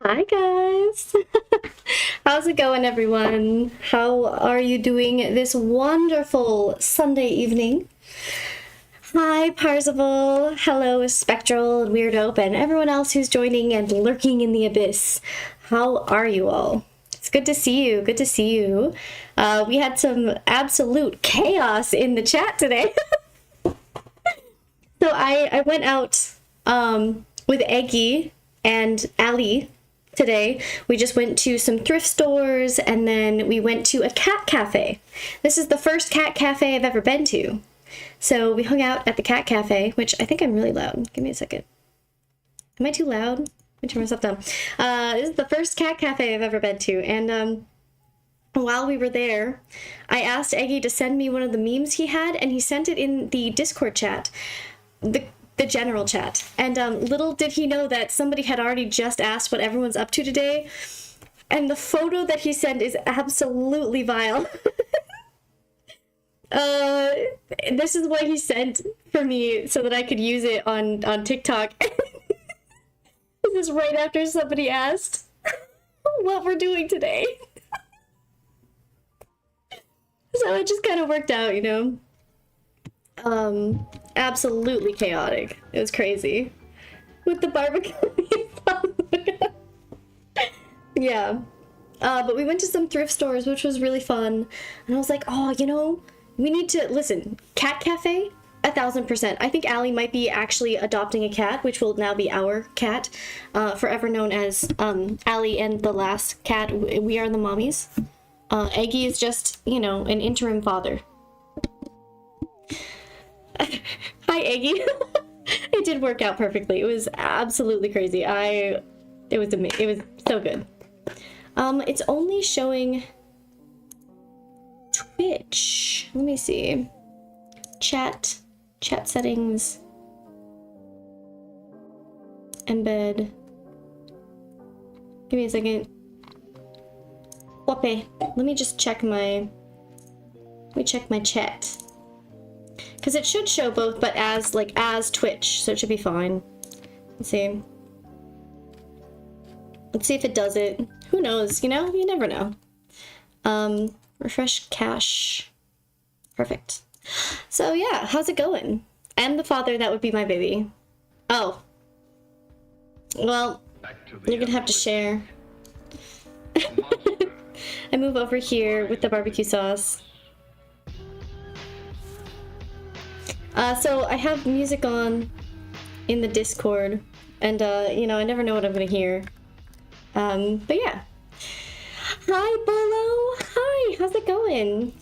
Hi guys! How's it going, everyone? How are you doing this wonderful Sunday evening? Hi Parzival, hello Spectral and Weirdope, and everyone else who's joining and lurking in the abyss. How are you all? It's good to see you, good to see you. We had some absolute chaos in the chat today. So I went out with Eggy and Ali today. We just went to some thrift stores and then we went to a cat cafe. This is the first cat cafe I've ever been to. So we hung out at the cat cafe, which I think I'm really loud. Give me a second. Am I too loud? Let me turn myself down. This is the first cat cafe I've ever been to, and while we were there, I asked Eggy to send me one of the memes he had, and he sent it in the Discord chat. The general chat, and little did he know that somebody had already just asked what everyone's up to today, and the photo that he sent is absolutely vile. This is what he sent for me so that I could use it on TikTok. This is right after somebody asked what we're doing today. So it just kind of worked out, you know. Absolutely chaotic. It was crazy. With the barbecue. Yeah. But we went to some thrift stores, which was really fun. And I was like, oh, you know, we need to, listen, cat cafe, 1000%. I think Allie might be actually adopting a cat, which will now be our cat, forever known as Allie and the last cat. We are the mommies. Eggy is just, you know, an interim father. Hi, Eggy. It did work out perfectly. It was absolutely crazy. It was so good. It's only showing Twitch. Let me see. Chat settings. Embed. Give me a second. Whoopee. Let me check my chat. Because it should show both, but as Twitch, so it should be fine. Let's see. Let's see if it does it. Who knows, you know? You never know. Refresh cache. Perfect. So yeah, how's it going? And the father, that would be my baby. Oh. Well, you're gonna have to share. I move over here with the barbecue sauce. So I have music on in the Discord, and you know, I never know what I'm gonna hear. But yeah. Hi, Bolo! Hi, how's it going?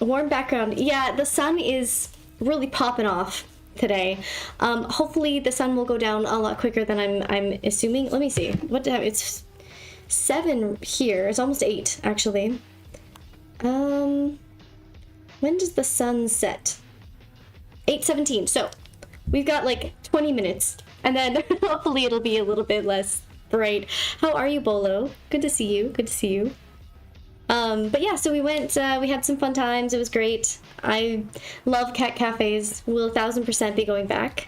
A warm background. Yeah, the sun is really popping off today. Hopefully the sun will go down a lot quicker than I'm assuming. Let me see. What time? It's 7 here. It's almost 8, actually. When does the sun set? 8:17. So we've got like 20 minutes, and then hopefully it'll be a little bit less bright. How are you, Bolo? Good to see you. Good to see you. But yeah, so we went, we had some fun times. It was great. I love cat cafes. Will 1000% be going back.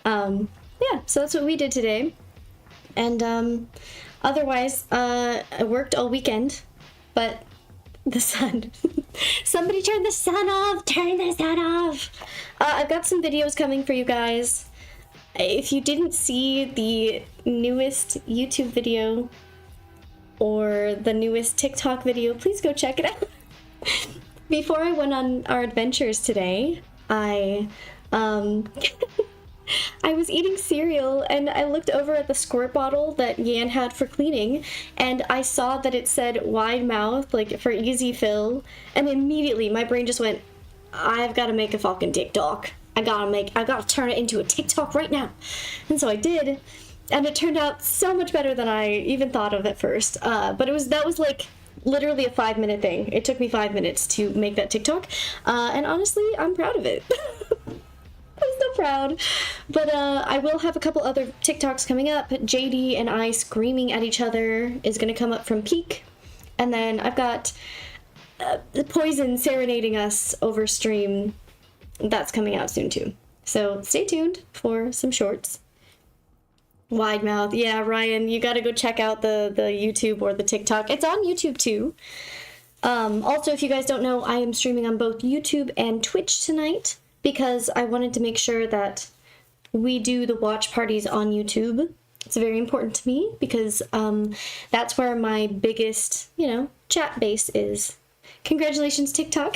Yeah, so that's what we did today. And otherwise, I worked all weekend, but the sun. Somebody turn the sun off! Turn the sun off! I've got some videos coming for you guys. If you didn't see the newest YouTube video or the newest TikTok video, please go check it out. Before I went on our adventures today, I was eating cereal and I looked over at the squirt bottle that Yan had for cleaning, and I saw that it said wide mouth, like for easy fill, and immediately my brain just went, I've got to make a fucking TikTok. I gotta turn it into a TikTok right now. And so I did, and it turned out so much better than I even thought of at first. But that was like literally a 5-minute thing. It took me 5 minutes to make that TikTok, and honestly, I'm proud of it. I'm so proud. But I will have a couple other TikToks coming up. JD and I screaming at each other is going to come up from Peak. And then I've got Poison serenading us over stream. That's coming out soon too. So stay tuned for some shorts. Wide mouth. Yeah, Ryan, you got to go check out the YouTube or the TikTok. It's on YouTube too. Also, if you guys don't know, I am streaming on both YouTube and Twitch tonight, because I wanted to make sure that we do the watch parties on YouTube. It's very important to me because that's where my biggest, chat base is. Congratulations, TikTok.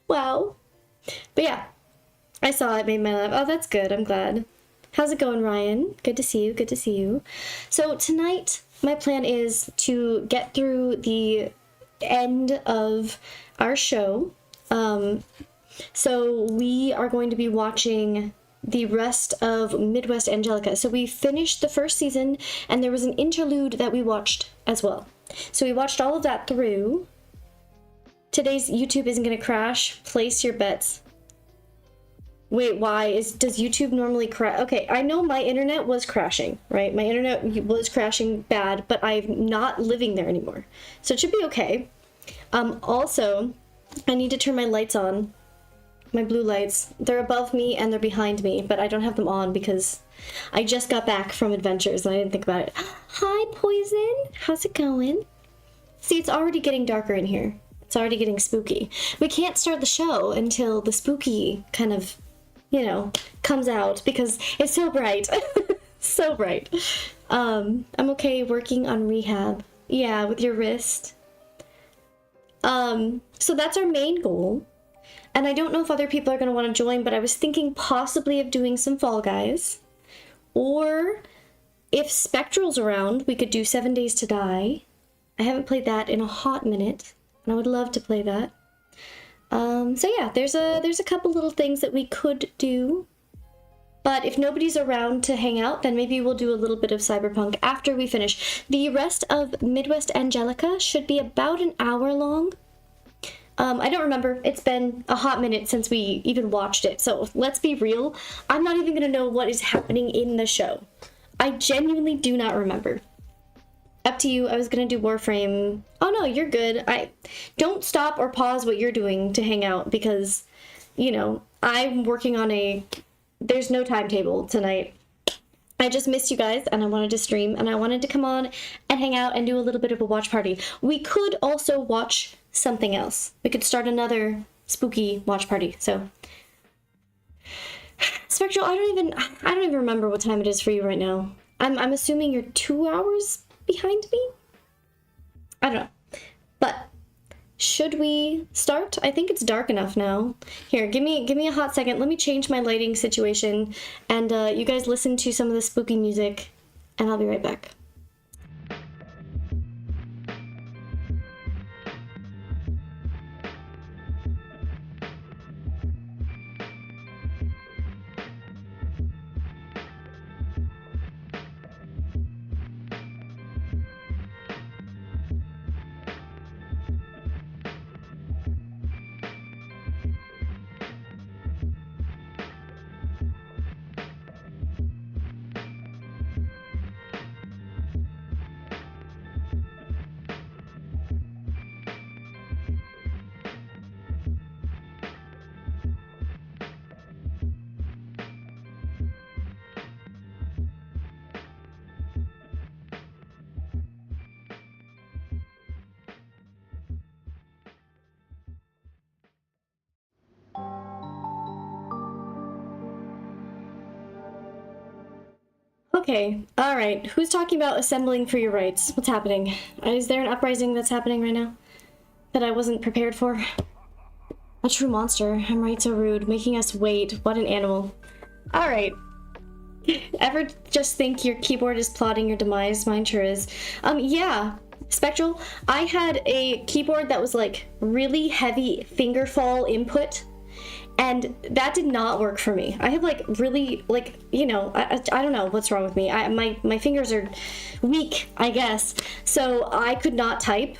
Wow. But yeah, I saw it, made my laugh. Oh, that's good. I'm glad. How's it going, Ryan? Good to see you. Good to see you. So tonight, my plan is to get through the end of our show. So we are going to be watching the rest of Midwest Angelica. So we finished the first season, and there was an interlude that we watched as well. So we watched all of that through. Today's YouTube isn't going to crash. Place your bets. Wait, why? Does YouTube normally crash? Okay, I know my internet was crashing, right? My internet was crashing bad, but I'm not living there anymore. So it should be okay. Also, I need to turn my lights on. My blue lights. They're above me and they're behind me, but I don't have them on because I just got back from adventures and I didn't think about it. Hi, Poison. How's it going? See, it's already getting darker in here. It's already getting spooky. We can't start the show until the spooky kind of, comes out because it's so bright. So bright. I'm okay working on rehab. Yeah, with your wrist. So that's our main goal. And I don't know if other people are going to want to join, but I was thinking possibly of doing some Fall Guys. Or if Spectral's around, we could do 7 Days to Die. I haven't played that in a hot minute, and I would love to play that. So yeah, there's a couple little things that we could do. But if nobody's around to hang out, then maybe we'll do a little bit of Cyberpunk after we finish. The rest of Midwest Angelica should be about an hour long. I don't remember. It's been a hot minute since we even watched it. So let's be real. I'm not even going to know what is happening in the show. I genuinely do not remember. Up to you. I was going to do Warframe. Oh no, you're good. Don't stop or pause what you're doing to hang out because, I'm working on there's no timetable tonight. I just missed you guys and I wanted to stream and I wanted to come on and hang out and do a little bit of a watch party. We could also watch something else. We could start another spooky watch party. So Spectral, I don't even remember what time it is for you right now. I'm assuming you're 2 hours behind me? I don't know. But should we start? I think it's dark enough now. Here, give me a hot second. Let me change my lighting situation and you guys listen to some of the spooky music and I'll be right back. Okay, alright. Who's talking about assembling for your rights? What's happening? Is there an uprising that's happening right now that I wasn't prepared for? A true monster. I'm right, so rude. Making us wait. What an animal. Alright. Ever just think your keyboard is plotting your demise? Mine sure is. Yeah. Spectral, I had a keyboard that was like really heavy finger fall input, and that did not work for me. I have like really, like, you know, I don't know what's wrong with me. My fingers are weak, I guess. So I could not type.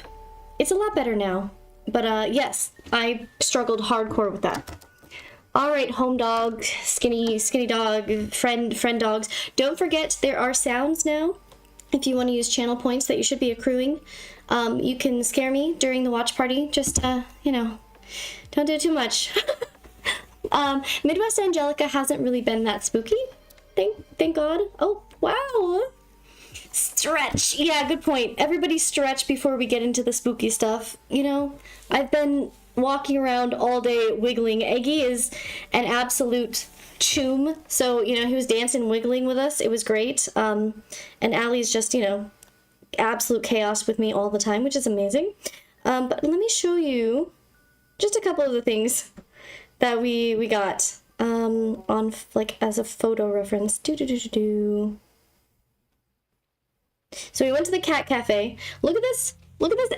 It's a lot better now. But yes, I struggled hardcore with that. All right, home dog, skinny dog, friend dogs. Don't forget there are sounds now. If you want to use channel points that you should be accruing, you can scare me during the watch party. Just, you know, don't do too much. Midwest Angelica hasn't really been that spooky. Thank God. Oh, wow. Stretch. Yeah, good point. Everybody stretch before we get into the spooky stuff. You know, I've been walking around all day wiggling. Eggy is an absolute choom, so you know he was dancing, wiggling with us. It was great. And Allie's just, you know, absolute chaos with me all the time, which is amazing. But let me show you just a couple of the things that we got on like as a photo reference. So we went to the cat cafe. Look at this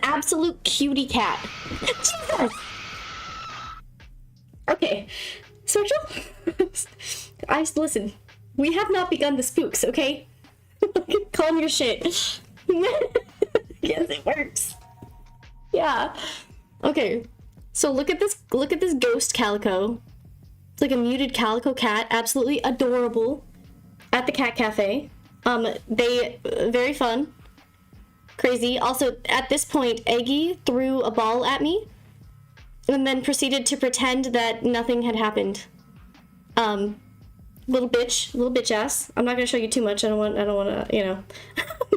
absolute cutie cat. Jesus. Okay, Spectral. Listen. We have not begun the spooks, okay? Calm your shit. Yes, it works. Yeah. Okay. So look at this ghost calico. It's like a muted calico cat, absolutely adorable. At the cat cafe. They very fun. Crazy. Also, at this point, Eggy threw a ball at me and then proceeded to pretend that nothing had happened. Little bitch ass. I'm not gonna show you too much. I don't want to, you know,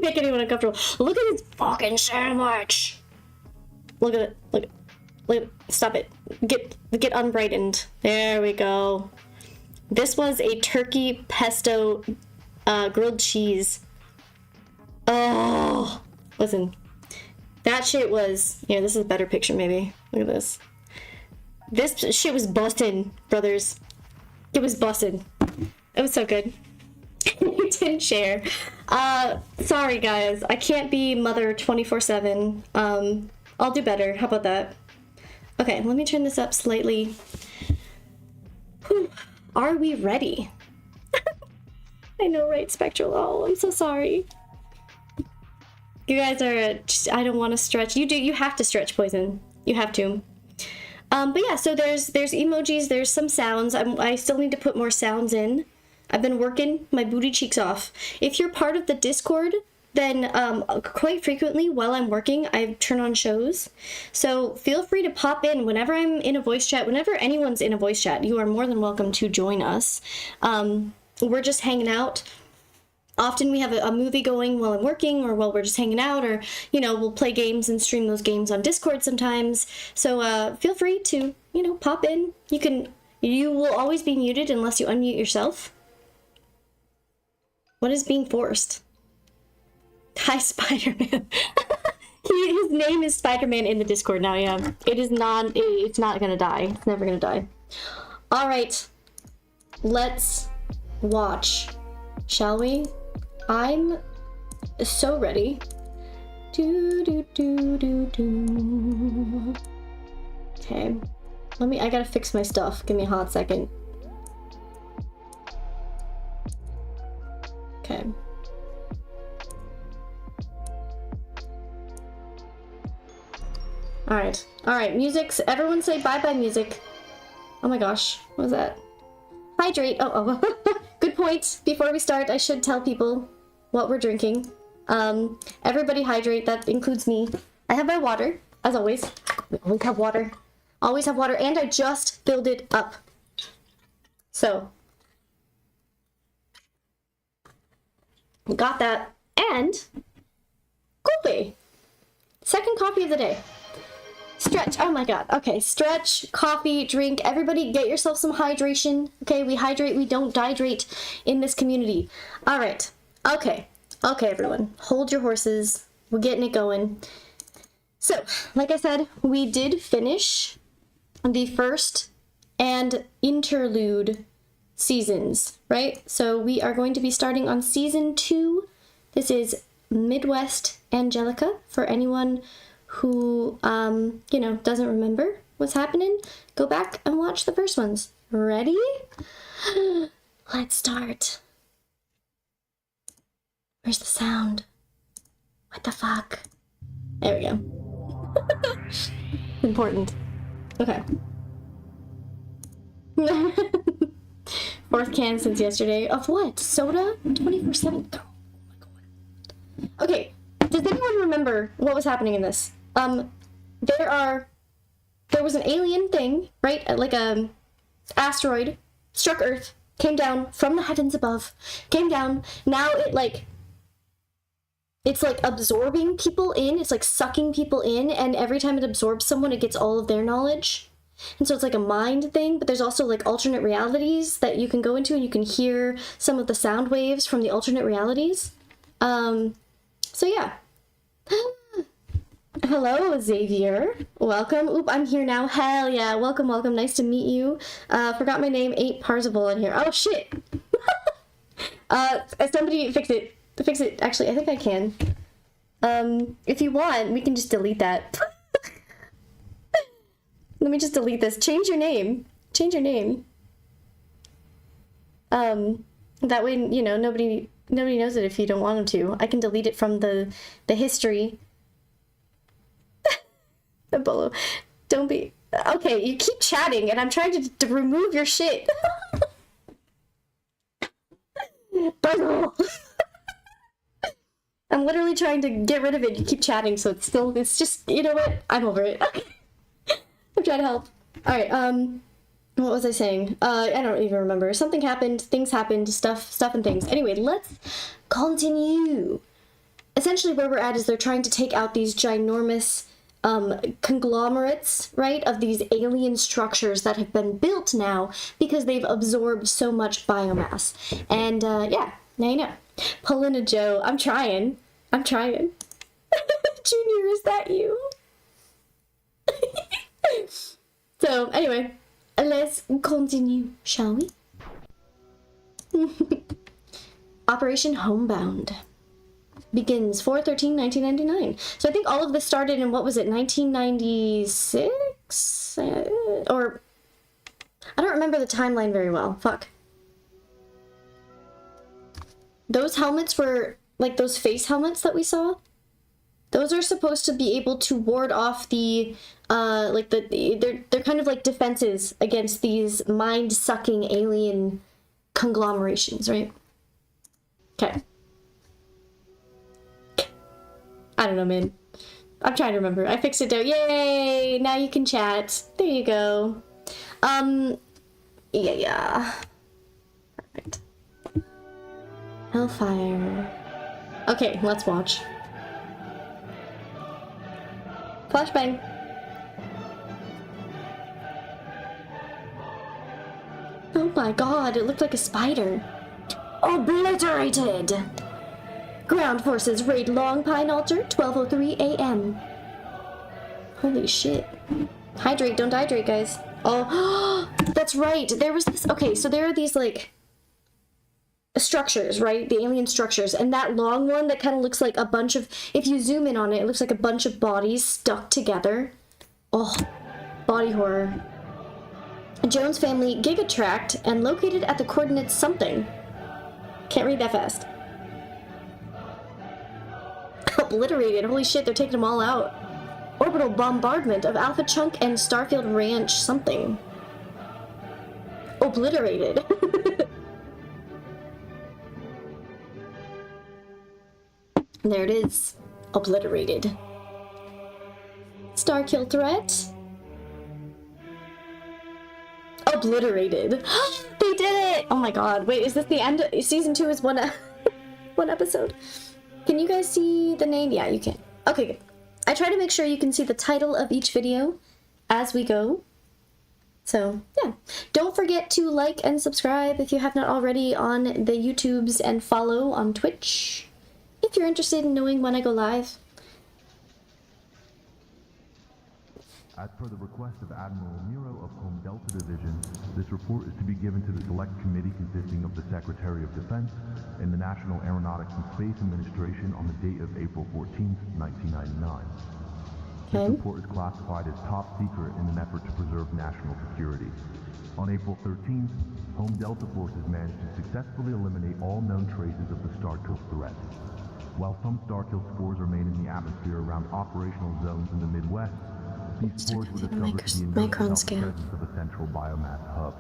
make anyone uncomfortable. Look at this fucking sandwich. Look at it. Stop it. Get unbrightened. There we go. This was a turkey pesto grilled cheese. Oh, listen. That shit was, yeah, this is a better picture maybe. Look at this. This shit was bustin', brothers. It was bussin'. It was so good. You didn't share. Sorry guys. I can't be mother 24/7. I'll do better. How about that? Okay, let me turn this up slightly. Whew. Are we ready? I know, right, Spectral? Oh, I'm so sorry. You guys are just, I don't want to stretch. You have to stretch, Poison. You have to. But yeah, so there's emojis, there's some sounds. I still need to put more sounds in. I've been working my booty cheeks off. If you're part of the Discord, then quite frequently while I'm working, I turn on shows. So feel free to pop in whenever I'm in a voice chat. Whenever anyone's in a voice chat, you are more than welcome to join us. We're just hanging out. Often we have a movie going while I'm working or while we're just hanging out, or, you know, we'll play games and stream those games on Discord sometimes. So feel free to, you know, pop in. You will always be muted unless you unmute yourself. What is being forced? Hi, Spider-Man. His name is Spider-Man in the Discord now, yeah. It's not gonna die. It's never gonna die. All right, let's watch, shall we? I'm so ready. Okay, I gotta fix my stuff. Give me a hot second. Okay. Alright, music. Everyone say bye-bye music. Oh my gosh, what was that? Hydrate. Oh. Good point. Before we start, I should tell people what we're drinking. Everybody hydrate. That includes me. I have my water, as always. We always have water. Always have water, and I just filled it up. So. Got that. And coffee. Second coffee of the day. Stretch. Oh my god. Okay, stretch, coffee, drink. Everybody get yourself some hydration. Okay, we hydrate, we don't dehydrate in this community. All right. Okay, okay, everyone, hold your horses. We're getting it going. So, like I said, we did finish the first and interlude seasons, right? So we are going to be starting on season 2. This is Midwest Angelica. For anyone who, you know, doesn't remember what's happening, go back and watch the first ones. Ready? Let's start. Where's the sound? What the fuck? There we go. Important. Okay. Fourth can since yesterday. Of what? Soda? 24/7? Oh my god. Okay, does anyone remember what was happening in this? There was an alien thing, right? Like a asteroid struck Earth, came down from the heavens above, came down. Now it's like absorbing people in, it's like sucking people in, and every time it absorbs someone, it gets all of their knowledge. And so it's like a mind thing, but there's also like alternate realities that you can go into, and you can hear some of the sound waves from the alternate realities. So yeah. Hello, Xavier. Welcome. Oop, I'm here now. Hell yeah. Welcome, welcome. Nice to meet you. Forgot my name. 8 Parzival in here. Oh, shit. Somebody fix it. Fix it. Actually, I think I can. If you want, we can just delete that. Let me just delete this. Change your name. Change your name. That way, you know, nobody knows it if you don't want them to. I can delete it from the history. Bolo, don't be... Okay, you keep chatting, and I'm trying to remove your shit. I'm literally trying to get rid of it. You keep chatting, so it's just, you know what? I'm over it. I'm trying to help. Alright, what was I saying? I don't even remember. Something happened, things happened, stuff and things. Anyway, let's continue. Essentially where we're at is they're trying to take out these ginormous conglomerates, right, of these alien structures that have been built now because they've absorbed so much biomass. And yeah, now you know. Paulina Joe, I'm trying. Junior, is that you? So anyway, let's continue, shall we? Operation Homebound begins 4/13/1999. So I think all of this started in, what was it, 1996? Or I don't remember the timeline very well. Fuck. Those helmets were like those face helmets that we saw. Those are supposed to be able to ward off the they're kind of like defenses against these mind-sucking alien conglomerations, right? Okay. I don't know, man. I'm trying to remember. I fixed it down. Yay! Now you can chat. There you go. Yeah. Perfect. Hellfire. Okay, let's watch. Flashbang. Oh my god, it looked like a spider. Obliterated! Ground forces raid Long Pine Altar, 12:03 a.m. Holy shit. Hydrate, don't dehydrate, guys. Oh, that's right. There was this... Okay, so there are these, like, structures, right? The alien structures. And that long one that kind of looks like a bunch of... If you zoom in on it, it looks like a bunch of bodies stuck together. Oh, body horror. Jones family gigatracked and located at the coordinates something. Can't read that fast. Obliterated. Holy shit, they're taking them all out. Orbital bombardment of Alpha Chunk and Starfield Ranch something. Obliterated. There it is. Obliterated. Starkill threat. Obliterated. They did it! Oh my god. Wait, is this the end? Season 2 is one episode. Can you guys see the name? Yeah, you can. Okay, good. I try to make sure you can see the title of each video as we go. So, yeah. Don't forget to like and subscribe if you have not already on the YouTubes, and follow on Twitch if you're interested in knowing when I go live. As per the request of Admiral Nero of Home Delta Division, this report is to be given to the Select Committee consisting of the Secretary of Defense and the National Aeronautics and Space Administration on the date of April 14th, 1999. This report is classified as top secret in an effort to preserve national security. On April 13th, Home Delta forces managed to successfully eliminate all known traces of the Starkill threat. While some Starkill spores remain in the atmosphere around operational zones in the Midwest, these spores were discovered to be in the presence of a central biomass hub.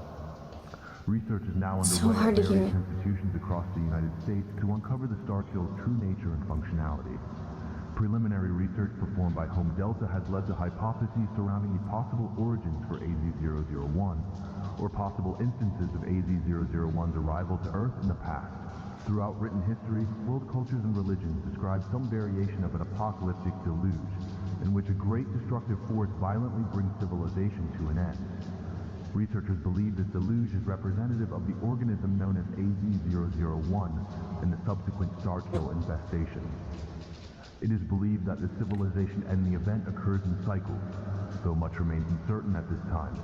Research is now underway at various institutions across the United States to uncover the Starkill's true nature and functionality. Preliminary research performed by Home Delta has led to hypotheses surrounding the possible origins for AZ-001, or possible instances of AZ-001's arrival to Earth in the past. Throughout written history, world cultures and religions describe some variation of an apocalyptic deluge, in which a great destructive force violently brings civilization to an end. Researchers believe this deluge is representative of the organism known as AZ-001 and the subsequent Starkill infestation. It is believed that the civilization and the event occurs in cycles, though much remains uncertain at this time.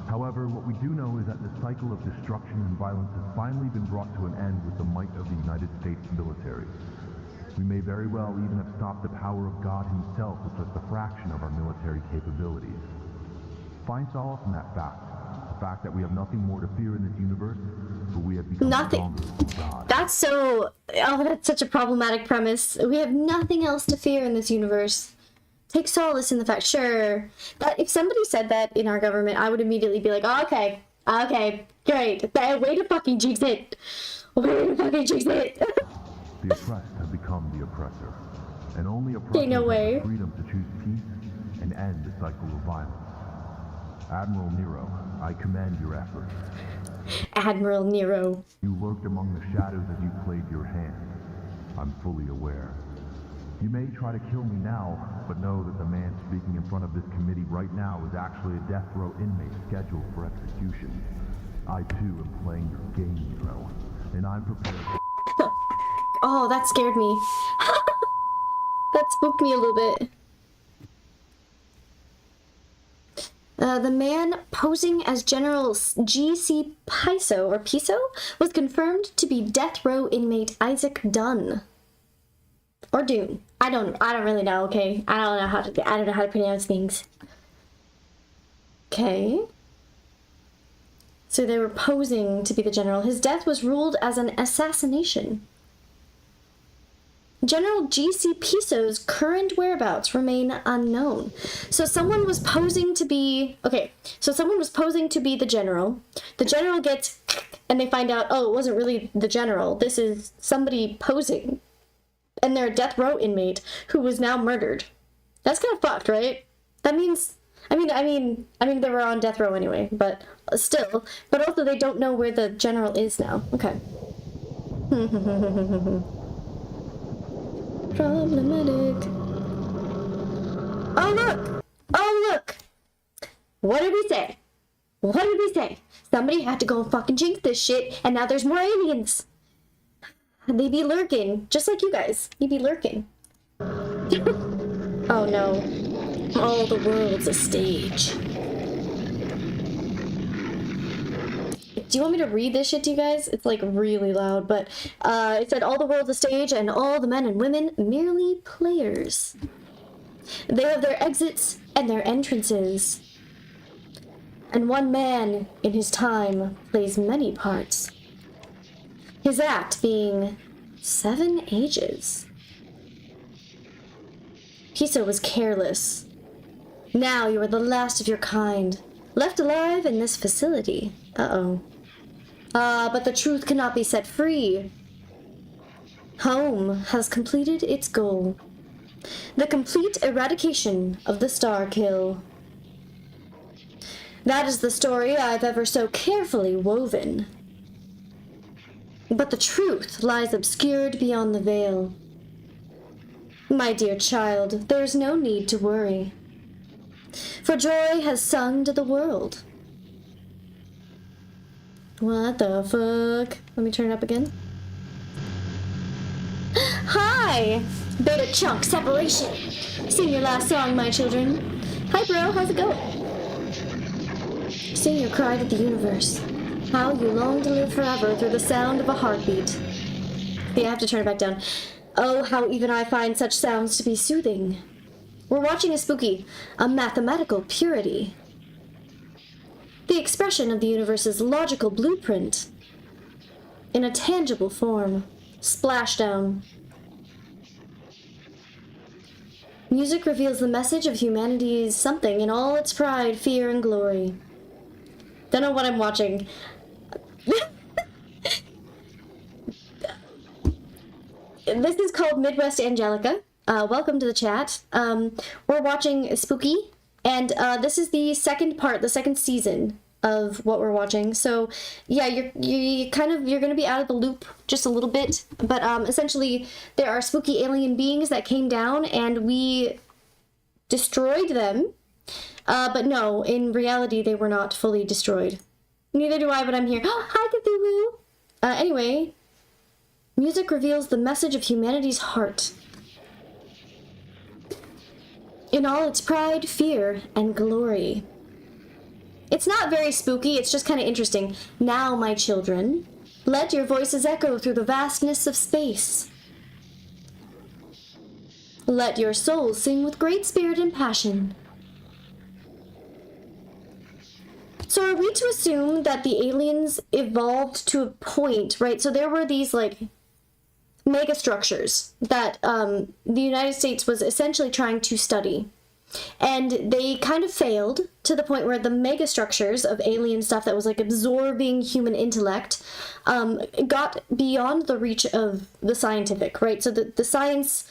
However, what we do know is that the cycle of destruction and violence has finally been brought to an end with the might of the United States military. We may very well even have stopped the power of God himself with just a fraction of our military capabilities. Find solace in that fact. The fact that we have nothing more to fear in this universe, but we have become stronger than God. That's such a problematic premise. We have nothing else to fear in this universe. Take solace in the fact, sure. But if somebody said that in our government, I would immediately be like, oh, okay, great. Way to fucking jinx it. Way to fucking jinx it. The oppressed have become the oppressor. And only oppressors have the freedom to choose peace and end the cycle of violence. Admiral Nero, I commend your efforts. Admiral Nero. You lurked among the shadows as you played your hand. I'm fully aware. You may try to kill me now, but know that the man speaking in front of this committee right now is actually a death row inmate scheduled for execution. I too am playing your game, Nero, and I'm prepared to... Oh, that scared me. That spooked me a little bit. The man posing as General G.C. Piso was confirmed to be death row inmate Isaac Dunn. Or Dune. I don't really know, okay? I don't know how to pronounce things. Okay. So they were posing to be the general. His death was ruled as an assassination. General G.C. Piso's current whereabouts remain unknown. So someone was posing to be... Okay, so someone was posing to be the general. The general gets... And they find out, oh, it wasn't really the general. This is somebody posing. And they're a death row inmate who was now murdered. That's kind of fucked, right? That means... I mean, they were on death row anyway, but still. But also they don't know where the general is now. Okay. Problematic. Oh look! What did we say? Somebody had to go and fucking jinx this shit, and now there's more aliens. They be lurking, just like you guys. You be lurking. Oh no. All the world's a stage. Do you want me to read this shit to you guys? It's like really loud, but it said all the world's a stage and all the men and women merely players. They have their exits and their entrances. And one man in his time plays many parts. His act being 7 ages. Piso was careless. Now you are the last of your kind, left alive in this facility. Uh-oh. But the truth cannot be set free. Home has completed its goal. The complete eradication of the Starkill. That is the story I've ever so carefully woven. But the truth lies obscured beyond the veil. My dear child, there is no need to worry. For joy has sung to the world. What the fuck? Let me turn it up again. Hi! Beta chunk separation. Sing your last song, my children. Hi, bro. How's it going? Sing your cry to the universe. How you long to live forever through the sound of a heartbeat. Yeah, I have to turn it back down. Oh, how even I find such sounds to be soothing. We're watching a spooky, a mathematical purity. The expression of the universe's logical blueprint. In a tangible form. Splashdown. Music reveals the message of humanity's something in all its pride, fear, and glory. Don't know what I'm watching. This is called Midwest Angelica. Welcome to the chat. We're watching Spookie, and this is the second part, the second season of what we're watching. So yeah, you're gonna be out of the loop just a little bit, but essentially there are spooky alien beings that came down and we destroyed them. But no, in reality they were not fully destroyed. Neither do I, but I'm here. Hi, Cthulhu! Anyway, music reveals the message of humanity's heart. In all its pride, fear, and glory. It's not very spooky, it's just kind of interesting. Now, my children, let your voices echo through the vastness of space. Let your souls sing with great spirit and passion. So are we to assume that the aliens evolved to a point, right? So there were these, like, megastructures that the United States was essentially trying to study. And they kind of failed to the point where the megastructures of alien stuff that was like absorbing human intellect got beyond the reach of the scientific, right? So the science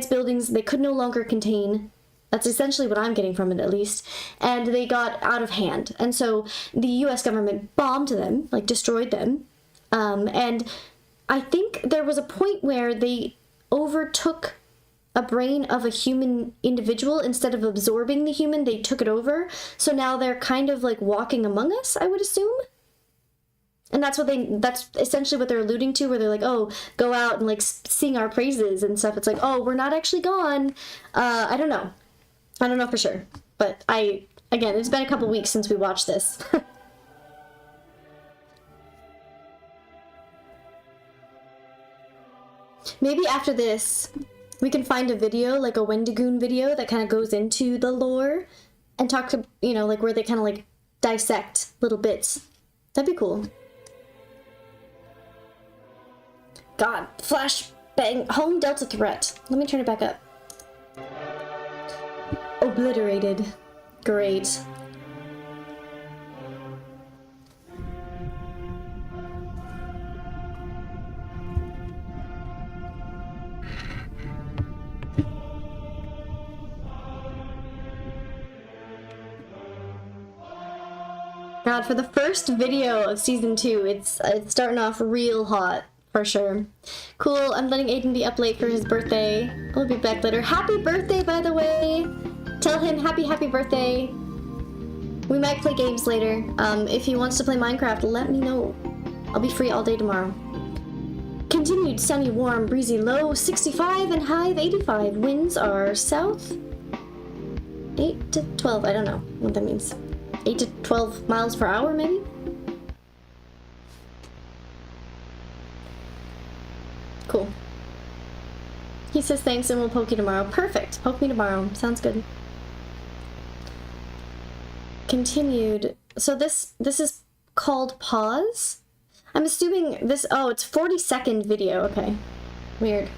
buildings, they could no longer contain. That's essentially what I'm getting from it, at least. And they got out of hand. And so the US government bombed them, like destroyed them. And I think there was a point where they overtook a brain of a human individual. Instead of absorbing the human, they took it over. So now they're kind of like walking among us, I would assume. And that's essentially what they're alluding to, where they're like, oh, go out and like sing our praises and stuff. It's like, oh, we're not actually gone. I don't know for sure. But again, it's been a couple weeks since we watched this. Maybe after this, we can find a video, like a Wendigoon video, that kind of goes into the lore and talk to, like where they kind of like dissect little bits. That'd be cool. God, flashbang, home delta threat. Let me turn it back up. Obliterated. Great. God, for the first video of season 2, it's starting off real hot, for sure. Cool, I'm letting Aiden be up late for his birthday. We'll be back later. Happy birthday, by the way! Tell him happy birthday. We might play games later. If he wants to play Minecraft, let me know. I'll be free all day tomorrow. Continued sunny, warm, breezy, low 65 and high of 85. Winds are south 8 to 12. I don't know what that means. 8 to 12 miles per hour, maybe? Cool. He says thanks and we'll poke you tomorrow. Perfect. Poke me tomorrow. Sounds good. Continued. So this is called pause. I'm assuming this, oh, it's 40-second video. Okay. Weird.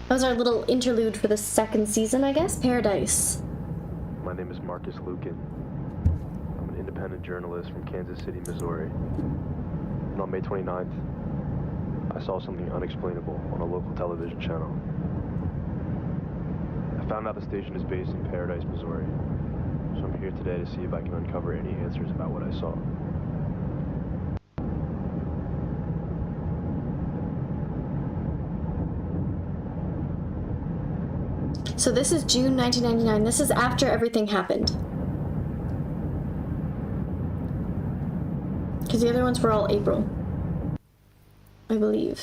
That was our little interlude for the second season, I guess. Paradise. My name is Marcus Lucan. I'm an independent journalist from Kansas City, Missouri. And on May 29th, I saw something unexplainable on a local television channel. I found out the station is based in Paradise, Missouri. So I'm here today to see if I can uncover any answers about what I saw. So this is June 1999. This is after everything happened. Because Because the other ones were all April, I believe.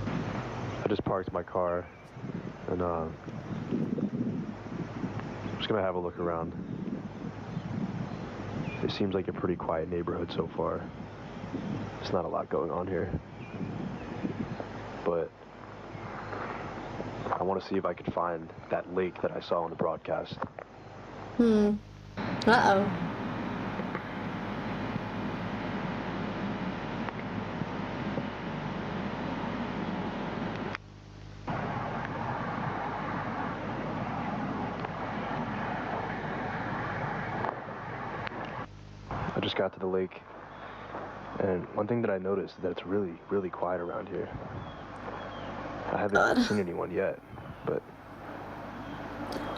I just parked my car and I'm just gonna have a look around. It seems like a pretty quiet neighborhood so far. There's not a lot going on here. But I want to see if I could find that lake that I saw on the broadcast. Uh-oh. I just got to the lake, and one thing that I noticed is that it's really, really quiet around here. I haven't seen anyone yet, but...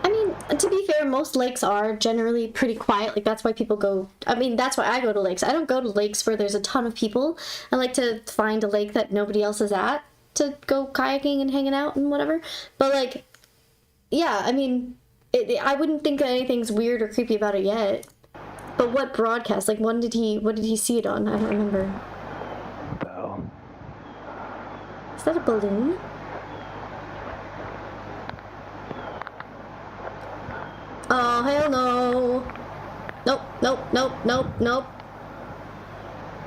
I mean, to be fair, most lakes are generally pretty quiet. Like, that's why people go... I mean, that's why I go to lakes. I don't go to lakes where there's a ton of people. I like to find a lake that nobody else is at to go kayaking and hanging out and whatever. But, like, yeah, I mean, I wouldn't think that anything's weird or creepy about it yet. But what broadcast? Like, what did he see it on? I don't remember. What the hell? Is that a balloon? Oh, hell no. Nope, nope, nope, nope, nope.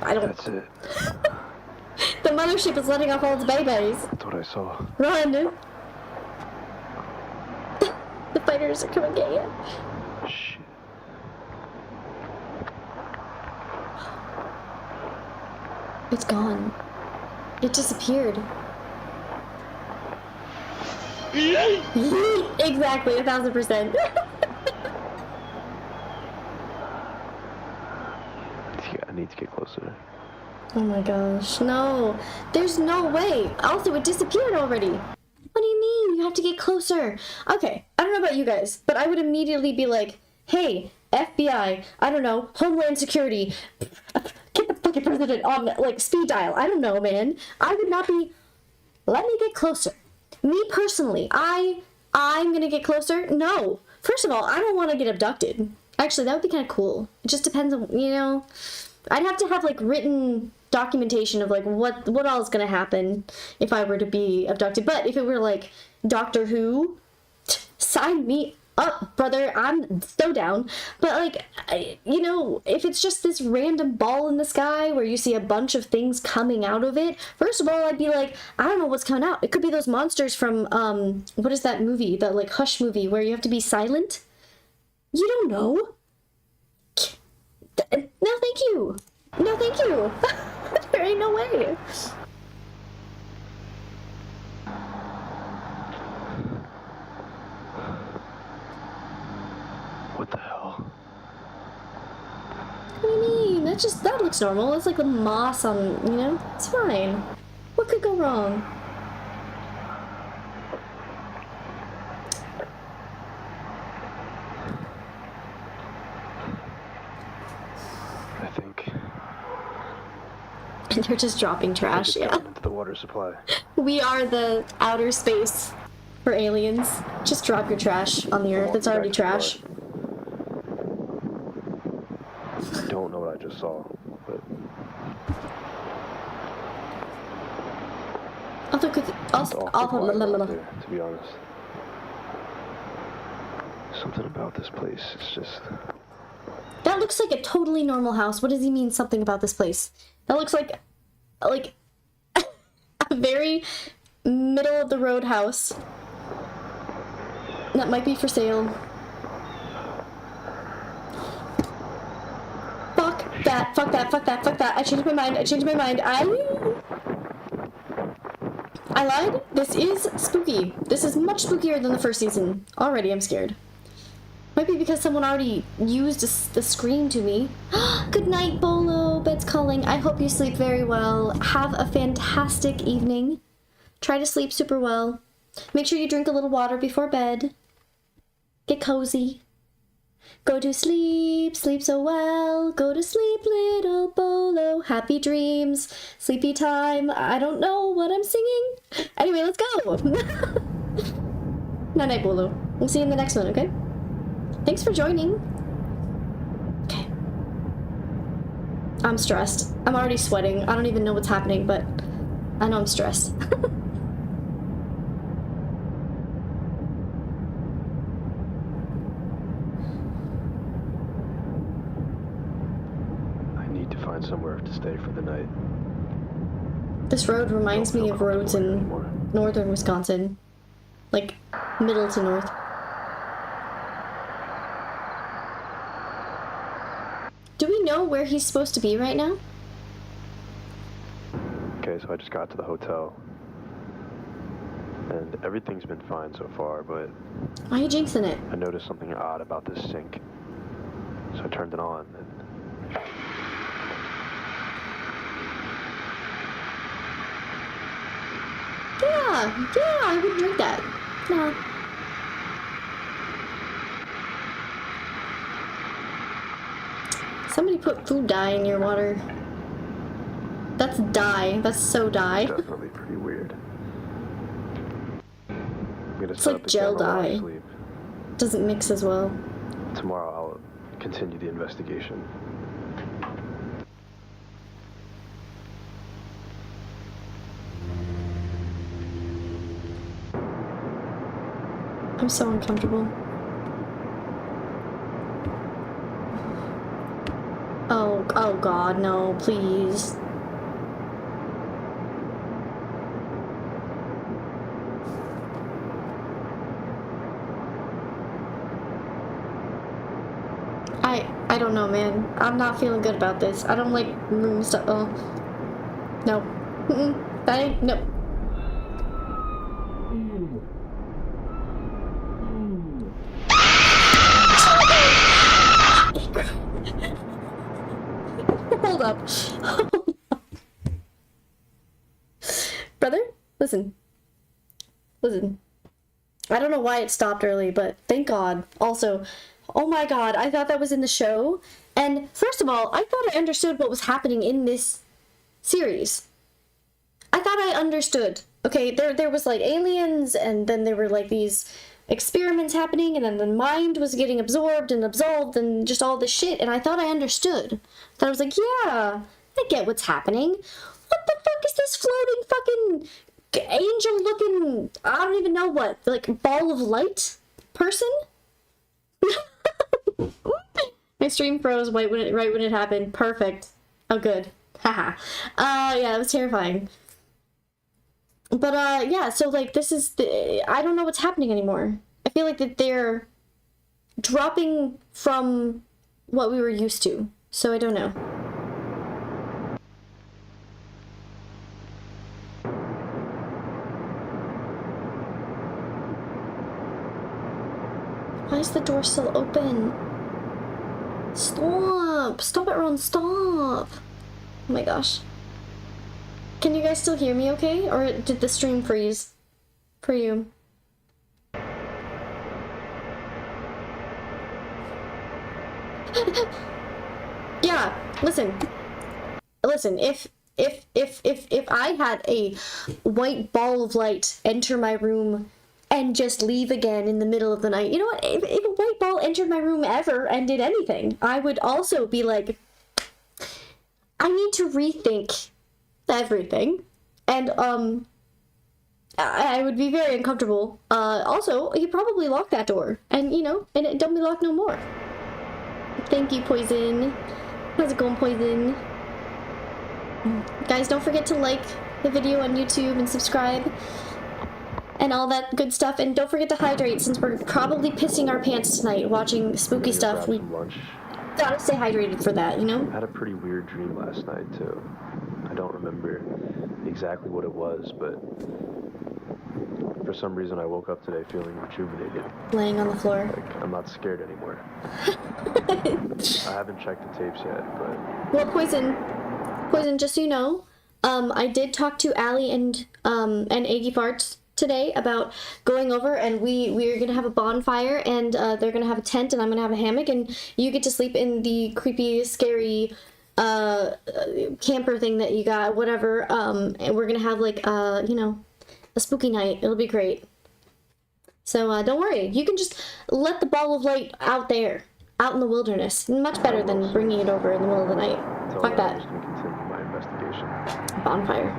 I don't... That's it. The mothership is letting off all its babies. That's what I saw. Run! The fighters are coming at you. Shit. It's gone. It disappeared. Exactly, 1000%. I need to get closer. Oh my gosh, no. There's no way. Also, it disappeared already. What do you mean? You have to get closer. Okay, I don't know about you guys, but I would immediately be like, hey, FBI, I don't know, Homeland Security, get the fucking president on, like, speed dial. I don't know, man. I would not be, let me get closer. Me personally, I'm gonna get closer? No. First of all, I don't want to get abducted. Actually, that would be kind of cool. It just depends on, you know, I'd have to have, like, written documentation of, like, what all is gonna happen if I were to be abducted. But if it were, like, Doctor Who, sign me up, brother. I'm so down. But, like, you know, if it's just this random ball in the sky where you see a bunch of things coming out of it, first of all, I'd be like, I don't know what's coming out. It could be those monsters from, what is that movie? That, like, Hush movie where you have to be silent? You don't know. No, thank you. No, thank you. There ain't no way. What the hell? What do you mean? That looks normal. It's like the moss on, you know? It's fine. What could go wrong? I think And they're just dropping trash, yeah. into the water supply. We are the outer space for aliens. Just drop your trash on the earth. It's already trash. I don't know what I just saw, but I'll look at it's awful quiet out there, to be honest. Something about this place, it's just... That looks like a totally normal house. What does he mean, something about this place? That looks like a very middle of the road house. That might be for sale. Fuck that, fuck that, fuck that, fuck that. I changed my mind, I changed my mind. I lied. This is spooky. This is much spookier than the first season. Already, I'm scared. Might be because someone already used the screen to me. Good night, Bolo. Bed's calling. I hope you sleep very well. Have a fantastic evening. Try to sleep super well. Make sure you drink a little water before bed. Get cozy. Go to sleep. Sleep so well. Go to sleep, little Bolo. Happy dreams. Sleepy time. I don't know what I'm singing. Anyway, let's go. Night, Bolo. We'll see you in the next one, okay? Thanks for joining. Okay. I'm stressed. I'm already sweating. I don't even know what's happening, but I know I'm stressed. I need to find somewhere to stay for the night. This road reminds me of roads in Anymore. northern Wisconsin. Like, middle to north. Do we know where he's supposed to be right now? Okay, so I just got to the hotel. And everything's been fine so far, but Why are you jinxing it? I noticed something odd about this sink. So I turned it on and Yeah, I would drink that. No. Somebody put food dye in your water. That's dye. That's so dye. definitely pretty weird. I'm gonna It's set like up the gel camera while I dye. sleep. Doesn't mix as well. Tomorrow I'll continue the investigation. I'm so uncomfortable. Oh God, no, please. I don't know, man. I'm not feeling good about this. I don't like room stuff. Oh. No. That ain't, no. Hold up. Brother, listen. Listen. I don't know why it stopped early, but thank God. Also, oh my God, I thought that was in the show. And first of all, I thought I understood what was happening in this series. I thought I understood. Okay, there was like aliens, and then there were like these experiments happening, and then the mind was getting absorbed and absolved and just all this shit, and I thought I understood. Then I was like, yeah, I get what's happening. What the fuck is this floating fucking angel looking, I don't even know what, like ball of light person? My stream froze right when it happened. Perfect. Oh, good. Haha. Yeah, that was terrifying. But yeah, so like this is I don't know what's happening anymore. I feel like that they're dropping from what we were used to. So I don't know. Why is the door still open? Stop! Stop it, Ron, stop! Oh my gosh. Can you guys still hear me okay? Or did the stream freeze for you? Yeah, listen. Listen, if I had a white ball of light enter my room and just leave again in the middle of the night, you know what? If a white ball entered my room ever and did anything, I would also be like, I need to rethink everything, and I would be very uncomfortable. Also, you probably lock that door, and you know, and it don't be locked no more. Thank you, Poison. How's it going, Poison? Guys, don't forget to like the video on YouTube and subscribe and all that good stuff, and don't forget to hydrate since we're probably pissing our pants tonight watching spooky stuff. We gotta stay hydrated for that, you know? I had a pretty weird dream last night too. I don't remember exactly what it was, but for some reason I woke up today feeling rejuvenated. Laying on the floor. Like, I'm not scared anymore. I haven't checked the tapes yet, but... Well, Poison, just so you know, I did talk to Allie and Aggie Farts today about going over, and we're gonna have a bonfire, and they're gonna have a tent, and I'm gonna have a hammock, and you get to sleep in the creepy, scary camper thing that you got, whatever, and we're gonna have like you know, a spooky night. It'll be great. So don't worry, you can just let the ball of light out there, out in the wilderness. Much better than bringing it over in the middle of the night. Fuck I'm that. just gonna continue my investigation. Bonfire.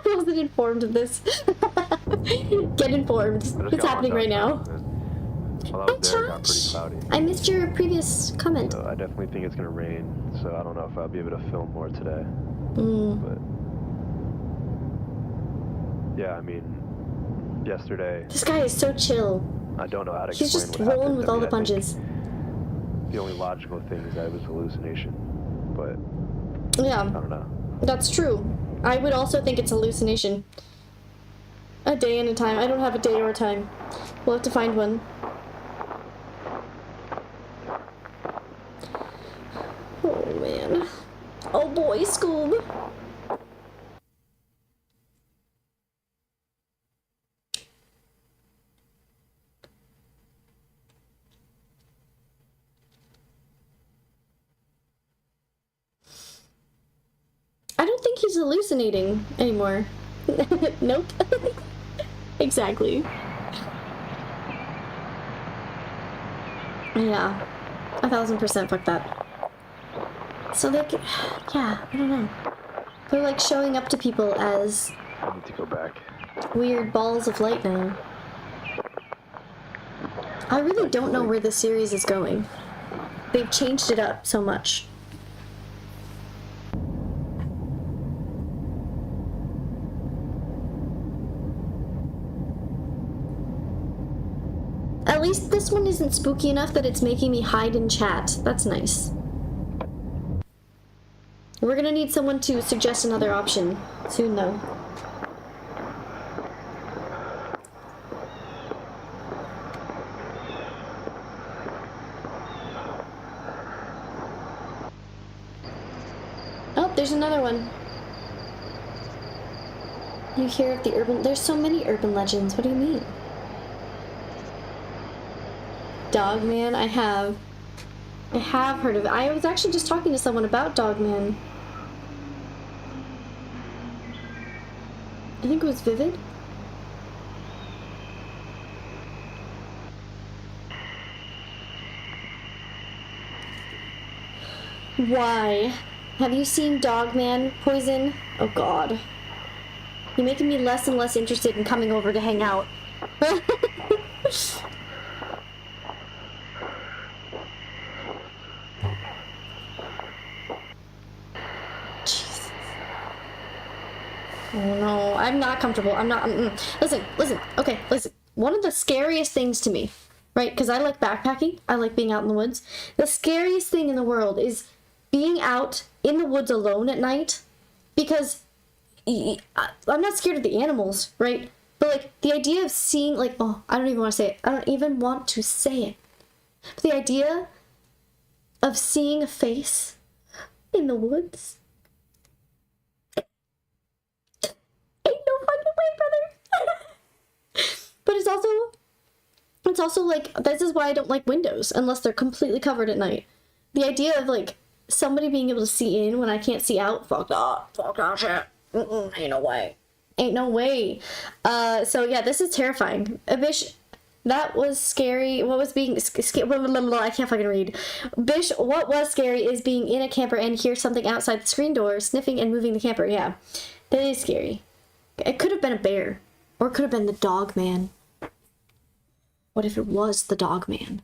I wasn't informed of this. Get informed. It's happening right now. While I was there, it got pretty cloudy. I missed your previous comment. So I definitely think it's gonna rain. So I don't know if I'll be able to film more today. But yeah, I mean, yesterday. This guy is so chill. I don't know how to. He's just rolling with all the punches. The only logical thing is that it was a hallucination, but yeah, I don't know. That's true. I would also think it's a hallucination. A day and a time. I don't have a day or a time. We'll have to find one. Oh man. Oh boy, Scoob. I don't think he's hallucinating anymore. Nope. Exactly. Yeah. 1000% fuck that. So they can, yeah, I don't know. They're like showing up to people as I need to go back. weird balls of light now. I really don't know where this series is going. They've changed it up so much. At least this one isn't spooky enough that it's making me hide in chat. That's nice. We're gonna need someone to suggest another option soon, though. Oh, there's another one. You hear of the urban... There's so many urban legends. What do you mean? Dogman, I have heard of it. I was actually just talking to someone about Dogman. I think it was Vivid. Why? Have you seen Dogman Poison? Oh god. You're making me less and less interested in coming over to hang out. Jesus. Oh no, I'm not comfortable. I'm not. Listen. Okay, listen. One of the scariest things to me, right? Because I like backpacking. I like being out in the woods. The scariest thing in the world is being out in the woods alone at night. Because I'm not scared of the animals, right? But like the idea of seeing, like, oh, I don't even want to say it. I don't even want to say it. But the idea of seeing a face in the woods. Ain't no fucking way, brother. But it's also like, this is why I don't like windows unless they're completely covered at night. The idea of like somebody being able to see in when I can't see out, fuck that shit. Ain't no way. Ain't no way. So yeah, this is terrifying. Bish, that was scary. What was being scary? I can't fucking read. Bish, what was scary is being in a camper and hear something outside the screen door, sniffing and moving the camper. Yeah, that is scary. It could have been a bear, or it could have been the dog man. What if it was the dog man?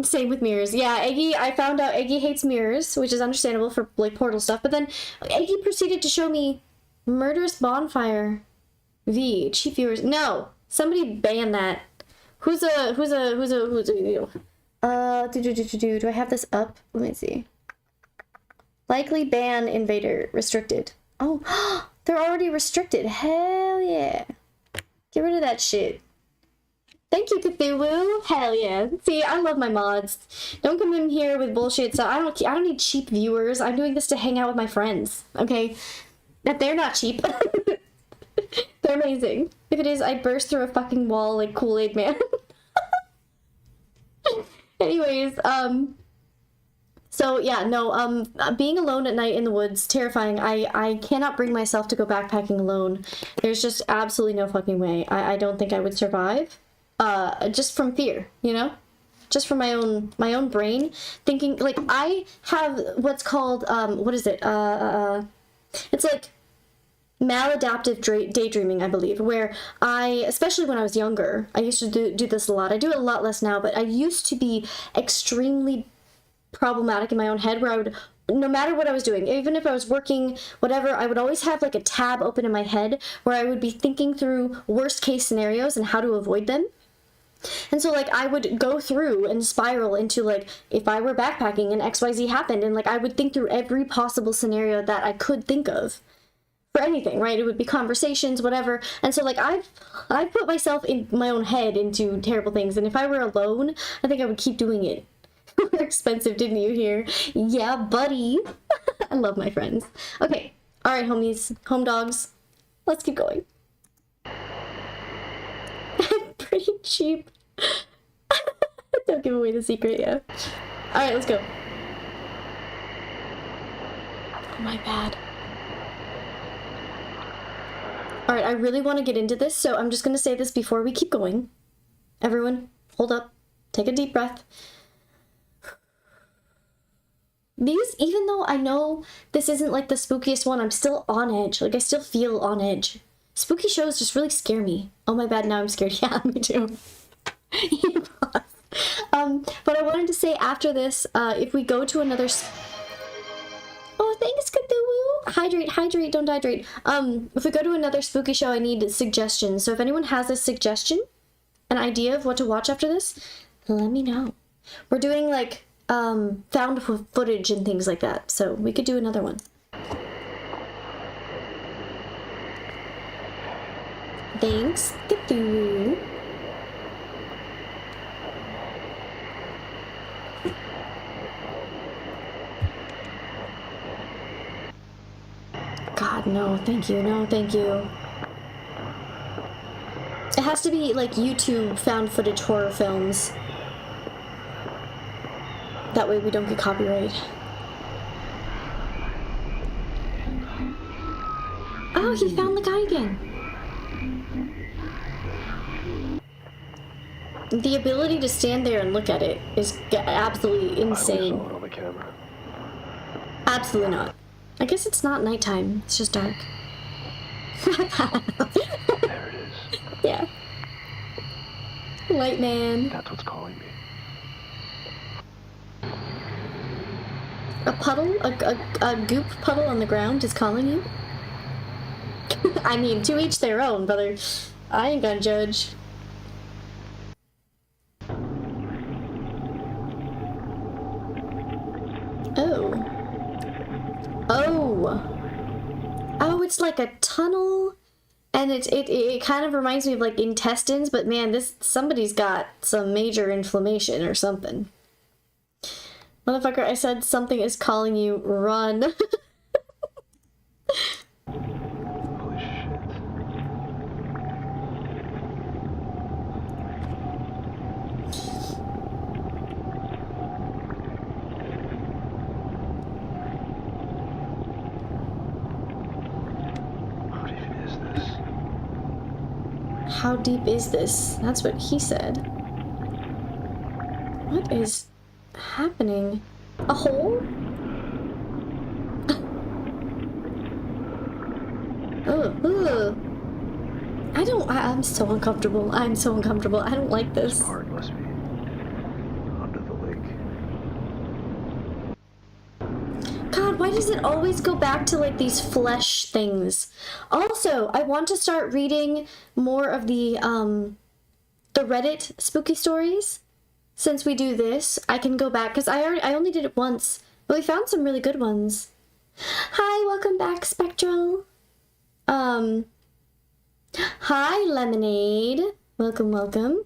Same with mirrors. Yeah, Eggy, I found out Eggy hates mirrors, which is understandable for like portal stuff, but then Eggy proceeded to show me Murderous Bonfire V, cheap viewers. No, somebody ban that. Do I have this up? Let me see. Likely ban invader restricted. Oh, they're already restricted. Hell yeah. Get rid of that shit. Thank you, Cthulhu. Hell yeah. See, I love my mods. Don't come in here with bullshit. So I don't need cheap viewers. I'm doing this to hang out with my friends. Okay? That they're not cheap. They're amazing. If it is, I burst through a fucking wall like Kool-Aid Man. Anyways, so yeah, no, being alone at night in the woods, terrifying. I cannot bring myself to go backpacking alone. There's just absolutely no fucking way. I don't think I would survive. just from fear, you know? Just from my own brain, thinking, like, I have what's called, what is it? It's like maladaptive daydreaming, I believe, where especially when I was younger, I used to do this a lot. I do it a lot less now, but I used to be extremely problematic in my own head, where I would, no matter what I was doing, even if I was working, whatever, I would always have like a tab open in my head where I would be thinking through worst case scenarios and how to avoid them. And so, like, I would go through and spiral into, like, if I were backpacking and XYZ happened, and, like, I would think through every possible scenario that I could think of for anything, right? It would be conversations, whatever. And so, like, I've put myself in my own head into terrible things, and if I were alone, I think I would keep doing it. More expensive, didn't you hear? Yeah, buddy. I love my friends. Okay. All right, homies, home dogs. Let's keep going. Pretty cheap. Don't give away the secret, yeah. Alright, let's go. Oh, my bad. Alright, I really want to get into this, so I'm just going to say this before we keep going. Everyone, hold up. Take a deep breath. These, even though I know this isn't like the spookiest one, I'm still on edge. Like, I still feel on edge. Spooky shows just really scare me. Oh my bad, now I'm scared. Yeah, me too. But I wanted to say after this, if we go to another... Oh, thanks, Cthulhu! Hydrate, don't hydrate. If we go to another spooky show, I need suggestions. So if anyone has a suggestion, an idea of what to watch after this, let me know. We're doing, like, found footage and things like that, so we could do another one. Thanks, Cthulhu. God, no, thank you, no, thank you. It has to be, like, YouTube found footage horror films. That way we don't get copyright. Oh, he found the guy again. The ability to stand there and look at it is absolutely insane. I on the camera. Absolutely not. I guess it's not nighttime. It's just dark. There it is. Yeah. Light man. That's what's calling me. A puddle? A goop puddle on the ground is calling you? I mean, to each their own, brother. I ain't gonna judge. Oh. Oh. Oh, it's like a tunnel, and it kind of reminds me of like intestines, but man, somebody's got some major inflammation or something. Motherfucker, I said something is calling you, run. Holy shit. How deep is this? That's what he said. What is happening? A hole? Ugh. I'm so uncomfortable. I'm so uncomfortable. I don't like this. This part must be under the lake. God, why does it always go back to like these flesh things? Also, I want to start reading more of the Reddit spooky stories. Since we do this, I can go back because I only did it once, but we found some really good ones. Hi, welcome back, Spectral. Hi, Lemonade. Welcome.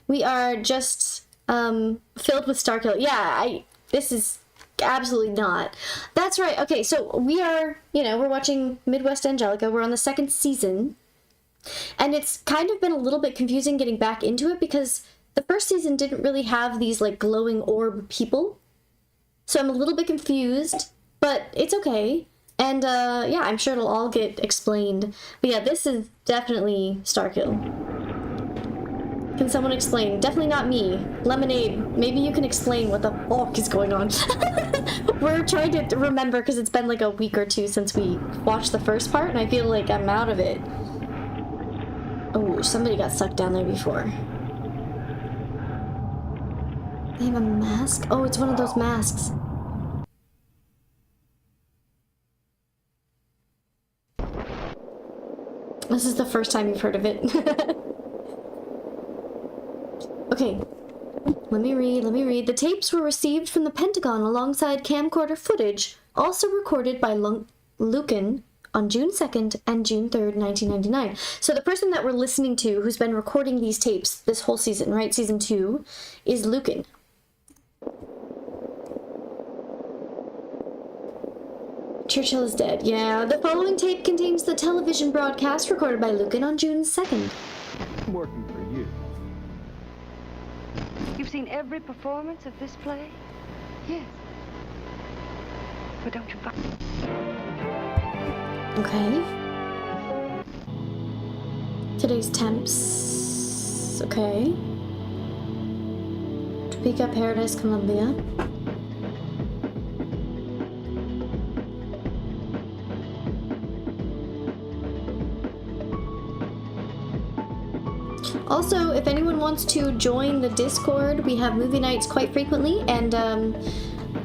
We are just filled with Starkill. Yeah, this is absolutely not. That's right. Okay, so we are, we're watching Midwest Angelica. We're on the second season. And it's kind of been a little bit confusing getting back into it because the first season didn't really have these like glowing orb people. So I'm a little bit confused, but it's okay. And yeah, I'm sure it'll all get explained. But yeah, this is definitely Starkill. Can someone explain? Definitely not me. Lemonade, maybe you can explain what the fuck is going on. We're trying to remember because it's been like a week or two since we watched the first part, and I feel like I'm out of it. Oh, somebody got stuck down there before. They have a mask? Oh, it's one of those masks. This is the first time you've heard of it. Okay, let me read. The tapes were received from the Pentagon alongside camcorder footage, also recorded by Lucan on June 2nd and June 3rd, 1999. So the person that we're listening to, who's been recording these tapes this whole season, right, season 2, is Lucan. Churchill is dead. Yeah, the following tape contains the television broadcast recorded by Lucan on June 2nd. Working for you. You've seen every performance of this play? Yes. But don't you find... Okay. Today's temps. Okay. Topeka, Paradise, Columbia. Also, if anyone wants to join the Discord, we have movie nights quite frequently, and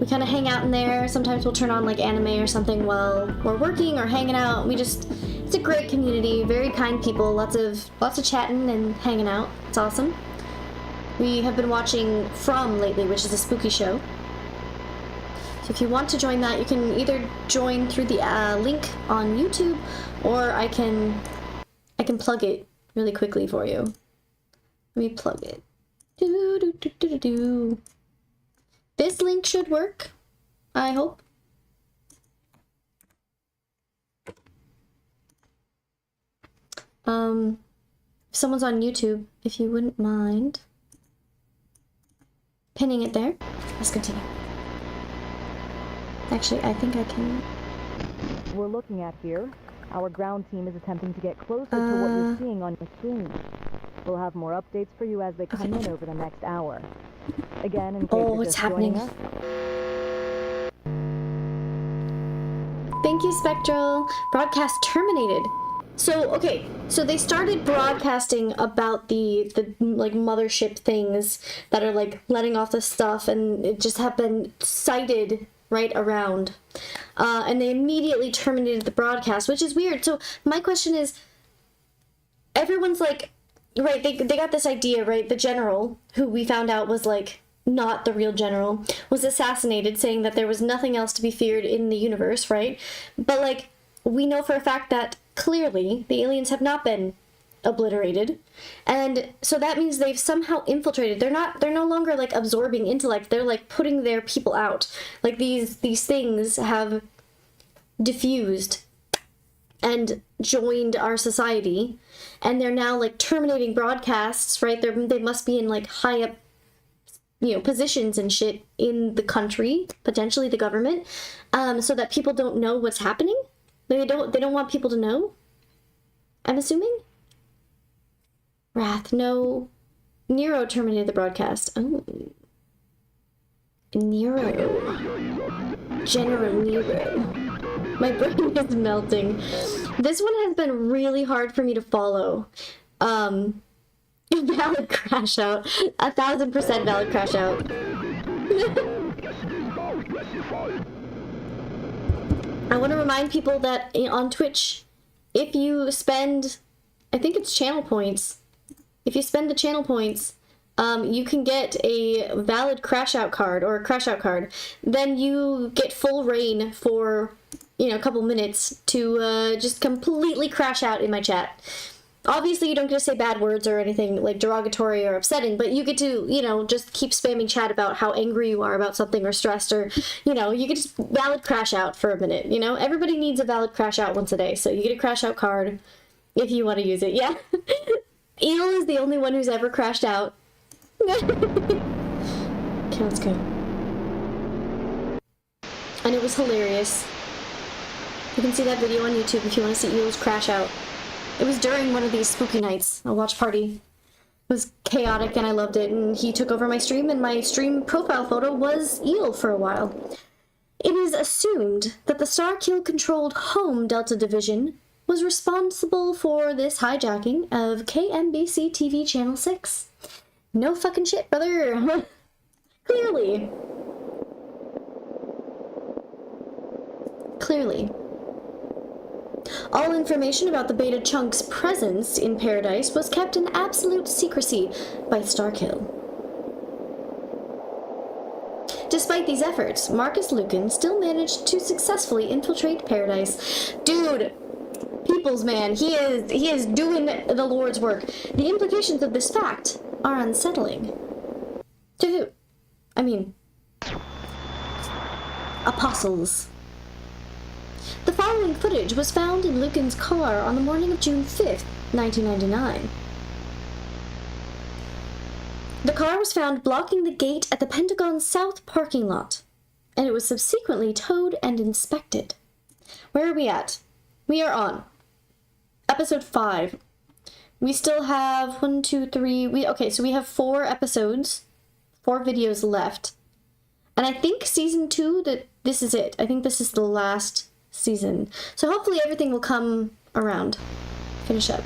we kind of hang out in there. Sometimes we'll turn on like anime or something while we're working or hanging out. It's a great community, very kind people, lots of chatting and hanging out. It's awesome. We have been watching From lately, which is a spooky show. So if you want to join that, you can either join through the link on YouTube, or I can plug it really quickly for you. Let me plug it. This link should work, I hope. If someone's on YouTube, if you wouldn't mind pinning it there. Let's continue. Actually, I think I can... We're looking at here. Our ground team is attempting to get closer to what you're seeing on your screen. We'll have more updates for you as they come in over the next hour. Again, in case you're just joining us. Thank you, Spectral. Broadcast terminated. So, okay, so they started broadcasting about the like mothership things that are like letting off the stuff, and it just have been cited right around. And they immediately terminated the broadcast, which is weird. So my question is, everyone's like, right, they got this idea, right? The general, who we found out was like not the real general, was assassinated, saying that there was nothing else to be feared in the universe, right? But like, we know for a fact that clearly the aliens have not been obliterated, and so that means they've somehow infiltrated. They're no longer like absorbing intellect, they're like putting their people out. Like these things have diffused and joined our society, and they're now like terminating broadcasts, right? They must be in like high up, positions and shit in the country, potentially the government, so that people don't know what's happening. They don't want people to know, I'm assuming. Wrath, no. Nero terminated the broadcast. Oh. Nero. General Nero. My brain is melting. This one has been really hard for me to follow. Valid crash out. 1000% valid crash out. I want to remind people that on Twitch, if you spend, I think it's channel points, if you spend the channel points, you can get a valid crash out card, or a crash out card. Then you get full reign for, a couple minutes to just completely crash out in my chat. Obviously, you don't get to say bad words or anything like derogatory or upsetting, but you get to, just keep spamming chat about how angry you are about something or stressed, or, you can just valid crash out for a minute, Everybody needs a valid crash out once a day, so you get a crash out card if you want to use it, yeah? Eel is the only one who's ever crashed out. Okay, let's go. And it was hilarious. You can see that video on YouTube if you want to see Eel's crash out. It was during one of these spooky nights, a watch party. was chaotic and I loved it, and he took over my stream, and my stream profile photo was Eel for a while. It is assumed that the Starkill-controlled home Delta Division was responsible for this hijacking of KMBC TV Channel 6. No fucking shit, brother. Clearly. All information about the Beta Chunk's presence in Paradise was kept in absolute secrecy by Starkill. Despite these efforts, Marcus Lucan still managed to successfully infiltrate Paradise. Dude, people's man, he is doing the Lord's work. The implications of this fact are unsettling. To who? I mean, apostles. The following footage was found in Lucan's car on the morning of June 5th, 1999. The car was found blocking the gate at the Pentagon's South parking lot, and it was subsequently towed and inspected. Where are we at? We are on episode 5. We still have 1, 2, 3. Okay, so we have 4 episodes, 4 videos left. And I think season 2, this is it. I think this is the last season. So hopefully everything will come around. Finish up.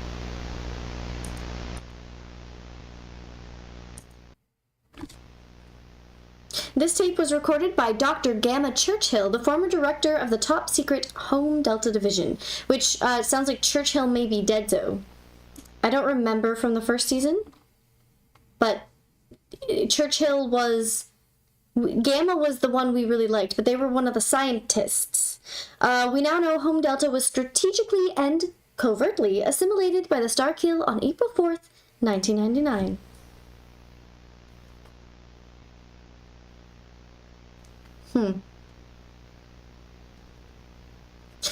This tape was recorded by Dr. Gamma Churchill, the former director of the top-secret Home Delta Division, which sounds like Churchill may be dead, though. I don't remember from the first season, but Churchill was... Gamma was the one we really liked, but they were one of the scientists. We now know Home Delta was strategically and covertly assimilated by the Starkill on April 4th, 1999.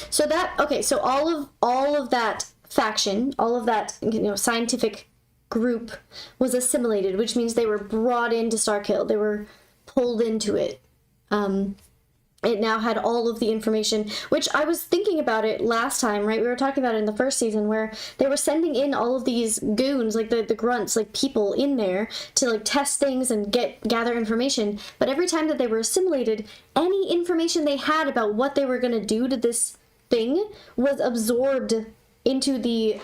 So that, okay, so all of that faction, all of that, scientific group was assimilated, which means they were brought into Starkill. They were pulled into it. It now had all of the information, which I was thinking about it last time, right? We were talking about it in the first season, where they were sending in all of these goons, like the grunts, like people in there to like test things and gather information. But every time that they were assimilated, any information they had about what they were going to do to this thing was absorbed into the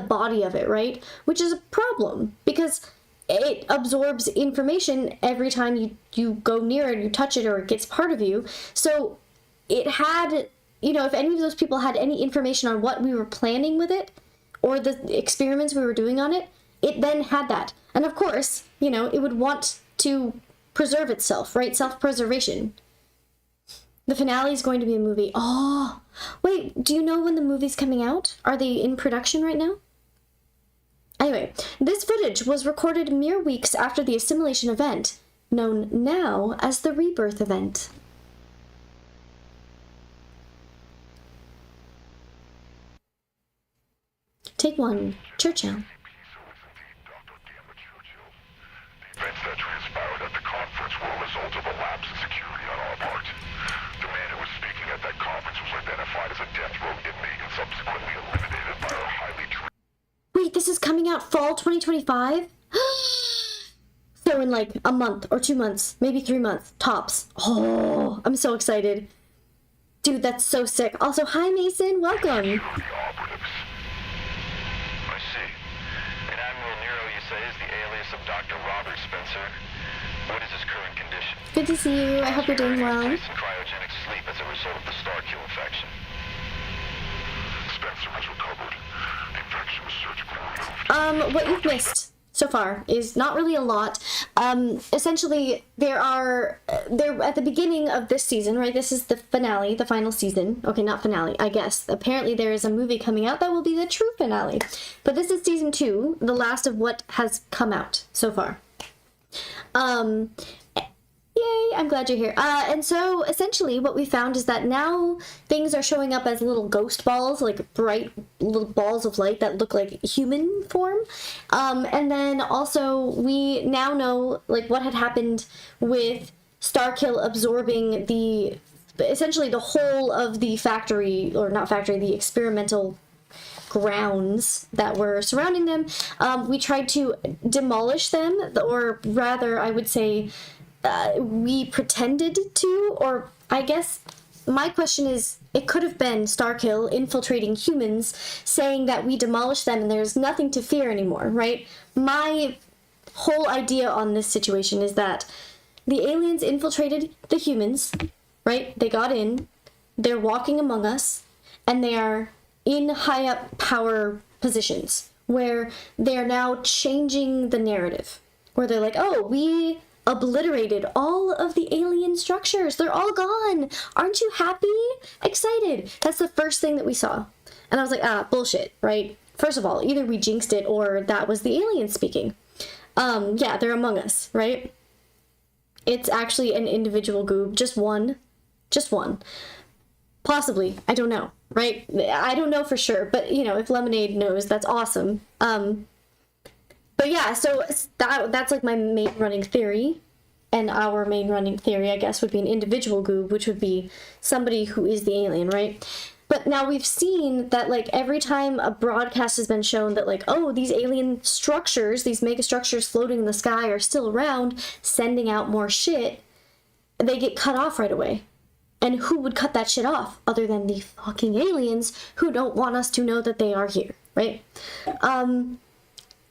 body of it, right? Which is a problem, because it absorbs information every time you go near it, you touch it, or it gets part of you. So it had, if any of those people had any information on what we were planning with it, or the experiments we were doing on it, it then had that. And of course, it would want to preserve itself, right? Self-preservation. The finale is going to be a movie. Oh, wait, do you know when the movie's coming out? Are they in production right now? Anyway, this footage was recorded mere weeks after the assimilation event, known now as the Rebirth event. Take 1, Churchill. The events that transpired at the conference were a result of a lapse in security on our part. The man who was speaking at that conference was identified as a death row inmate and subsequently eliminated by our highly trained... Wait, this is coming out fall 2025? So in like a month or 2 months, maybe 3 months, tops. Oh, I'm so excited. Dude, that's so sick. Also, hi Mason, welcome. I see. And Admiral Nero, you say, is the alias of Dr. Robert Spencer. What is his current condition? Good to see you. I hope you're doing well. Placed in cryogenic sleep as a result of the Starkill infection. Spencer has recovered. The infection was surgically removed. What you've missed so far is not really a lot. Essentially, they're at the beginning of this season, right? This is the finale, the final season. Okay, not finale, I guess. Apparently there is a movie coming out that will be the true finale. But this is season 2, the last of what has come out so far. Yay, I'm glad you're here. And so essentially what we found is that now things are showing up as little ghost balls, like bright little balls of light that look like human form. And then also we now know like what had happened with Starkill absorbing essentially the whole of the factory, or not factory, the experimental grounds that were surrounding them. We tried to demolish them, or rather, I would say, we pretended to, or I guess my question is, it could have been Starkill infiltrating humans, saying that we demolished them and there's nothing to fear anymore, right? My whole idea on this situation is that the aliens infiltrated the humans, right? They got in, they're walking among us, and they are in high up power positions where they're now changing the narrative, where they're like, oh, we obliterated all of the alien structures. They're all gone. Aren't you happy? Excited. That's the first thing that we saw. And I was like, bullshit, right? First of all, either we jinxed it or that was the alien speaking. Yeah, they're among us, right? It's actually an individual goob. Just one. Possibly. I don't know, right? I don't know for sure, but you know, if Lemonade knows, that's awesome. But yeah, so that's like my main running theory, and our main running theory, I guess, would be an individual goob, which would be somebody who is the alien, right? But now we've seen that, like, every time a broadcast has been shown that, like, oh, these alien structures, these mega structures floating in the sky are still around, sending out more shit, they get cut off right away. And who would cut that shit off other than the fucking aliens who don't want us to know that they are here, right?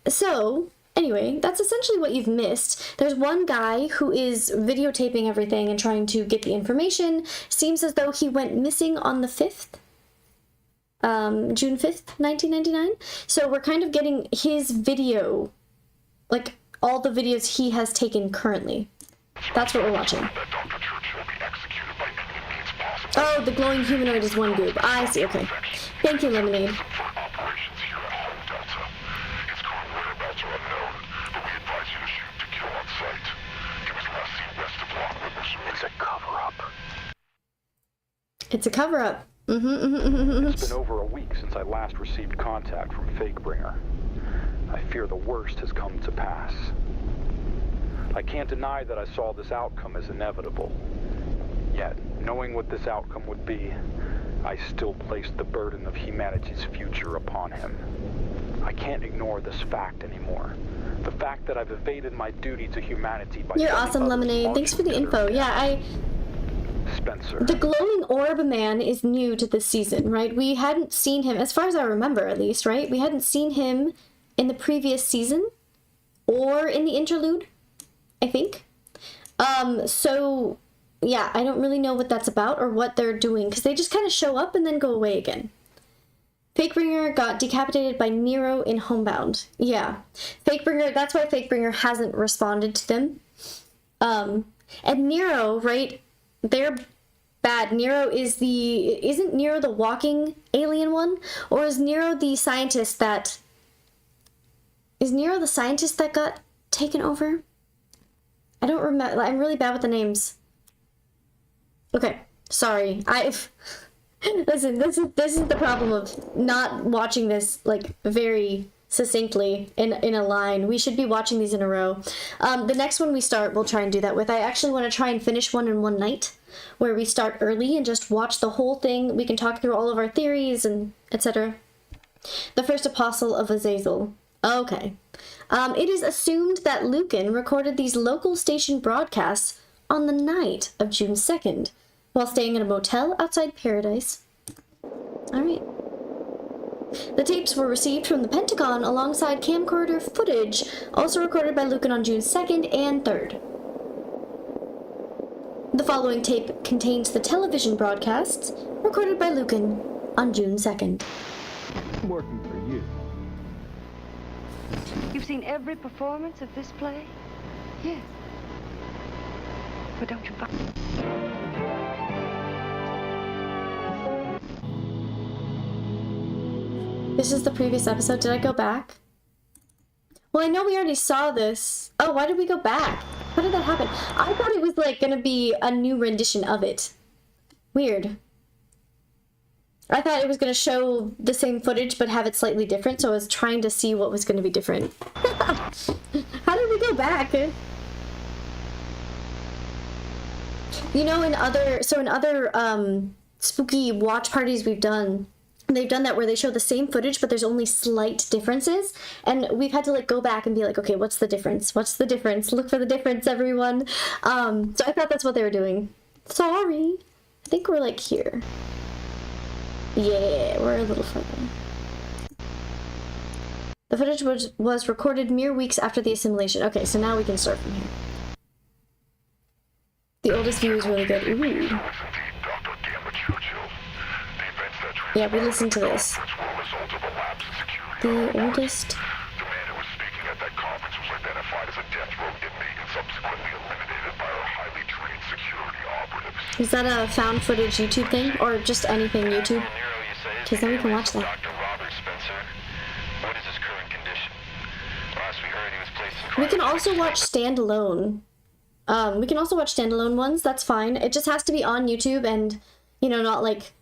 So, anyway, that's essentially what you've missed. There's one guy who is videotaping everything and trying to get the information. Seems as though he went missing on the 5th. June 5th, 1999. So we're kind of getting his video, like all the videos he has taken currently. That's what we're watching. Oh, the glowing humanoid is one goob. I see, okay. Thank you, Lemonade. It's a cover-up. It's been over a week since I last received contact from Fakebringer. I fear the worst has come to pass. I can't deny that I saw this outcome as inevitable. Yet, knowing what this outcome would be, I still placed the burden of humanity's future upon him. I can't ignore this fact anymore. The fact that I've evaded my duty to humanity by— You're awesome, Lemonade. Thanks for the info. Yeah, Spencer. The glowing orb man is new to this season, right? We hadn't seen him, as far as I remember at least, right? We hadn't seen him in the previous season or in the interlude, I think. So yeah, I don't really know what that's about or what they're doing, because they just kind of show up and then go away again. Fakebringer got decapitated by Nero in Homebound. Yeah. Fakebringer, that's why Fakebringer hasn't responded to them. And Nero, right? They're bad. Nero is isn't Nero the walking alien one? Or is Nero the scientist that... Is Nero the scientist that got taken over? I don't remember. I'm really bad with the names. Okay. Sorry. Listen, this is the problem of not watching this, like, very succinctly in a line. We should be watching these in a row. The next one we start, we'll try and do that with. I actually want to try and finish one in one night, where we start early and just watch the whole thing. We can talk through all of our theories and etc. The first apostle of Azazel. Okay. It is assumed that Lucan recorded these local station broadcasts on the night of June 2nd, while staying in a motel outside Paradise. Alright. The tapes were received from the Pentagon alongside camcorder footage, also recorded by Lucan on June 2nd and 3rd. The following tape contains the television broadcasts recorded by Lucan on June 2nd. Working for you. You've seen every performance of this play? Yes. But don't you find... This is the previous episode. Did I go back? Well, I know we already saw this. Oh, why did we go back? How did that happen? I thought it was, like, gonna be a new rendition of it. Weird. I thought it was gonna show the same footage, but have it slightly different, so I was trying to see what was gonna be different. How did we go back? You know, in other spooky watch parties we've done, they've done that where they show the same footage, but there's only slight differences. And we've had to like go back and be like, okay, what's the difference? What's the difference? Look for the difference, everyone. So I thought that's what they were doing. Sorry. I think we're like here. Yeah, we're a little further. The footage was recorded mere weeks after the assimilation. Okay, so now we can start from here. The oldest view is really good. Ooh. Yeah, we listened to this. The oldest. The man who was speaking at that conference was identified as a death row inmate and subsequently eliminated by our highly trained security operatives. Is that a found footage YouTube thing? Or just anything YouTube? Because then we can watch that. Dr. Robert Spencer, what is his current condition? Last we heard, he was placed in We can also watch standalone. We can also watch standalone ones. That's fine. It just has to be on YouTube and, you know, not like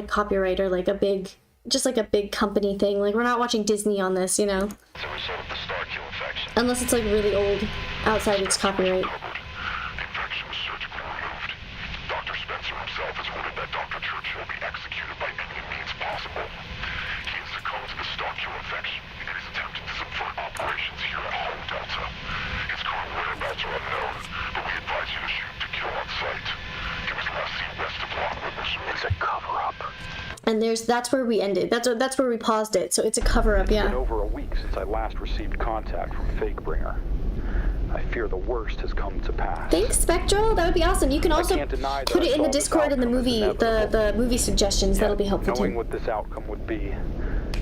copyright or like a big, just like a big company thing. Like, we're not watching Disney on this, you know? as a result of the Starkill infection. Unless it's like really old outside its copyright. The infection was surgically removed. Dr. Spencer himself has ordered that Dr. Churchill be executed by any means possible. He has succumbed to the Starkill infection and is attempting to subvert operations here at Home Delta. His current whereabouts are unknown, but we advise you to shoot to kill on sight. He was last seen west of Lockwood, Missouri. It's a cover-up. And that's where we ended. That's where we paused it. So it's a cover-up, yeah. It's been over a week since I last received contact from Fakebringer. I fear the worst has come to pass. Thanks, Spectral. That would be awesome. You can also put it in the Discord and the movie suggestions. That'll be helpful Knowing too. what this outcome would be,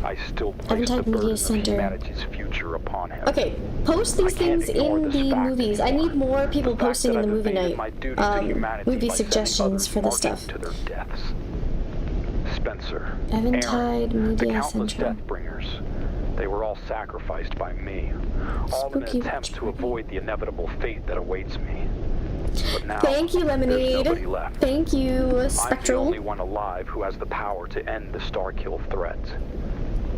I still place the EVENTIDE burden Media of Center. humanity's future upon him. Okay, post these things in the movies. I need more people posting in the movie night. Movie suggestions for this stuff. To their deaths. Spencer, EVENTIDE Aaron, the Media countless Center. Deathbringers. They were all sacrificed by me, all in Spooky an attempt watch to avoid the inevitable fate that awaits me. But now, Thank you, there's Lemonade. nobody left. Thank you, I'm the Spectral. only one alive who has the power to end the Starkill threat.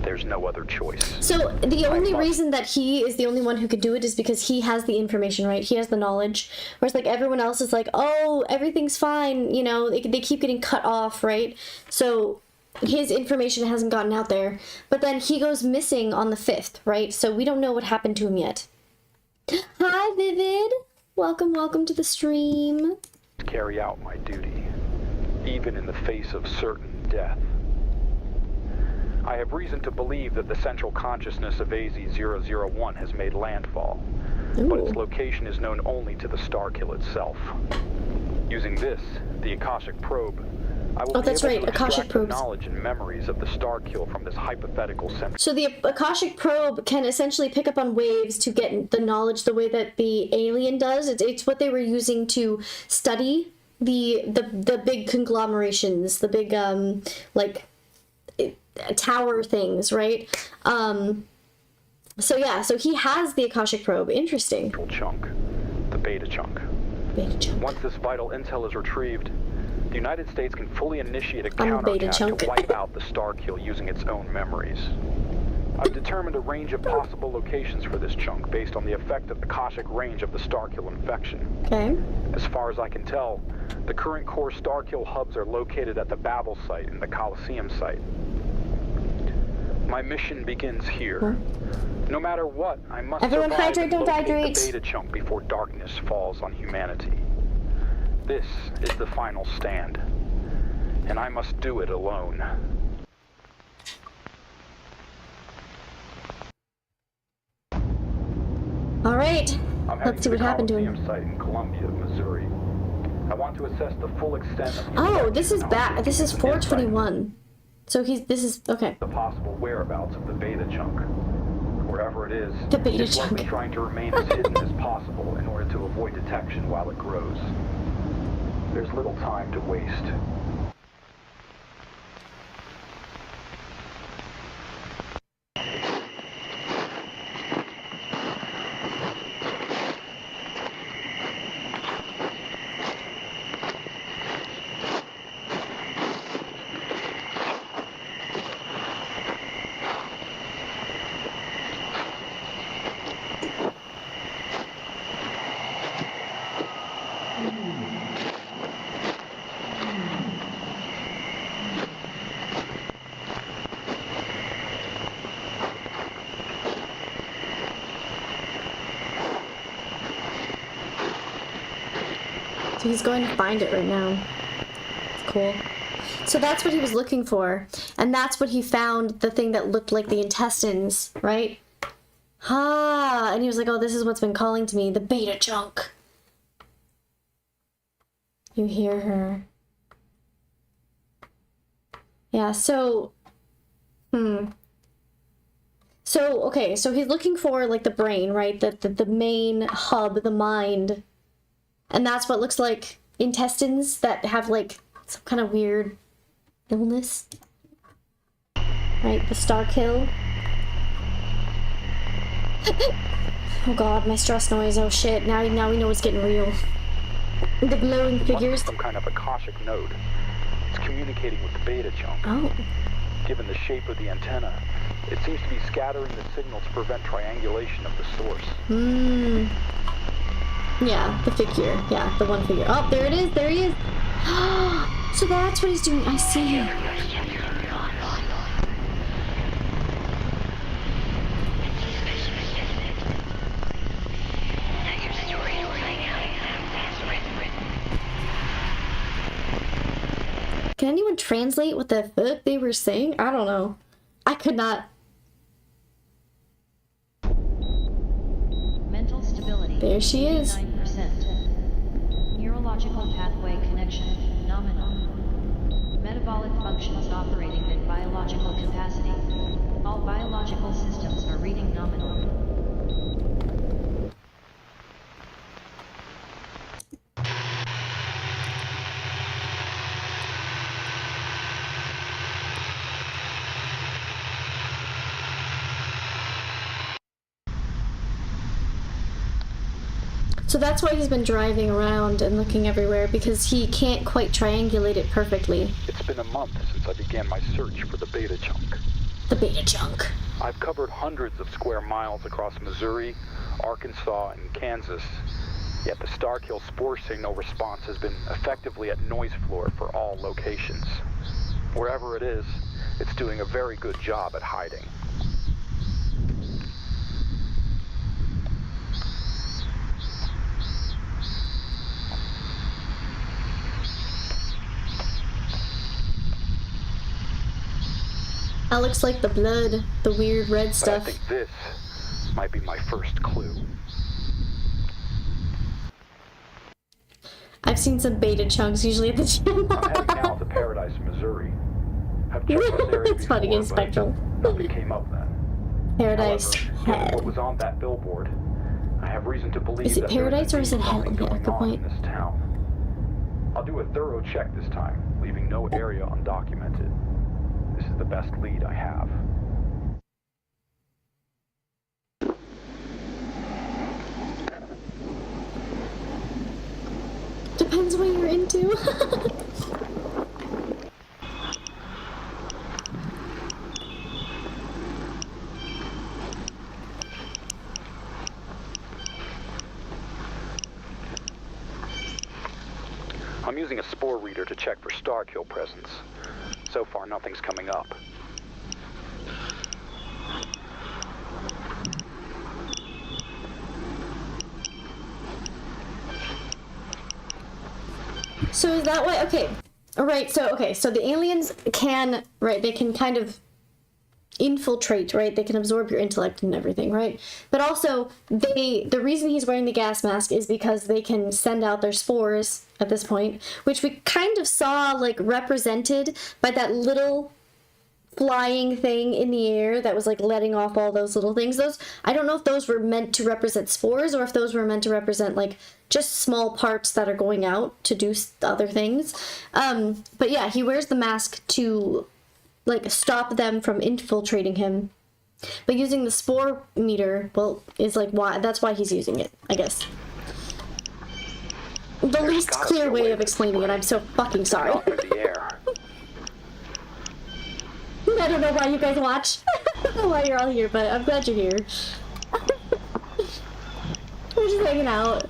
There's no other choice. So the only reason that he is the only one who could do it is because he has the information, right? He has the knowledge. Whereas like everyone else is like, oh, everything's fine. You know, they keep getting cut off, right? So his information hasn't gotten out there. But then he goes missing on the 5th, right? So we don't know what happened to him yet. Hi, Vivid. Welcome to the stream. Carry out my duty, even in the face of certain death. I have reason to believe that the central consciousness of AZ-001 has made landfall, but its location is known only to the Starkill itself. Using this, the Akashic probe, I will be able to extract the knowledge and memories of the Starkill from this hypothetical center. So the Akashic probe can essentially pick up on waves to get the knowledge the way that the alien does. It's what they were using to study the big conglomerations, the big tower things, right? So yeah, so he has the Akashic probe. Interesting. Chunk, the beta chunk. Once this vital intel is retrieved, the United States can fully initiate a counterattack to wipe out the Starkill using its own memories. I've determined a range of possible locations for this chunk based on the effect of the Akashic range of the Starkill infection. Okay. As far as I can tell, the current core Starkill hubs are located at the Babel site and the Coliseum site. My mission begins here. No matter what, I must Everyone survive hydrate, don't and locate hydrate. the beta chunk before darkness falls on humanity. This is the final stand, and I must do it alone. All right, let's see what happened to him. Site in Columbia, Missouri. I want to assess the full extent of Oh, this is back. This is 421. So this is okay. The possible whereabouts of the beta chunk. Wherever it is, the beta it's chunk. likely trying to remain as hidden as possible in order to avoid detection while it grows. There's little time to waste. So he's going to find it right now. Cool. So that's what he was looking for. And that's what he found, the thing that looked like the intestines, right? Ah, and he was like, oh, this is what's been calling to me, the beta junk. You hear her. Yeah, so... So, okay, so he's looking for, like, the brain, right? The main hub, the mind. And that's what looks like intestines that have, like, some kind of weird illness. Right, the star kill. Oh god, my stress noise, oh shit, now we know it's getting real. The glowing figures. Some kind of Akashic node. It's communicating with the beta junk. Oh. Given the shape of the antenna, it seems to be scattering the signal to prevent triangulation of the source. Yeah, the figure. Yeah, the one figure. Oh, there it is, there he is. So that's what he's doing, I see. Can anyone translate what the fuck they were saying? I don't know. I could not. Mental stability. There she is. 9%. Neurological pathway connection nominal. Metabolic functions operating at biological capacity. All biological systems are reading nominal. So that's why he's been driving around and looking everywhere, because he can't quite triangulate it perfectly. It's been a month since I began my search for the beta junk. The beta junk. I've covered hundreds of square miles across Missouri, Arkansas, and Kansas, yet the Starkill spore signal response has been effectively at noise floor for all locations. Wherever it is, it's doing a very good job at hiding. That looks like the blood, the weird red stuff. But I think this might be my first clue. I've seen some beta chunks usually at the gym. I'm heading now to Paradise, Missouri. I've checked this area It's funny before, and spectral. but nothing came up then. Paradise. However, given what was on that billboard, I have reason to believe Is it that there paradise or is it hell? something Yeah, going good on point. in this town. I'll do a thorough check this time, leaving no area undocumented. This is the best lead I have. Depends what you're into. I'm using a spore reader to check for Starkill presence. So far, nothing's coming up. So is that why? Okay. Alright, so, okay, so the aliens can, right, they can kind of infiltrate, right? They can absorb your intellect and everything, right? But also, the reason he's wearing the gas mask is because they can send out their spores at this point, which we kind of saw, like, represented by that little flying thing in the air that was, like, letting off all those little things. Those, I don't know if those were meant to represent spores or if those were meant to represent, like, just small parts that are going out to do other things. But yeah, he wears the mask to, like, stop them from infiltrating him. But using the spore meter, well, is like why, that's why he's using it, I guess. The least clear way of explaining it, I'm so fucking sorry. I don't know why you guys watch. I don't know why you're all here, but I'm glad you're here. We're just hanging out.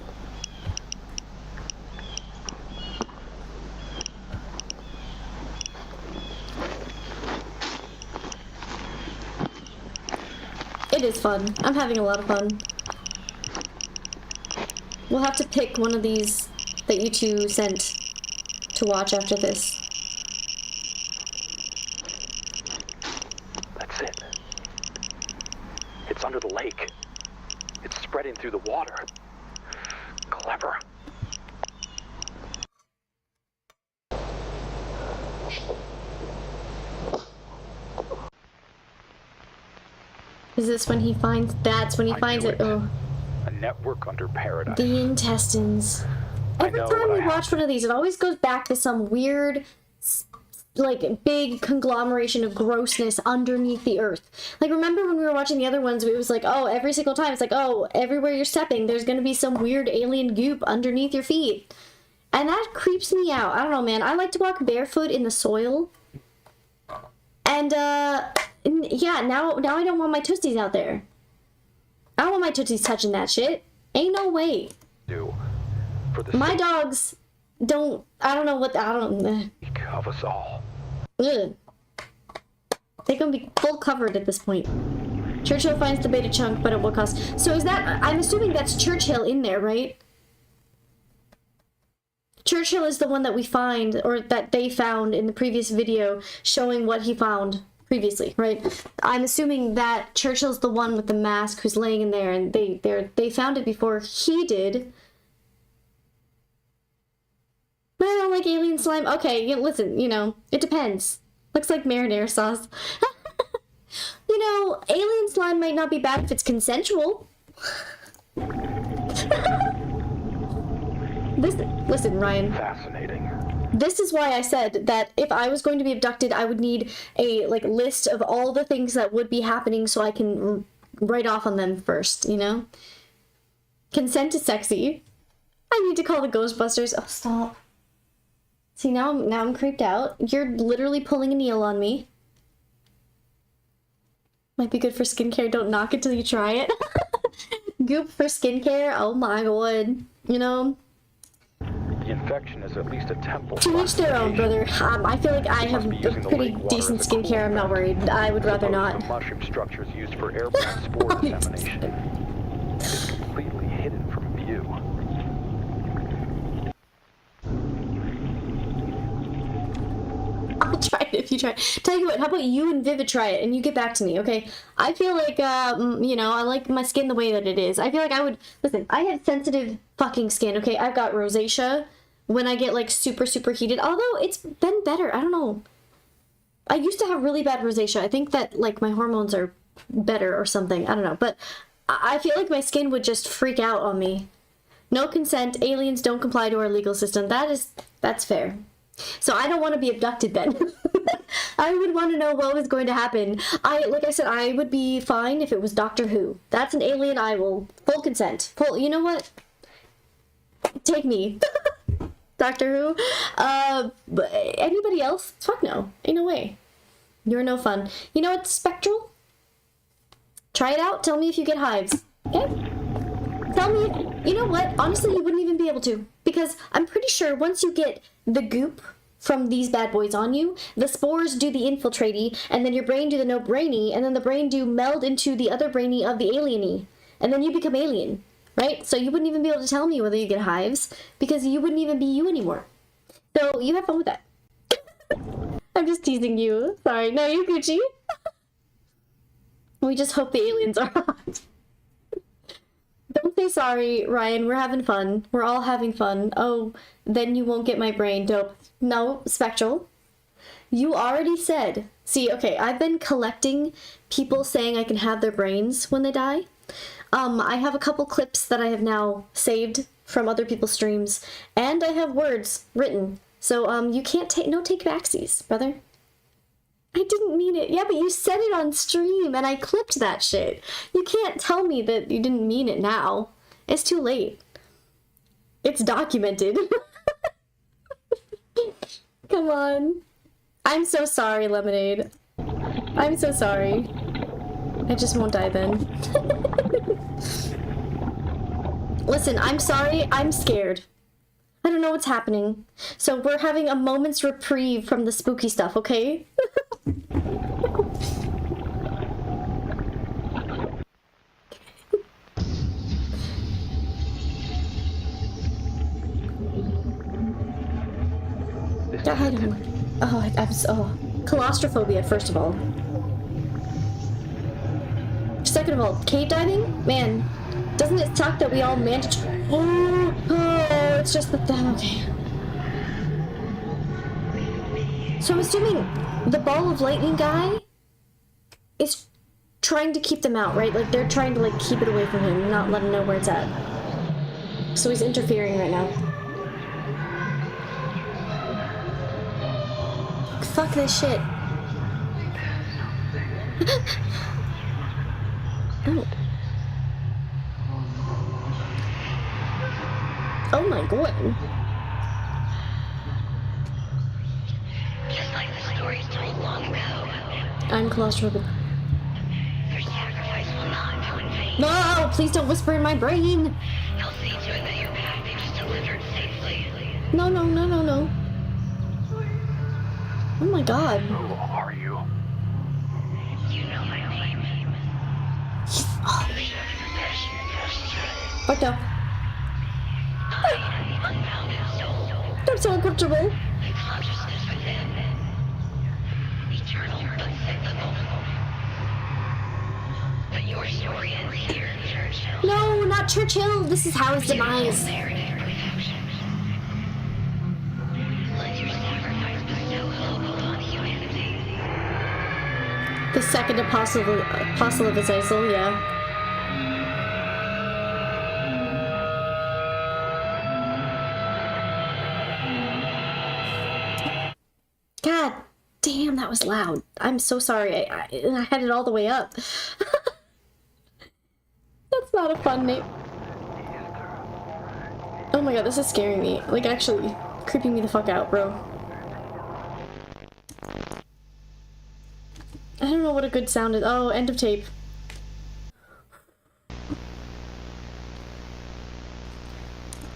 It is fun. I'm having a lot of fun. We'll have to pick one of these that you two sent to watch after this. That's it. It's under the lake. It's spreading through the water. Clever. Is this when he finds? That's when he finds it. Oh. A network under paradise. The intestines. Every time we watch one of these, it always goes back to some weird, like, big conglomeration of grossness underneath the earth. Like, remember when we were watching the other ones, it was like, oh, every single time, it's like, oh, everywhere you're stepping, there's gonna be some weird alien goop underneath your feet. And that creeps me out. I don't know, man. I like to walk barefoot in the soil. And, yeah, now I don't want my toasties out there. I don't want my toasties touching that shit. Ain't no way. My dogs don't, I don't know what, I don't, of us all. Ugh. They're gonna be full covered at this point. Churchill finds the beta chunk, but at what cost? So is that, I'm assuming that's Churchill in there, right? Churchill is the one that we find, or that they found in the previous video showing what he found previously, right? I'm assuming that Churchill's the one with the mask who's laying in there, and they found it before he did. But I don't like alien slime. Okay, listen, you know, it depends. Looks like marinara sauce. You know, alien slime might not be bad if it's consensual. Listen, Ryan. Fascinating. This is why I said that if I was going to be abducted, I would need a, like, list of all the things that would be happening so I can write off on them first, you know? Consent is sexy. I need to call the Ghostbusters. Oh, stop. See, now I'm creeped out. You're literally pulling a Neil on me. Might be good for skincare. Don't knock it till you try it. Goop for skincare? Oh my god. You know? The infection is at least a temple. To each their own, brother. I feel like I have a pretty decent skincare. I'm not worried. I would rather not. The mushroom structures used for airborne spore dissemination. It's completely hidden from view. I'll try it if you try. Tell you what, how about you and Vivid try it and you get back to me, okay? I feel like, you know, I like my skin the way that it is. I feel like I would, listen, I have sensitive fucking skin, okay? I've got rosacea when I get, like, super, super heated. Although, it's been better. I don't know. I used to have really bad rosacea. I think that, like, my hormones are better or something. I don't know. But I feel like my skin would just freak out on me. No consent. Aliens don't comply to our legal system. That's fair. So I don't want to be abducted then. I would want to know what was going to happen. Like I said, I would be fine if it was Doctor Who. That's an alien. I will full consent. Full. You know what? Take me, Doctor Who. But anybody else? Fuck no. Ain't no way. You're no fun. You know what? Spectral. Try it out. Tell me if you get hives. Okay. Tell me. You know what? Honestly, you wouldn't even be able to, because I'm pretty sure once you get the goop from these bad boys on you, the spores do the infiltratey, and then your brain do the no brainy, and then the brain do meld into the other brainy of the alieny, and then you become alien, right? So you wouldn't even be able to tell me whether you get hives, because you wouldn't even be you anymore. So you have fun with that. I'm just teasing you. Sorry. No, you're Gucci. We just hope the aliens are hot. Don't say sorry, Ryan. We're having fun. We're all having fun. Oh, then you won't get my brain. Dope. No, Spectral. You already said. See, okay, I've been collecting people saying I can have their brains when they die. I have a couple clips that I have now saved from other people's streams, and I have words written. So, you can't take backsies, brother. I didn't mean it. Yeah, but you said it on stream, and I clipped that shit. You can't tell me that you didn't mean it now. It's too late. It's documented. Come on. I'm so sorry, Lemonade. I'm so sorry. I just won't die then. Listen, I'm sorry. I'm scared. I don't know what's happening. So we're having a moment's reprieve from the spooky stuff, okay? God. Oh, I'm so... Claustrophobia, first of all. Second of all, cave diving? Man, doesn't it suck that we all managed... Oh, it's just that... Okay. So I'm assuming the ball of lightning guy is trying to keep them out, right? Like, they're trying to, like, keep it away from him, not let him know where it's at. So he's interfering right now. Fuck this shit. Oh. Oh my god. Just like the stories told long ago. I'm claustrophobic. Your sacrifice will not go in vain. No! Please don't whisper in my brain! I'll see to it that your package is delivered safely. No, no, no, no, no. Oh my god. Who are you? You know my name. Oh. What the? Unbounded soul. I'm so uncomfortable. The consciousness within. Eternal but cyclical. But your story ends here, Churchill. No, not Churchill. This is how his demise. Narrative perfection. Let your sacrifice bestow hope upon humanity. The second apostle of his Isol, yeah. God damn, that was loud. I'm so sorry. I had it all the way up. That's not a fun name. Oh my god, this is scaring me. Like, actually creeping me the fuck out, bro. I don't know what a good sound is. Oh, end of tape.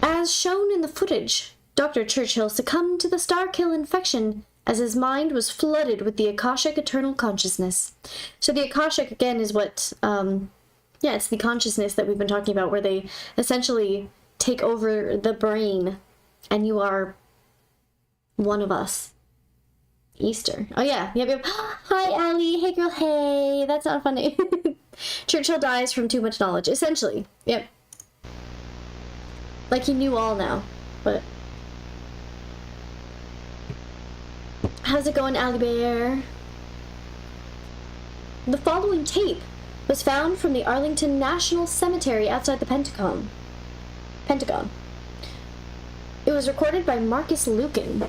As shown in the footage, Dr. Churchill succumbed to the Starkill infection as his mind was flooded with the Akashic Eternal Consciousness. So the Akashic, again, is what, yeah, it's the consciousness that we've been talking about, where they essentially take over the brain, and you are one of us. Easter. Oh, yeah. Yep. Hi, Allie. Hey, girl. Hey. That's not funny. Churchill dies from too much knowledge. Essentially. Yep. Like he knew all now. But... how's it going, Allie Bear? The following tape was found from the Arlington National Cemetery outside the Pentagon. It was recorded by Marcus Lucan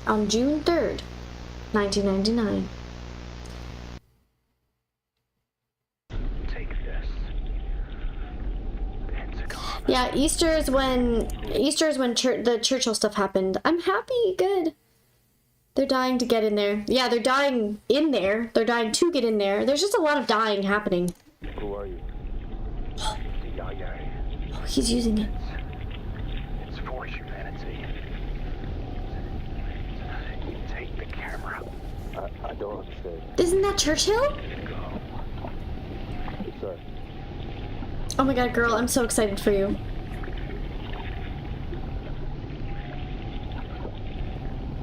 on June 3rd, 1999. Take this. Pentagon. Yeah, Easter is when the Churchill stuff happened. I'm happy, good. They're dying to get in there. Yeah, they're dying in there. They're dying to get in there. There's just a lot of dying happening. Who are you? Oh, he's using it. It's for humanity. You take the camera. I don't understand. Isn't that Churchill? Sorry. Oh my god, girl, I'm so excited for you.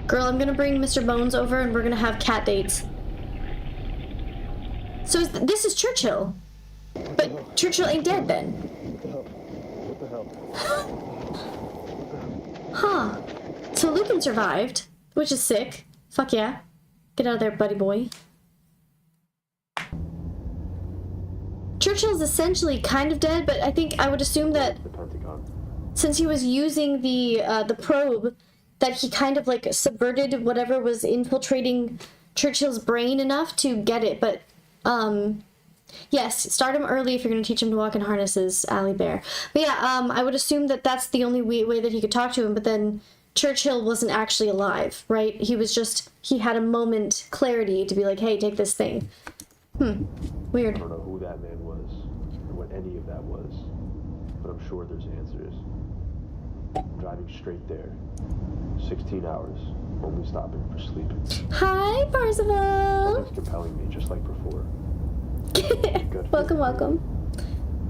Girl, I'm gonna bring Mr. Bones over and we're gonna have cat dates. So this is Churchill. But Churchill ain't dead then. What the hell? Huh. So Lucan survived, which is sick. Fuck yeah. Get out of there, buddy boy. Churchill's essentially kind of dead, but I think I would assume that The Pentagon. since he was using the probe, that he kind of like subverted whatever was infiltrating Churchill's brain enough to get it. But yes, start him early if you're going to teach him to walk in harnesses, Allie Bear. But yeah, I would assume that that's the only way that he could talk to him. But then Churchill wasn't actually alive, right? He was just, he had a moment clarity to be like, hey, take this thing. Weird. I don't know who that man was, or what any of that was, but I'm sure there's answers. I'm driving straight there. 16 hours, only stopping for sleeping. Hi, Parzival! Something's compelling me, just like before. Welcome, welcome.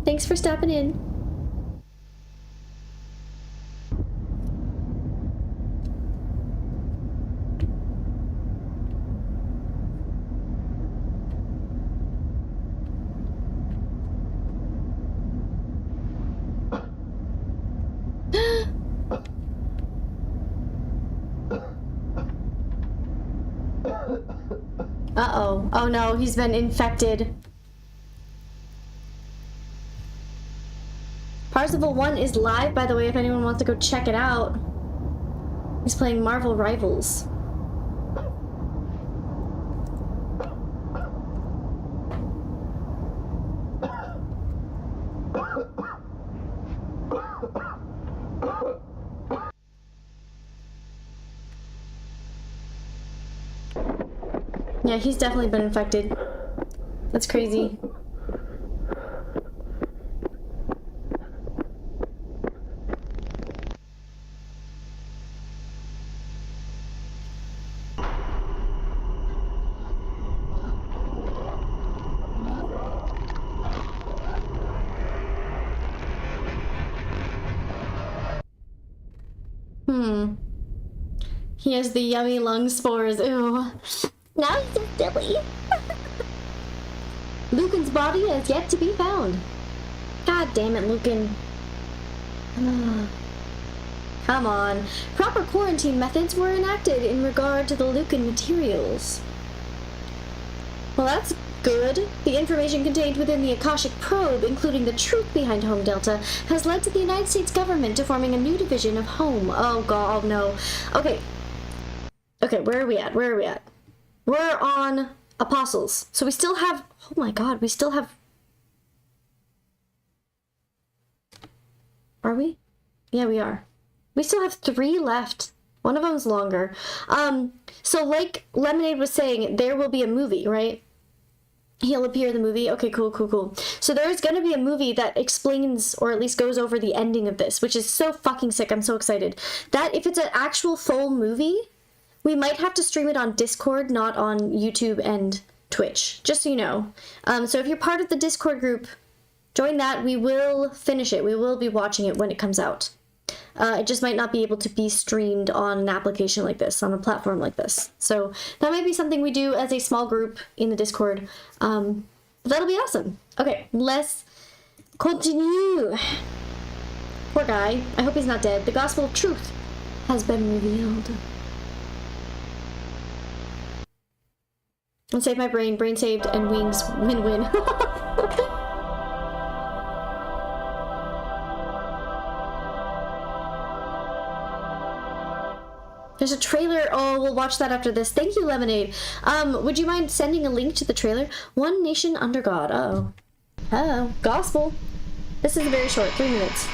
Thanks for stopping in. Uh-oh. Oh no, he's been infected. Parzival 1 is live, by the way, if anyone wants to go check it out. He's playing Marvel Rivals. Yeah, he's definitely been infected. That's crazy. He has the yummy lung spores. Ew. Now he's so silly. Lucan's body has yet to be found. God damn it, Lucan. Come on. Proper quarantine methods were enacted in regard to the Lucan materials. Well, that's good. The information contained within the Akashic probe, including the truth behind Home Delta, has led to the United States government to forming a new division of Home. Oh god, oh no. Okay. Okay, where are we at? Where are we at? We're on Apostles. So we still have... Oh my god, we still have... Are we? Yeah, we are. We still have 3 left. One of them's longer. So like Lemonade was saying, there will be a movie, right? He'll appear in the movie. Okay, cool. So there's gonna be a movie that explains, or at least goes over the ending of this, which is so fucking sick. I'm so excited. That, if it's an actual full movie, we might have to stream it on Discord, not on YouTube and Twitch, just so you know. So if you're part of the Discord group, join that. We will finish it. We will be watching it when it comes out. It just might not be able to be streamed on an application like this, on a platform like this. So that might be something we do as a small group in the Discord. But that'll be awesome. Okay, let's continue. Poor guy. I hope he's not dead. The Gospel of Truth has been revealed. And save my brain. Brain saved and wings. Win-win. There's a trailer. Oh, we'll watch that after this. Thank you, Lemonade. Would you mind sending a link to the trailer? One Nation Under God. Uh-oh. Uh-oh. Gospel. This is very short. 3 minutes.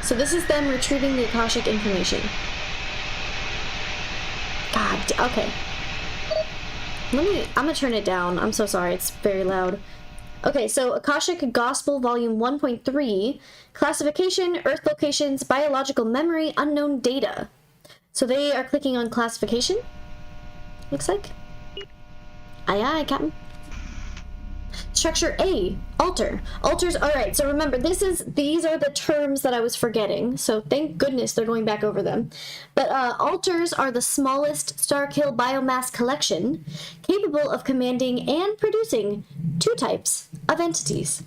So this is them retrieving the Akashic information. God, okay. I'm gonna turn it down. I'm so sorry, it's very loud. Okay, so Akashic Gospel Volume 1.3, Classification, Earth Locations, Biological Memory, Unknown Data. So they are clicking on Classification, looks like. Aye aye, Captain. Structure A, altar. Altars, alright, so remember, these are the terms that I was forgetting, so thank goodness they're going back over them. But altars are the smallest Starkill biomass collection, capable of commanding and producing 2 types of entities.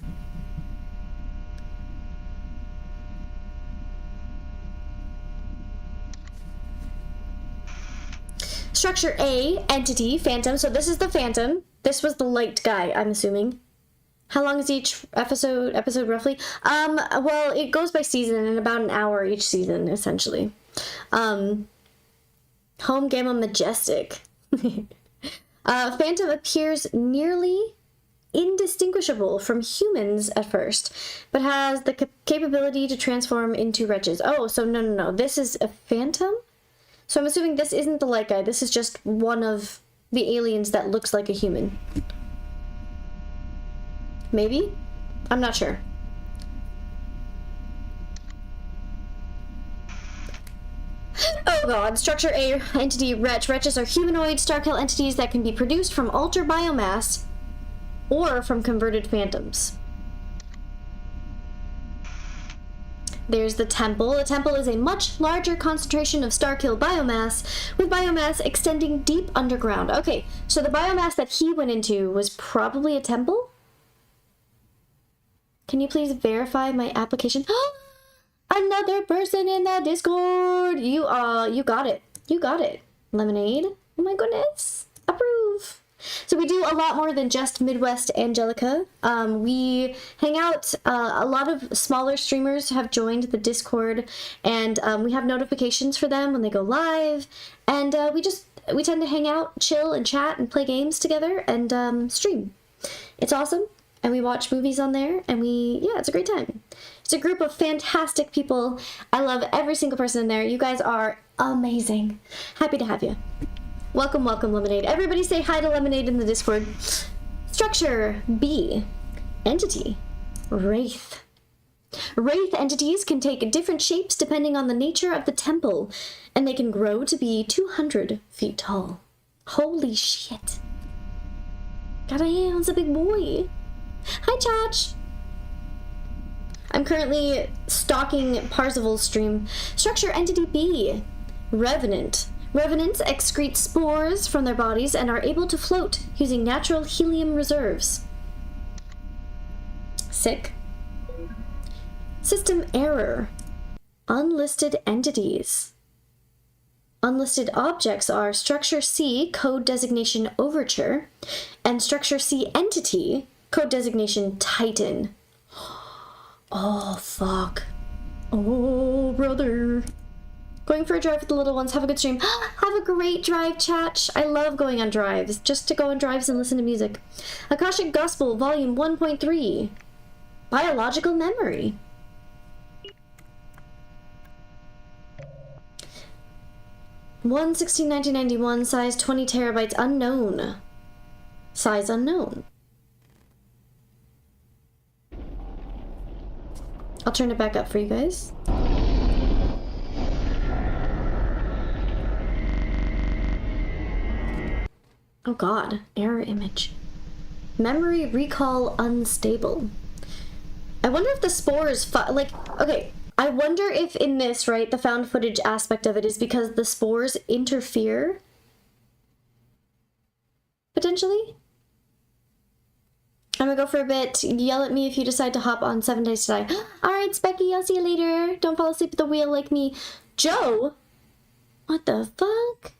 Structure A, entity, phantom, so this is the phantom. This was the light guy, I'm assuming. How long is each episode roughly? Well, it goes by season, and about an hour each season, essentially. Home Gamma Majestic. Phantom appears nearly indistinguishable from humans at first, but has the capability to transform into wretches. Oh, so no. This is a phantom? So I'm assuming this isn't the light guy. This is just one of the aliens that looks like a human. Maybe? I'm not sure. Oh god, Structure A, entity Wretch. Wretches are humanoid Starkill entities that can be produced from altar biomass or from converted phantoms. There's the Temple. The Temple is a much larger concentration of Starkill biomass, with biomass extending deep underground. Okay, so the biomass that he went into was probably a temple? Can you please verify my application? Another person in the Discord. You got it. You got it. Lemonade. Oh my goodness. Approve. So we do a lot more than just Midwest Angelica. We hang out. A lot of smaller streamers have joined the Discord, and we have notifications for them when they go live. And we tend to hang out, chill, and chat, and play games together, and stream. It's awesome, and we watch movies on there, and yeah, it's a great time. It's a group of fantastic people. I love every single person in there. You guys are amazing. Happy to have you. Welcome, welcome, Lemonade. Everybody say hi to Lemonade in the Discord. Structure B. Entity. Wraith. Wraith entities can take different shapes depending on the nature of the temple, and they can grow to be 200 feet tall. Holy shit. Goddamn, a big boy. Hi, Chach. I'm currently stalking Parzival's stream. Structure Entity B. Revenant. Revenants excrete spores from their bodies and are able to float using natural helium reserves. Sick. System error. Unlisted entities. Unlisted objects are Structure C, Code Designation Overture, and Structure C Entity, Code Designation Titan. Oh, fuck. Oh, brother. Going for a drive with the little ones. Have a good stream. Have a great drive, chat. I love going on drives. Just to go on drives and listen to music. Akashic Gospel, Volume 1.3. Biological Memory. (1/16/1991), size 20 terabytes, unknown. Size unknown. I'll turn it back up for you guys. Oh god, error image. Memory recall unstable. I wonder if the spores, okay, I wonder if in this, right, the found footage aspect of it is because the spores interfere? Potentially? I'm gonna go for a bit. Yell at me if you decide to hop on 7 Days to Die. Alright, Specky, I'll see you later. Don't fall asleep at the wheel like me. Joe? What the fuck?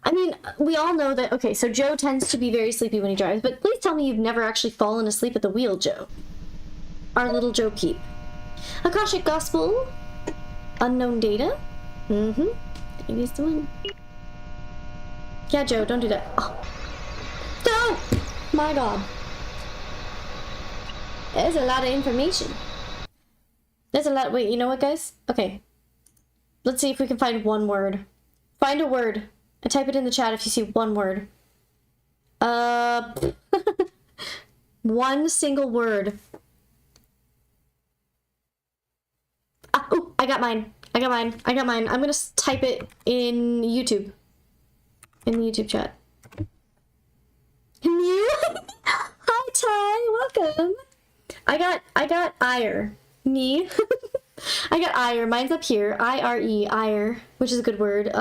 I mean, we all know that, okay, so Joe tends to be very sleepy when he drives, but please tell me you've never actually fallen asleep at the wheel, Joe. Our little Joe Peep. Akashic Gospel. Unknown data. He's the one. Yeah, Joe, don't do that. Oh. No! My god. There's a lot of information. There's a lot. Wait, you know what, guys? Okay. Let's see if we can find one word. Find a word. And type it in the chat if you see one word. One single word. Oh, I got mine. I got mine. I got mine. I'm gonna type it in YouTube. In the YouTube chat. Mew? Hi, Ty. Welcome. I got ire. Me. I got ire. Mine's up here. I-R-E. Ire. Which is a good word.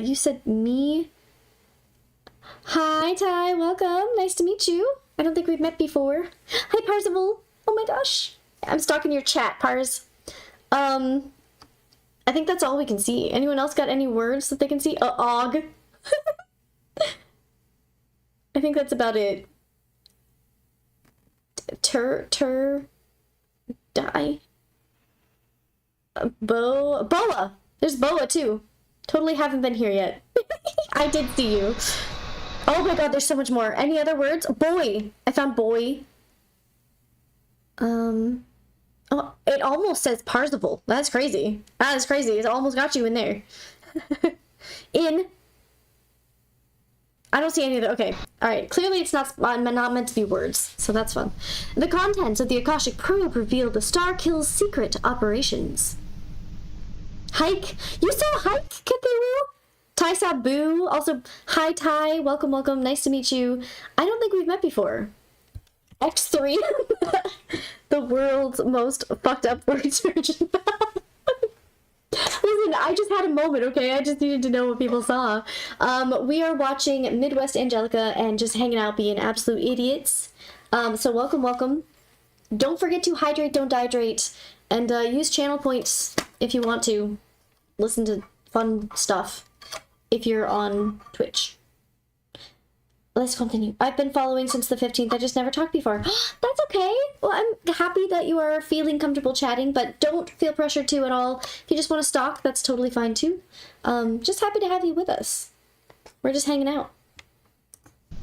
You said me. Hi, Ty. Welcome. Nice to meet you. I don't think we've met before. Hi, Parzival. Oh my gosh. I'm stalking your chat, Pars. I think that's all we can see. Anyone else got any words that they can see? Og. I think that's about it. Die. Boa. There's Boa too. Totally haven't been here yet. I did see you. Oh my god, there's so much more. Any other words? Boy. I found boy. Oh, it almost says Parzival. That's crazy. That is crazy. It almost got you in there. In. I don't see any other. Okay. Alright. Clearly it's not meant to be words, so that's fun. The contents of the Akashic probe reveal the Starkill's secret operations. Hike. You saw Hike, Cthulhu? Ty Sabu. Also, hi Ty. Welcome, welcome. Nice to meet you. I don't think we've met before. X3. The world's most fucked up word search. Listen, I just had a moment, okay? I just needed to know what people saw. We are watching Midwest Angelica and just hanging out being absolute idiots. So welcome, welcome. Don't forget to hydrate, don't dehydrate, and use channel points if you want to listen to fun stuff if you're on Twitch. Let's continue. I've been following since the 15th. I just never talked before. That's okay. Well, I'm happy that you are feeling comfortable chatting, but don't feel pressured to at all. If you just want to stalk, that's totally fine too. Just happy to have you with us. We're just hanging out.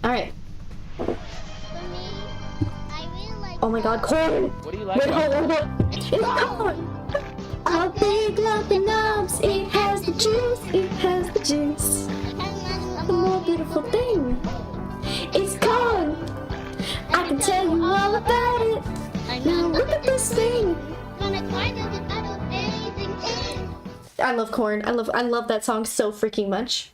All right. Oh my god, corn! What do you like? Wait, hold on. It's corn! A big lump of knobs. It has the juice. It has the juice. The more beautiful thing. It's corn. I can tell you all about it. Now look at this thing. I love corn. I love that song so freaking much.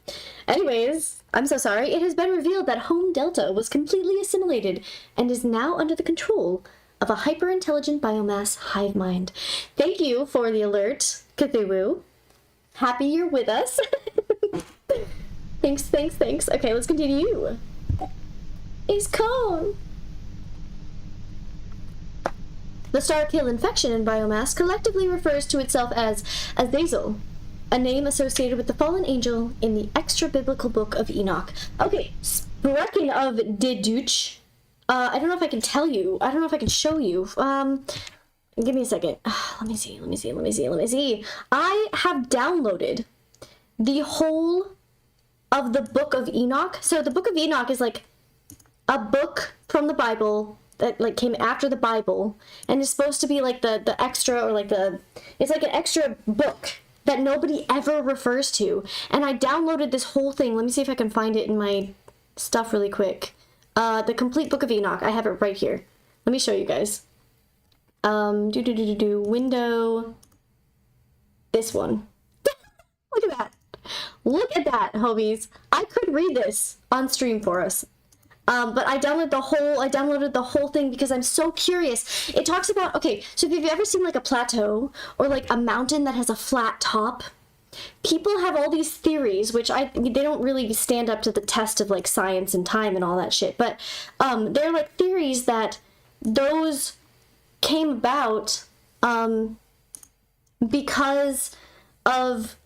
Anyways, I'm so sorry. It has been revealed that Home Delta was completely assimilated and is now under the control of a hyper-intelligent biomass hive mind. Thank you for the alert, Cthulhu. Happy you're with us. Thanks. Okay, let's continue. It's corn. The Starkill infection in biomass collectively refers to itself as Azazel, a name associated with the fallen angel in the extra-biblical book of Enoch. Okay, speaking of Deduch, I don't know if I can tell you. I don't know if I can show you. Give me a second. Let me see. I have downloaded the whole of the book of Enoch. So the book of Enoch is like a book from the Bible that like came after the Bible and is supposed to be like the extra, or like it's like an extra book that nobody ever refers to. And I downloaded this whole thing. Let me see if I can find it in my stuff really quick. The complete book of Enoch. I have it right here. Let me show you guys. Window. This one. Look at that. Look at that, homies. I could read this on stream for us. But I downloaded the whole thing because I'm so curious. It talks about, okay, so if you've ever seen like a plateau or like a mountain that has a flat top, people have all these theories, which they don't really stand up to the test of like science and time and all that shit. But they're like theories that those came about because of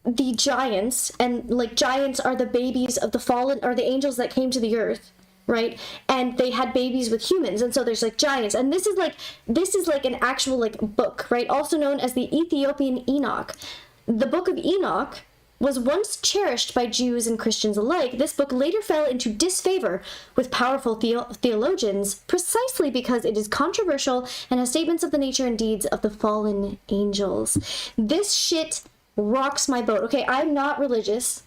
the giants, and like giants are the babies of the fallen, or the angels that came to the earth, right? And they had babies with humans, and so there's like giants, and this is like an actual like book, right? Also known as the Ethiopian Enoch. The book of Enoch was once cherished by Jews and Christians alike. This book later fell into disfavor with powerful theologians precisely because it is controversial and has statements of the nature and deeds of the fallen angels. This shit rocks my boat. Okay, I'm not religious,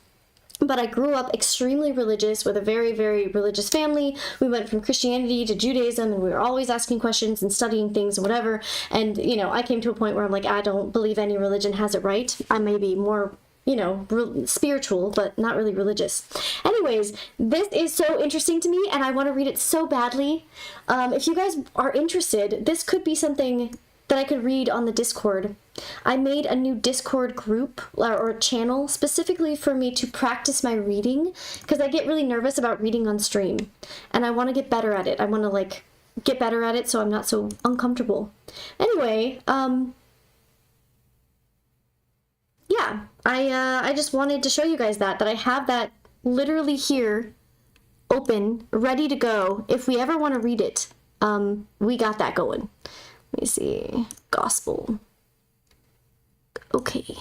but I grew up extremely religious with a very, very religious family. We went from Christianity to Judaism, and we were always asking questions and studying things and whatever. And, you know, I came to a point where I'm like, I don't believe any religion has it right. I may be more, you know, spiritual, but not really religious. Anyways, this is so interesting to me, and I want to read it so badly. If you guys are interested, this could be something that I could read on the Discord. I made a new Discord group or channel specifically for me to practice my reading, because I get really nervous about reading on stream, and I want to get better at it. I want to like get better at it so I'm not so uncomfortable. Anyway, yeah, I just wanted to show you guys that I have that literally here, open, ready to go. If we ever want to read it, we got that going. Let me see. Gospel. Okay.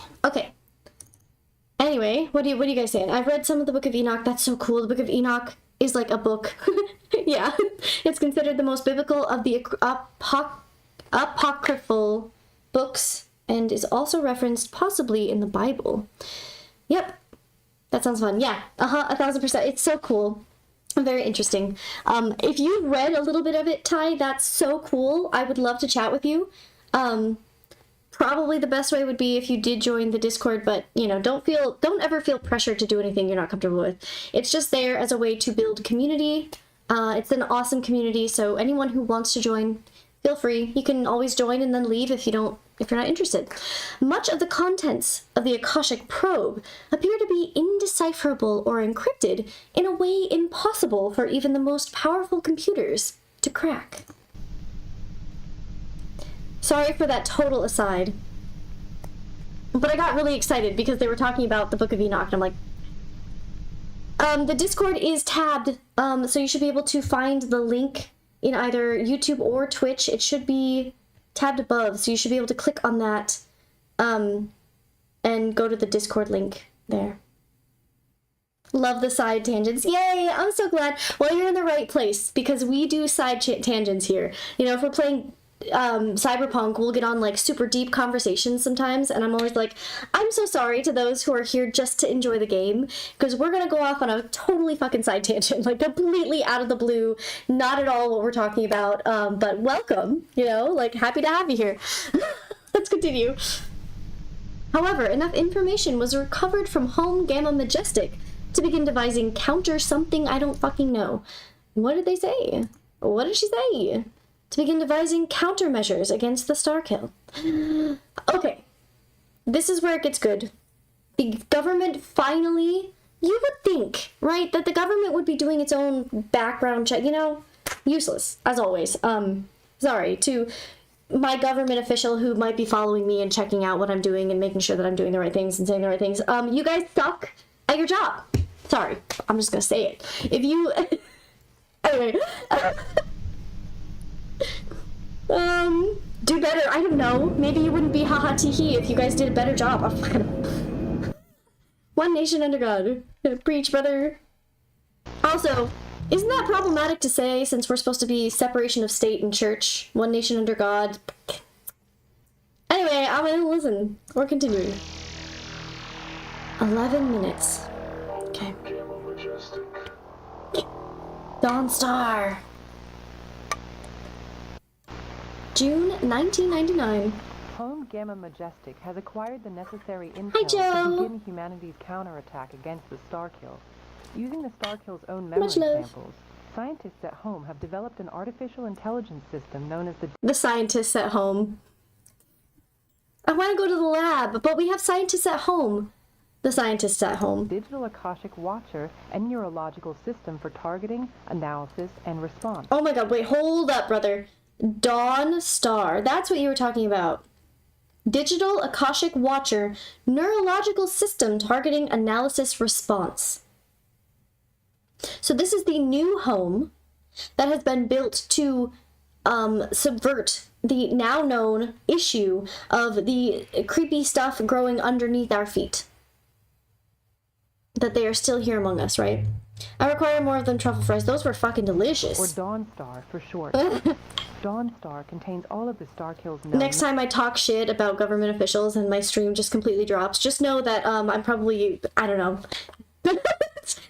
Anyway, what do you guys saying? I've read some of the Book of Enoch. That's so cool. The Book of Enoch is like a book. Yeah. It's considered the most biblical of the apocryphal books and is also referenced possibly in the Bible. Yep. That sounds fun. Yeah. 1000%. It's so cool. Very interesting. If you've read a little bit of it, Ty, that's so cool. I would love to chat with you. Probably the best way would be if you did join the Discord, but you know, don't ever feel pressured to do anything you're not comfortable with. It's just there as a way to build community. It's an awesome community, so anyone who wants to join, feel free. You can always join and then leave if you're not interested. Much of the contents of the Akashic probe appear to be indecipherable or encrypted in a way impossible for even the most powerful computers to crack. Sorry for that total aside. but I got really excited because they were talking about the Book of Enoch, and I'm like, the Discord is tabbed, so you should be able to find the link in either YouTube or Twitch. It should be tabbed above, so you should be able to click on that, and go to the Discord link there. Love the side tangents. Yay! I'm so glad. Well, you're in the right place, because we do side tangents here. You know, if we're playing Cyberpunk, we'll get on like super deep conversations sometimes, and I'm always like, I'm so sorry to those who are here just to enjoy the game, because we're gonna go off on a totally fucking side tangent, like completely out of the blue, not at all what we're talking about, but welcome, you know, like happy to have you here. Let's continue. However, enough information was recovered from Home Gamma Majestic to begin devising counter something I don't fucking know. What did they say? What did she say? To begin devising countermeasures against the Starkill. Okay, this is where it gets good. The government finally, you would think, right, that the government would be doing its own background check, you know, useless, as always. Sorry to my government official who might be following me and checking out what I'm doing and making sure that I'm doing the right things and saying the right things. You guys suck at your job. Sorry, I'm just gonna say it. If you, anyway, do better. I don't know. Maybe you wouldn't be haha tee if you guys did a better job. One nation under God. Preach, brother. Also, isn't that problematic to say since we're supposed to be separation of state and church? One nation under God. Anyway, I'm gonna listen. We're continuing. 11 minutes. Okay. Dawnstar. June 1999. Home Gamma Majestic has acquired the necessary Hi, intel Joe. to begin humanity's counterattack against the Starkill. Using the Starkill's own memory samples, scientists at home have developed an artificial intelligence system known as the scientists at home. I want to go to the lab, but we have scientists at home. The scientists at home. Digital Akashic Watcher and neurological system for targeting, analysis, and response. Oh my god, wait, hold up, brother. Dawnstar. That's what you were talking about. Digital Akashic Watcher, neurological system targeting, analysis, response. So this is the new home that has been built to subvert the now known issue of the creepy stuff growing underneath our feet. That they are still here among us, right? I require more of them truffle fries. Those were fucking delicious. Or Dawnstar for short. Dawnstar contains all of the Starkill's known... Next time I talk shit about government officials and my stream just completely drops, just know that I'm probably, I don't know,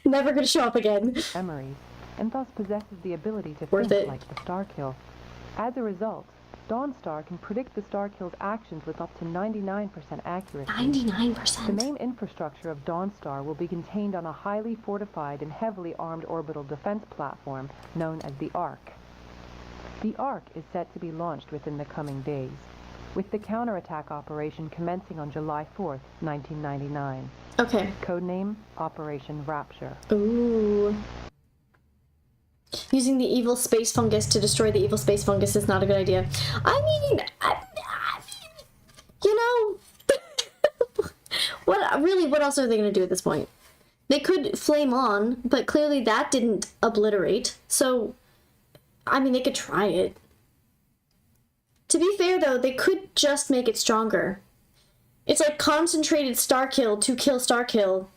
never gonna show up again. ...memories, and thus possesses the ability to Worth think it. like the Starkill. As a result, Dawnstar can predict the Starkill's actions with up to 99% accuracy. 99%? The main infrastructure of Dawnstar will be contained on a highly fortified and heavily armed orbital defense platform known as the Ark. The Ark is set to be launched within the coming days, with the counterattack operation commencing on July 4th, 1999. Okay. Codename Operation Rapture. Ooh. Using the evil space fungus to destroy the evil space fungus is not a good idea. I mean, you know, what else are they going to do at this point? They could flame on, but clearly that didn't obliterate. So, I mean, they could try it. To be fair, though, they could just make it stronger. It's like concentrated Starkill to kill Starkill.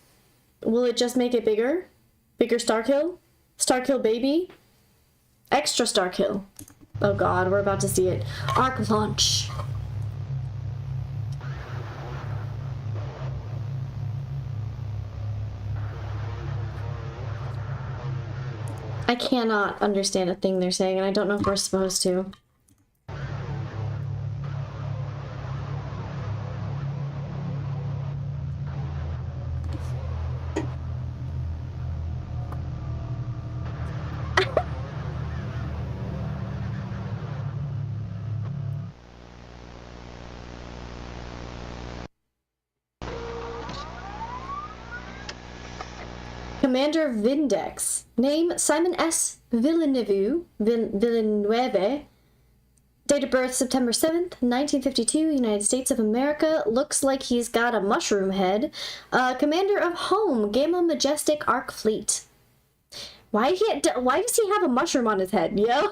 Will it just make it bigger? Bigger Starkill? Starkill baby? Extra Starkill. Oh god, we're about to see it. Arc launch. I cannot understand a thing they're saying, and I don't know if we're supposed to. Commander Vindex. Name Simon S. Villeneuve. Date of birth, September 7th, 1952, United States of America. Looks like he's got a mushroom head. Commander of Home, Gamma Majestic Arc Fleet. Why does he have a mushroom on his head, yo?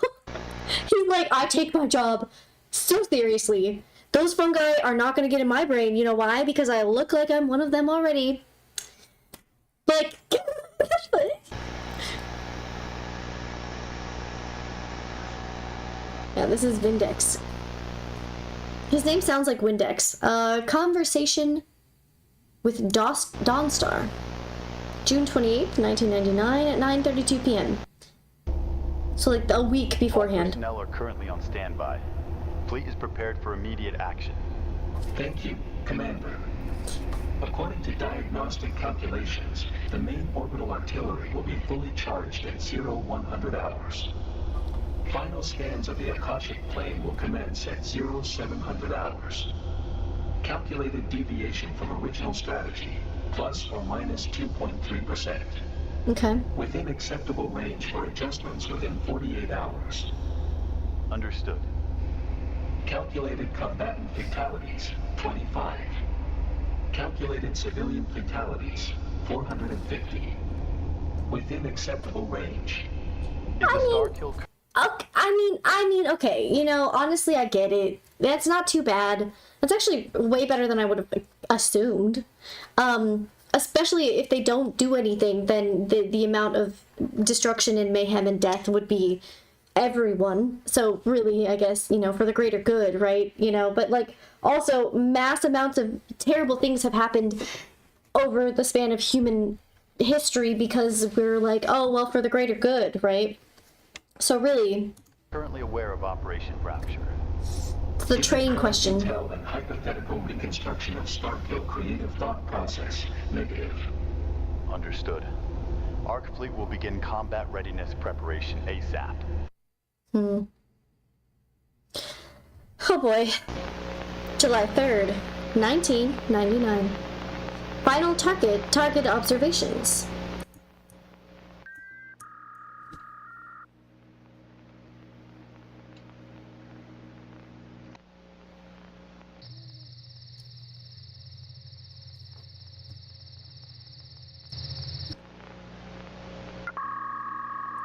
He's like, I take my job so seriously. Those fungi are not going to get in my brain. You know why? Because I look like I'm one of them already. Like... Yeah, this is Vindex. His name sounds like Windex. Conversation with Dawnstar. June 28th, 1999 at 9:32 p.m. So like a week beforehand. Personnel are currently on standby. Fleet is prepared for immediate action. Thank you, Commander. According to diagnostic calculations, the main orbital artillery will be fully charged at 0100 hours. Final scans of the Akashic plane will commence at 0700 hours. Calculated deviation from original strategy, plus or minus 2.3%. Okay. Within acceptable range for adjustments within 48 hours. Understood. Calculated combatant fatalities, 25. Calculated civilian fatalities, 450. Within acceptable range. Is the star kill? Okay, I mean, okay, you know, honestly, I get it. That's not too bad. That's actually way better than I would have assumed. Especially if they don't do anything, then the amount of destruction and mayhem and death would be everyone. So really, I guess, you know, for the greater good, right? You know, but like also mass amounts of terrible things have happened over the span of human history because we're like, oh, well, for the greater good, right? So really, Currently aware of Operation Rapture. it's the train question. Intel and hypothetical reconstruction of Starkill creative thought process, negative. Understood. Arc Fleet will begin combat readiness preparation ASAP. Oh boy. July 3rd, 1999. Final target observations.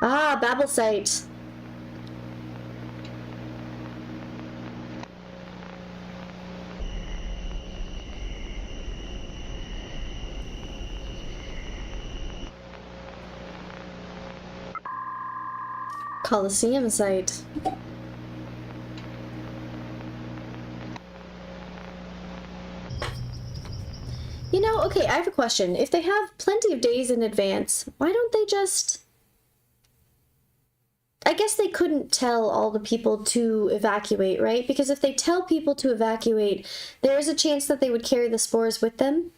Ah, Babel site. Coliseum site. You know, okay, I have a question. If they have plenty of days in advance, why don't they just... I guess they couldn't tell all the people to evacuate, right? Because if they tell people to evacuate, there is a chance that they would carry the spores with them.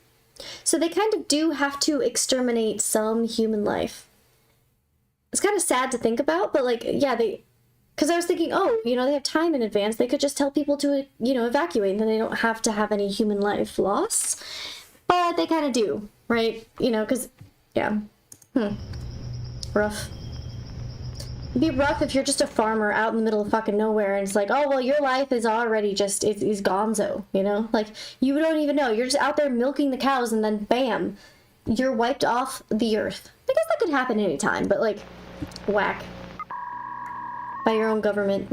So they kind of do have to exterminate some human life. It's kind of sad to think about, but like, yeah, because I was thinking, oh, you know, they have time in advance. They could just tell people to, you know, evacuate, and then they don't have to have any human life loss. But they kind of do, right? You know, because, yeah. Rough. It'd be rough if you're just a farmer out in the middle of fucking nowhere and it's like, oh, well, your life is already just, is gonzo, you know? Like, you don't even know. You're just out there milking the cows and then bam, you're wiped off the earth. I guess that could happen anytime, but like, whack. By your own government.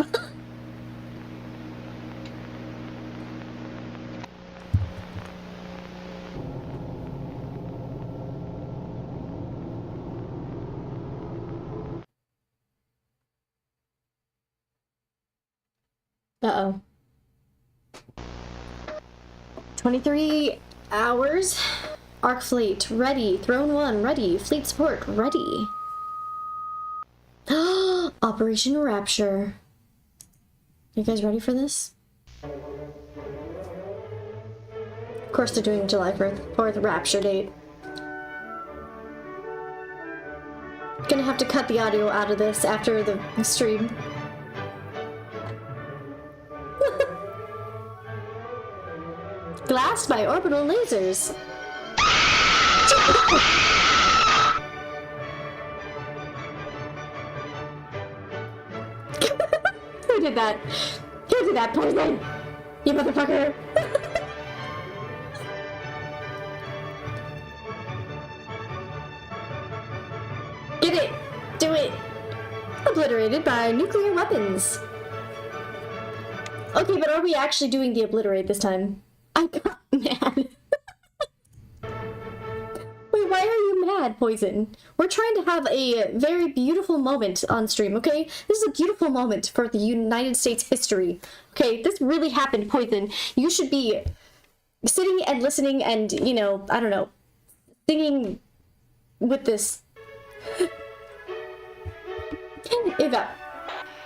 Uh-oh. 23 hours. Arc Fleet, ready. Throne 1, ready. Fleet support, ready. Operation Rapture. You guys ready for this? Of course they're doing July 4th Rapture date. Gonna have to cut the audio out of this after the stream. Glassed by orbital lasers. Who did that? Can't do that, poison! You motherfucker! Get it! Do it! Obliterated by nuclear weapons. Okay, but are we actually doing the obliterate this time? I got mad. Wait, why are you mad, Poison? We're trying to have a very beautiful moment on stream, okay? This is a beautiful moment for the United States history. Okay, this really happened, Poison. You should be sitting and listening and, you know, I don't know, singing with this.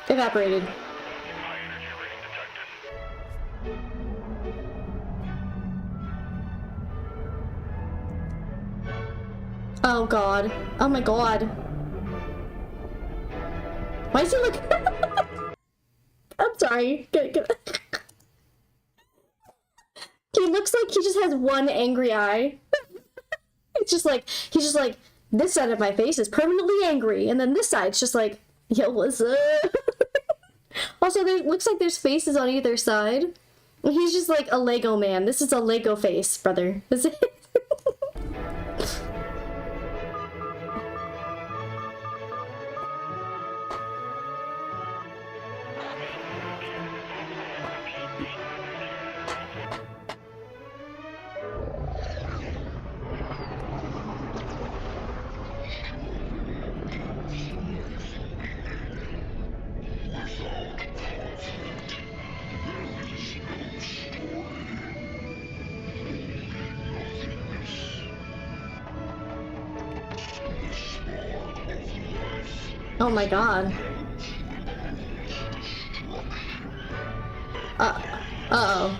Evaporated. Oh god. Oh my god. Why is he look? I'm sorry. He looks like he just has one angry eye. It's just like, he's just like, this side of my face is permanently angry, and then this side's just like, yo, what's up? Also, there looks like there's faces on either side. He's just like a Lego man. This is a Lego face, brother. Is it? Oh my god. Uh-oh.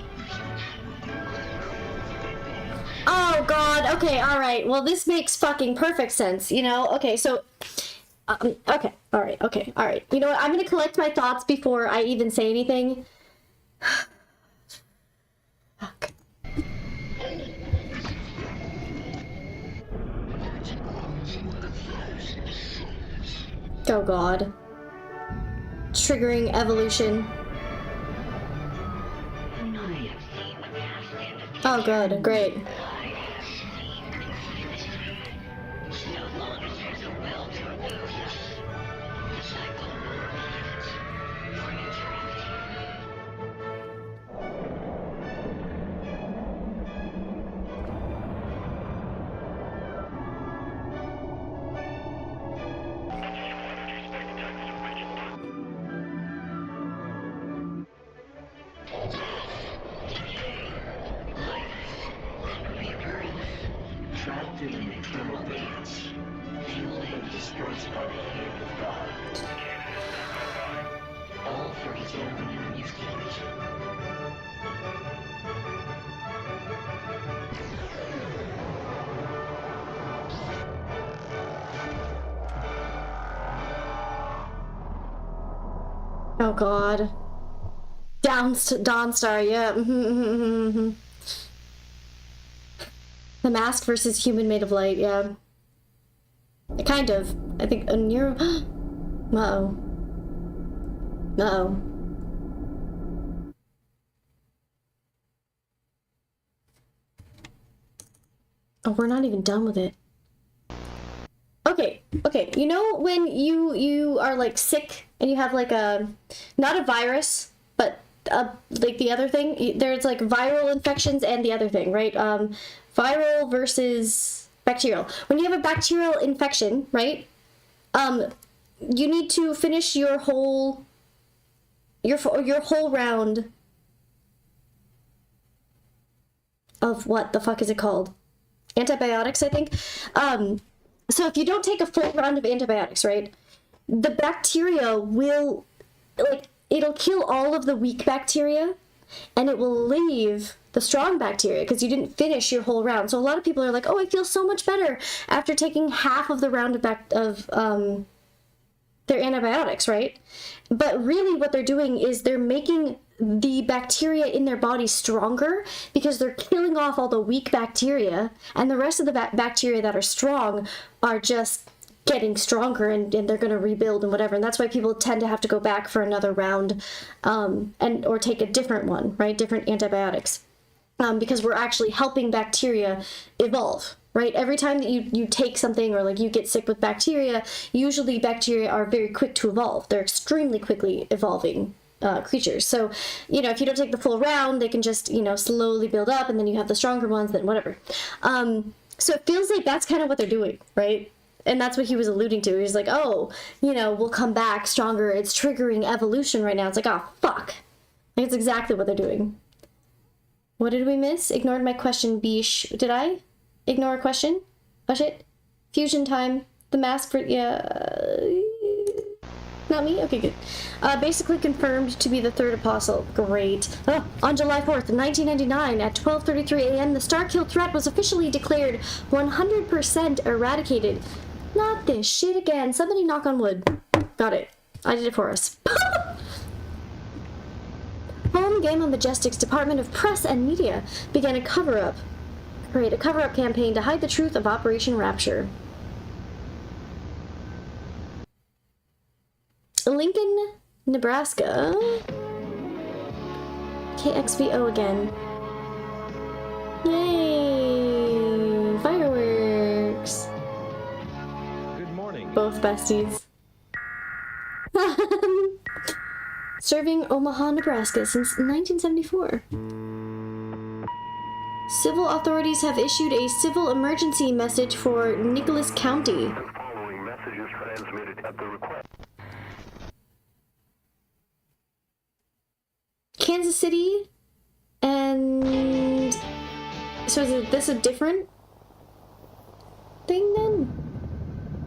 Oh god, okay, alright. Well, this makes fucking perfect sense, you know? Okay, so... okay, alright. You know what? I'm gonna collect my thoughts before I even say anything. Fuck. Oh god. Triggering evolution. Oh good, great. Oh god. Dawnstar, yeah. The mask versus human made of light, yeah. Kind of. I think a neuro. Uh-oh. Uh-oh. Oh, we're not even done with it. Okay, you know when you are like sick and you have like a, not a virus, but like the other thing, there's like viral infections and the other thing, right? Viral versus bacterial. When you have a bacterial infection, right? You need to finish your whole round of what the fuck is it called? Antibiotics, I think. So if you don't take a full round of antibiotics, right, the bacteria will, like, it'll kill all of the weak bacteria, and it will leave the strong bacteria because you didn't finish your whole round. So a lot of people are like, oh, I feel so much better after taking half of the round of their antibiotics, right? But really what they're doing is they're making the bacteria in their body stronger because they're killing off all the weak bacteria, and the rest of the bacteria that are strong are just getting stronger and they're going to rebuild and whatever. And that's why people tend to have to go back for another round or take a different one, right? Different antibiotics. Because we're actually helping bacteria evolve, right? Every time that you take something or like you get sick with bacteria, usually bacteria are very quick to evolve. They're extremely quickly evolving creatures. So, you know, if you don't take the full round, they can just, you know, slowly build up, and then you have the stronger ones, then whatever. So it feels like that's kind of what they're doing, right? And that's what he was alluding to. He's like, oh, you know, we'll come back stronger. It's triggering evolution right now. It's like, oh, fuck. Like, it's exactly what they're doing. What did we miss? Ignored my question, Bish. Did I ignore a question? Oh, shit. Fusion time. The mask for... Yeah... Not me? Okay, good. Basically confirmed to be the third apostle. Great. Oh, on July 4th, 1999, at 12:33 a.m., the Starkill threat was officially declared 100% eradicated. Not this shit again. Somebody knock on wood. Got it. I did it for us. Home Gamma Majestic's Department of Press and Media began a cover-up campaign to hide the truth of Operation Rapture. Lincoln, Nebraska. KXVO again. Yay! Fireworks. Good morning. Both besties. Serving Omaha, Nebraska since 1974. Civil authorities have issued a civil emergency message for Nicholas County. The following message is transmitted at the request. Kansas City, and so is this a different thing then?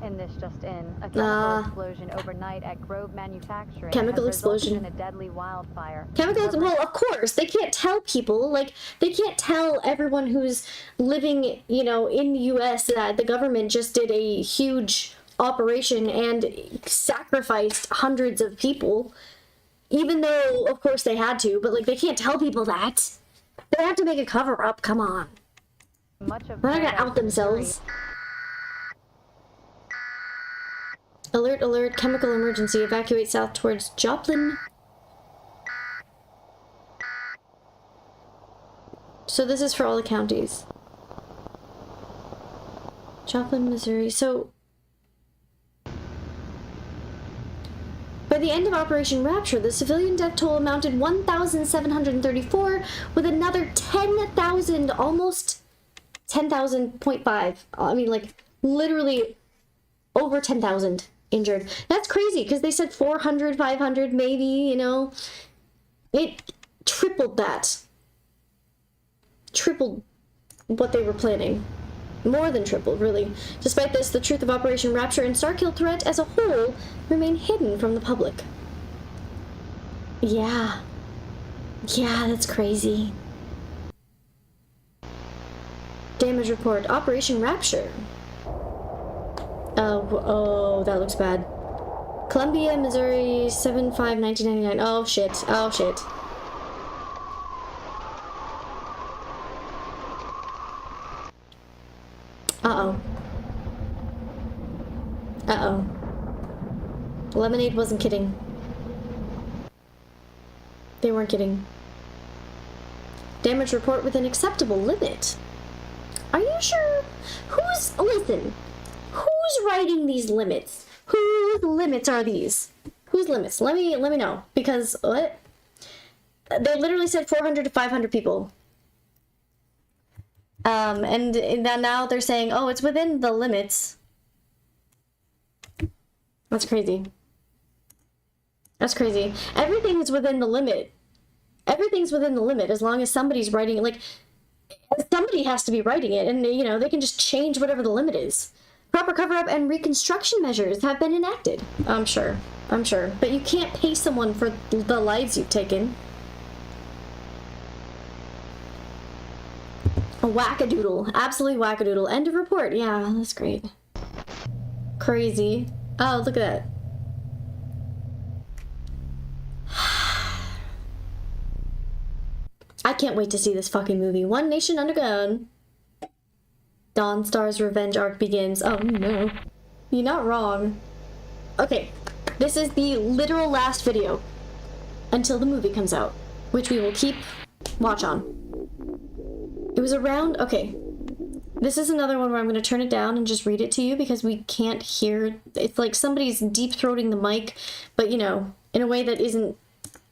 And this just in, a chemical explosion overnight at Grove Manufacturing chemical has resulted explosion in a deadly wildfire. Well, of course, they can't tell people, like, they can't tell everyone who's living, you know, in the U.S. that the government just did a huge operation and sacrificed hundreds of people. Even though, of course, they had to, but, like, they can't tell people that. They have to make a cover-up, come on. They're not gonna out themselves. Alert, alert, chemical emergency. Evacuate south towards Joplin. So this is for all the counties. Joplin, Missouri. So... by the end of Operation Rapture, the civilian death toll amounted 1,734, with another 10,000, almost 10,000.5. I mean, like, literally over 10,000 injured. That's crazy, because they said 400, 500, maybe, you know. It tripled that. Tripled what they were planning. More than tripled, really. Despite this, the truth of Operation Rapture and Starkill threat as a whole remain hidden from the public. Yeah. Yeah, that's crazy. Damage report. Operation Rapture. Oh, that looks bad. Columbia, Missouri, 7/5/1999. Oh, shit. Oh, shit. Uh-oh. Uh-oh. Lemonade wasn't kidding. They weren't kidding. Damage report within acceptable limit. Are you sure? Listen, who's writing these limits? Whose limits are these? Whose limits? Let me know. Because, what? They literally said 400 to 500 people. And then now they're saying, oh, it's within the limits. That's crazy. That's crazy. Everything is within the limit. Everything's within the limit as long as somebody's writing it. Like, somebody has to be writing it, and, you know, they can just change whatever the limit is. Proper cover-up and reconstruction measures have been enacted. I'm sure. But you can't pay someone for the lives you've taken. A wackadoodle. Absolutely wackadoodle. End of report. Yeah, that's great. Crazy. Oh, look at that. I can't wait to see this fucking movie. One Nation Underground. Dawn Star's revenge arc begins. Oh no. You're not wrong. Okay, this is the literal last video until the movie comes out, which we will keep watch on. It was around, okay, this is another one where I'm going to turn it down and just read it to you because we can't hear, it's like somebody's deep-throating the mic, but you know, in a way that isn't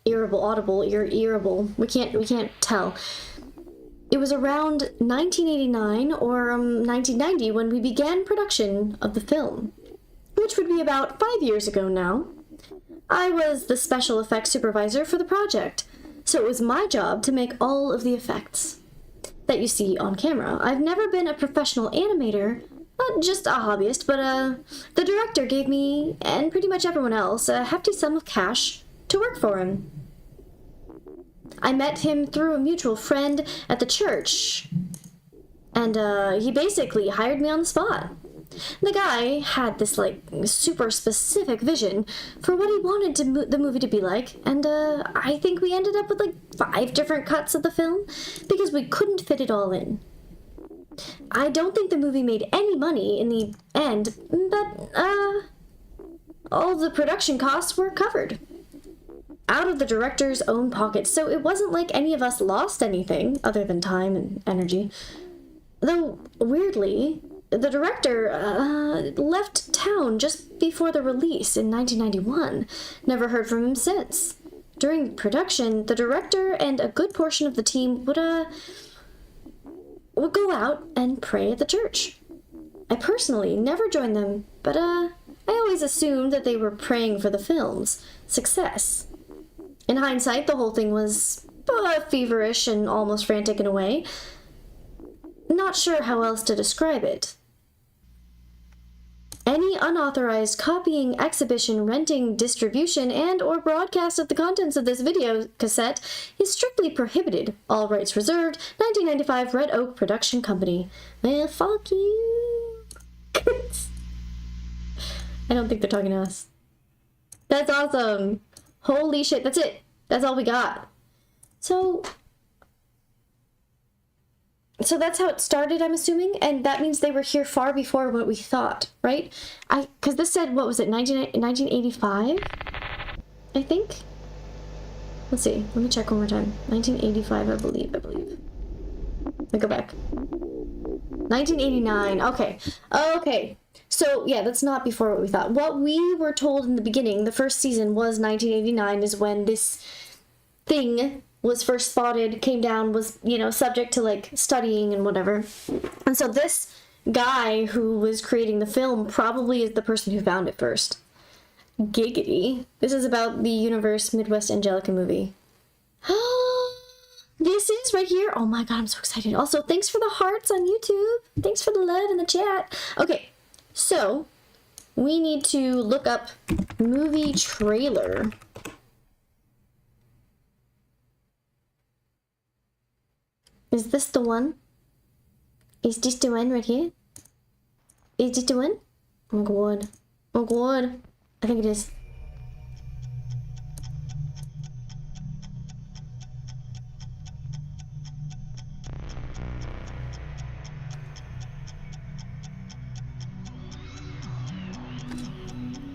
audible, earable. We can't tell. It was around 1989 or 1990 when we began production of the film, which would be about 5 years ago now. I was the special effects supervisor for the project, so it was my job to make all of the effects that you see on camera. I've never been a professional animator, just a hobbyist, but the director gave me, and pretty much everyone else, a hefty sum of cash to work for him. I met him through a mutual friend at the church, and he basically hired me on the spot. The guy had this, like, super specific vision for what he wanted the movie to be like, and I think we ended up with, like, 5 different cuts of the film because we couldn't fit it all in. I don't think the movie made any money in the end, but all of the production costs were covered out of the director's own pocket, so it wasn't like any of us lost anything other than time and energy. Though, weirdly, the director left town just before the release in 1991. Never heard from him since. During production, the director and a good portion of the team would go out and pray at the church. I personally never joined them, but I always assumed that they were praying for the film's success. In hindsight, the whole thing was feverish and almost frantic in a way. Not sure how else to describe it. Any unauthorized copying, exhibition, renting, distribution, and or broadcast of the contents of this video cassette is strictly prohibited. All rights reserved. 1995 Red Oak Production Company. Well, fuck you. I don't think they're talking to us. That's awesome. Holy shit, that's it. That's all we got. So that's how it started, I'm assuming, and that means they were here far before what we thought, right? Because this said, what was it, 1985? I think? Let's see, let me check one more time. 1985, I believe. Let me go back. 1989, okay. So, yeah, that's not before what we thought. What we were told in the beginning, the first season was 1989 is when this thing was first spotted, came down, was, you know, subject to, like, studying and whatever. And so this guy who was creating the film probably is the person who found it first. Giggity. This is about the Universe Midwest Angelica movie. This is right here. Oh my god, I'm so excited. Also, thanks for the hearts on YouTube. Thanks for the love in the chat. Okay, so we need to look up movie trailer. Is this the one? Is this the one right here? Is this the one? Oh my god. Oh god. I think it is.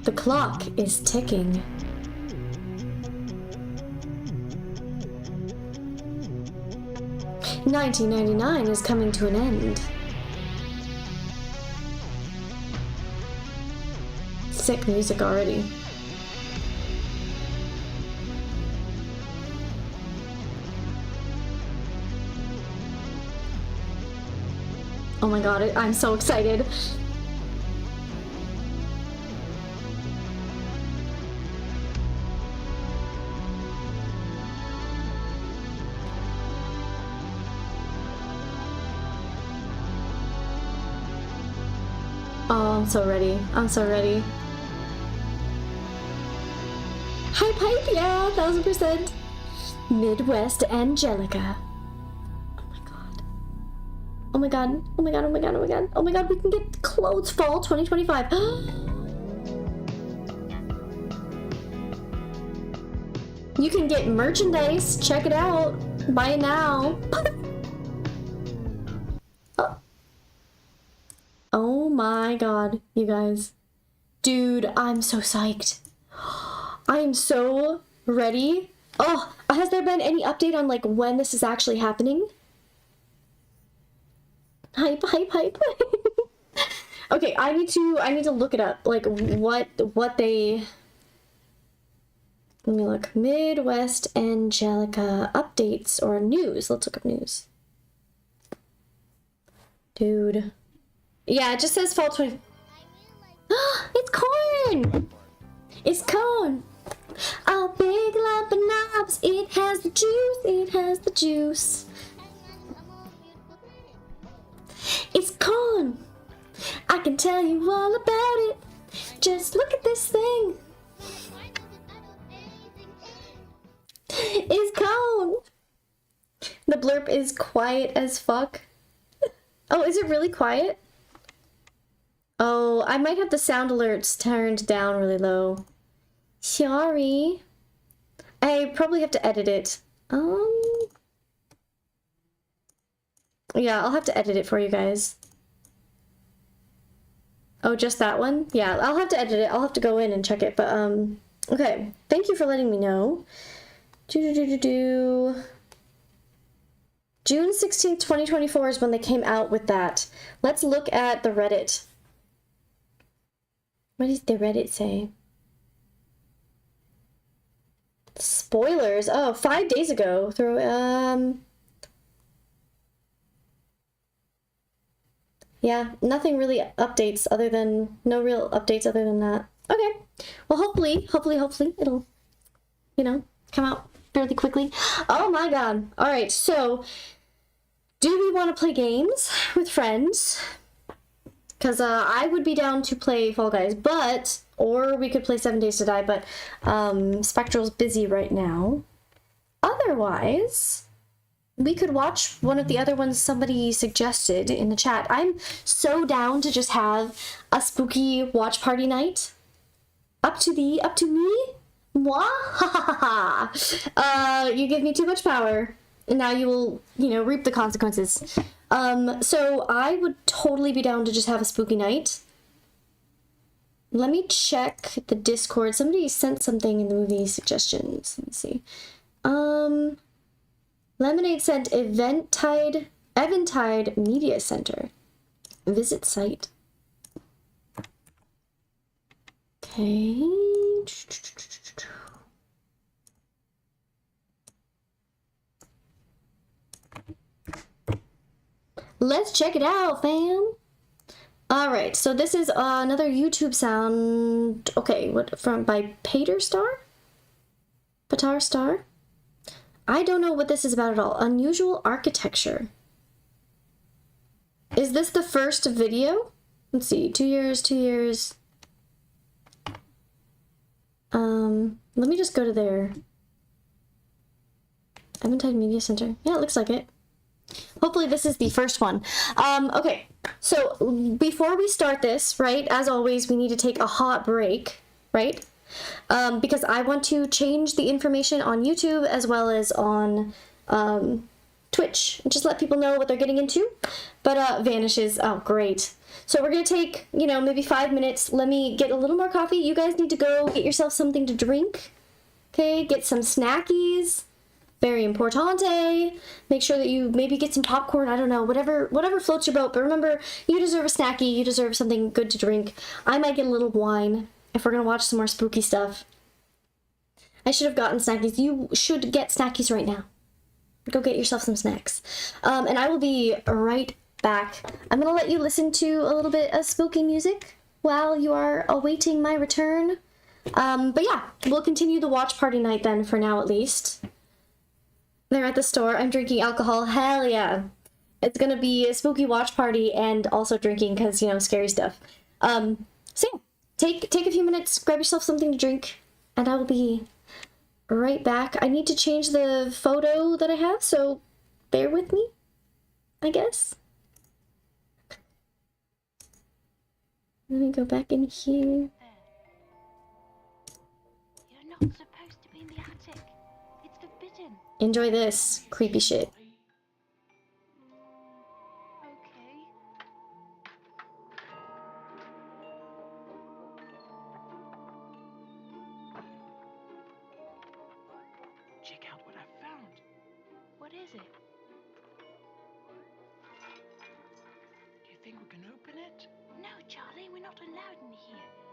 The clock is ticking. $19.99 is coming to an end. Sick music already. Oh my god, I'm so excited. Oh, I'm so ready. I'm so ready. Hype, yeah, 1000%. Midwest Angelica. Oh my god. Oh my god. Oh my god, oh my god, oh my god. Oh my god, we can get clothes fall 2025. You can get merchandise. Check it out. Buy it now. Oh my god, you guys. Dude, I'm so psyched. I am so ready. Oh, has there been any update on like when this is actually happening? Hype, hype, hype. Okay, I need to look it up. Like what they. Let me look. Midwest Angelica updates or news. Let's look up news. Dude. Yeah, it just says fall 20. It's corn! It's corn! A big lump of knobs. It has the juice. It has the juice. It's corn! I can tell you all about it. Just look at this thing. It's corn! The blurb is quiet as fuck. Oh, is it really quiet? Oh, I might have the sound alerts turned down really low. Sorry. I probably have to edit it. Yeah, I'll have to edit it for you guys. Oh, just that one? Yeah, I'll have to edit it. I'll have to go in and check it, but, okay. Thank you for letting me know. June 16th, 2024 is when they came out with that. Let's look at the Reddit. What does the Reddit say? Spoilers. Oh, 5 days ago. Yeah, nothing really updates other than, no real updates other than that. Okay. Well, hopefully, it'll, you know, come out fairly quickly. Oh my god. All right, so do we want to play games with friends? Because I would be down to play Fall Guys, but, or we could play 7 Days to Die, but Spectral's busy right now. Otherwise, we could watch one of the other ones somebody suggested in the chat. I'm so down to just have a spooky watch party night. Up to me? Moi? Ha ha ha. You give me too much power, and now you will, you know, reap the consequences. So I would totally be down to just have a spooky night. Let me check the Discord. Somebody sent something in the movie suggestions. Let me see. Lemonade sent Eventide Media Center. Visit site. Okay. Let's check it out, fam. All right, so this is another YouTube sound. Okay, what by Pater Star? Patar Star? I don't know what this is about at all. Unusual architecture. Is this the first video? Let's see, 2 years, 2 years. Let me just go to their Eventide Media Center. Yeah, it looks like it. Hopefully this is the first one. Okay, so before we start this, right, as always, we need to take a hot break, right? Because I want to change the information on YouTube as well as on Twitch. Just let people know what they're getting into. But vanishes. Oh, great. So we're going to take, you know, maybe 5 minutes. Let me get a little more coffee. You guys need to go get yourself something to drink. Okay, get some snackies. Very importante. Make sure that you maybe get some popcorn. I don't know, whatever floats your boat. But remember, you deserve a snacky. You deserve something good to drink. I might get a little wine if we're going to watch some more spooky stuff. I should have gotten snackies. You should get snackies right now. Go get yourself some snacks. And I will be right back. I'm going to let you listen to a little bit of spooky music while you are awaiting my return. But yeah, we'll continue the watch party night then for now at least. They're at the store. I'm drinking alcohol. Hell yeah. It's going to be a spooky watch party and also drinking because, you know, scary stuff. So yeah, take a few minutes, grab yourself something to drink, and I will be right back. I need to change the photo that I have, so bear with me, I guess. Let me go back in here. You're not supposed to be in the attic. It's forbidden. Enjoy this creepy shit. Okay. is it? Do you think we can open it? No, Charlie, we're not allowed in here.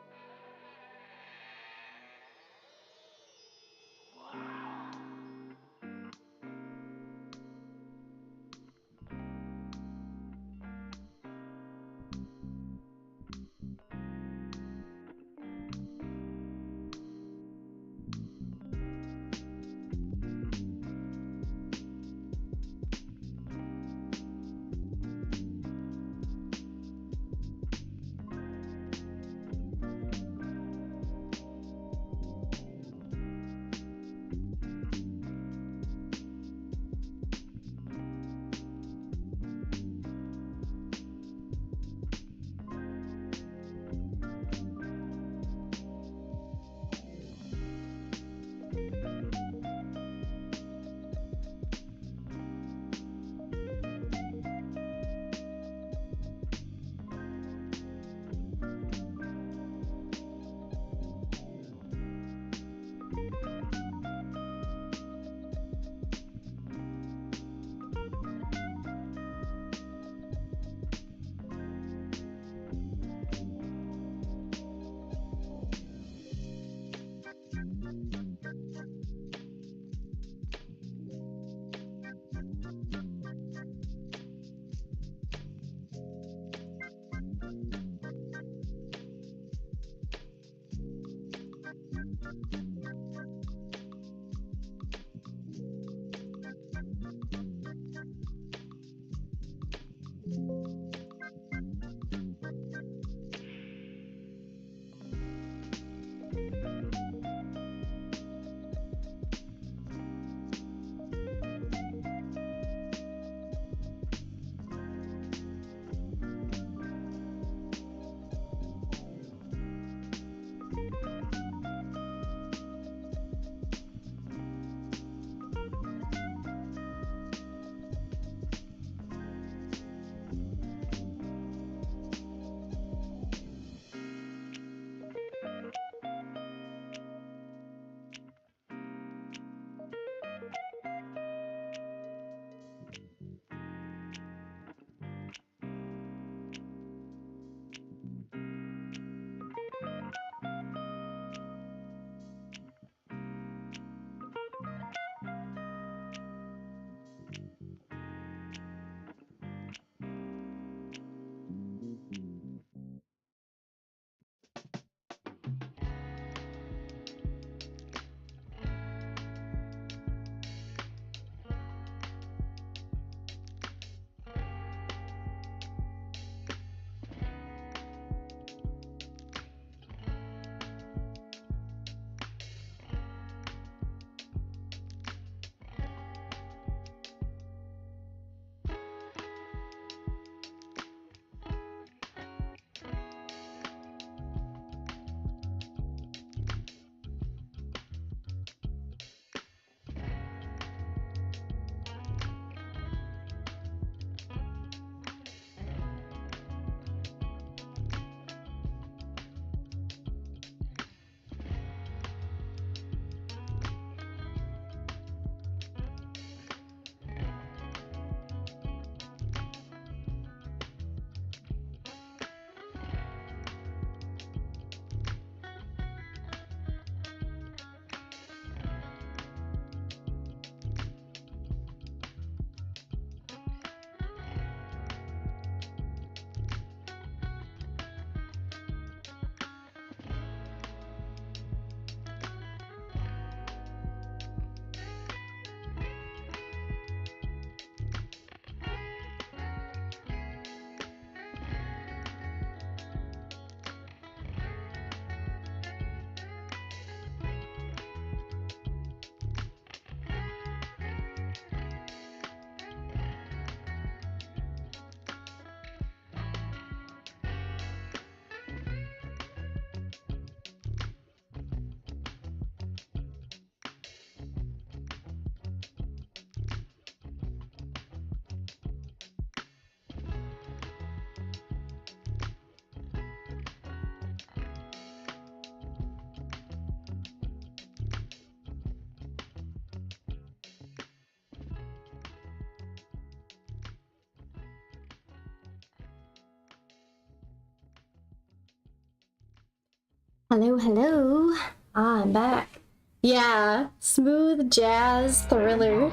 Hello, hello. I'm back. Yeah, smooth jazz thriller.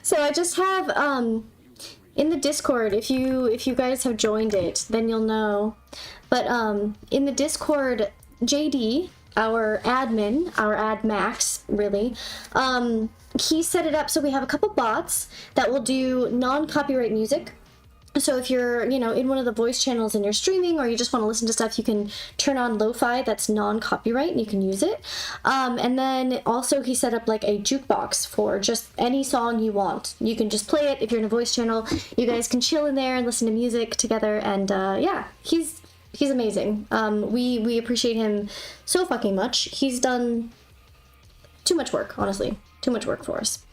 So I just have in the Discord, if you guys have joined it, then you'll know. But in the Discord, JD, our admin, our ad max, really, he set it up so we have a couple bots that will do non-copyright music. So if you're, you know, in one of the voice channels and you're streaming or you just want to listen to stuff, you can turn on lo-fi that's non-copyright and you can use it. And then also he set up like a jukebox for just any song you want. You can just play it if you're in a voice channel. You guys can chill in there and listen to music together. And yeah, he's amazing. We appreciate him so fucking much. He's done too much work, honestly. Too much work for us.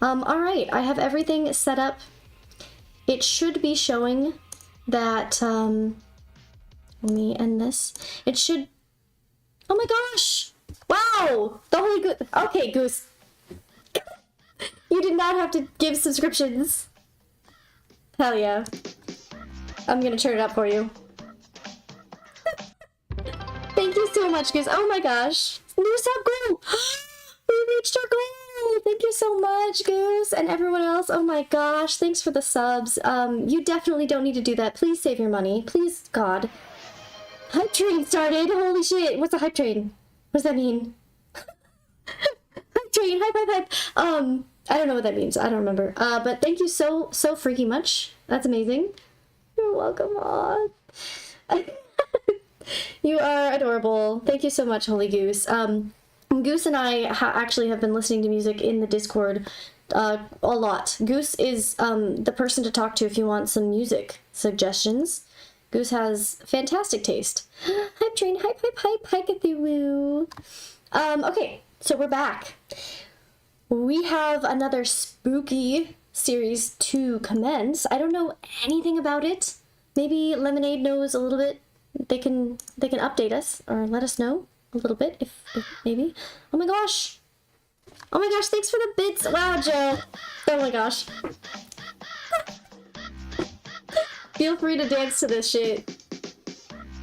All right, I have everything set up. It should be showing that, let me end this. It should, oh my gosh! Wow! The holy goose. Okay, Goose. You did not have to give subscriptions. Hell yeah. I'm gonna turn it up for you. Thank you so much, Goose. Oh my gosh. New sub goal! We reached our goal! Thank you so much, Goose, and everyone else. Oh my gosh, thanks for the subs. You definitely don't need to do that. Please save your money. Please, God. Hype train started. Holy shit. What's a hype train? What does that mean? Hype train. Hype. I don't know what that means. I don't remember. But thank you so freaking much. That's amazing. You're welcome, Aw. You are adorable. Thank you so much, Holy Goose. Goose and I actually have been listening to music in the Discord a lot. Goose is the person to talk to if you want some music suggestions. Goose has fantastic taste. Hype train, hype, Cthulhu. Okay, so we're back. We have another spooky series to commence. I don't know anything about it. Maybe Lemonade knows a little bit. They can update us or let us know a little bit if maybe. Oh my gosh, thanks for the bits. Wow, Joe. Oh my gosh. Feel free to dance to this shit.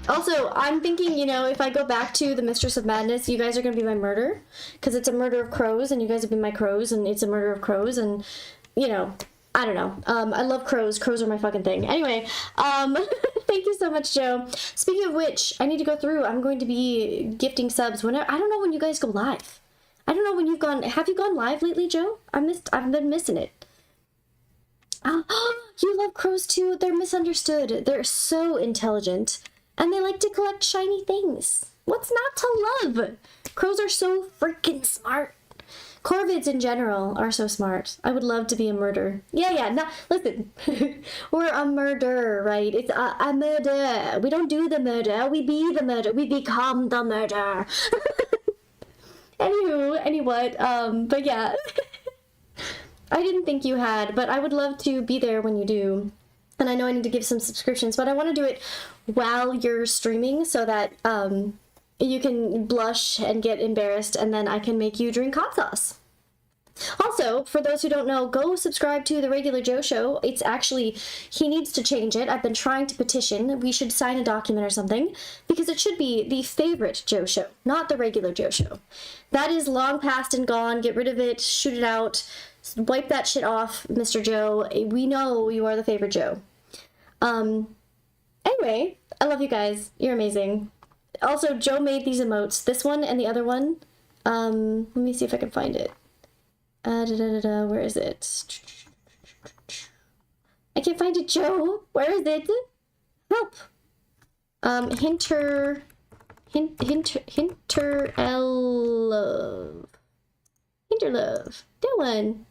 Also, I'm thinking, you know, if I go back to the Mistress of Madness, you guys are gonna be my murder, because it's a murder of crows and you guys have been my crows and it's a murder of crows, and you know, I don't know. I love crows. Crows are my fucking thing. Anyway, thank you so much, Joe. Speaking of which, I need to go through. I'm going to be gifting subs whenever. I don't know when you guys go live. I don't know when you've gone. Have you gone live lately, Joe? I've been missing it. Oh, you love crows too. They're misunderstood. They're so intelligent, and they like to collect shiny things. What's not to love? Crows are so freaking smart. Corvids in general are so smart. I would love to be a murder. Yeah, no, listen. We're a murderer, right? It's a murder. We don't do the murder. We be the murder. We become the murder. But yeah. I didn't think you had, but I would love to be there when you do. And I know I need to give some subscriptions, but I want to do it while you're streaming so that, you can blush and get embarrassed, and then I can make you drink hot sauce. Also, for those who don't know, go subscribe to the Regular Joe Show. It's actually, he needs to change it. I've been trying to petition. We should sign a document or something, because it should be the favorite Joe Show, not the Regular Joe Show. That is long past and gone. Get rid of it. Shoot it out. Wipe that shit off, Mr. Joe. We know you are the favorite Joe. Anyway, I love you guys. You're amazing. Also, Joe made these emotes. This one and the other one. Let me see if I can find it. Where is it? I can't find it, Joe. Where is it? Help. Hinterlove. That one.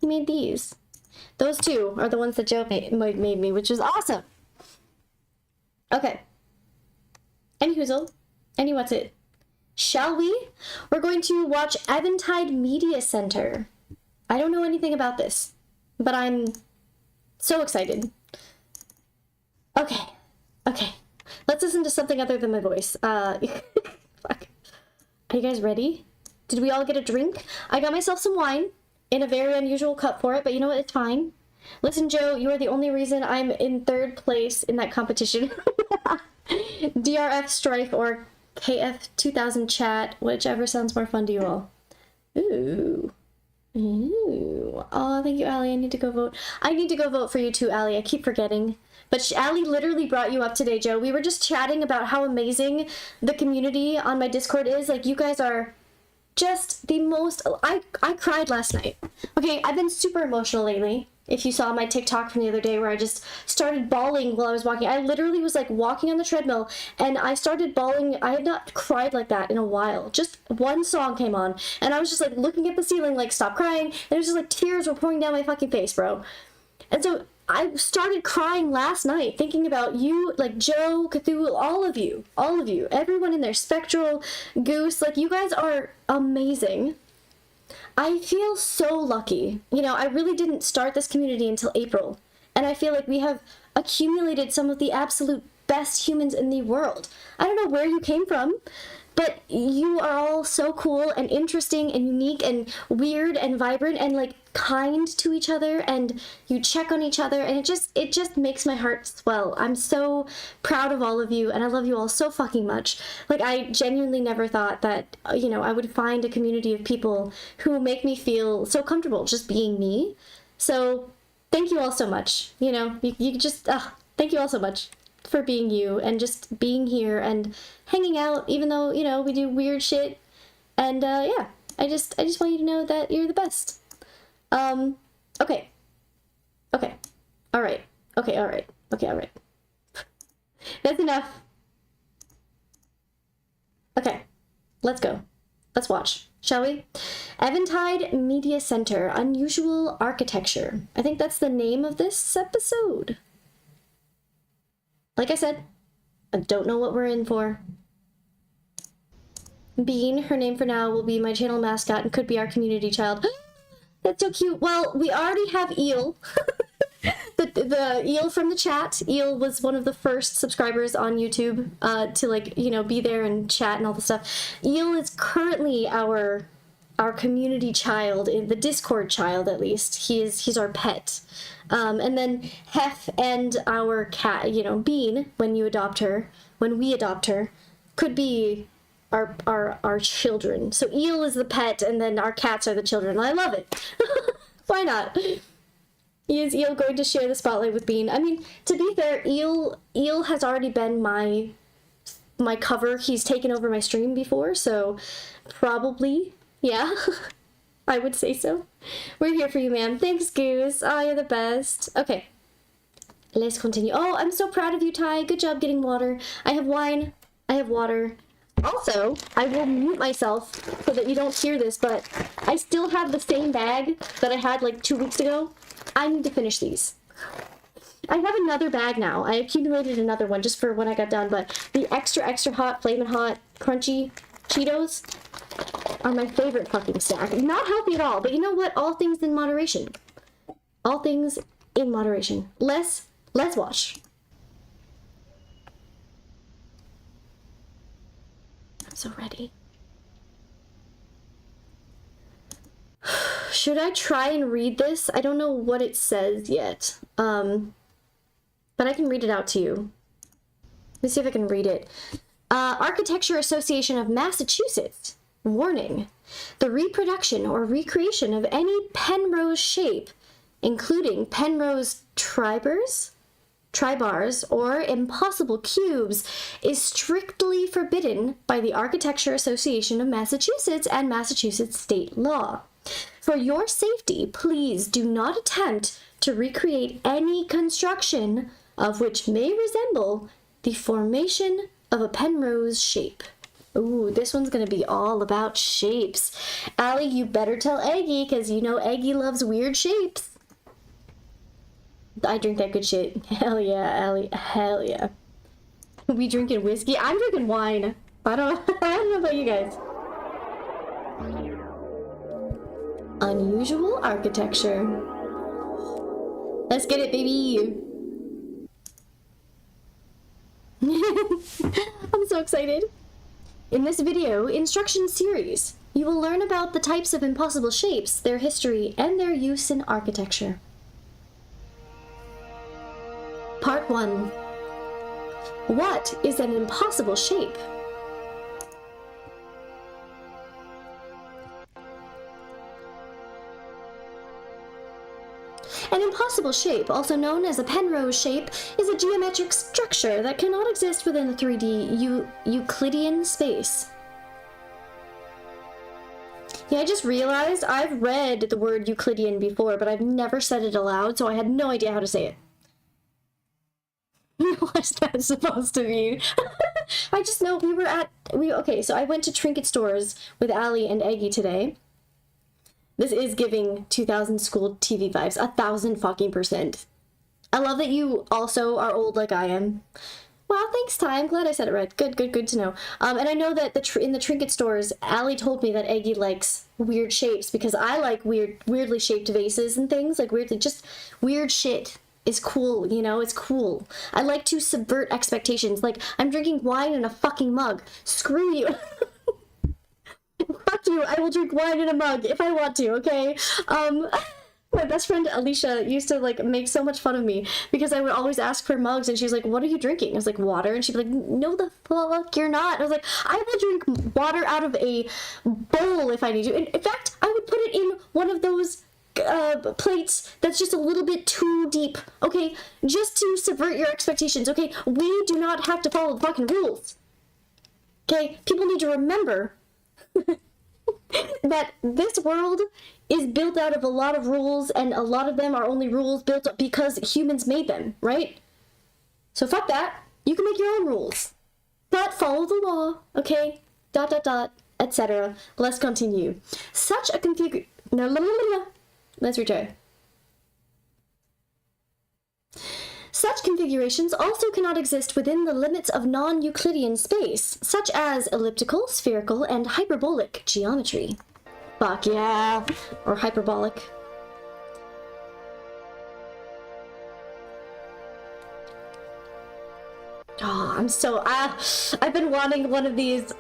He made these. Those two are the ones that Joe made me, which is awesome. Okay. Any whoozle? Any what's it? Shall we? We're going to watch Eventide Media Center. I don't know anything about this, but I'm so excited. Okay. Let's listen to something other than my voice. Fuck. Are you guys ready? Did we all get a drink? I got myself some wine in a very unusual cup for it, but you know what? It's fine. Listen, Joe, you are the only reason I'm in 3rd place in that competition. DRF Strife or KF 2000 chat, whichever sounds more fun to you all. Ooh. Ooh. Oh, thank you, Allie. I need to go vote. I need to go vote for you too, Allie. I keep forgetting. But Allie literally brought you up today, Joe. We were just chatting about how amazing the community on my Discord is. Like, you guys are just the most... I cried last night. Okay, I've been super emotional lately. If you saw my TikTok from the other day where I just started bawling while I was walking. I literally was like walking on the treadmill and I started bawling. I had not cried like that in a while. Just one song came on and I was just like looking at the ceiling like, stop crying. And it was just like tears were pouring down my fucking face, bro. And so I started crying last night thinking about you, like Joe, Cthulhu, all of you, everyone in there, Spectral, Goose, like you guys are amazing. I feel so lucky. You know, I really didn't start this community until April, and I feel like we have accumulated some of the absolute best humans in the world. I don't know where you came from, but you are all so cool and interesting and unique and weird and vibrant and like kind to each other, and you check on each other, and it just makes my heart swell. I'm so proud of all of you, and I love you all so fucking much. Like, I genuinely never thought that, you know, I would find a community of people who make me feel so comfortable just being me. So thank you all so much. You know, you just thank you all so much for being you and just being here and hanging out, even though, you know, we do weird shit. And yeah, I just want you to know that you're the best. Okay. All right. That's enough. Okay, let's go. Let's watch, shall we? Eventide Media Center, Unusual Architecture. I think that's the name of this episode. Like I said, I don't know what we're in for. Bean, her name for now, will be my channel mascot and could be our community child. That's so cute. Well, we already have Eel. the Eel from the chat. Eel was one of the first subscribers on YouTube to, like, you know, be there and chat and all the stuff. Eel is currently our community child, in the Discord child at least. He's our pet. And then Hef and our cat, you know, Bean, when we adopt her, could be our children. So Eel is the pet, and then our cats are the children. I love it. Why not? Is Eel going to share the spotlight with Bean? I mean, to be fair, Eel has already been my cover. He's taken over my stream before, so probably, yeah. I would say so. We're here for you, ma'am. Thanks, Goose. Oh, you're the best. Okay. Let's continue. Oh, I'm so proud of you, Ty. Good job getting water. I have wine. I have water. Also, I will mute myself so that you don't hear this, but I still have the same bag that I had like 2 weeks ago. I need to finish these. I have another bag now. I accumulated another one just for when I got done, but the extra hot, flamin' hot, crunchy Cheetos are my favorite fucking snack. Not healthy at all, but you know what? All things in moderation. All things in moderation. Let's watch. I'm so ready. Should I try and read this? I don't know what it says yet. But I can read it out to you. Let me see if I can read it. Architecture Association of Massachusetts. Warning. The reproduction or recreation of any Penrose shape, including Penrose tribars, or impossible cubes, is strictly forbidden by the Architecture Association of Massachusetts and Massachusetts state law. For your safety, please do not attempt to recreate any construction of which may resemble the formation of a Penrose shape. Ooh, this one's gonna be all about shapes. Allie, you better tell Eggy, because you know Eggy loves weird shapes. I drink that good shit. Hell yeah, Allie. Hell yeah. We drinking whiskey? I'm drinking wine. I don't know about you guys. Unusual architecture. Let's get it, baby. I'm so excited. In this video instruction series, you will learn about the types of impossible shapes, their history, and their use in architecture. Part 1. What is an impossible shape? An impossible shape, also known as a Penrose shape, is a geometric structure that cannot exist within the 3D Euclidean space. Yeah, I just realized I've read the word Euclidean before, but I've never said it aloud, so I had no idea how to say it. What's that supposed to mean? I just know okay, so I went to trinket stores with Allie and Eggie today. This is giving 2000 school TV vibes, 1000%. I love that you also are old like I am. Well, thanks, Ty. I'm glad I said it right. Good to know. And I know that in the trinket stores, Allie told me that Eggie likes weird shapes because I like weirdly shaped vases and things, like just weird shit is cool, you know? It's cool. I like to subvert expectations. Like, I'm drinking wine in a fucking mug. Screw you. Fuck you, I will drink wine in a mug if I want to, okay? My best friend Alicia used to like make so much fun of me because I would always ask for mugs and she's like, what are you drinking? I was like, water. And she'd be like, no the fuck you're not. And I was like, I will drink water out of a bowl if I need to. In fact, I would put it in one of those plates that's just a little bit too deep, okay? Just to subvert your expectations, okay? We do not have to follow the fucking rules. Okay? People need to remember that this world is built out of a lot of rules, and a lot of them are only rules built up because humans made them, right? So fuck that. You can make your own rules. But follow the law, okay? ... etc. Let's continue. Such a Let's return. Such configurations also cannot exist within the limits of non-Euclidean space, such as elliptical, spherical, and hyperbolic geometry. Fuck yeah! Or hyperbolic. Oh, I've been wanting one of these.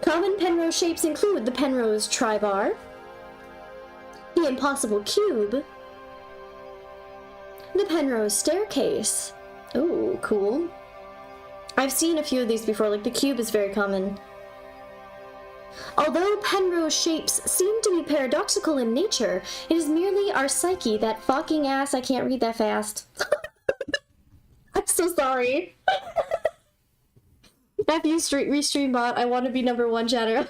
Common Penrose shapes include the Penrose tribar, the impossible cube, the Penrose staircase. Oh, cool. I've seen a few of these before, like the cube is very common. Although Penrose shapes seem to be paradoxical in nature, it is merely our psyche that fucking ass, I can't read that fast. I'm so sorry. After you restream bot, I want to be #1 chatter.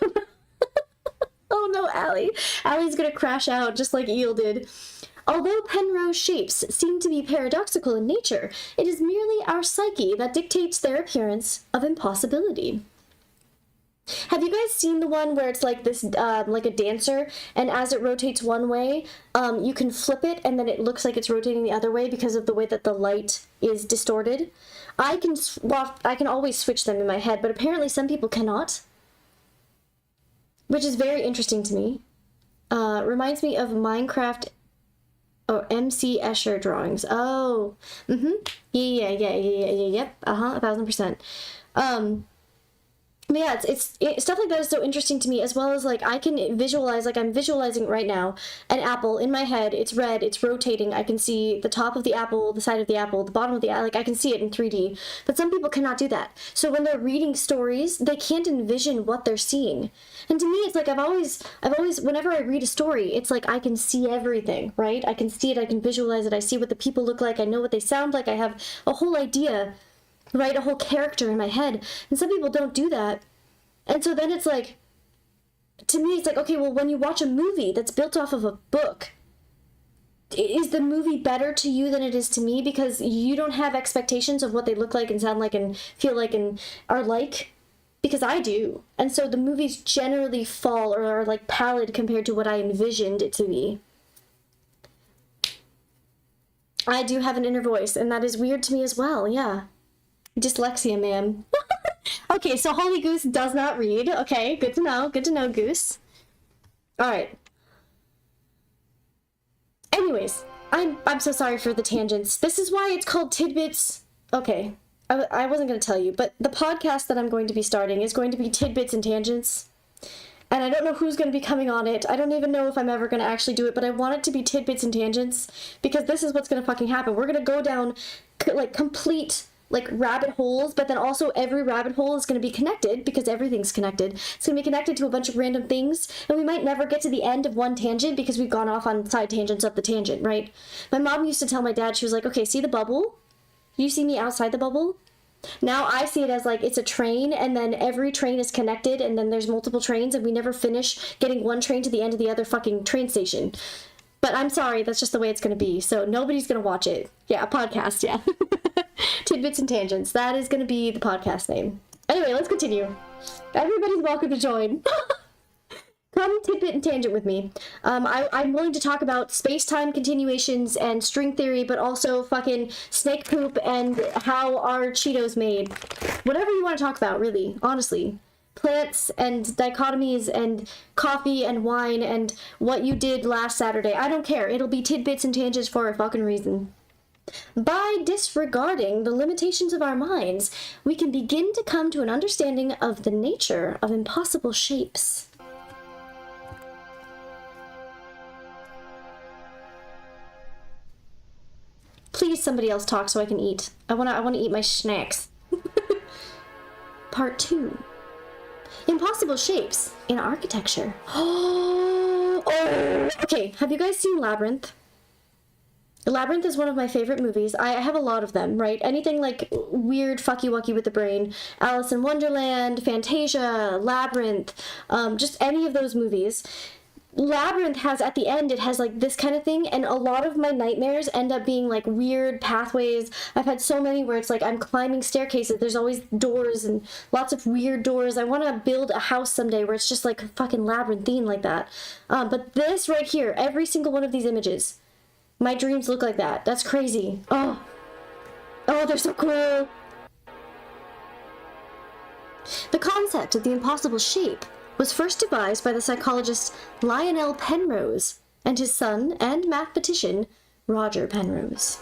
Oh no, Allie. Allie's gonna crash out just like Eel did. Although Penrose shapes seem to be paradoxical in nature, it is merely our psyche that dictates their appearance of impossibility. Have you guys seen the one where it's like this, like a dancer, and as it rotates one way, you can flip it and then it looks like it's rotating the other way because of the way that the light is distorted? I can always switch them in my head, but apparently some people cannot. Which is very interesting to me. Reminds me of Minecraft or MC Escher drawings. Oh, yep, 1000%. Yeah, it's stuff like that is so interesting to me, as well as like I can visualize, like I'm visualizing right now, an apple in my head. It's red, it's rotating. I can see the top of the apple, the side of the apple, the bottom of the apple. Like I can see it in 3D. But some people cannot do that. So when they're reading stories, they can't envision what they're seeing. And to me, it's like I've always, whenever I read a story, it's like I can see everything, right? I can see it, I can visualize it, I see what the people look like, I know what they sound like, I have a whole idea, right? A whole character in my head. And some people don't do that. And so then it's like, to me, it's like, okay, well, when you watch a movie that's built off of a book, is the movie better to you than it is to me because you don't have expectations of what they look like and sound like and feel like and are like? Because I do. And so the movies generally fall or are like pallid compared to what I envisioned it to be. I do have an inner voice, and that is weird to me as well, yeah. Dyslexia, ma'am. Okay, so Holy Goose does not read. Okay, good to know, Goose. Alright. Anyways, I'm so sorry for the tangents. This is why it's called Tidbits. Okay, I wasn't going to tell you, but the podcast that I'm going to be starting is going to be Tidbits and Tangents. And I don't know who's going to be coming on it. I don't even know if I'm ever going to actually do it, but I want it to be Tidbits and Tangents because this is what's going to fucking happen. We're going to go down like complete like rabbit holes, but then also every rabbit hole is going to be connected because everything's connected. It's going to be connected to a bunch of random things, and we might never get to the end of one tangent because we've gone off on side tangents of the tangent, right? My mom used to tell my dad, she was like, okay, see the bubble? You see me outside the bubble? Now I see it as like it's a train, and then every train is connected, and then there's multiple trains, and we never finish getting one train to the end of the other fucking train station. But I'm sorry, that's just the way it's going to be, so nobody's going to watch it. Yeah, a podcast, yeah. Tidbits and Tangents. That is going to be the podcast name. Anyway, let's continue. Everybody's welcome to join. Come tidbit and tangent with me. I'm willing to talk about space-time continuations and string theory, but also fucking snake poop and how are Cheetos made. Whatever you want to talk about, really, honestly. Plants and dichotomies and coffee and wine and what you did last Saturday. I don't care. It'll be tidbits and tangents for a fucking reason. By disregarding the limitations of our minds, we can begin to come to an understanding of the nature of impossible shapes. Please, somebody else talk so I can eat. I wanna eat my snacks. Part 2. Impossible shapes in architecture. Oh, okay. Have you guys seen Labyrinth? Labyrinth is one of my favorite movies. I have a lot of them, right? Anything like weird fucky-wucky with the brain. Alice in Wonderland, Fantasia, Labyrinth, just any of those movies. Labyrinth has, at the end, it has like this kind of thing, and a lot of my nightmares end up being like weird pathways. I've had so many where it's like I'm climbing staircases, there's always doors and lots of weird doors. I want to build a house someday where it's just like fucking labyrinthine like that. But this right here, every single one of these images, my dreams look like that. That's crazy. Oh, they're so cool. The concept of the impossible shape was first devised by the psychologist Lionel Penrose and his son and mathematician Roger Penrose.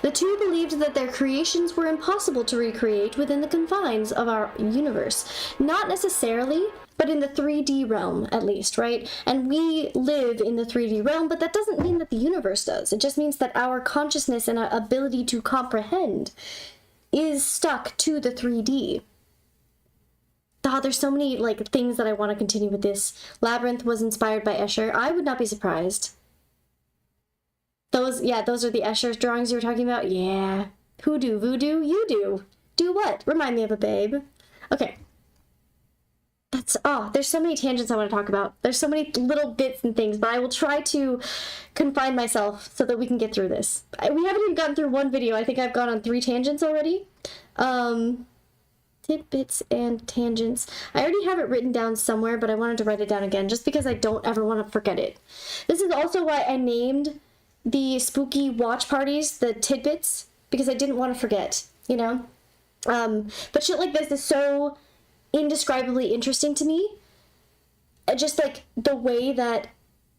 The two believed that their creations were impossible to recreate within the confines of our universe. Not necessarily, but in the 3D realm, at least, right? And we live in the 3D realm, but that doesn't mean that the universe does. It just means that our consciousness and our ability to comprehend is stuck to the 3D. There's so many like things that I want to continue with this. Labyrinth was inspired by Escher. I would not be surprised. Those are the Escher drawings you were talking about? Yeah. Hoodoo, voodoo, you do. Do what? Remind me of a babe. Okay. There's so many tangents I want to talk about. There's so many little bits and things, but I will try to confine myself so that we can get through this. We haven't even gotten through one video. I think I've gone on 3 tangents already. Tidbits and tangents. I already have it written down somewhere, but I wanted to write it down again just because I don't ever want to forget it. This is also why I named the spooky watch parties the tidbits, because I didn't want to forget, you know? But shit like this is so indescribably interesting to me. Just like the way that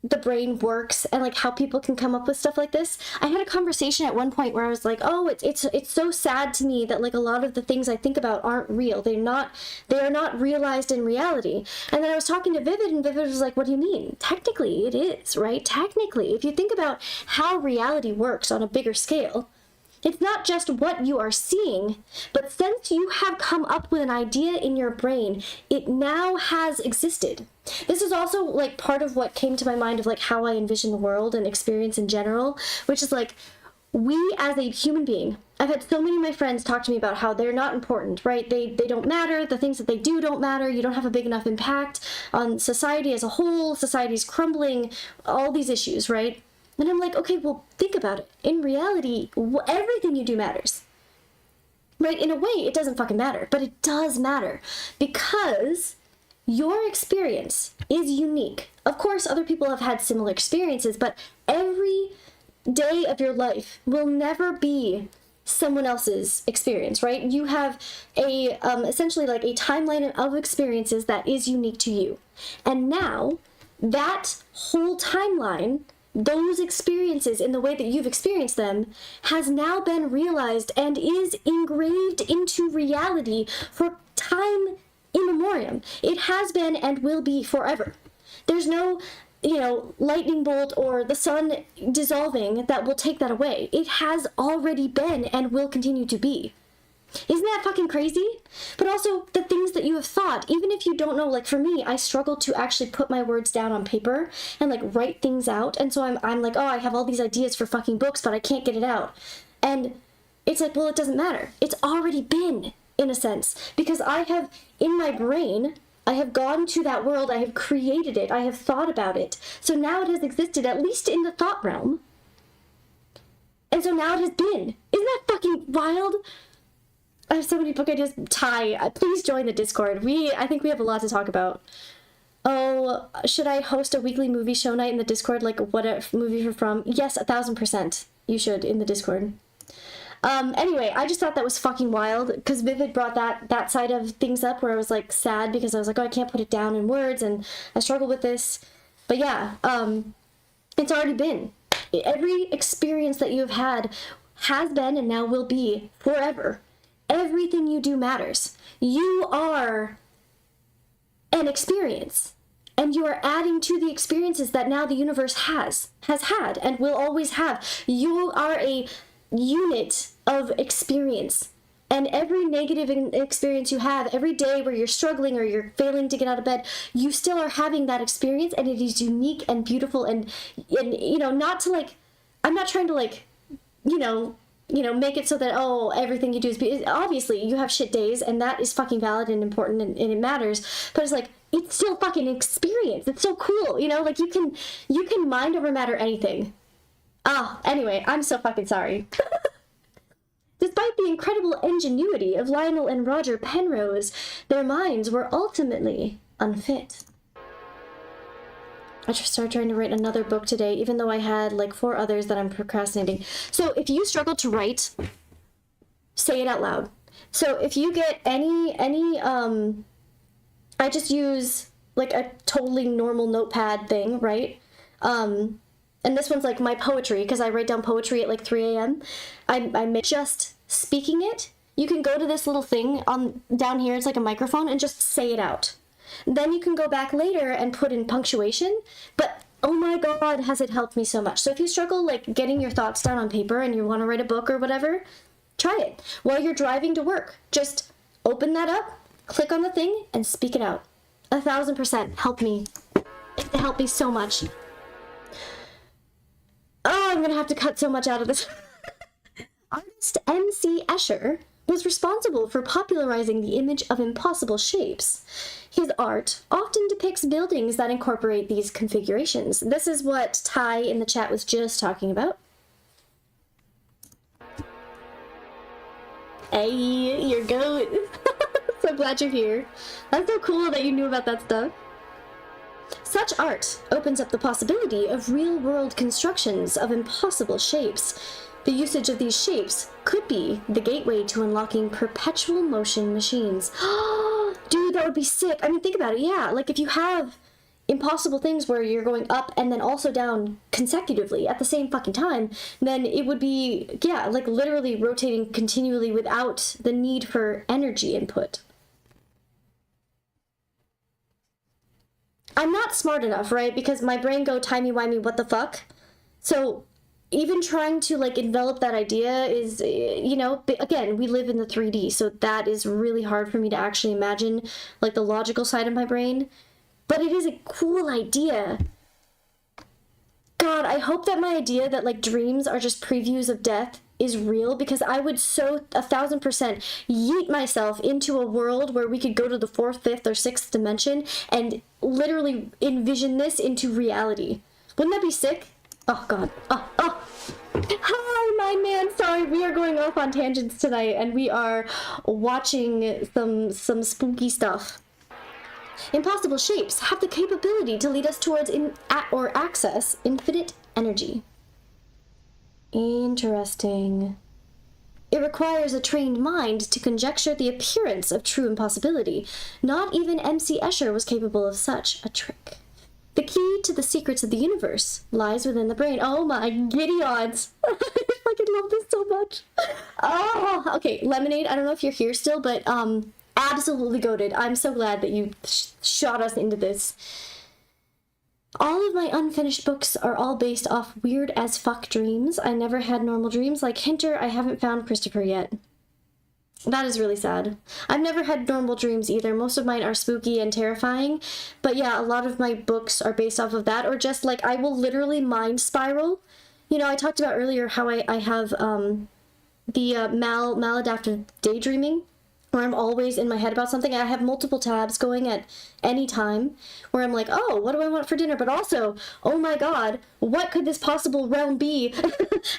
the brain works and like how people can come up with stuff like this. I had a conversation at one point where I was like, it's so sad to me that like a lot of the things I think about aren't real. They are not realized in reality. And then I was talking to Vivid, and Vivid was like, what do you mean? Technically it is, right? Technically, if you think about how reality works on a bigger scale, it's not just what you are seeing, but since you have come up with an idea in your brain, it now has existed. This is also like part of what came to my mind of like how I envision the world and experience in general, which is like we as a human being, I've had so many of my friends talk to me about how they're not important, right? They don't matter. The things that they do don't matter. You don't have a big enough impact on society as a whole. Society's crumbling, all these issues, right? And I'm like, okay, well, think about it. In reality, everything you do matters. Right? In a way, it doesn't fucking matter, but it does matter because your experience is unique. Of course, other people have had similar experiences, but every day of your life will never be someone else's experience, right? You have a, essentially like a timeline of experiences that is unique to you. And now, that whole timeline, those experiences in the way that you've experienced them has now been realized and is engraved into reality for time immemorial. It has been and will be forever. There's no you know, lightning bolt or the sun dissolving that will take that away. It has already been and will continue to be. Isn't that fucking crazy? But also, the things that you have thought, even if you don't know, like for me, I struggle to actually put my words down on paper and like write things out. And so I'm like, oh, I have all these ideas for fucking books, but I can't get it out. And it's like, well, it doesn't matter. It's already been, in a sense, because I have, in my brain, I have gone to that world, I have created it, I have thought about it. So now it has existed, at least in the thought realm. And so now it has been. Isn't that fucking wild? I have so many book ideas. Ty, please join the Discord. I think we have a lot to talk about. Oh, should I host a weekly movie show night in the Discord? Like, what movie you're from? Yes, 1000%. You should, in the Discord. Anyway, I just thought that was fucking wild, because Vivid brought that side of things up, where I was, like, sad, because I was like, oh, I can't put it down in words, and I struggle with this. But yeah, it's already been. Every experience that you have had has been and now will be forever. Everything you do matters. You are an experience, and you are adding to the experiences that now the universe has had and will always have. You are a unit of experience, and every negative experience you have, every day where you're struggling or you're failing to get out of bed, you still are having that experience, and it is unique and beautiful, and you know, not to like, I'm not trying to like, you know, make it so that, oh, everything you do is obviously you have shit days, and that is fucking valid and important, and it matters, but it's like, it's still fucking experience. It's so cool, you know, like you can mind over matter anything. Anyway, I'm so fucking sorry. Despite the incredible ingenuity of Lionel and Roger Penrose, their minds were ultimately unfit. I just started trying to write another book today, even though I had like 4 others that I'm procrastinating. So if you struggle to write, say it out loud. So if you get any I just use like a totally normal notepad thing, right? And this one's like my poetry, because I write down poetry at like 3 a.m. I make just speaking it. You can go to this little thing on down here, it's like a microphone, and just say it out. Then you can go back later and put in punctuation, but oh my god, has it helped me so much. So if you struggle like getting your thoughts down on paper and you want to write a book or whatever, try it. While you're driving to work, just open that up, click on the thing, and speak it out. 1000% helped me. It helped me so much. Oh, I'm gonna have to cut so much out of this. Artist M.C. Escher was responsible for popularizing the image of impossible shapes. His art often depicts buildings that incorporate these configurations. This is what Ty in the chat was just talking about. Hey, you're goat. So glad you're here. That's so cool that you knew about that stuff. Such art opens up the possibility of real-world constructions of impossible shapes. The usage of these shapes could be the gateway to unlocking perpetual motion machines. Dude, that would be sick. I mean, think about it. Yeah, like if you have impossible things where you're going up and then also down consecutively at the same fucking time, then it would be, yeah, like literally rotating continually without the need for energy input. I'm not smart enough, right? Because my brain go timey-wimey, what the fuck? So even trying to like envelop that idea is, you know, again, we live in the 3D, so that is really hard for me to actually imagine like the logical side of my brain. But it is a cool idea. God, I hope that my idea that like dreams are just previews of death is real, because I would so 1000% yeet myself into a world where we could go to the 4th, 5th, or 6th dimension and literally envision this into reality. Wouldn't that be sick? Oh god. Oh. Hi, my man. Sorry, we are going off on tangents tonight, and we are watching some spooky stuff. Impossible shapes have the capability to lead us towards or access infinite energy. Interesting. It requires a trained mind to conjecture the appearance of true impossibility. Not even M.C. Escher was capable of such a trick. The key to the secrets of the universe lies within the brain. Oh my giddy odds. I fucking love this so much. Oh, okay, Lemonade, I don't know if you're here still, but absolutely goated. I'm so glad that you shot us into this. All of my unfinished books are all based off weird as fuck dreams. I never had normal dreams. Like Hinter, I haven't found Christopher yet. That is really sad. I've never had normal dreams either. Most of mine are spooky and terrifying. But yeah, a lot of my books are based off of that. Or just like, I will literally mind spiral. You know, I talked about earlier how I have the maladaptive daydreaming, where I'm always in my head about something. I have multiple tabs going at any time where I'm like, oh, what do I want for dinner? But also, oh my god, what could this possible realm be?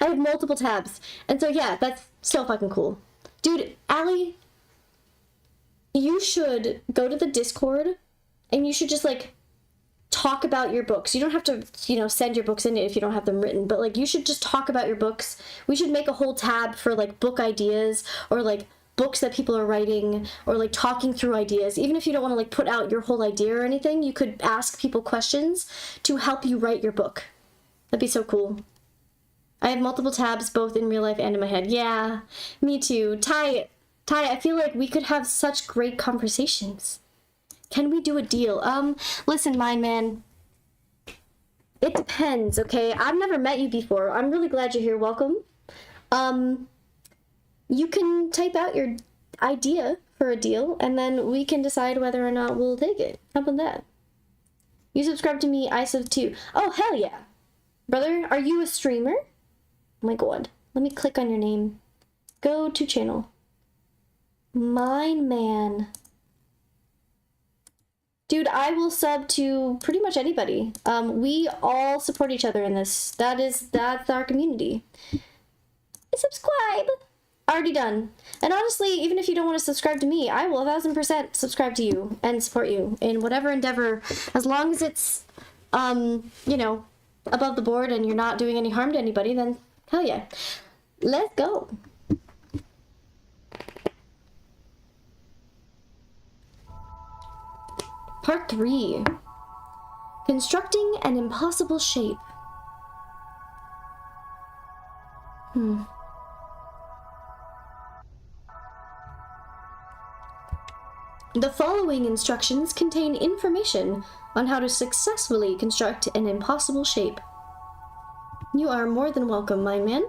I have multiple tabs. And so yeah, that's so fucking cool. Dude, Allie, you should go to the Discord and you should just like talk about your books. You don't have to, you know, send your books in if you don't have them written, but like you should just talk about your books. We should make a whole tab for like book ideas or like books that people are writing or like talking through ideas. Even if you don't want to like put out your whole idea or anything, you could ask people questions to help you write your book. That'd be so cool. I have multiple tabs both in real life and in my head. Yeah, me too. Ty, I feel like we could have such great conversations. Can we do a deal? Listen, Mind Man. It depends, okay? I've never met you before. I'm really glad you're here. Welcome. You can type out your idea for a deal, and then we can decide whether or not we'll take it. How about that? You subscribe to me, I sub too. Oh, hell yeah. Brother, are you a streamer? Oh my god. Let me click on your name. Go to channel. Mind Man. Dude, I will sub to pretty much anybody. We all support each other in this. That's our community. Subscribe. Already done. And honestly, even if you don't want to subscribe to me, I will 1000% subscribe to you and support you in whatever endeavor, as long as it's, you know, above the board and you're not doing any harm to anybody, then hell yeah. Let's go. Part 3. Constructing an impossible shape. The following instructions contain information on how to successfully construct an impossible shape. You are more than welcome, Mind Man.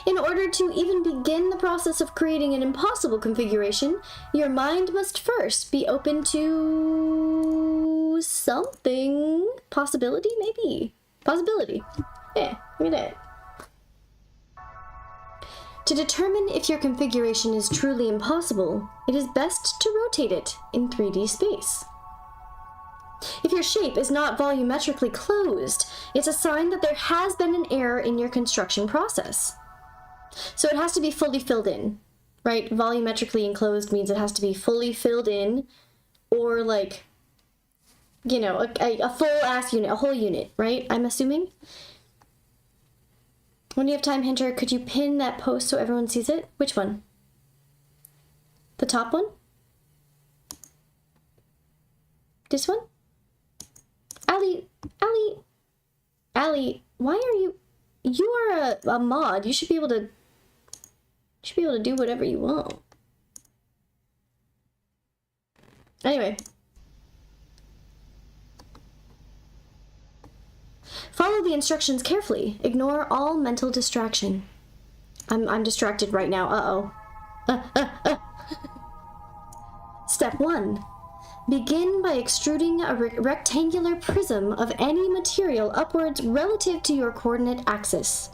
In order to even begin the process of creating an impossible configuration, your mind must first be open to something. Possibility, maybe. Possibility. Yeah, look at that. To determine if your configuration is truly impossible, it is best to rotate it in 3D space. If your shape is not volumetrically closed, it's a sign that there has been an error in your construction process. So it has to be fully filled in, right? Volumetrically enclosed means it has to be fully filled in, or like, you know, a full-ass unit, a whole unit, right? I'm assuming. When you have time, Hinter, could you pin that post so everyone sees it? Which one? The top one? This one? Allie, why are you are a mod. You should be able to do whatever you want. Anyway. Follow the instructions carefully. Ignore all mental distraction. I'm distracted right now. Step 1. Begin by extruding a rectangular prism of any material upwards relative to your coordinate axis.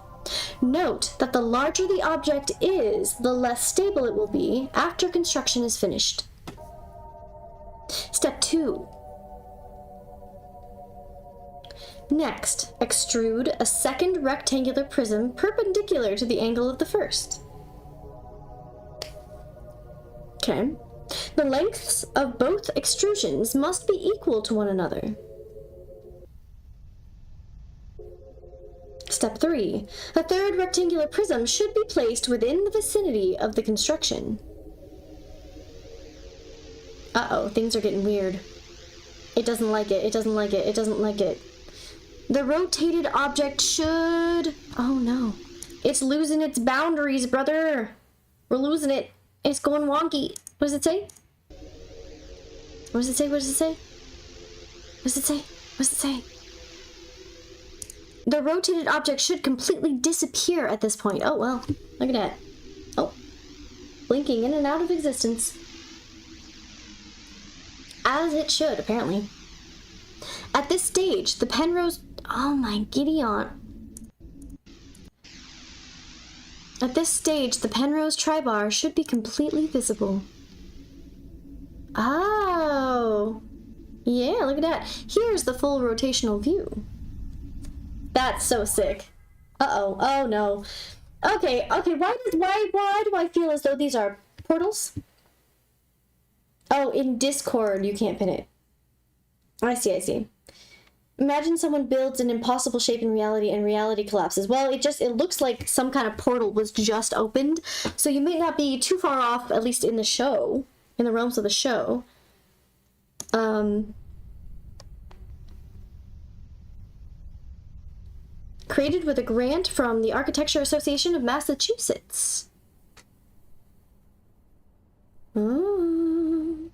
Note that the larger the object is, the less stable it will be after construction is finished. Step 2. Next, extrude a second rectangular prism perpendicular to the angle of the first. Okay. The lengths of both extrusions must be equal to one another. Step 3. A third rectangular prism should be placed within the vicinity of the construction. Uh-oh, things are getting weird. It doesn't like it, it doesn't like it, it doesn't like it. The rotated object should... Oh no. It's losing its boundaries, brother. We're losing it. It's going wonky. What does it say? What does it say? What does it say? What does it say? What does it say? The rotated object should completely disappear at this point. Oh, well, look at that. Oh, blinking in and out of existence. As it should, apparently. At this stage, the Penrose... Oh my giddy aunt. At this stage, the Penrose Tribar should be completely visible. Oh. Yeah, look at that. Here's the full rotational view. That's so sick. Uh-oh. Oh, no. Okay, why do I feel as though these are portals? Oh, in Discord, you can't pin it. I see. Imagine someone builds an impossible shape in reality and reality collapses. Well, it looks like some kind of portal was just opened, so you may not be too far off, at least in the show, in the realms of the show. Created with a grant from the Architecture Association of Massachusetts. Ooh.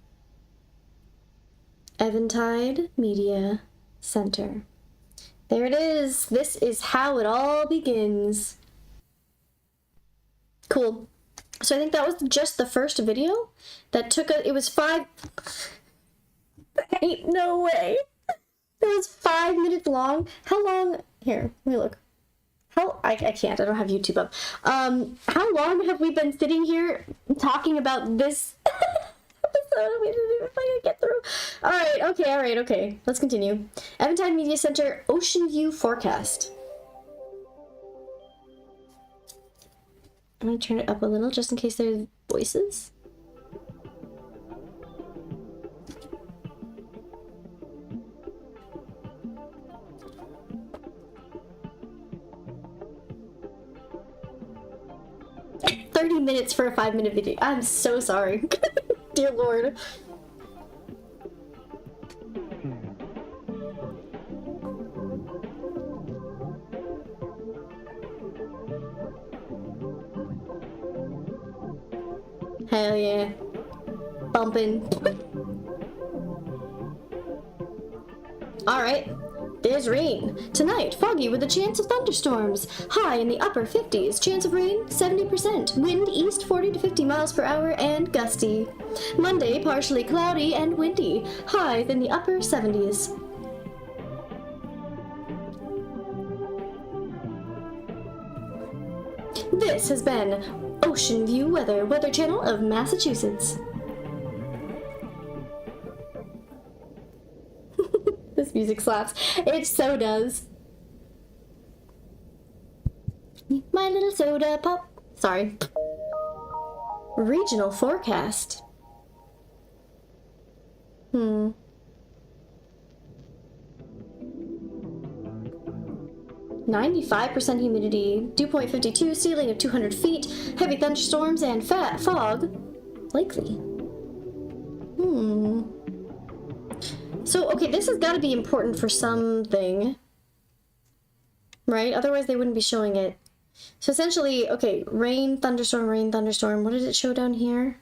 Eventide Media Center. There it is. This is how it all begins. Cool. So I think that was just the first video that took it was 5... Ain't no way. It was 5 minutes long. How long? Here, let me look. I can't. I don't have YouTube up. How long have we been sitting here talking about this episode? We didn't even fucking get through. All right. Okay. Let's continue. Eventide Media Center Ocean View Forecast. I'm gonna turn it up a little just in case there's voices. Minutes for a 5-minute video. I'm so sorry. Dear Lord. Hell yeah. Bumping. Alright. There's rain. Tonight, foggy with a chance of thunderstorms. High in the upper 50s. Chance of rain, 70%. Wind east 40 to 50 miles per hour and gusty. Monday, partially cloudy and windy. Highs in the upper 70s. This has been Ocean View Weather Channel of Massachusetts. This music slaps. It so does. My little soda pop. Sorry. Regional forecast. 95% humidity, dew point 52, ceiling of 200 feet, heavy thunderstorms and fog likely. So, okay, this has got to be important for something, right? Otherwise they wouldn't be showing it. So essentially, okay, rain, thunderstorm, what did it show down here?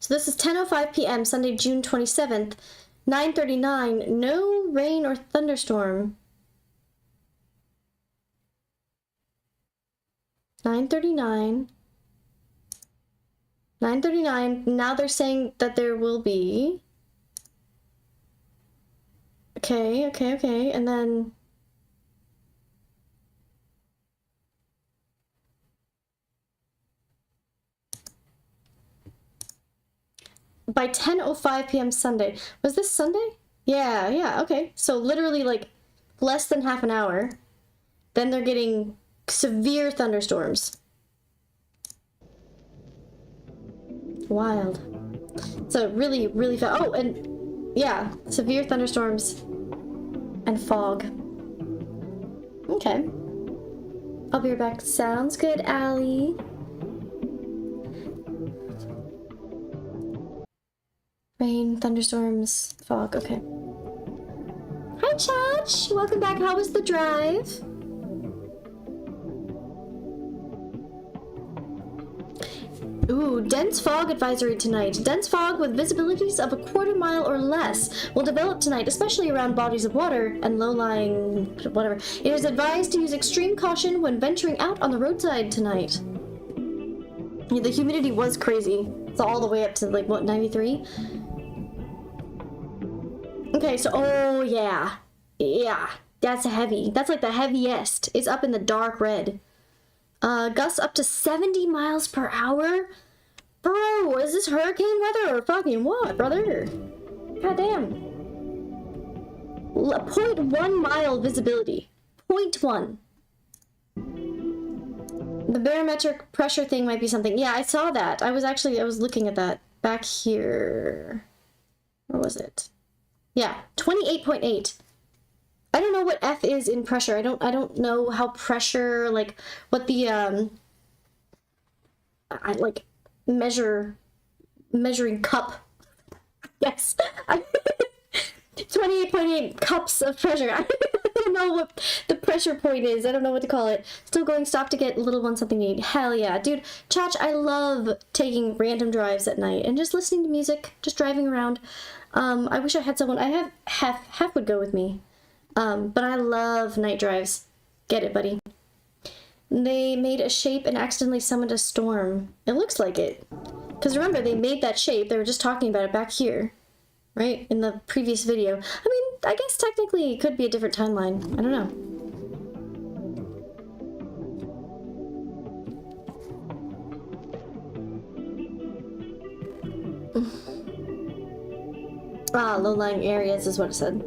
So this is 10:05 p.m. Sunday, June 27th, 9:39, no rain or thunderstorm. 9:39. 9:39. Now they're saying that there will be. Okay. And then by 10:05 p.m. Sunday. Was this Sunday? Yeah, okay. So literally like less than half an hour. Then they're getting severe thunderstorms. Wild. So really, really fast. Oh, and yeah, severe thunderstorms and fog. Okay. I'll be right back. Sounds good, Allie. Rain, thunderstorms, fog. Okay. Hi, Chach. Welcome back. How was the drive? Ooh, dense fog advisory tonight. Dense fog with visibilities of a quarter mile or less will develop tonight, especially around bodies of water and low-lying whatever. It is advised to use extreme caution when venturing out on the roadside tonight. Yeah, the humidity was crazy. It's all the way up to like what, 93? Okay, so oh yeah. Yeah, that's heavy. That's like the heaviest. It's up in the dark red. Gusts up to 70 miles per hour? Bro, is this hurricane weather or fucking what, brother? Goddamn. 0.1 mile visibility. 0.1. The barometric pressure thing might be something. Yeah, I saw that. I was looking at that back here. Where was it? Yeah, 28.8. I don't know what F is in pressure. I don't know how pressure, like what the measuring cup. Yes. 28.8 cups of pressure. I don't know what the pressure point is. I don't know what to call it. Still going, stop to get little one something to eat. Hell yeah. Dude, Chach, I love taking random drives at night and just listening to music, just driving around. I wish I had someone. I have half would go with me. But I love night drives. Get it, buddy. They made a shape and accidentally summoned a storm. It looks like it. Because remember, they made that shape. They were just talking about it back here. Right? In the previous video. I mean, I guess technically it could be a different timeline. I don't know. Low-lying areas is what it said.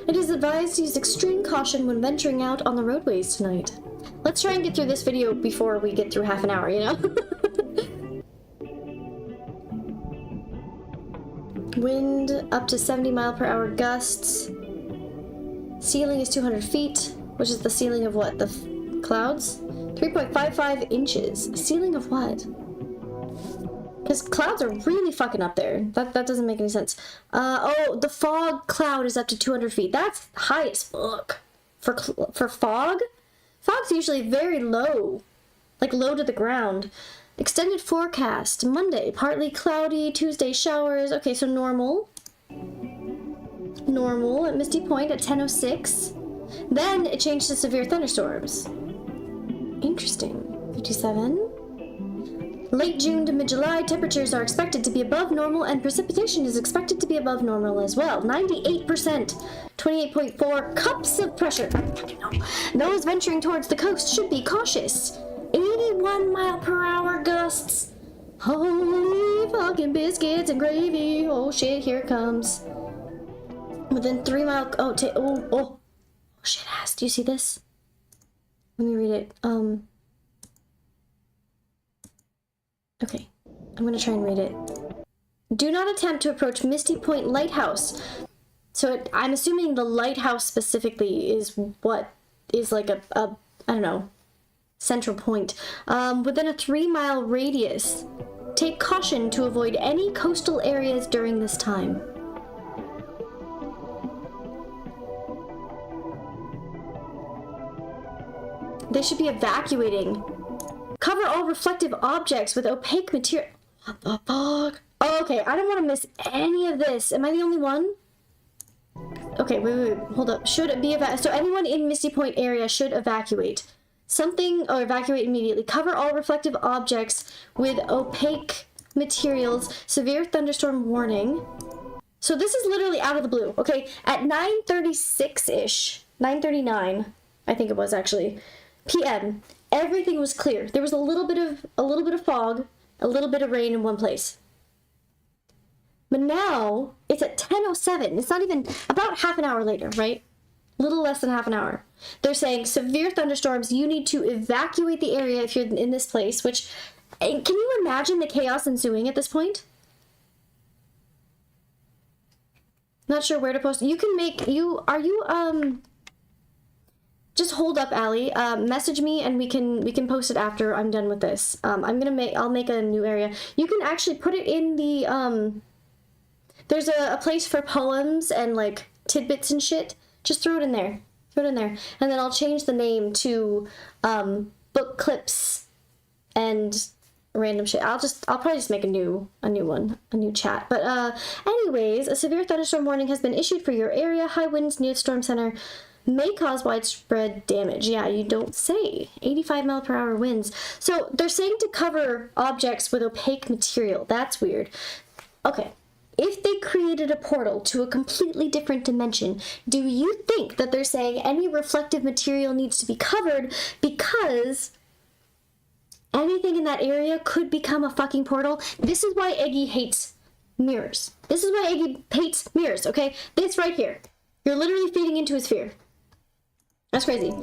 It is advised to use extreme caution when venturing out on the roadways tonight. Let's try and get through this video before we get through half an hour, you know? Wind up to 70 mile per hour gusts. Ceiling is 200 feet, which is the ceiling of what? The clouds? 3.55 inches. Ceiling of what? Because clouds are really fucking up there. That doesn't make any sense. Oh, the fog cloud is up to 200 feet. That's high as fuck. For fog? Fog's usually very low. Like low to the ground. Extended forecast. Monday, partly cloudy. Tuesday, showers. Okay, so normal. Normal at Misty Point at 10:06. Then it changed to severe thunderstorms. Interesting. 57. Late June to mid-July, temperatures are expected to be above normal and precipitation is expected to be above normal as well. 98%, 28.4 cups of pressure. Those venturing towards the coast should be cautious. 81 mile per hour gusts. Holy fucking biscuits and gravy. Oh shit, here it comes. Within 3 mile, oh shit ass, do you see this? Let me read it. Okay, I'm gonna try and read it. Do not attempt to approach Misty Point Lighthouse. So I'm assuming the lighthouse specifically is what is like a I don't know, central point. Within a 3 mile radius. Take caution to avoid any coastal areas during this time. They should be evacuating. Cover all reflective objects with opaque material. What the fuck? Oh, okay, I don't want to miss any of this. Am I the only one? Okay, wait, hold up. Should it be so anyone in Misty Point area should evacuate. Evacuate immediately. Cover all reflective objects with opaque materials. Severe thunderstorm warning. So this is literally out of the blue. Okay, at 9:36-ish, 9:39, I think it was actually, PM. Everything was clear. There was a little bit of fog, a little bit of rain in one place. But now it's at 10:07. It's not even about half an hour later, right? A little less than half an hour. They're saying severe thunderstorms. You need to evacuate the area if you're in this place. Which, can you imagine the chaos ensuing at this point? Not sure where to post. You can make just hold up, Allie. Message me and we can post it after I'm done with this. I'll make a new area. You can actually put it in the there's a place for poems and like tidbits and shit. Just throw it in there. Throw it in there. And then I'll change the name to book clips and random shit. I'll probably just make a new chat. But anyways, a severe thunderstorm warning has been issued for your area. High winds near the storm center may cause widespread damage. Yeah, you don't say. 85-mile-per-hour winds. So they're saying to cover objects with opaque material. That's weird. Okay. If they created a portal to a completely different dimension, do you think that they're saying any reflective material needs to be covered because anything in that area could become a fucking portal? This is why Eggy hates mirrors. This is why Eggy hates mirrors, okay? This right here. You're literally feeding into his fear. That's crazy.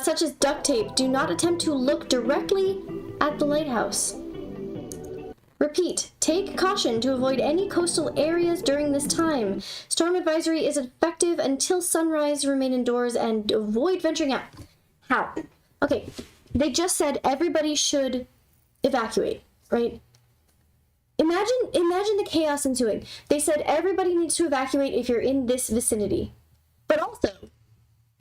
Such as duct tape. Do not attempt to look directly at the lighthouse. Repeat. Take caution to avoid any coastal areas during this time. Storm advisory is effective until sunrise. Remain indoors and avoid venturing out. How? Okay. They just said everybody should evacuate, right? Imagine the chaos ensuing. They said everybody needs to evacuate if you're in this vicinity. But also,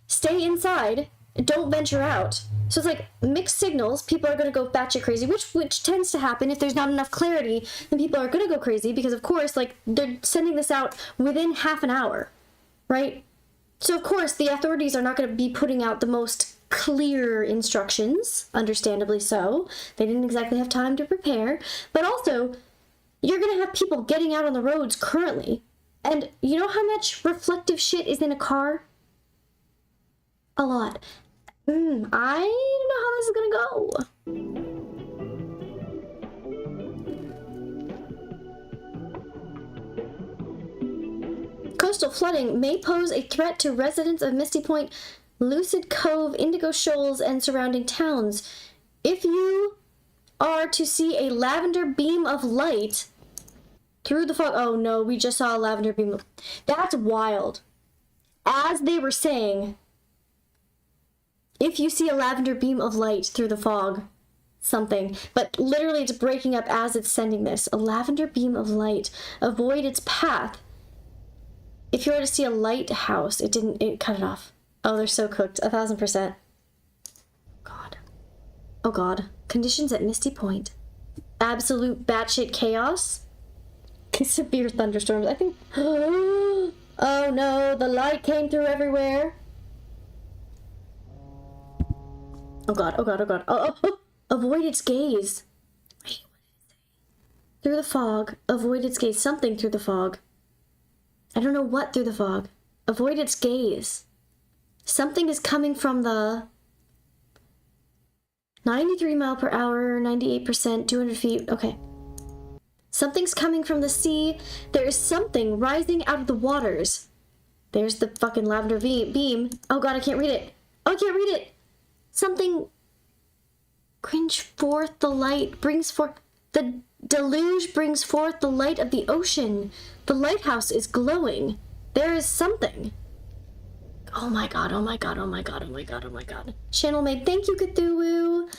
stay inside, don't venture out. So it's like mixed signals. People are going to go batshit crazy, which tends to happen. If there's not enough clarity, then people are going to go crazy because, of course, like, they're sending this out within half an hour, right? So, of course, the authorities are not going to be putting out the most clear instructions, understandably so. They didn't exactly have time to prepare. But also, you're going to have people getting out on the roads currently. And you know how much reflective shit is in a car? A lot. I don't know how this is gonna go. Coastal flooding may pose a threat to residents of Misty Point, Lucid Cove, Indigo Shoals, and surrounding towns. If you are to see a lavender beam of light through the fog... Oh no, we just saw a lavender beam of... That's wild. As they were saying... If you see a lavender beam of light through the fog, something, but literally it's breaking up as it's sending this. A lavender beam of light. Avoid its path. If you were to see a lighthouse, it cut it off. Oh, they're so cooked. 1000%. God. Oh God. Conditions at Misty Point. Absolute batshit chaos. Severe thunderstorms. I think... Oh no, the light came through everywhere. Oh God, oh God, oh God. Oh. Avoid its gaze. Wait, what did it say? Through the fog. Avoid its gaze. Something through the fog. I don't know what through the fog. Avoid its gaze. Something is coming from the... 93 mile per hour, 98%, 200 feet. Okay. Something's coming from the sea. There is something rising out of the waters. There's the fucking lavender beam. Oh God, I can't read it. Oh, I can't read it. Something cringe forth the light, brings forth the deluge, brings forth the light of the ocean. The lighthouse is glowing. There is something. Oh my God, oh my God, oh my God, oh my God, oh my God. Channel made, thank you, Cthulhu.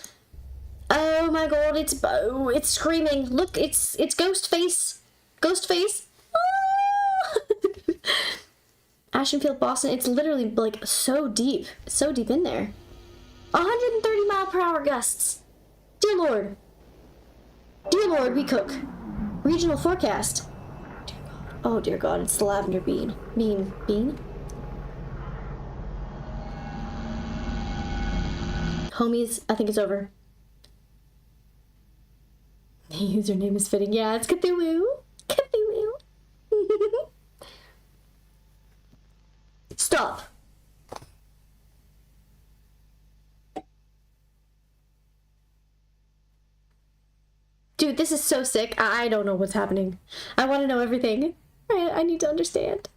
Oh my God, it's screaming. Look, it's Ghostface. Ghostface. Ah! Ashenfield, Boston, it's literally like so deep in there. 130 mile per hour gusts. Dear Lord. Dear Lord, we cook. Regional forecast. Dear God. Oh dear God, it's the lavender bean. Bean? Homies, I think it's over. The username is fitting. Yeah, it's Cthulhu. Cthulhu. Stop. Dude, this is so sick. I don't know what's happening. I want to know everything. I need to understand.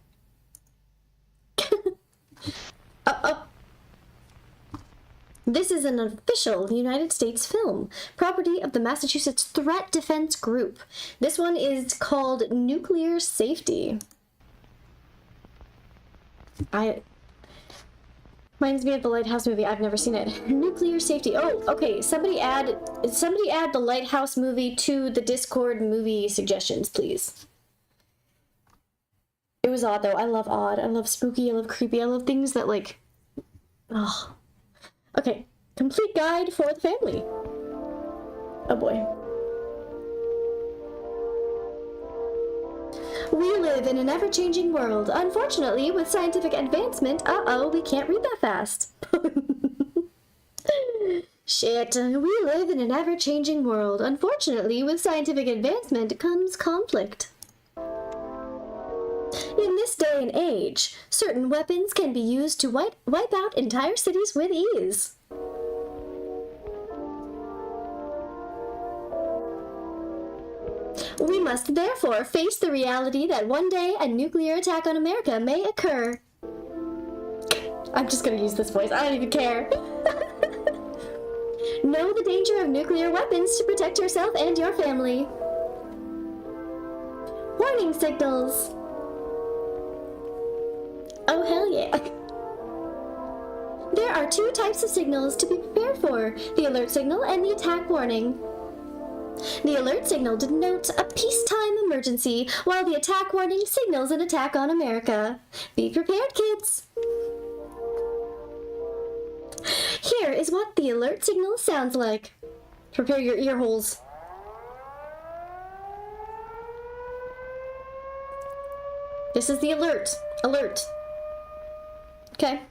This is an official United States film, property of the Massachusetts Threat Defense Group. This one is called Nuclear Safety. Reminds me of the Lighthouse movie. I've never seen it. Nuclear Safety. Oh, okay. Somebody add the Lighthouse movie to the Discord movie suggestions, please. It was odd though. I love odd. I love spooky. I love creepy. I love things that like... Oh. Okay. Complete guide for the family. Oh boy. We live in an ever-changing world. Unfortunately, with scientific advancement, we can't read that fast. Shit, we live in an ever-changing world. Unfortunately, with scientific advancement comes conflict. In this day and age, certain weapons can be used to wipe out entire cities with ease. We must therefore face the reality that one day a nuclear attack on America may occur. I'm just gonna use this voice, I don't even care. Know the danger of nuclear weapons to protect yourself and your family. Warning signals. Oh, hell yeah. There are two types of signals to be prepared for, the alert signal and the attack warning. The alert signal denotes a peacetime emergency, while the attack warning signals an attack on America. Be prepared, kids! Here is what the alert signal sounds like. Prepare your ear holes. This is the alert. Alert. Okay.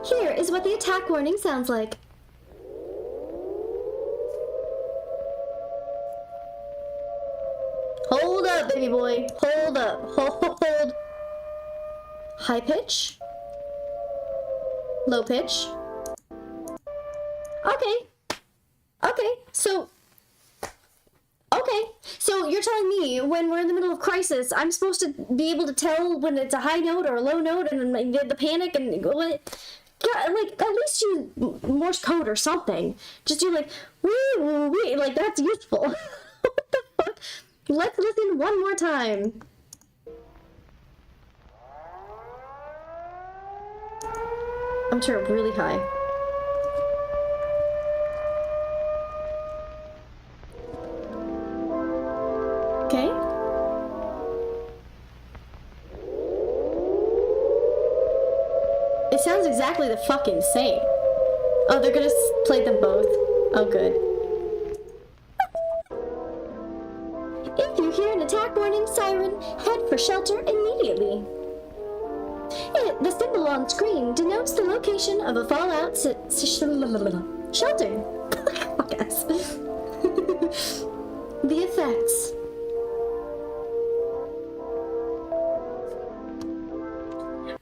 Here is what the attack warning sounds like. Hold up, baby boy. Hold up. Hold. High pitch. Low pitch. Okay. So you're telling me when we're in the middle of crisis, I'm supposed to be able to tell when it's a high note or a low note and the panic and what? Yeah, like at least use Morse code or something. Just do like wee, like that's useful. What the fuck? Let's listen one more time. I'm turning it really high. Okay. It sounds exactly the fucking same. Oh, they're gonna play them both. Oh, good. If you hear an attack warning siren, head for shelter immediately. The symbol on screen denotes the location of a fallout shelter. Fuck us. The effects.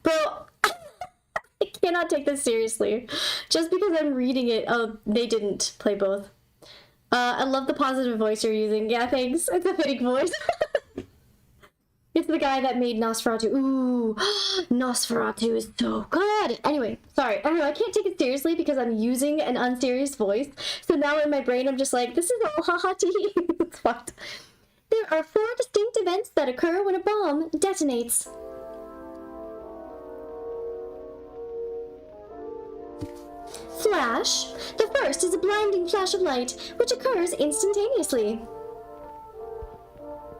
Bro, I cannot take this seriously. Just because I'm reading it, they didn't play both. I love the positive voice you're using. Yeah, thanks. It's a fitting voice. It's the guy that made Nosferatu. Ooh, Nosferatu is so good. Anyway, sorry. I don't know, I can't take it seriously because I'm using an unserious voice. So now in my brain, I'm just like, this is all haha tee. It's fucked. There are 4 distinct events that occur when a bomb detonates. Flash. The first is a blinding flash of light, which occurs instantaneously.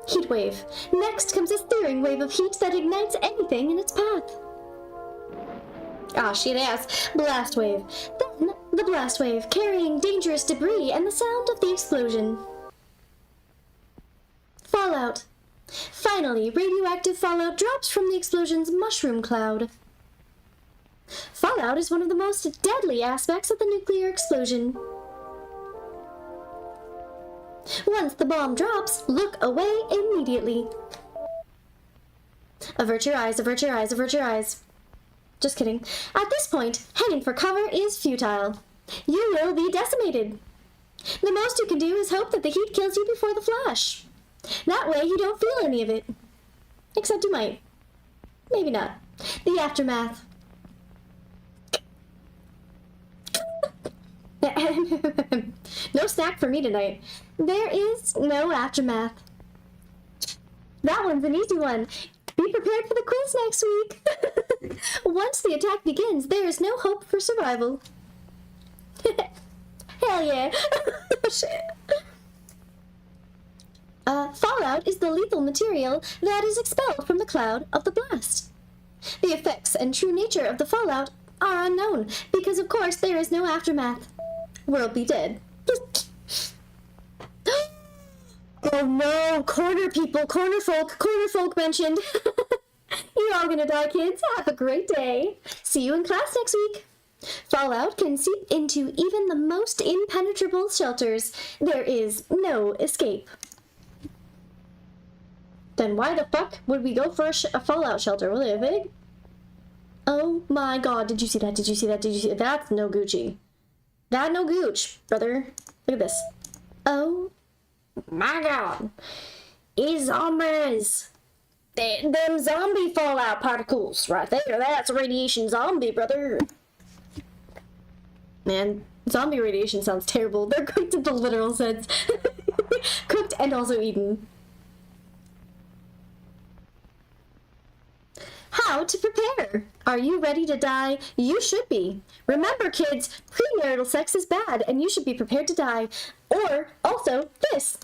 Heat wave. Next comes a searing wave of heat that ignites anything in its path. Ah, shit ass. Blast wave. Then the blast wave, carrying dangerous debris and the sound of the explosion. Fallout. Finally, radioactive fallout drops from the explosion's mushroom cloud. Fallout is one of the most deadly aspects of the nuclear explosion. Once the bomb drops, look away immediately. Avert your eyes, avert your eyes, avert your eyes. Just kidding. At this point, heading for cover is futile. You will be decimated. The most you can do is hope that the heat kills you before the flash. That way you don't feel any of it. Except you might. Maybe not. The aftermath. No snack for me tonight. There is no aftermath. That one's an easy one. Be prepared for the quiz next week. Once the attack begins, there is no hope for survival. Hell yeah. Shit. Fallout is the lethal material that is expelled from the cloud of the blast. The effects and true nature of the fallout are unknown, because of course there is no aftermath. world be dead. Oh no, corner folk mentioned. You're all gonna die, kids. Have a great day. See you in class next week. Fallout can seep into even the most impenetrable shelters. There is no escape. Then why the fuck would we go for a Fallout shelter? Will it big? Oh my god, did you see that? Did you see that? Did you see that? That's no Gucci. That no gooch, brother. Look at this. Oh my god. It's zombies. Them zombie fallout particles right there. That's radiation zombie, brother. Man, zombie radiation sounds terrible. They're cooked in the literal sense. Cooked and also eaten. How to prepare. Are you ready to die? You should be. Remember, kids, premarital sex is bad and you should be prepared to die. Or, also, this.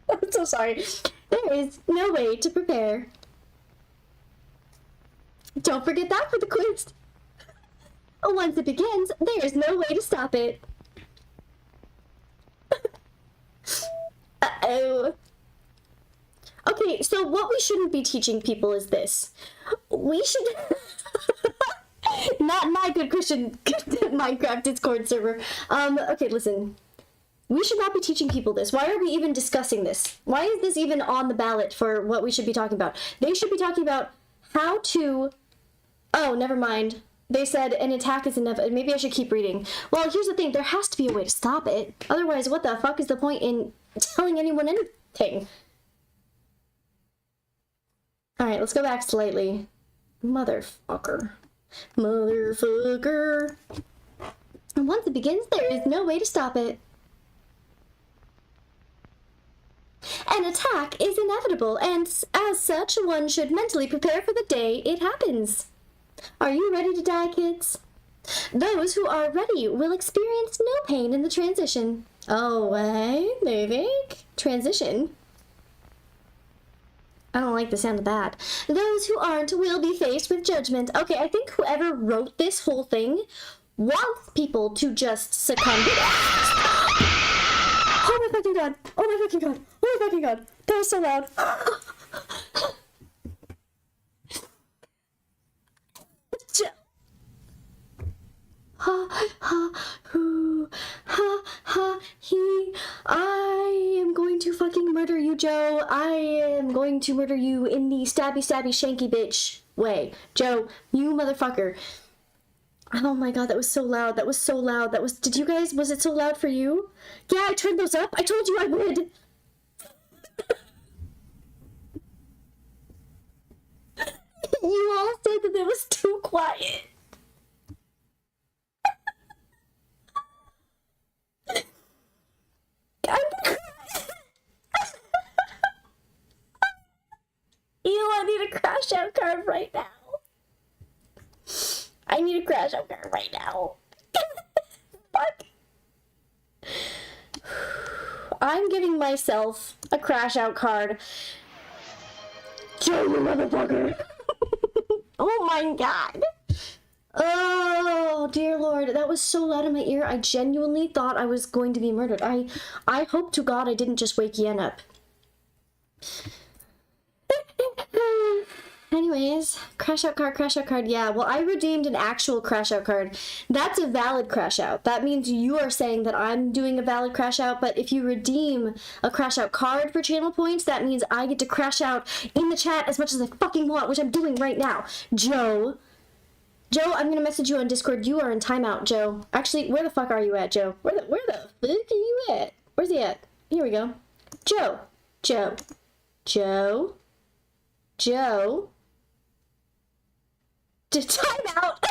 I'm so sorry. There is no way to prepare. Don't forget that for the quiz. Once it begins, there is no way to stop it. Uh-oh. Okay, so what we shouldn't be teaching people is this. We should... Not my good Christian Minecraft Discord server. Okay, listen. We should not be teaching people this. Why are we even discussing this? Why is this even on the ballot for what we should be talking about? They should be talking about how to... Oh, never mind. They said an attack is inevitable. Maybe I should keep reading. Well, here's the thing. There has to be a way to stop it. Otherwise, what the fuck is the point in telling anyone anything? Alright, let's go back slightly. Motherfucker. Motherfucker. And once it begins, there is no way to stop it. An attack is inevitable, and as such, one should mentally prepare for the day it happens. Are you ready to die, kids? Those who are ready will experience no pain in the transition. Oh, hey, maybe? Transition? I don't like the sound of that. Those who aren't will be faced with judgment. Okay, I think whoever wrote this whole thing wants people to just succumb to that. Oh my fucking god. Oh my fucking god. Oh my fucking god. That was so loud. Ha ha hoo ha ha he. I am going to fucking murder you, Joe. I am going to murder you in the stabby stabby shanky bitch way. Joe, you motherfucker. Oh my god, that was so loud. That was so loud. That was, did you guys, was it so loud for you? Yeah, I turned those up. I told you I would. You all said that it was too quiet. I need a crash out card right now. I need a crash out card right now. Fuck. I'm giving myself a crash out card. Joe, you motherfucker. Oh my god. Oh, dear Lord. That was so loud in my ear. I genuinely thought I was going to be murdered. I hope to God I didn't just wake Yen up. Anyways, crash out card. Yeah, well, I redeemed an actual crash out card. That's a valid crash out. That means you are saying that I'm doing a valid crash out, but if you redeem a crash out card for channel points, that means I get to crash out in the chat as much as I fucking want, which I'm doing right now. Joe, I'm gonna message you on Discord. You are in timeout, Joe. Actually, where the fuck are you at, Joe? Where the fuck are you at? Where's he at? Here we go. Joe. Time out.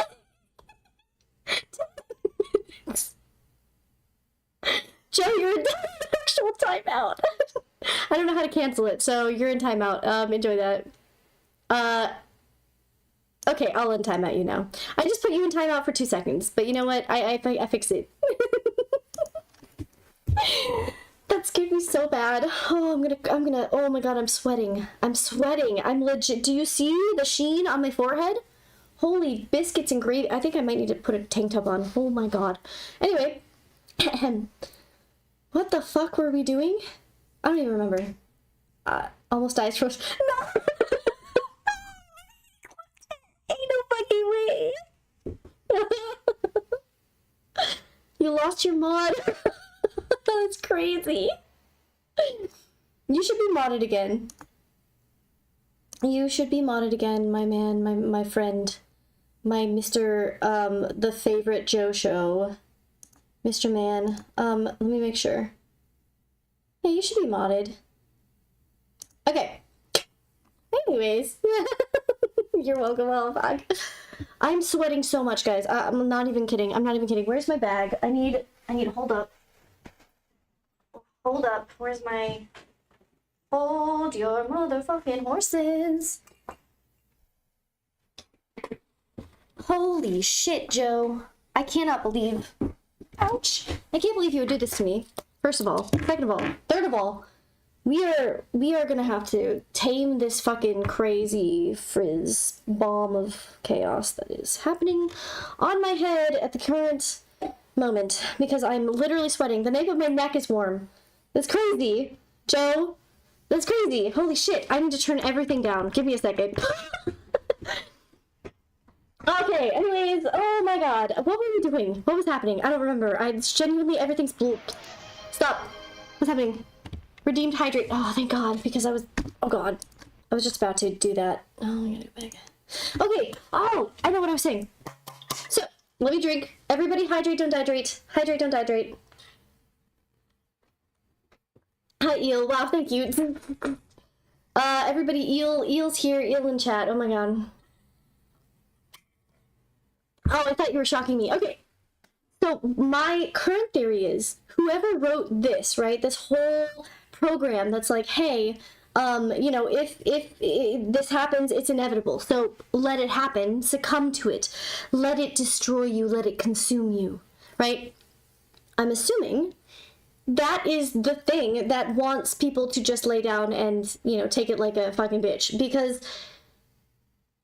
Joe, you're in actual timeout. I don't know how to cancel it, so you're in timeout. Enjoy that. Okay, I'll untimeout you now. I just put you in timeout for 2 seconds, but you know what? I fixed it. That scared me so bad. Oh, I'm gonna, oh my god, I'm sweating. I'm legit. Do you see the sheen on my forehead? Holy biscuits and gravy. I think I might need to put a tank top on. Oh my god. Anyway. What the fuck were we doing? I don't even remember. Almost eyes froze. No! Ain't no fucking way! You lost your mod. That's crazy. You should be modded again. You should be modded again, my man, my friend. My Mr. The Favorite Joe Show. Mr. Man. Let me make sure. Yeah, you should be modded. Okay. Anyways. You're welcome, Halifax. I'm sweating so much, guys. I'm not even kidding. I'm not even kidding. Where's my bag? I need, hold up. Hold up. Where's my... Hold your motherfucking horses. Holy shit, Joe. I cannot believe... Ouch. I can't believe you would do this to me. First of all. Second of all. Third of all. We are gonna have to tame this fucking crazy frizz bomb of chaos that is happening on my head at the current moment because I'm literally sweating. The nape of my neck is warm. That's crazy, Joe. That's crazy. Holy shit. I need to turn everything down. Give me a second. Okay, anyways, oh my god. What were we doing? What was happening? I don't remember. Genuinely, everything's blue. Stop. What's happening? Redeemed hydrate. Oh, thank god, because I was... Oh god. I was just about to do that. Oh, I gotta go back. Okay. Oh, I know what I was saying. So, let me drink. Everybody hydrate, don't dehydrate. Hydrate, don't dehydrate. Hi, Eel. Wow, thank you. Everybody, Eel's here. Eel in chat. Oh my god. Oh, I thought you were shocking me. Okay. So, my current theory is, whoever wrote this, right, this whole program that's like, hey, you know, if this happens, it's inevitable. So, let it happen. Succumb to it. Let it destroy you. Let it consume you. Right? I'm assuming that is the thing that wants people to just lay down and, you know, take it like a fucking bitch. Because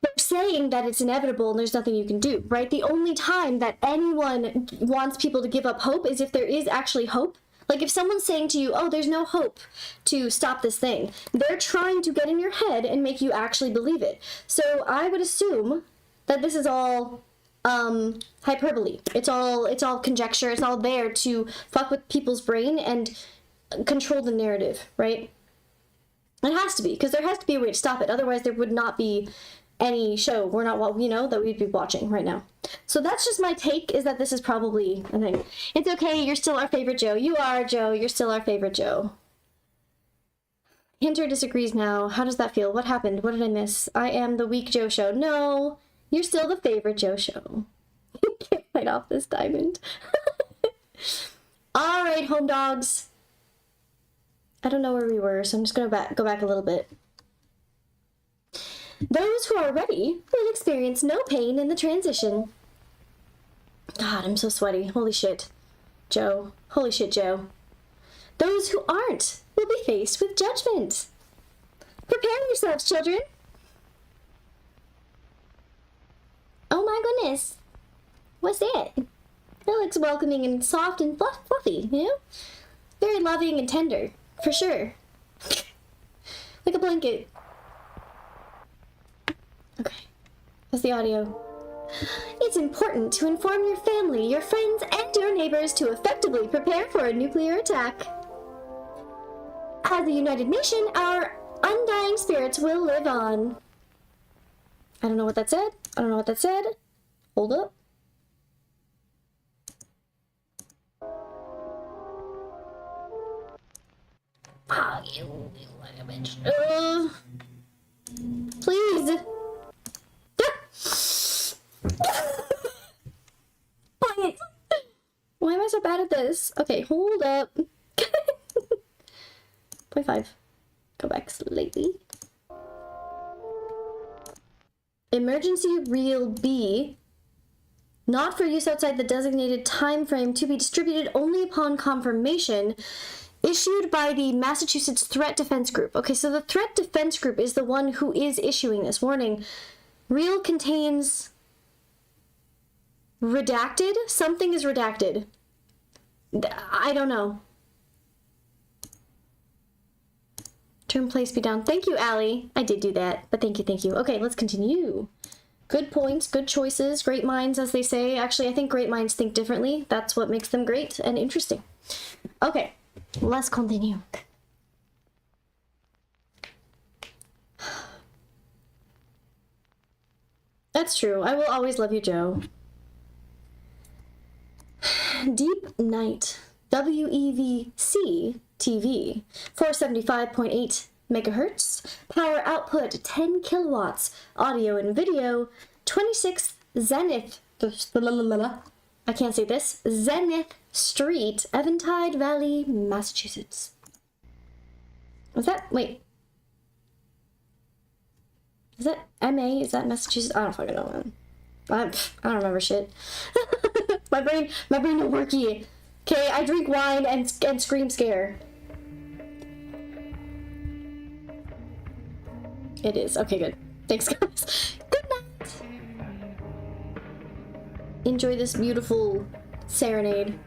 they're saying that it's inevitable and there's nothing you can do, right? The only time that anyone wants people to give up hope is if there is actually hope. Like if someone's saying to you, oh, there's no hope to stop this thing, they're trying to get in your head and make you actually believe it. So I would assume that this is all hyperbole. It's all conjecture. It's all there to fuck with people's brain and control the narrative, right? It has to be, because there has to be a way to stop it. Otherwise, there would not be any show that we'd be watching right now. So that's just my take, is that this is probably a thing. It's okay, you're still our favorite Joe. You are, Joe. You're still our favorite Joe. Hinter disagrees now. How does that feel? What happened? What did I miss? I am the weak Joe show. No, you're still the favorite Joe show. You can't fight off this diamond. All right, home dogs. I don't know where we were, so I'm just gonna go back a little bit. Those who are ready will experience no pain in the transition. God, I'm so sweaty. Holy shit, Joe. Holy shit, Joe. Those who aren't will be faced with judgment. Prepare yourselves, children. Oh my goodness. What's that? That looks welcoming and soft and fluffy, you know? Very loving and tender, for sure. Like a blanket. Okay, how's the audio? It's important to inform your family, your friends, and your neighbors to effectively prepare for a nuclear attack. As a united nation, our undying spirits will live on. I don't know what that said. I don't know what that said. Hold up. Ah, you like a bitch. Please. Why am I so bad at this? Okay, hold up. 0.5. Go back slightly. Emergency Reel B. Not for use outside the designated time frame, to be distributed only upon confirmation. Issued by the Massachusetts Threat Defense Group. Okay, so the Threat Defense Group is the one who is issuing this warning. Reel contains Redacted? Something is redacted. I don't know. Turn place be down. Thank you, Allie. I did do that, but thank you, thank you. Okay, let's continue. Good points, good choices, great minds, as they say. Actually, I think great minds think differently. That's what makes them great and interesting. Okay, let's continue. That's true. I will always love you, Joe. Deep Night. WEVC TV. 475.8 megahertz. Power output 10 kilowatts. Audio and video 26 Zenith. I can't say this. Zenith Street, Eventide Valley, Massachusetts. Was that? Wait. Is that MA? Is that Massachusetts? I don't fucking know, man. I don't remember shit. my brain don't work yet. Okay, I drink wine and scream scare. It is. Okay, good. Thanks, guys. Good night. Enjoy this beautiful serenade.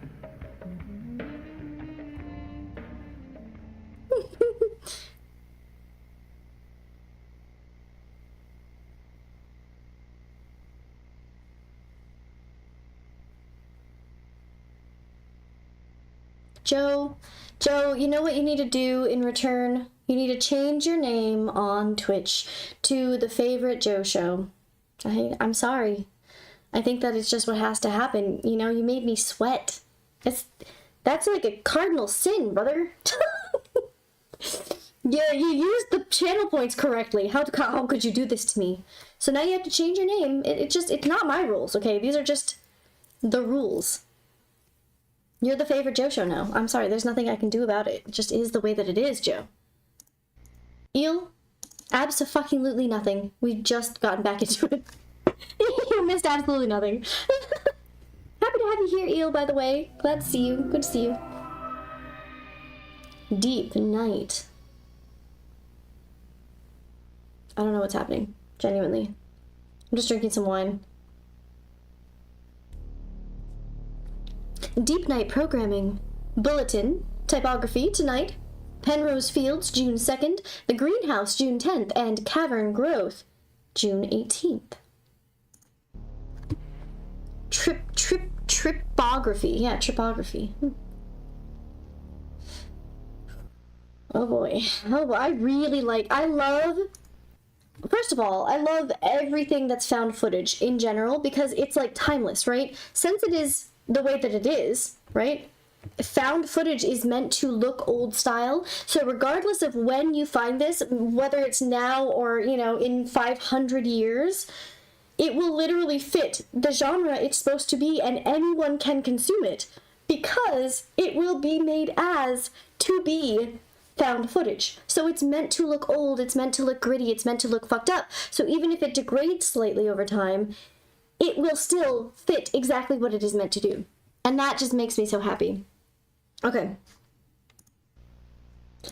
Joe, you know what you need to do in return? You need to change your name on Twitch to the Favorite Joe Show. I'm sorry. I think that it's just what has to happen. You know, you made me sweat. That's like a cardinal sin, brother. Yeah, you used the channel points correctly. How could you do this to me? So now you have to change your name. It's not my rules, okay? These are just the rules. You're the Favorite Joe Show now. I'm sorry, there's nothing I can do about it. It just is the way that it is, Joe. Eel? Abso-fucking-lutely nothing. We've just gotten back into it. You missed absolutely nothing. Happy to have you here, Eel, by the way. Glad to see you. Good to see you. Deep Night. I don't know what's happening. Genuinely. I'm just drinking some wine. Deep Night Programming. Bulletin. Typography tonight. Penrose Fields, June 2nd. The Greenhouse, June 10th. And Cavern Growth, June 18th. Tripography. Yeah, tripography. Oh boy. Oh, I really like... First of all, I love everything that's found footage in general because it's like timeless, right? Since it is the way that it is, right? Found footage is meant to look old style. So regardless of when you find this, whether it's now or, you know, in 500 years, it will literally fit the genre it's supposed to be and anyone can consume it because it will be made as to be found footage. So it's meant to look old, it's meant to look gritty, it's meant to look fucked up. So even if it degrades slightly over time, it will still fit exactly what it is meant to do. And that just makes me so happy. Okay.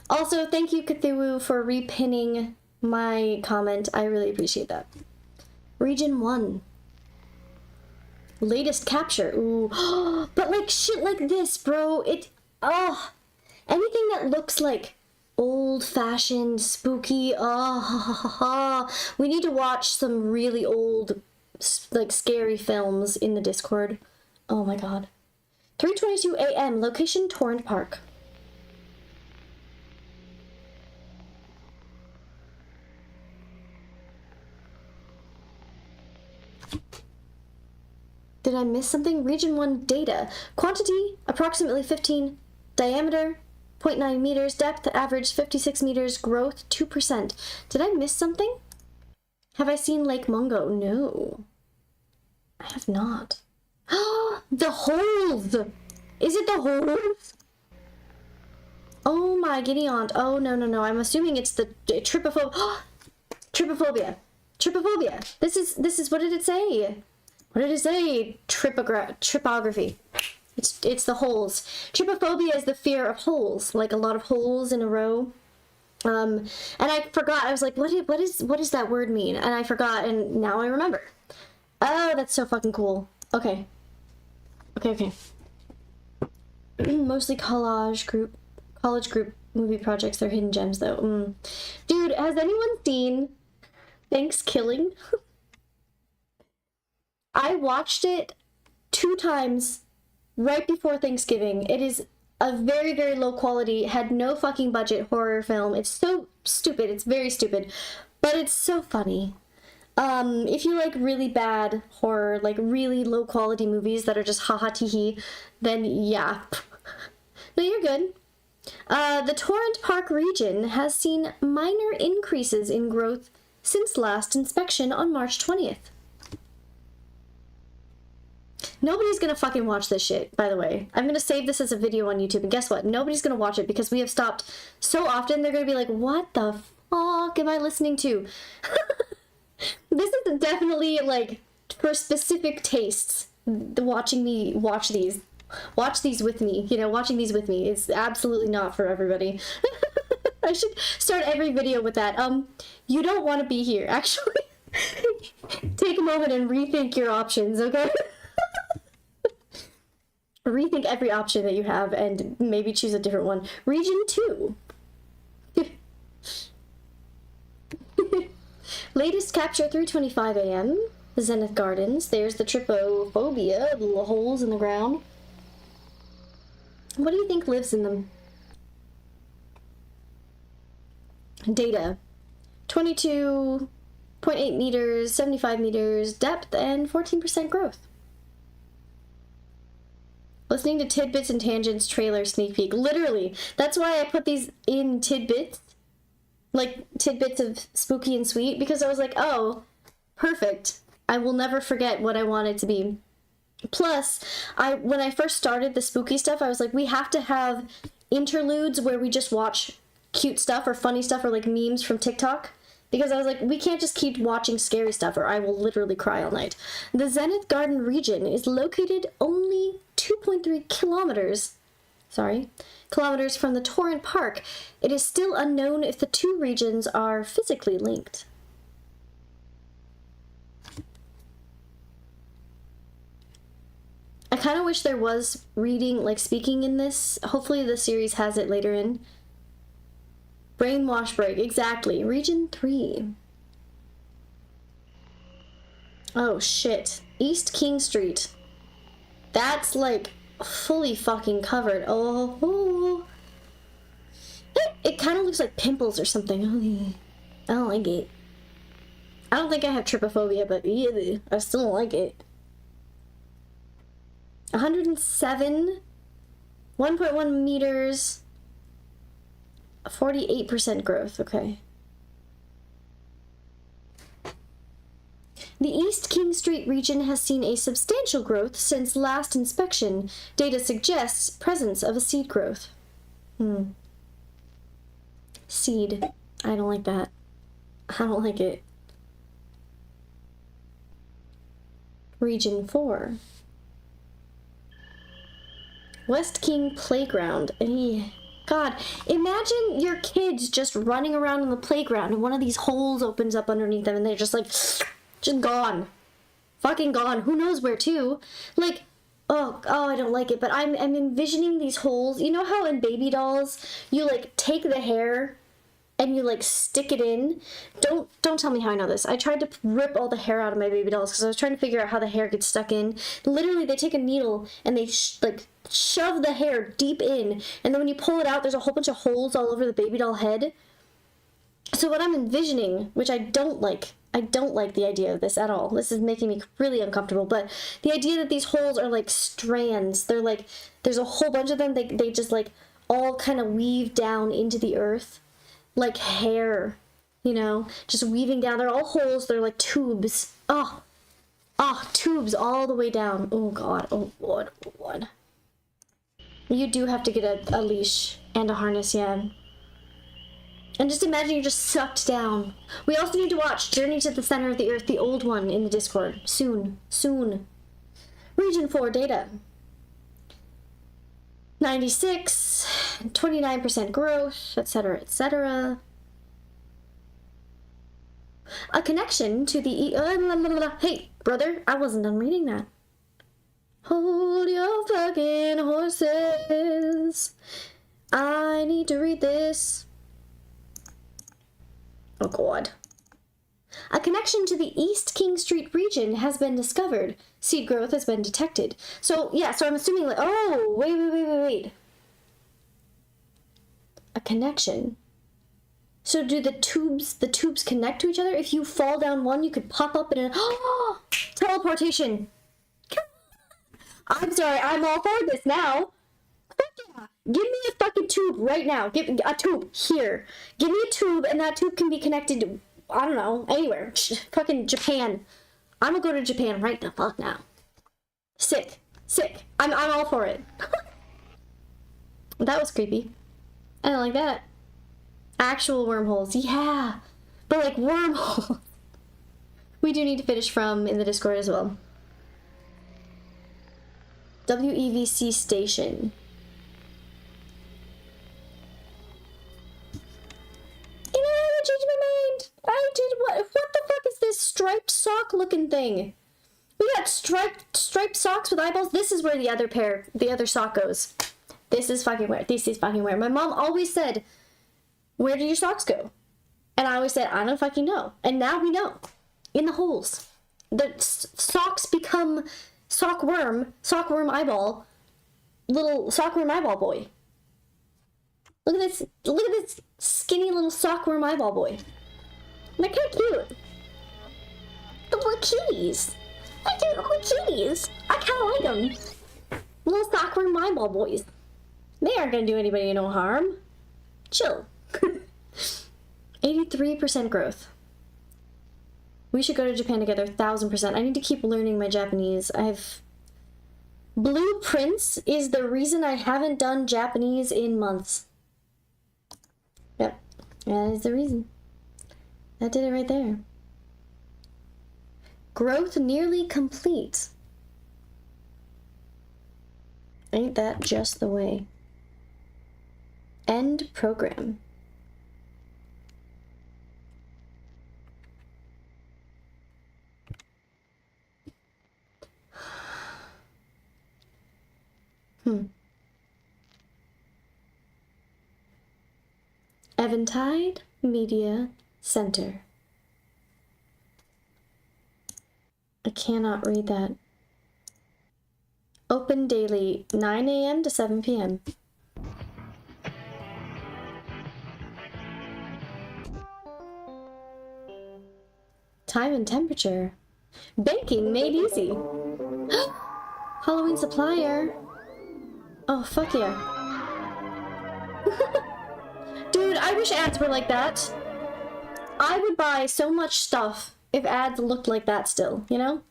Also, thank you, Cthulhu, for repinning my comment. I really appreciate that. Region 1. Latest capture. Ooh. But like shit like this, bro. Anything that looks like old-fashioned, spooky, we need to watch some really old, like, scary films in the Discord. Oh my god. 3:22 a.m. Location, Torrent Park. Did I miss something? Region 1 data. Quantity, approximately 15. Diameter, 0.9 meters. Depth, average 56 meters. Growth, 2%. Did I miss something? Have I seen Lake Mungo? No. I have not. The holes! Is it the holes? Oh my giddy aunt. Oh, no. I'm assuming it's the trypophobia. Trypophobia. This is, what did it say? What did it say? Tripography. It's the holes. Trypophobia is the fear of holes, like a lot of holes in a row. And I forgot. I was like, what does that word mean? And I forgot, and now I remember. Oh, that's so fucking cool. Okay, Okay. Mostly college group movie projects. They're hidden gems, though. Dude, has anyone seen Thanksgiving? I watched it 2 times right before Thanksgiving. It is a very, very low quality, had no fucking budget horror film. It's so stupid. It's very stupid, but it's so funny. If you like really bad horror, like really low quality movies that are just haha tee, then yeah. No, you're good. The Torrent Park region has seen minor increases in growth since last inspection on March 20th. Nobody's gonna fucking watch this shit, by the way. I'm gonna save this as a video on YouTube, and guess what? Nobody's gonna watch it because we have stopped so often. They're gonna be like, what the fuck am I listening to? This is definitely, like, for specific tastes. Watching me watch these. Watch these with me. You know, watching these with me is absolutely not for everybody. I should start every video with that. You don't want to be here, actually. Take a moment and rethink your options, okay? Rethink every option that you have and maybe choose a different one. Region 2. Latest capture 3:25 a.m. Zenith Gardens. There's the trypophobia, the little holes in the ground. What do you think lives in them? Data. 22.8 meters, 75 meters depth, and 14% growth. Listening to Tidbits and Tangents trailer sneak peek. Literally. That's why I put these in tidbits. Like, tidbits of spooky and sweet. Because I was like, oh, perfect. I will never forget what I want it to be. Plus, when I first started the spooky stuff, I was like, we have to have interludes where we just watch cute stuff or funny stuff or, like, memes from TikTok. Because I was like, we can't just keep watching scary stuff or I will literally cry all night. The Zenith Garden region is located only 2.3 kilometers from the Torrent Park. It is still unknown if the two regions are physically linked. I kind of wish there was reading, like speaking in this. Hopefully the series has it later in. Brainwash break, exactly. Region 3. Oh shit. East King Street. That's like fully fucking covered. Oh. It kind of looks like pimples or something. I don't like it. I don't think I have trypophobia, but yeah, I still don't like it. 107, 1.1 meters, 48% growth, okay. The East King Street region has seen a substantial growth since last inspection. Data suggests presence of a seed growth. Seed. I don't like that. I don't like it. Region 4. West King Playground. God, imagine your kids just running around in the playground and one of these holes opens up underneath them and they're just like, just gone. Fucking gone. Who knows where to? Like, oh, I don't like it, but I'm envisioning these holes. You know how in baby dolls, you like take the hair and you like stick it in? Don't tell me how I know this. I tried to rip all the hair out of my baby dolls because I was trying to figure out how the hair gets stuck in. Literally, they take a needle and they shove the hair deep in, and then when you pull it out, there's a whole bunch of holes all over the baby doll head. So what I'm envisioning, which I don't like the idea of this at all. This is making me really uncomfortable, but the idea that these holes are like strands. They're like, there's a whole bunch of them. They just like all kind of weave down into the earth. Like hair, you know, just weaving down. They're all holes. They're like tubes. Tubes all the way down. Oh God. Oh Lord. Oh Lord. You do have to get a leash and a harness, yeah. And just imagine you're just sucked down. We also need to watch Journey to the Center of the Earth, the old one in the Discord. Soon. Region 4 data. 96, 29% growth, etc., etc. A connection to the... Hey, brother, I wasn't done reading that. Hold your sources. I need to read this. Oh god. A connection to the East King Street region has been discovered. Seed growth has been detected. So, yeah, so I'm assuming like, oh, wait. A connection. So do the tubes connect to each other? If you fall down one, you could pop up in a, oh, teleportation. I'm sorry, I'm all for this now. Yeah. Give me a fucking tube right now. Give a tube here. Give me a tube, and that tube can be connected to, I don't know, anywhere. Fucking Japan. I'm gonna go to Japan right the fuck now. Sick. I'm all for it. That was creepy. I don't like that. Actual wormholes, yeah. But like wormholes. We do need to finish from in the Discord as well. WEVC station. You know, I changed my mind. I did what the fuck is this striped sock looking thing? We got striped socks with eyeballs. This is where the other sock goes. This is fucking weird. This is fucking weird. My mom always said, where do your socks go? And I always said, I don't fucking know. And now we know. In the holes. The socks become sockworm eyeball, little sockworm eyeball boy. Look at this skinny little sockworm eyeball boy. They're kind of cute. The little kitties. I do little kitties. I kind of like them. Little sockworm eyeball boys. They aren't gonna do anybody no harm. Chill. 83% growth. We should go to Japan together, 1000%. I need to keep learning my Japanese. Blueprints is the reason I haven't done Japanese in months. Yep, that is the reason. That did it right there. Growth nearly complete. Ain't that just the way? End program. Eventide Media Center. I cannot read that. Open daily, 9 a.m. to 7 p.m. Time and temperature. Baking made easy. Halloween supplier. Oh, fuck yeah. Dude, I wish ads were like that. I would buy so much stuff if ads looked like that still, you know?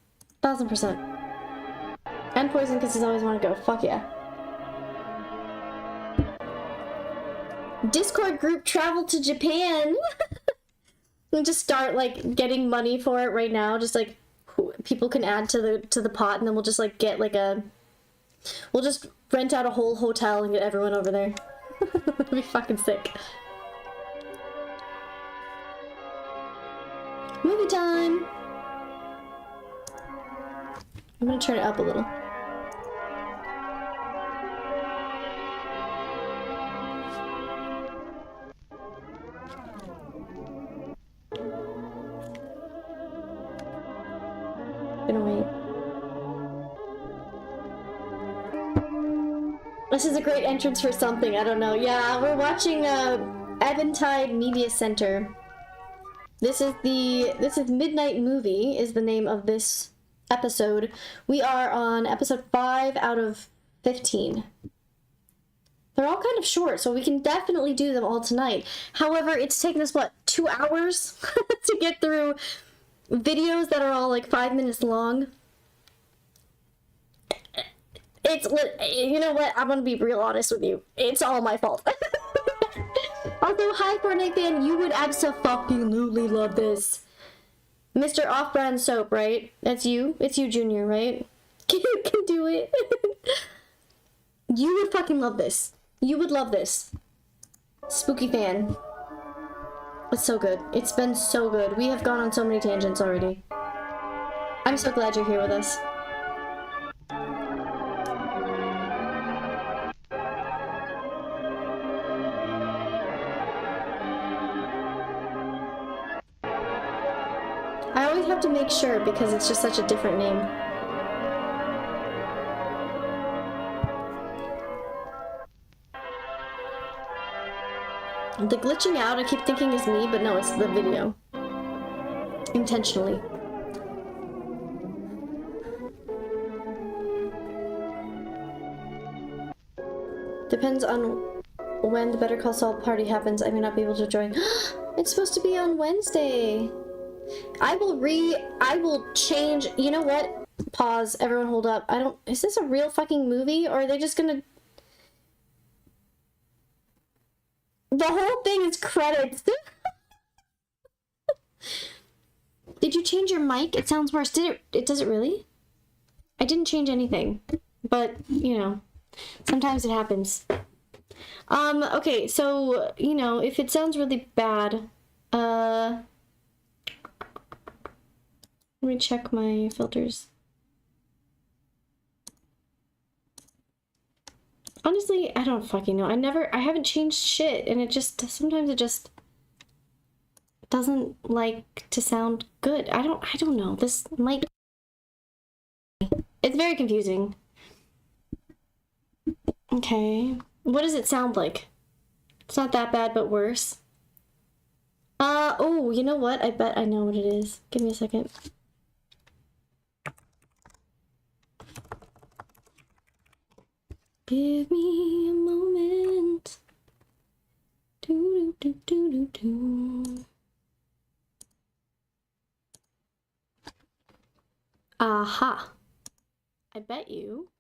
1000%. And poison kisses always want to go. Fuck yeah. Discord group travel to Japan. And just start like getting money for it right now. Just like people can add to the pot, and then we'll just like get like we'll just rent out a whole hotel and get everyone over there. That'd be fucking sick. Movie time! I'm gonna turn it up a little. Gonna wait. This is a great entrance for something, I don't know. Yeah, we're watching Eventide Media Center. This is Midnight Movie is the name of this episode. We are on episode 5 out of 15. They're all kind of short, so we can definitely do them all tonight. However, it's taken us, what, 2 hours to get through videos that are all like 5 minutes long. You know what? I'm gonna be real honest with you. It's all my fault. Also, hi Fortnite fan, you would abso-fucking-lutely love this. Mr. Off-Brand Soap, right? That's you? It's you, Junior, right? You can do it. You would fucking love this. You would love this. Spooky fan. It's so good. It's been so good. We have gone on so many tangents already. I'm so glad you're here with us. I always have to make sure because it's just such a different name. The glitching out, I keep thinking is me, but no, it's the video. Intentionally. Depends on when the Better Call Saul party happens. I may not be able to join. It's supposed to be on Wednesday. I will change. You know what? Pause. Everyone hold up. Is this a real fucking movie? Or are they just gonna... The whole thing is credits. Did you change your mic? It sounds worse. Does it really? I didn't change anything. But, you know, sometimes it happens. Okay, so, you know, if it sounds really bad, let me check my filters. Honestly, I don't fucking know. I haven't changed shit, and sometimes it just doesn't like to sound good. I don't know. This might... It's very confusing. Okay. What does it sound like? It's not that bad, but worse. Oh, you know what? I bet I know what it is. Give me a second. Give me a moment. Do do do do do. Aha. I bet you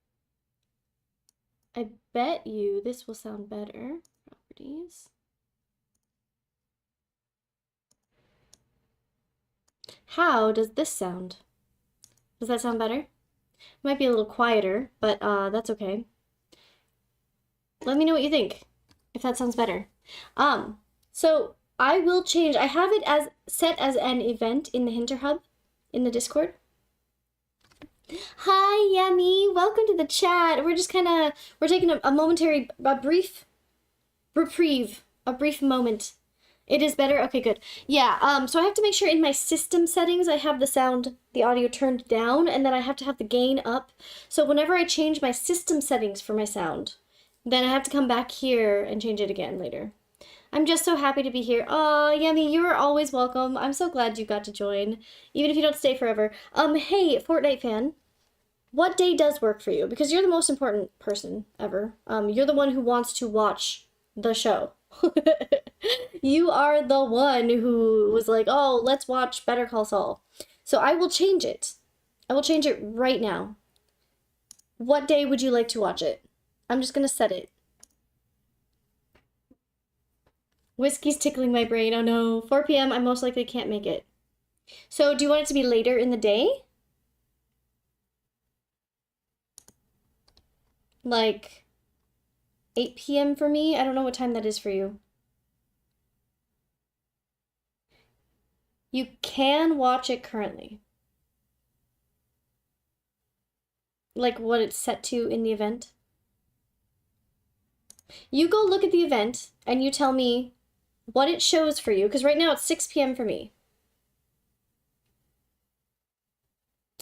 this will sound better. Properties. How does this sound? Does that sound better? Might be a little quieter, but that's okay. Let me know what you think, if that sounds better. So I will change. I have it as set as an event in the Hinter Hub, in the Discord. Hi, Yummy. Welcome to the chat. We're just we're taking a brief reprieve, a brief moment. It is better? Okay, good. Yeah, so I have to make sure in my system settings I have the audio turned down, and then I have to have the gain up. So whenever I change my system settings for my sound, then I have to come back here and change it again later. I'm just so happy to be here. Oh, Yummy, you're always welcome. I'm so glad you got to join, even if you don't stay forever. Hey, Fortnite fan, what day does work for you? Because you're the most important person ever. You're the one who wants to watch the show. You are the one who was like, oh, let's watch Better Call Saul. So I will change it. I will change it right now. What day would you like to watch it? I'm just gonna set it. Whiskey's tickling my brain. Oh no. 4 p.m. I most likely can't make it. So do you want it to be later in the day? Like 8 p.m. for me? I don't know what time that is for you. You can watch it currently. Like what it's set to in the event. You go look at the event and you tell me what it shows for you, because right now it's 6 p.m. for me.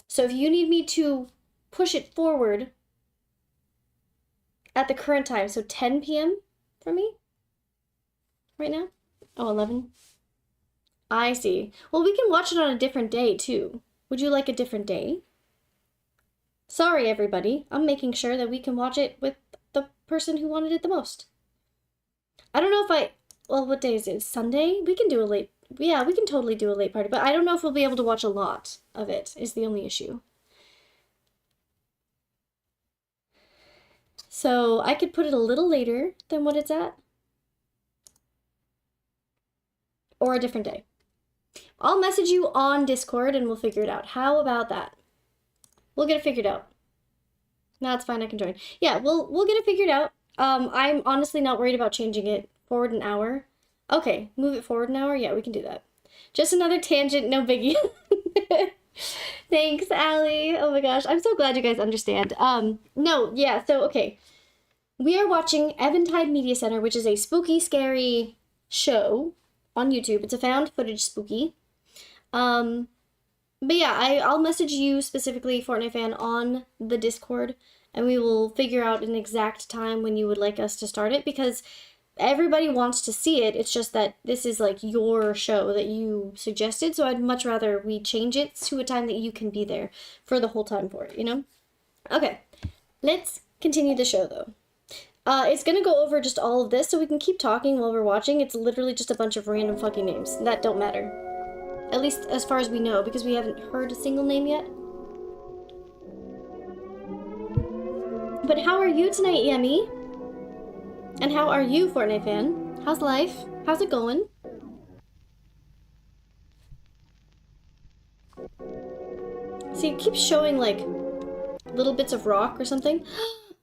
So if you need me to push it forward at the current time, so 10 p.m. for me right now? Oh, 11? I see. Well, we can watch it on a different day too. Would you like a different day? Sorry, everybody. I'm making sure that we can watch it with the person who wanted it the most. I don't know if well, what day is it? Sunday? We can do a late... Yeah, we can totally do a late party, but I don't know if we'll be able to watch a lot of it, is the only issue. So I could put it a little later than what it's at. Or a different day. I'll message you on Discord and we'll figure it out. How about that? We'll get it figured out. No, it's fine, I can join. Yeah, we'll get it figured out. I'm honestly not worried about changing it forward an hour. Okay, move it forward an hour? Yeah, we can do that. Just another tangent, no biggie. Thanks, Allie. Oh my gosh, I'm so glad you guys understand. No, yeah, so, okay. We are watching Eventide Media Center, which is a spooky, scary show on YouTube. It's a found footage spooky. But yeah, I'll message you specifically, Fortnite fan, on the Discord, and we will figure out an exact time when you would like us to start it, because everybody wants to see it. It's just that this is like your show that you suggested, so I'd much rather we change it to a time that you can be there for the whole time for it, you know? Okay, let's continue the show though. It's gonna go over just all of this so we can keep talking while we're watching. It's literally just a bunch of random fucking names that don't matter. At least as far as we know, because we haven't heard a single name yet. But how are you tonight, Yemi? And how are you, Fortnite fan? How's life? How's it going? See, it keeps showing like little bits of rock or something.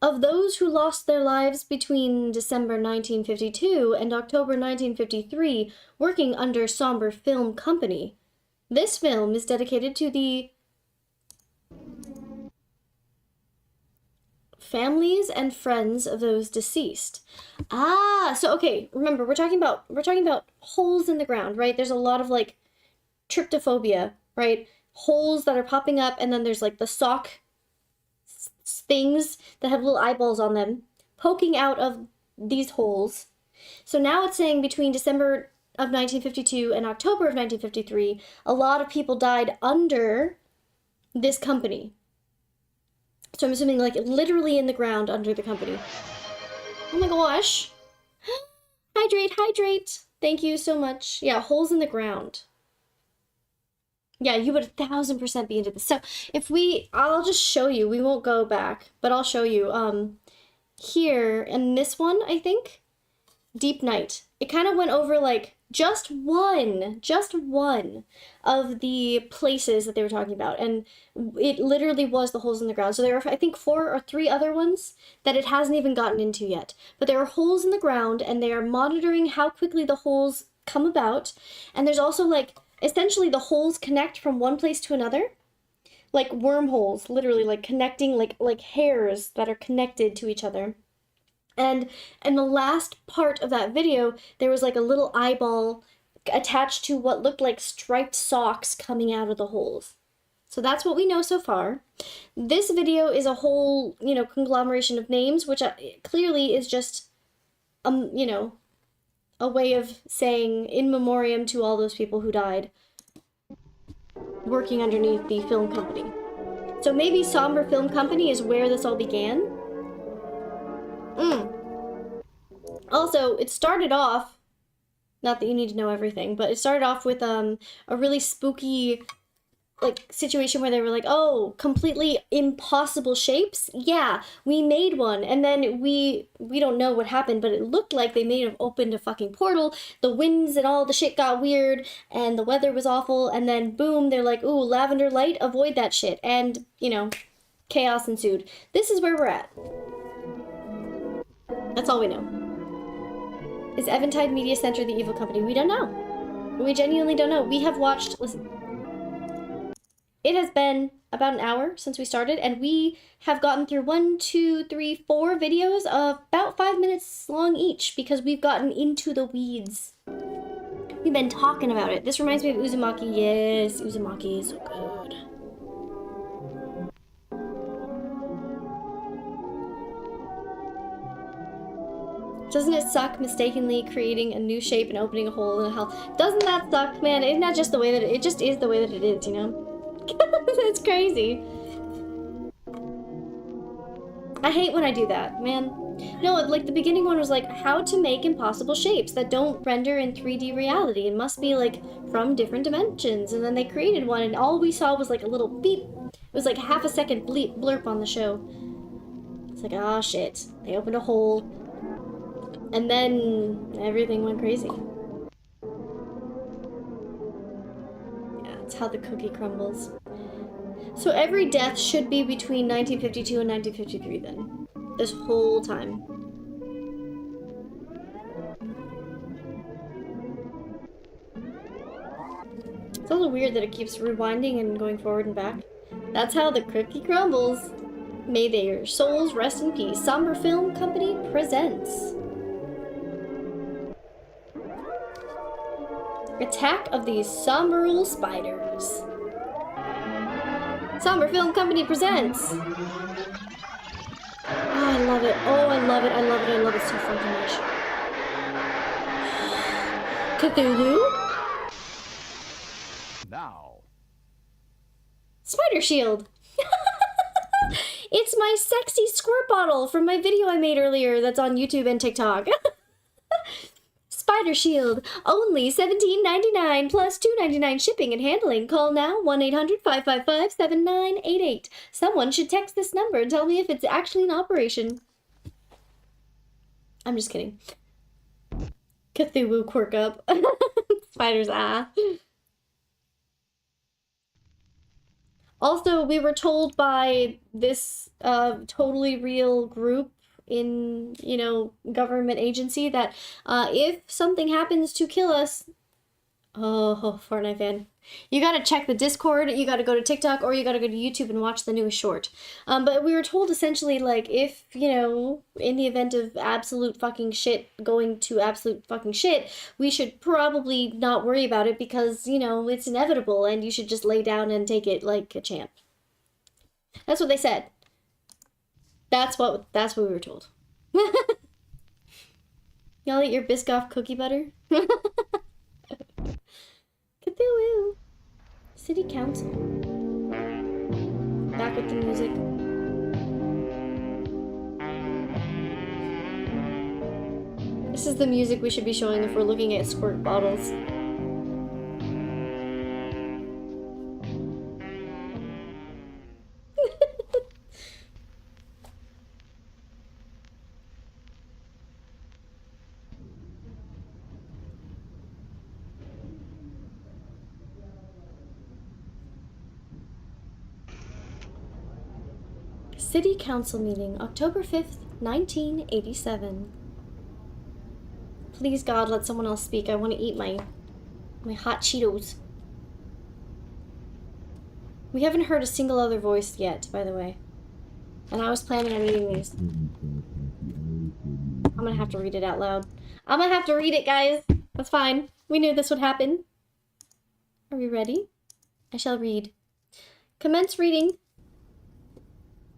Of those who lost their lives between December 1952 and October 1953 working under Somber Film Company. This film is dedicated to the families and friends of those deceased. Ah, so okay, remember we're talking about holes in the ground, right? There's a lot of like tryptophobia, right? Holes that are popping up, and then there's like the sock things that have little eyeballs on them poking out of these holes. So now it's saying between December of 1952 and October of 1953, a lot of people died under this company. So I'm assuming like literally in the ground under the company. Oh my gosh. Hydrate, hydrate. Thank you so much. Yeah, holes in the ground. Yeah, you would 1000% be into this. So if I'll just show you, we won't go back, but I'll show you, here in this one, I think, Deep Night. It kind of went over like just one of the places that they were talking about. And it literally was the holes in the ground. So there are, I think, 4 or 3 other ones that it hasn't even gotten into yet. But there are holes in the ground, and they are monitoring how quickly the holes come about. And there's also like, essentially the holes connect from one place to another. Like wormholes, literally like connecting, like hairs that are connected to each other. And in the last part of that video, there was like a little eyeball attached to what looked like striped socks coming out of the holes. So that's what we know so far. This video is a whole, conglomeration of names, which clearly is just, a way of saying in memoriam to all those people who died working underneath the film company. So maybe Somber Film Company is where this all began? Also, it started off, not that you need to know everything, but it started off with a really spooky situation where they were like, oh, completely impossible shapes? Yeah, we made one. And then we don't know what happened, but it looked like they may have opened a fucking portal. The winds and all the shit got weird, and the weather was awful, and then boom, they're like, ooh, lavender light, avoid that shit. And, chaos ensued. This is where we're at. That's all we know. Is Eventide Media Center the evil company? We don't know. We genuinely don't know. We have watched, listen. It has been about an hour since we started, and we have gotten through 1, 2, 3, 4 videos of about 5 minutes long each, because we've gotten into the weeds. We've been talking about it. This reminds me of Uzumaki. Yes, Uzumaki is so good. Doesn't it suck mistakenly creating a new shape and opening a hole in a hell? Doesn't that suck, man? It's not just the way that it just is the way that it is, It's crazy. I hate when I do that, man. No, like the beginning one was like how to make impossible shapes that don't render in 3D reality. It must be like from different dimensions. And then they created one, and all we saw was like a little beep. It was like half a second blurb on the show. It's like, ah, shit. They opened a hole. And then everything went crazy. Yeah, it's how the cookie crumbles. So every death should be between 1952 and 1953 then. This whole time. It's a little weird that it keeps rewinding and going forward and back. That's how the cookie crumbles. May their souls rest in peace. Somber Film Company presents Attack of these Sombrul Spiders. Somber Film Company presents. Oh, I love it. Oh, I love it. I love it. I love it so fucking much. Cthulhu? Now. Spider Shield. It's my sexy squirt bottle from my video I made earlier that's on YouTube and TikTok. Spider Shield, only $17.99 plus $2.99 shipping and handling. Call now 1-800-555-7988. Someone should text this number and tell me if it's actually in operation. I'm just kidding. Cthulhu quirk up. Spider's Also, we were told by this totally real group in, you know, government agency that if something happens to kill us, oh, Fortnite fan, you gotta check the Discord, you gotta go to TikTok, or you gotta go to YouTube and watch the newest short. But we were told essentially, like, if, you know, in the event of absolute fucking shit going to absolute fucking shit, we should probably not worry about it because, you know, it's inevitable and you should just lay down and take it like a champ. That's what they said. That's what we were told. Y'all eat your Biscoff cookie butter? Cthulhu. City Council. Back with the music. This is the music we should be showing if we're looking at squirt bottles. City Council meeting, October 5th, 1987. Please, God, let someone else speak. I want to eat my hot Cheetos. We haven't heard a single other voice yet, by the way. And I was planning on eating these. I'm gonna have to read it out loud. I'm gonna have to read it, guys. That's fine. We knew this would happen. Are we ready? I shall read. Commence reading.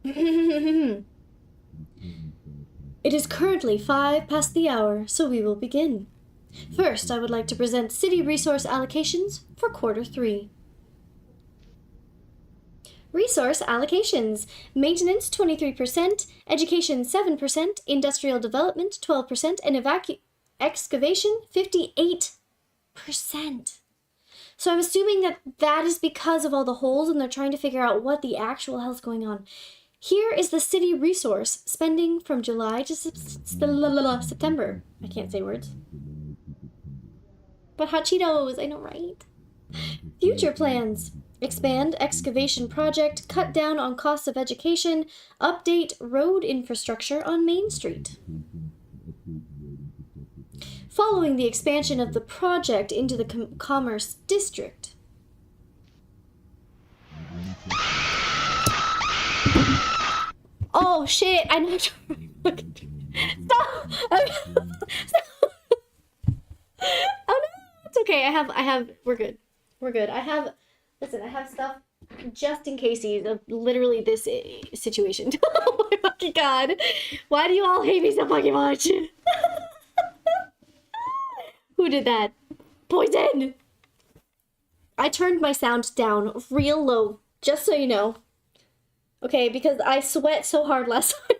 It is currently 5 past the hour, so we will begin. First, I would like to present city resource allocations for quarter 3. Resource allocations. Maintenance 23%, education 7%, industrial development 12%, and excavation 58%. So I'm assuming that is because of all the holes and they're trying to figure out what the actual hell's going on. Here is the city resource spending from July to September. I can't say words. But hot Cheetos, I know, right? Future plans. Expand excavation project, cut down on costs of education, update road infrastructure on Main Street. Following the expansion of the project into the Commerce District. Oh shit, I know. Stop! Oh no, it's okay. We're good. Listen, I have stuff just in cases of literally this situation. Oh my fucking God. Why do you all hate me so fucking much? Who did that? Poison! I turned my sound down real low, just so you know. Okay, because I sweat so hard last time.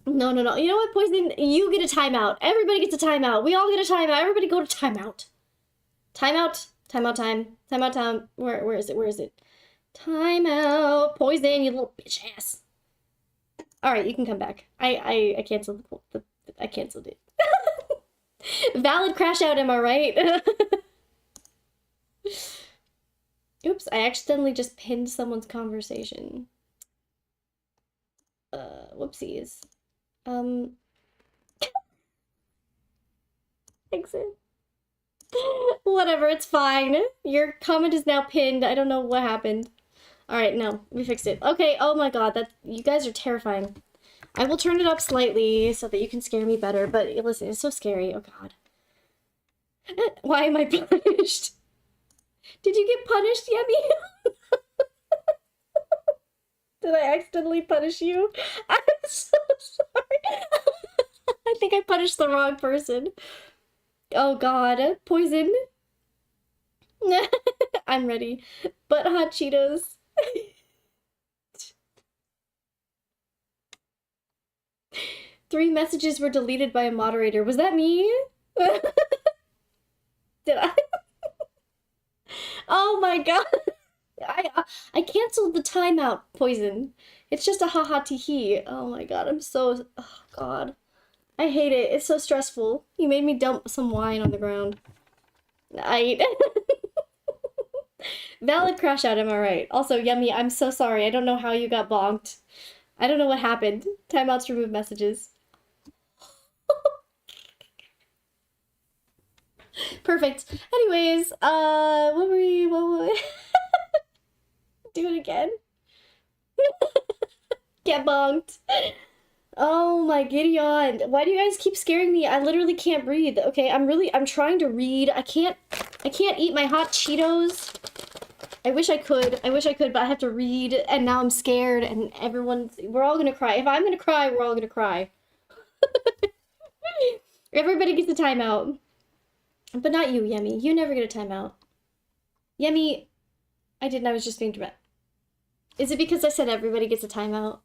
No. You know what, Poison? You get a timeout. Everybody gets a timeout. We all get a timeout. Everybody go to timeout. Timeout time. Where is it? Timeout. Poison, you little bitch ass. Alright, you can come back. I canceled I canceled it. Valid crash out, am I right? Oops, I accidentally just pinned someone's conversation. Whoopsies. Exit. Whatever, it's fine. Your comment is now pinned. I don't know what happened. Alright, no, we fixed it. Okay, oh my God, you guys are terrifying. I will turn it up slightly so that you can scare me better, but listen, it's so scary. Oh God. Why am I punished? Did you get punished, Yummy? Did I accidentally punish you? I'm so sorry. I think I punished the wrong person. Oh god. Poison. I'm ready. But hot Cheetos. 3 messages were deleted by a moderator. Was that me? Did I? Oh my god. I canceled the timeout, Poison. It's just a haha tee. Oh my god, I'm so... Oh god. I hate it. It's so stressful. You made me dump some wine on the ground. Valid crash out, am I right? Also, Yummy, I'm so sorry. I don't know how you got bonked. I don't know what happened. Timeouts remove messages. Perfect. Anyways, what were we... Do it again. Get bonked. Oh my Gideon. Why do you guys keep scaring me? I literally can't breathe. Okay, I'm trying to read. I can't eat my hot Cheetos. I wish I could, but I have to read, and now I'm scared, and we're all gonna cry. If I'm gonna cry, we're all gonna cry. Everybody gets a timeout. But not you, Yummy. You never get a timeout. Yummy, I was just being dramatic. Is it because I said everybody gets a timeout?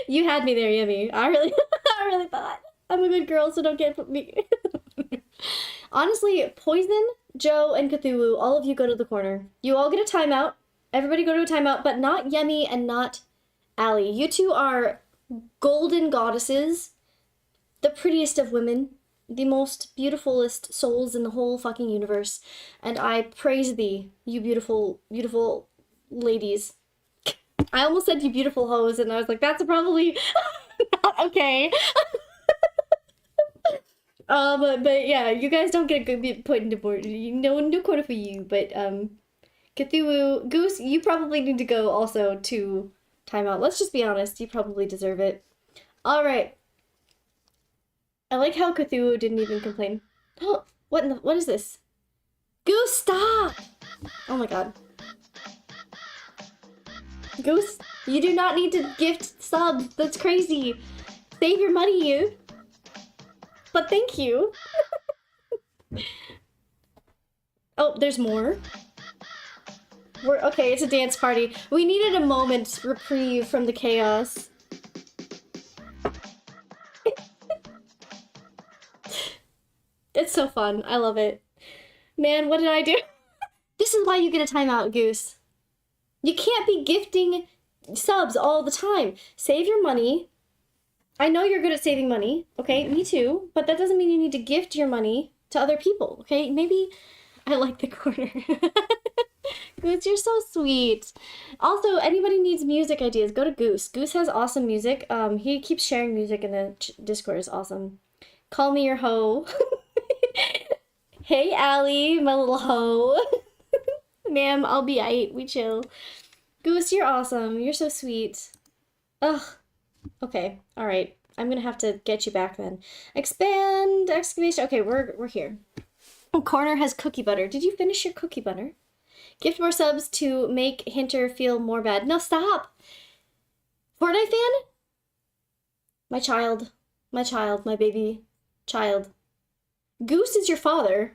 You had me there, Yummy. I really thought. I'm a good girl, so don't get me. Honestly, Poison, Joe, and Cthulhu, all of you go to the corner. You all get a timeout. Everybody go to a timeout, but not Yummy and not Allie. You two are golden goddesses, the prettiest of women, the most beautifulest souls in the whole fucking universe. And I praise thee, you beautiful, beautiful ladies. I almost said you beautiful hoes, and I was like, that's probably not okay. But yeah, you guys don't get a good point into board. No quota for you, but Cthulhu, Goose, you probably need to go also to timeout. Let's just be honest, you probably deserve it. Alright. I like how Cthulhu didn't even complain. What is this? Goose, stop! Oh my god. Goose, you do not need to gift subs. That's crazy. Save your money. But thank you. Oh, there's more. Okay, it's a dance party. We needed a moment's reprieve from the chaos. It's so fun. I love it. Man, what did I do? This is why you get a timeout, Goose. You can't be gifting subs all the time. Save your money. I know you're good at saving money, okay? Me too. But that doesn't mean you need to gift your money to other people, okay? Maybe I like the corner. Goose, you're so sweet. Also, anybody needs music ideas, go to Goose. Goose has awesome music. He keeps sharing music in the Discord. It's awesome. Call me your hoe. Hey, Allie, my little hoe. Ma'am, I'll be aight. We chill. Goose, you're awesome. You're so sweet. Ugh. Okay. All right. I'm gonna have to get you back then. Expand excavation. Okay, we're here. Corner has cookie butter. Did you finish your cookie butter? Gift more subs to make Hinter feel more bad. No, stop. Fortnite fan? My child, my baby child. Goose is your father.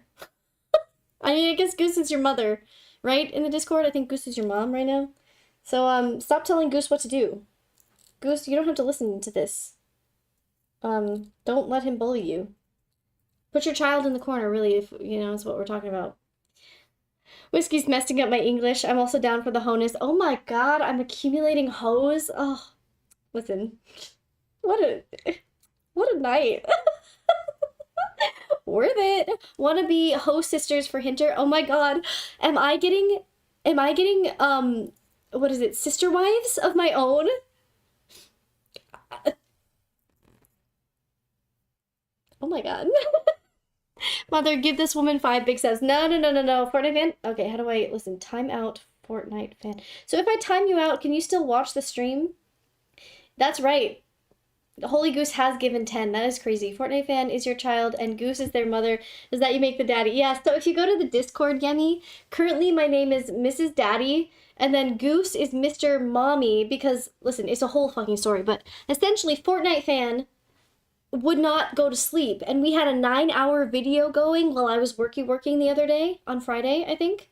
I mean, I guess Goose is your mother, right? In the Discord, I think Goose is your mom right now. So, stop telling Goose what to do. Goose, you don't have to listen to this. Don't let him bully you. Put your child in the corner, really, if, you know, is what we're talking about. Whiskey's messing up my English. I'm also down for the honus. Oh my god, I'm accumulating hoes. Oh, listen. What a night. Worth it. Wanna be hoe sisters for Hinter? Oh my god. Am I getting, what is it, sister wives of my own? Oh my god. Mother, give this woman 5 big subs. No. Fortnite fan? Okay, how do I, listen, time out, Fortnite fan. So if I time you out, can you still watch the stream? That's right. Holy Goose has given 10. That is crazy. Fortnite fan is your child and Goose is their mother. Does that you make the daddy? Yeah, so if you go to the Discord, Yemi, currently my name is Mrs. Daddy, and then Goose is Mr. Mommy, because, listen, it's a whole fucking story, but essentially Fortnite fan would not go to sleep, and we had a 9-hour video going while I was working the other day, on Friday, I think.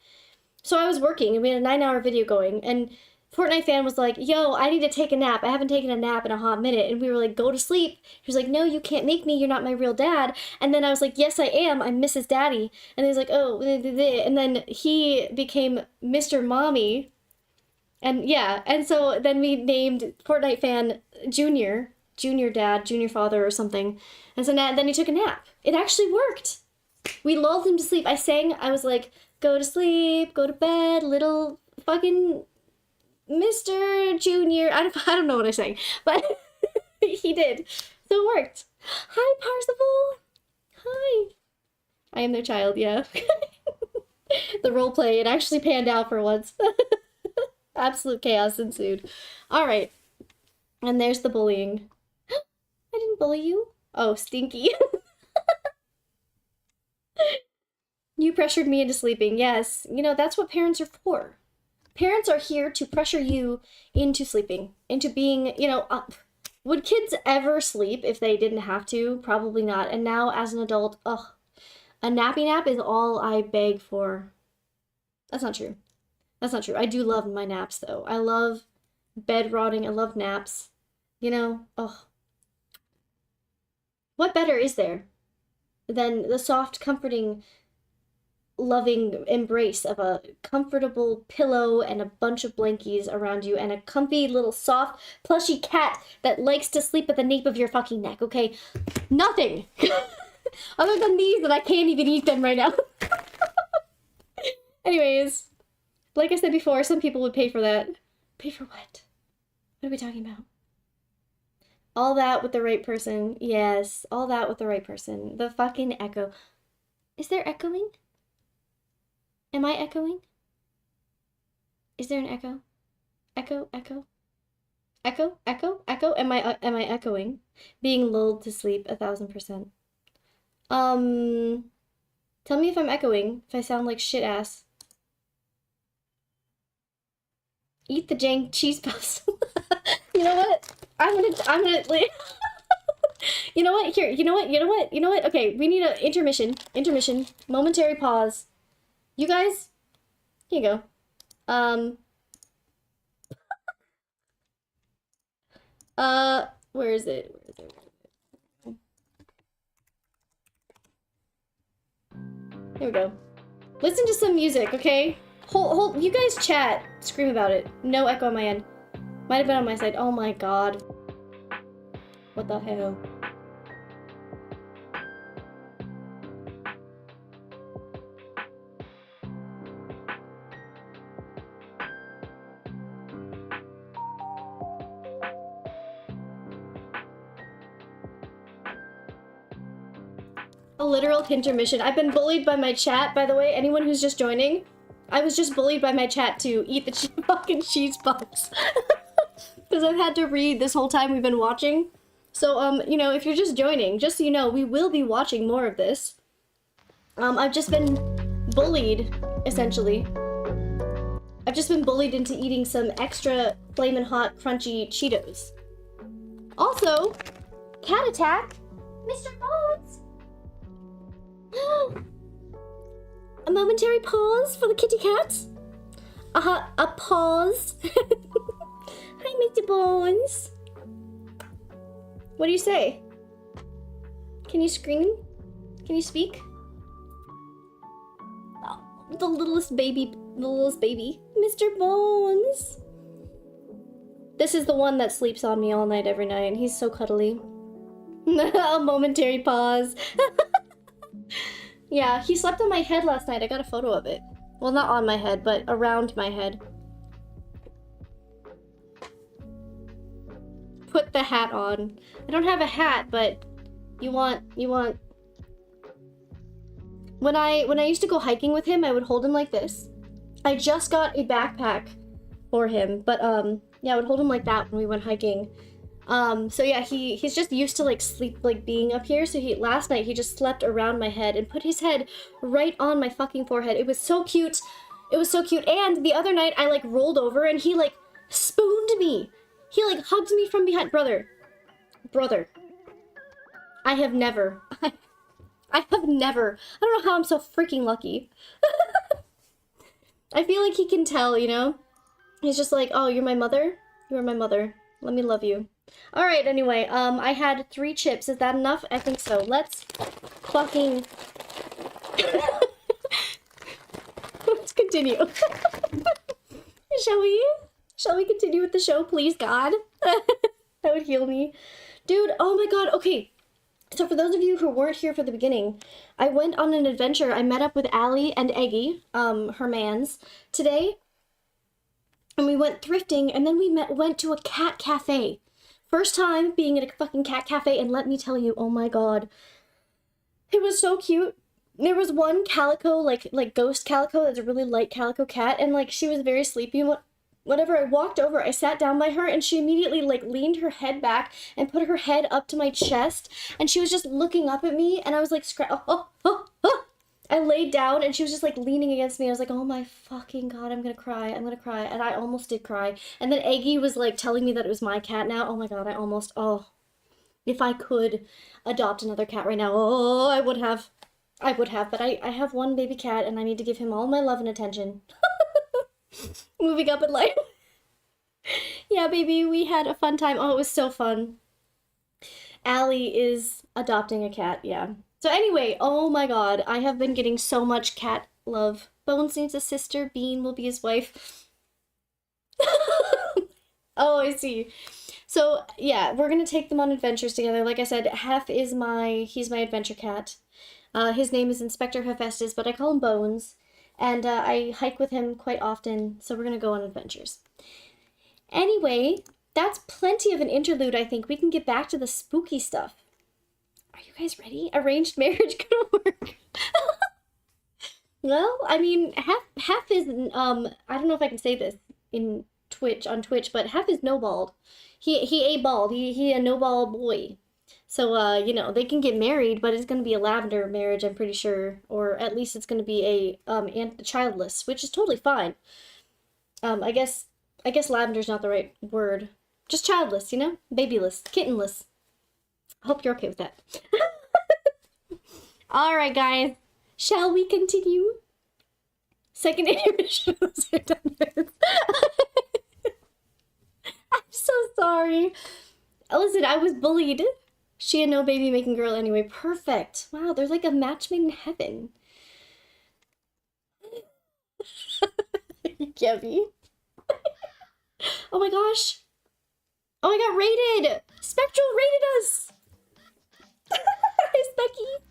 So I was working, and we had a 9-hour video going, and Fortnite fan was like, yo, I need to take a nap. I haven't taken a nap in a hot minute. And we were like, go to sleep. He was like, no, you can't make me. You're not my real dad. And then I was like, yes, I am. I'm Mrs. Daddy. And he was like, oh, and then he became Mr. Mommy. And yeah, and so then we named Fortnite fan Junior Dad, Junior Father or something. And so then he took a nap. It actually worked. We lulled him to sleep. I was like, go to sleep, go to bed, little fucking Mr. Junior. I don't know what I'm saying, but he did. So it worked. Hi, Parzival. Hi. I am their child, yeah. The role play, it actually panned out for once. Absolute chaos ensued. All right. And there's the bullying. I didn't bully you. Oh, stinky. You pressured me into sleeping. Yes. You know, that's what parents are for. Parents are here to pressure you into sleeping, into being, you know, would kids ever sleep if they didn't have to? Probably not. And now as an adult, ugh, a nappy nap is all I beg for. That's not true. That's not true. I do love my naps though. I love bed rotting. I love naps. You know, ugh. What better is there than the soft, comforting, loving embrace of a comfortable pillow and a bunch of blankies around you and a comfy little soft plushy cat that likes to sleep at the nape of your fucking neck, okay? Nothing other than these, that I can't even eat them right now. Anyways, like I said before, some people would pay for that. Pay for what? What are we talking about? All that with the right person. Yes, all that with the right person. The fucking echo. Is there echoing? Am I echoing? Is there an echo? Echo, echo. Echo, echo, echo. Am I echoing? Being lulled to sleep 1000%. Tell me if I'm echoing, if I sound like shit ass. Eat the jank cheese puffs. You know what? I'm gonna You know what? Here, you know what? Okay, we need an intermission. Momentary pause. You guys, here you go. Where is it? Here we go. Listen to some music, okay? Hold, you guys chat. Scream about it. No echo on my end. Might have been on my side. Oh my god. What the hell? A literal intermission. I've been bullied by my chat, by the way. Anyone who's just joining, I was just bullied by my chat to eat the fucking cheese puffs. Because I've had to read this whole time we've been watching. So, you know, if you're just joining, just so you know, we will be watching more of this. I've just been bullied, essentially. I've just been bullied into eating some extra flamin' hot, crunchy Cheetos. Also, cat attack, Mr. Bones. A momentary pause for the kitty cats. A pause. Hi, Mr. Bones. What do you say? Can you scream? Can you speak? Oh, the littlest baby. Mr. Bones. This is the one that sleeps on me all night, every night. He's so cuddly. A momentary pause. Yeah, he slept on my head last night. I got a photo of it. Well, not on my head, but around my head. Put the hat on. I don't have a hat, but you want... When I used to go hiking with him, I would hold him like this. I just got a backpack for him, but yeah, I would hold him like that when we went hiking. So yeah, he's just used to like sleep, like being up here. So last night he just slept around my head and put his head right on my fucking forehead. It was so cute. It was so cute. And the other night I like rolled over and he like spooned me. He like hugged me from behind. Brother. I have never. I have never. I don't know how I'm so freaking lucky. I feel like he can tell, you know? He's just like, oh, you're my mother? You're my mother. Let me love you. Alright, anyway, I had 3 chips. Is that enough? I think so. Let's fucking... Let's continue. Shall we? Shall we continue with the show, please, God? That would heal me. Dude, oh my god, okay. So for those of you who weren't here for the beginning, I went on an adventure. I met up with Allie and Eggy, her mans, today. And we went thrifting, and then we went to a cat cafe. First time being at a fucking cat cafe, and let me tell you, oh my god. It was so cute. There was one calico, like ghost calico, that's a really light calico cat, and like she was very sleepy. Whenever I walked over, I sat down by her, and she immediately like leaned her head back and put her head up to my chest, and she was just looking up at me, and I was like, I laid down, and she was just like leaning against me. I was like, oh my fucking god, I'm gonna cry, and I almost did cry. And then Eggy was like telling me that it was my cat now. Oh my god, I almost, if I could adopt another cat right now, I would have, but I have one baby cat, and I need to give him all my love and attention. Moving up in life. Yeah, baby, we had a fun time. Oh, it was so fun. Allie is adopting a cat, yeah. So anyway, oh my god, I have been getting so much cat love. Bones needs a sister, Bean will be his wife. Oh, I see. So, yeah, we're gonna take them on adventures together. Like I said, Hef is he's my adventure cat. His name is Inspector Hephaestus, but I call him Bones. And I hike with him quite often, so we're gonna go on adventures. Anyway, that's plenty of an interlude, I think. We can get back to the spooky stuff. Are you guys ready? Arranged marriage gonna work? Well, I mean, Hef is, I don't know if I can say this on Twitch, but Hef is no-bald. He a-bald. He a no-bald boy. So, you know, they can get married, but it's going to be a lavender marriage, I'm pretty sure. Or at least it's going to be a childless, which is totally fine. I guess lavender's not the right word. Just childless, you know? Babyless, kittenless. I hope you're okay with that. Alright, guys. Shall we continue? Second intermission. I'm so sorry. Listen, I was bullied. She had no baby making girl anyway. Perfect. Wow, there's like a match made in heaven. Gabby. Oh my gosh. Oh, I got raided. Spectral raided us. Hi, Specky.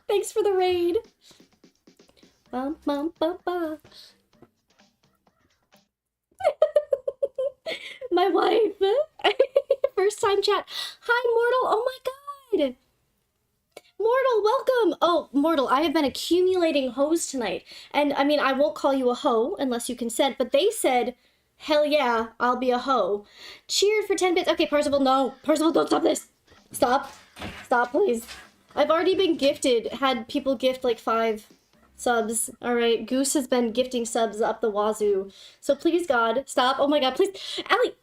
Thanks for the raid. Bum, bum, bum, bum. My wife. First time chat. Hi, Mortal. Oh my god. Mortal, welcome. Oh, Mortal, I have been accumulating hoes tonight. And I mean, I won't call you a hoe unless you consent, but they said, hell yeah, I'll be a hoe. Cheered for 10 bits. Okay, Parzival, no. Parzival, don't stop this. Stop. Stop, please. I've already been gifted, had people gift like 5 subs. Alright, Goose has been gifting subs up the wazoo. So please, God, stop. Oh my god, please. Allie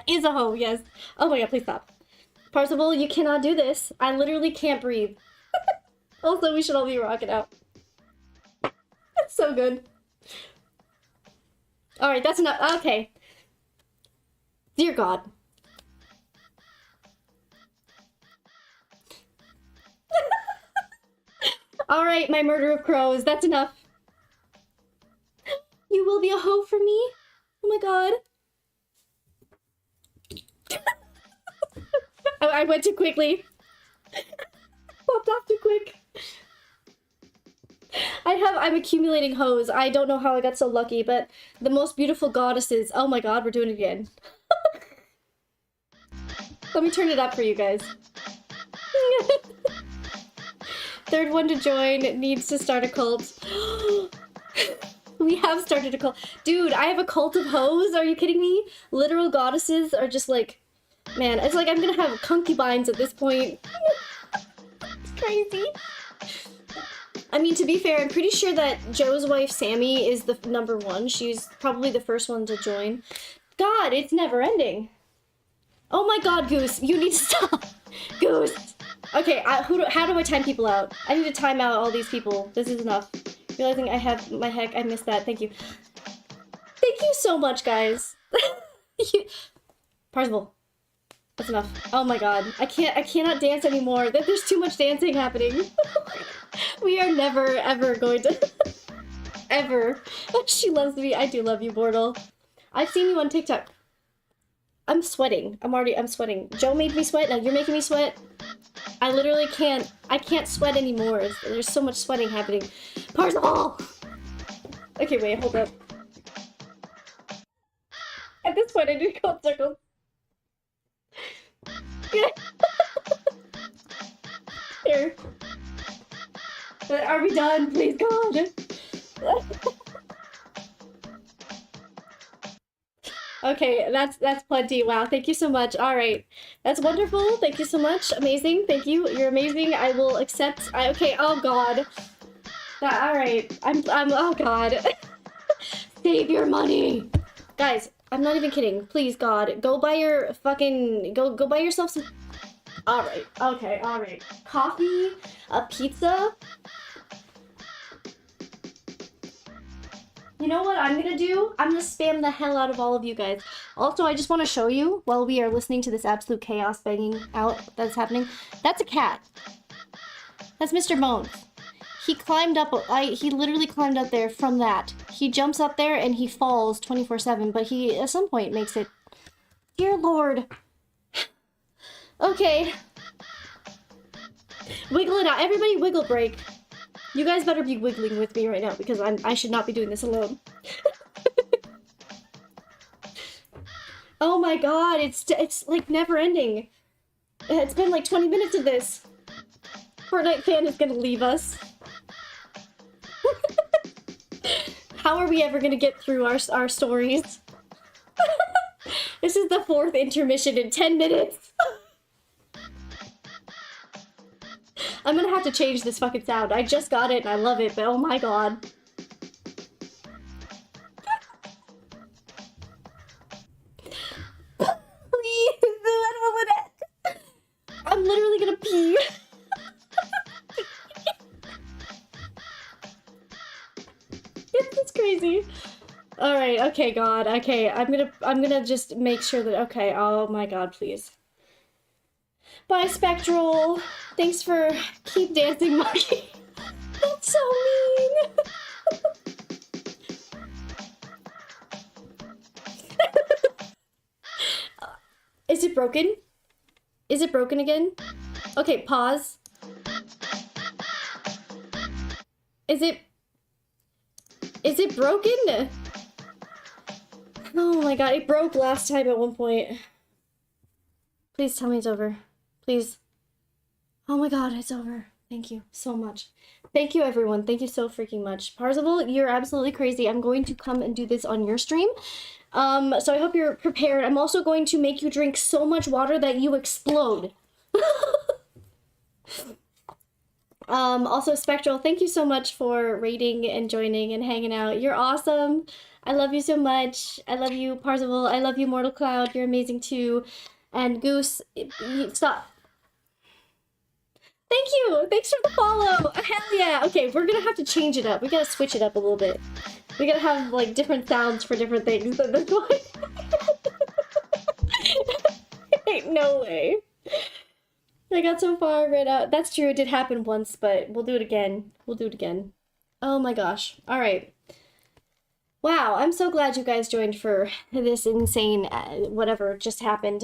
is a hoe, yes. Oh my god, please stop. Parzival, you cannot do this. I literally can't breathe. Also, we should all be rocking out. That's so good. Alright, that's enough. Okay. Dear God. Alright, my murder of crows. That's enough. You will be a hoe for me? Oh my god. I went too quickly. Popped off too quick. I'm accumulating hoes. I don't know how I got so lucky, but the most beautiful goddesses. Oh my god, we're doing it again. Let me turn it up for you guys. Third one to join needs to start a cult. We have started a cult. Dude, I have a cult of hoes. Are you kidding me? Literal goddesses are just like Man, it's like I'm gonna have concubines at this point. It's crazy. I mean, to be fair, I'm pretty sure that Joe's wife, Sammy, is the #1. She's probably the first one to join. God, it's never ending. Oh my god, Goose, you need to stop. Goose. Okay, how do I time people out? I need to time out all these people. This is enough. Realizing I have my heck, I missed that. Thank you. Thank you so much, guys. Parzival. That's enough. Oh my god. I cannot dance anymore. There's too much dancing happening. We are never, ever going to... ever. She loves me. I do love you, Bortle. I've seen you on TikTok. I'm sweating. I'm sweating. Joe made me sweat, now you're making me sweat. I literally can't sweat anymore. There's so much sweating happening. Parzival! Okay, wait, hold up. At this point, I need to go in circles. Here. Are we done? Please, God. Okay, that's plenty. Wow, thank you so much. All right, that's wonderful. Thank you so much. Amazing. Thank you. You're amazing. I will accept. Okay. Oh God. All right. I'm. Oh God. Save your money, guys. I'm not even kidding. Please, God, go buy your fucking go buy yourself some. All right. Okay. All right. Coffee, a pizza. You know what I'm gonna do? I'm gonna spam the hell out of all of you guys. Also, I just want to show you, while we are listening to this absolute chaos banging out that's happening, that's a cat. That's Mr. Bones. He climbed up, he literally climbed up there from that. He jumps up there and he falls 24/7, but he, at some point, makes it... Dear Lord. Okay. Wiggle it out. Everybody wiggle break. You guys better be wiggling with me right now because I should not be doing this alone. Oh my god, it's like never ending. It's been like 20 minutes of this. Fortnite fan is gonna leave us. How are we ever gonna get through our stories? This is the 4th intermission in 10 minutes. I'm gonna have to change this fucking sound. I just got it and I love it, but oh my god. Please, I don't want that. I'm literally gonna pee. It's crazy. Alright, okay, God, okay. I'm gonna just make sure that, okay, oh my god, please. Bye, Spectral. Thanks for keep dancing, Monkey. That's so mean. Is it broken? Is it broken again? Okay, pause. Is it broken? Oh my god, it broke last time at one point. Please tell me it's over. Please. Oh my god, it's over. Thank you so much. Thank you, everyone. Thank you so freaking much. Parzival, you're absolutely crazy. I'm going to come and do this on your stream. So I hope you're prepared. I'm also going to make you drink so much water that you explode. Also, Spectral, thank you so much for raiding and joining and hanging out. You're awesome. I love you so much. I love you, Parzival. I love you, Mortal Cloud. You're amazing too. And Goose, stop. Thank you! Thanks for the follow! Hell yeah! Okay, we're gonna have to change it up. We gotta switch it up a little bit. We gotta have, like, different sounds for different things at this point. Ain't no way. I got so far right out. That's true, it did happen once, but we'll do it again. We'll do it again. Oh my gosh. Alright. Wow, I'm so glad you guys joined for this insane whatever just happened.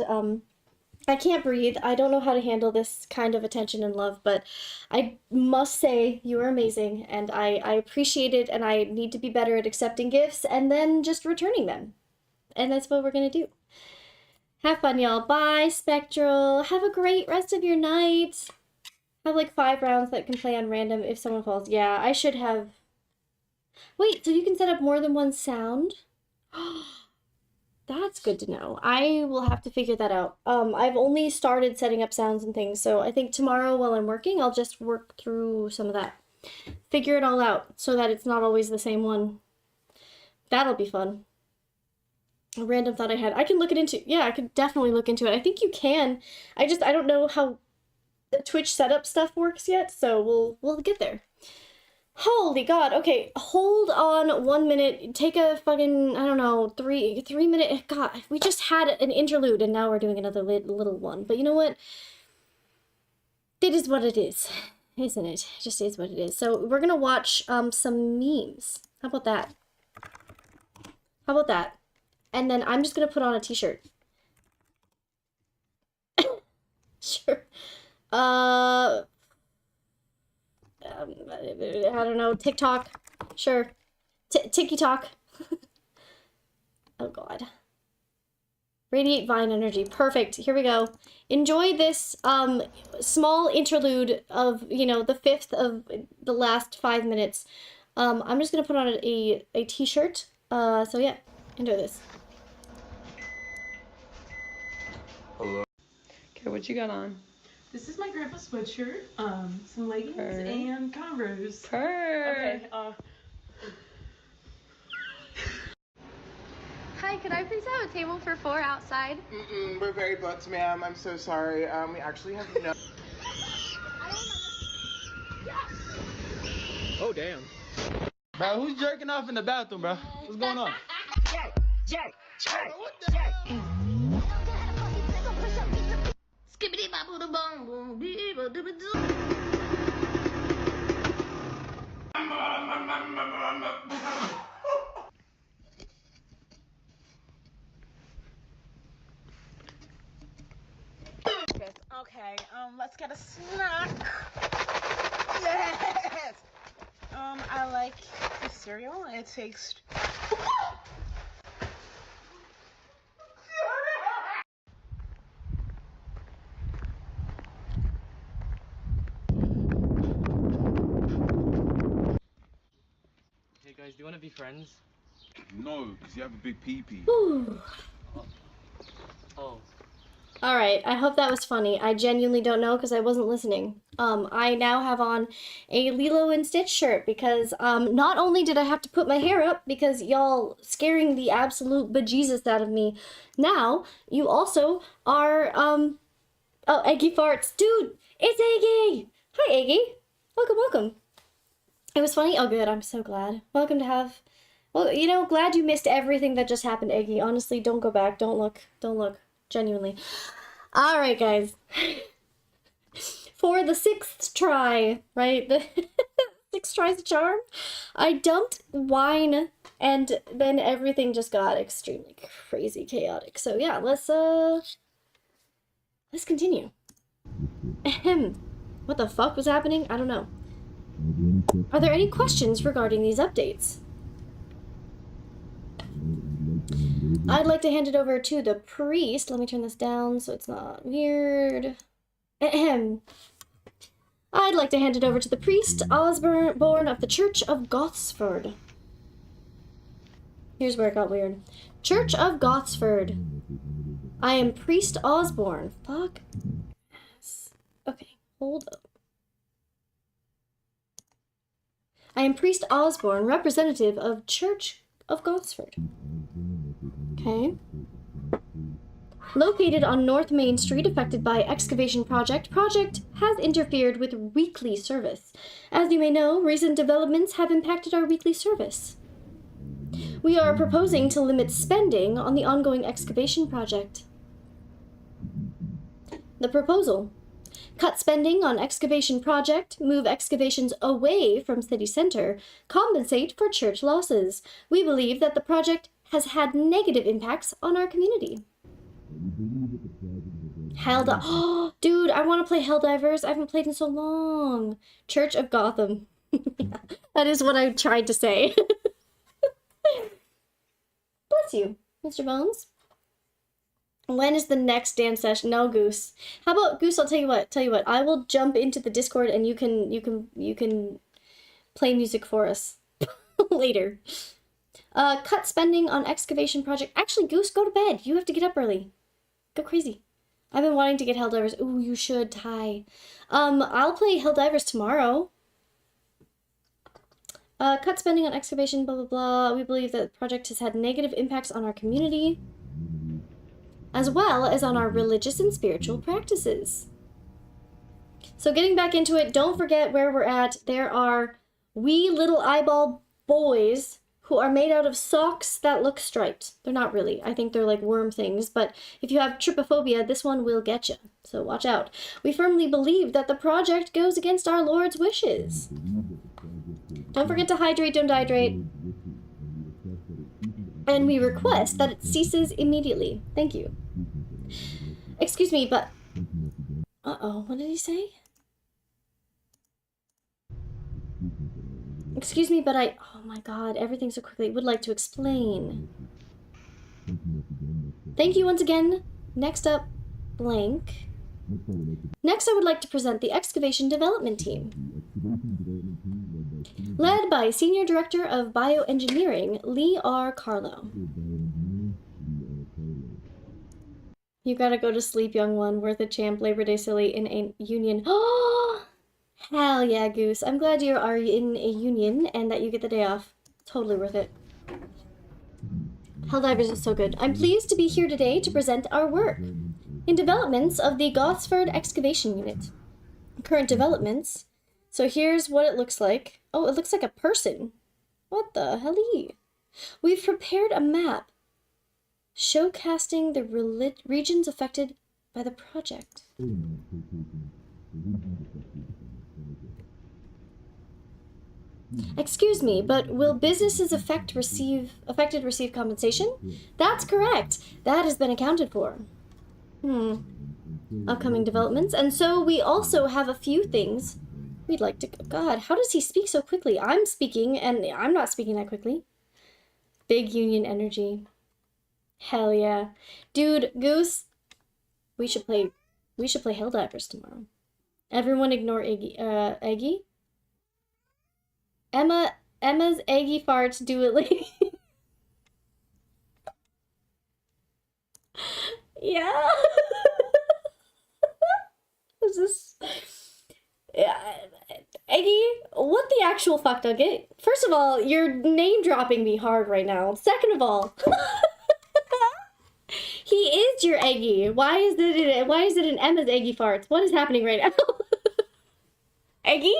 I can't breathe. I don't know how to handle this kind of attention and love, but I must say you are amazing, and I appreciate it, and I need to be better at accepting gifts and then just returning them. And that's what we're gonna do. Have fun, y'all. Bye, Spectral. Have a great rest of your night. Have like 5 rounds that can play on random if someone falls. Yeah, I should have... Wait, so you can set up more than one sound? That's good to know. I will have to figure that out. I've only started setting up sounds and things, so I think tomorrow while I'm working, I'll just work through some of that. Figure it all out so that it's not always the same one. That'll be fun. A random thought I had. I can look it into, yeah, I could definitely look into it. I think you can. I don't know how the Twitch setup stuff works yet, so we'll get there. Holy God. Okay, hold on 1 minute. Take a fucking, I don't know, three minute. God, we just had an interlude and now we're doing another little one. But you know what? It is what it is, isn't it? It just is what it is. So we're gonna watch some memes. How about that? How about that? And then I'm just gonna put on a t-shirt. Sure. I don't know, TikTok. Sure. Tiki-talk. Oh God. Radiate Vine Energy. Perfect. Here we go. Enjoy this small interlude of, you know, the fifth of the last 5 minutes. I'm just gonna put on a t-shirt. So yeah, enjoy this. Hello. Okay, what you got on? This is my grandpa's sweatshirt, some leggings, Purr. and Converse. Purr. Okay, Hi, could I please have a table for 4 outside? We're very booked, ma'am. I'm so sorry. We actually have no... Oh, damn. Bro, who's jerking off in the bathroom, bro? What's going on? Jack. What the hell? Skibbity bop boom boom boom. Okay, let's get a snack. Yes! I like the cereal. It tastes... Hey guys, do you want to be friends? No, because you have a big pee-pee. Oh. Alright, I hope that was funny. I genuinely don't know because I wasn't listening. I now have on a Lilo and Stitch shirt because not only did I have to put my hair up because y'all scaring the absolute bejesus out of me, now you also are, oh, Eggy farts. Dude, it's Eggy! Hi, Eggy. Welcome, welcome. It was funny? Oh, good. I'm so glad. Welcome to have... Well, you know, glad you missed everything that just happened, Eggy. Honestly, don't go back. Don't look. Don't look. Genuinely. Alright, guys. For the 6th try, right? The 6 tries a charm. I dumped wine, and then everything just got extremely crazy chaotic. So yeah, let's continue. Ahem. What the fuck was happening? I don't know. Are there any questions regarding these updates? I'd like to hand it over to the priest. Let me turn this down so it's not weird. Ahem. I'd like to hand it over to the priest, Osborne of the Church of Gosford. Here's where it got weird. Church of Gosford. I am Priest Osborne. Fuck. Okay, hold up. I am Priest Osborne, representative of Church of Gosford. Okay. Located on North Main Street, affected by excavation project has interfered with weekly service. As you may know, recent developments have impacted our weekly service. We are proposing to limit spending on the ongoing excavation project. The proposal: cut spending on excavation project, move excavations away from city center, compensate for church losses. We believe that the project has had negative impacts on our community. Oh, dude, I want to play Helldivers. I haven't played in so long. Church of Gotham. That is what I tried to say. Bless you, Mr. Bones. When is the next dance session? No, Goose. How about Goose? I'll tell you what. I will jump into the Discord and you can play music for us later. Cut spending on excavation project. Actually, Goose, go to bed. You have to get up early. Go crazy. I've been wanting to get Helldivers. Ooh, you should, Ty. I'll play Helldivers tomorrow. Cut spending on excavation, blah, blah, blah. We believe that the project has had negative impacts on our community, as well as on our religious and spiritual practices. So getting back into it, don't forget where we're at. There are wee little eyeball boys who are made out of socks that look striped. They're not really. I think they're like worm things, but if you have trypophobia, this one will get you. So watch out. We firmly believe that the project goes against our Lord's wishes. Don't forget to hydrate, don't dehydrate. And we request that it ceases immediately. Thank you. Excuse me, but... Uh-oh, what did he say? Excuse me, but I... Oh my god, everything so quickly. Would like to explain. Thank you once again. Next up, blank. Next, I would like to present the Excavation Development Team. Led by Senior Director of Bioengineering, Lee R. Carlo. You gotta go to sleep, young one. Worth a champ. Labor Day silly in a union. Oh! Hell yeah, Goose. I'm glad you are in a union and that you get the day off. Totally worth it. Helldivers is so good. I'm pleased to be here today to present our work in developments of the Gosford Excavation Unit. Current developments. So here's what it looks like. Oh, it looks like a person. What the hell? We've prepared a map showcasing the regions affected by the project. Excuse me, but will businesses affected receive compensation? That's correct. That has been accounted for. Upcoming developments. And so we also have a few things we'd like to... God, how does he speak so quickly? I'm speaking, and I'm not speaking that quickly. Big union energy. Hell yeah. Dude, Goose, we should play Helldivers tomorrow. Everyone ignore Eggy. Emma's eggy farts do it lady. Yeah. Is this... Yeah. Eggy, what the actual fuck, Nugget? First of all, you're name dropping me hard right now. Second of all, he is your Eggy. Why is it in Emma's eggy farts? What is happening right now? Eggy?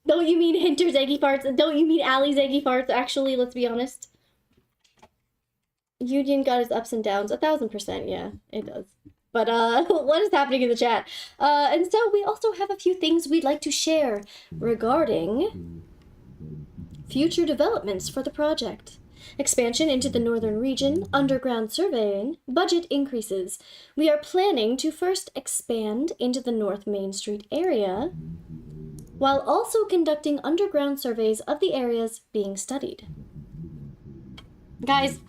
Don't you mean Hinter's eggy farts? Don't you mean Allie's eggy farts? Actually, let's be honest. Union got his ups and downs. 1000%, yeah, it does. But, what is happening in the chat? And so we also have a few things we'd like to share regarding future developments for the project. Expansion into the northern region, underground surveying, budget increases. We are planning to first expand into the North Main Street area, while also conducting underground surveys of the areas being studied. Guys,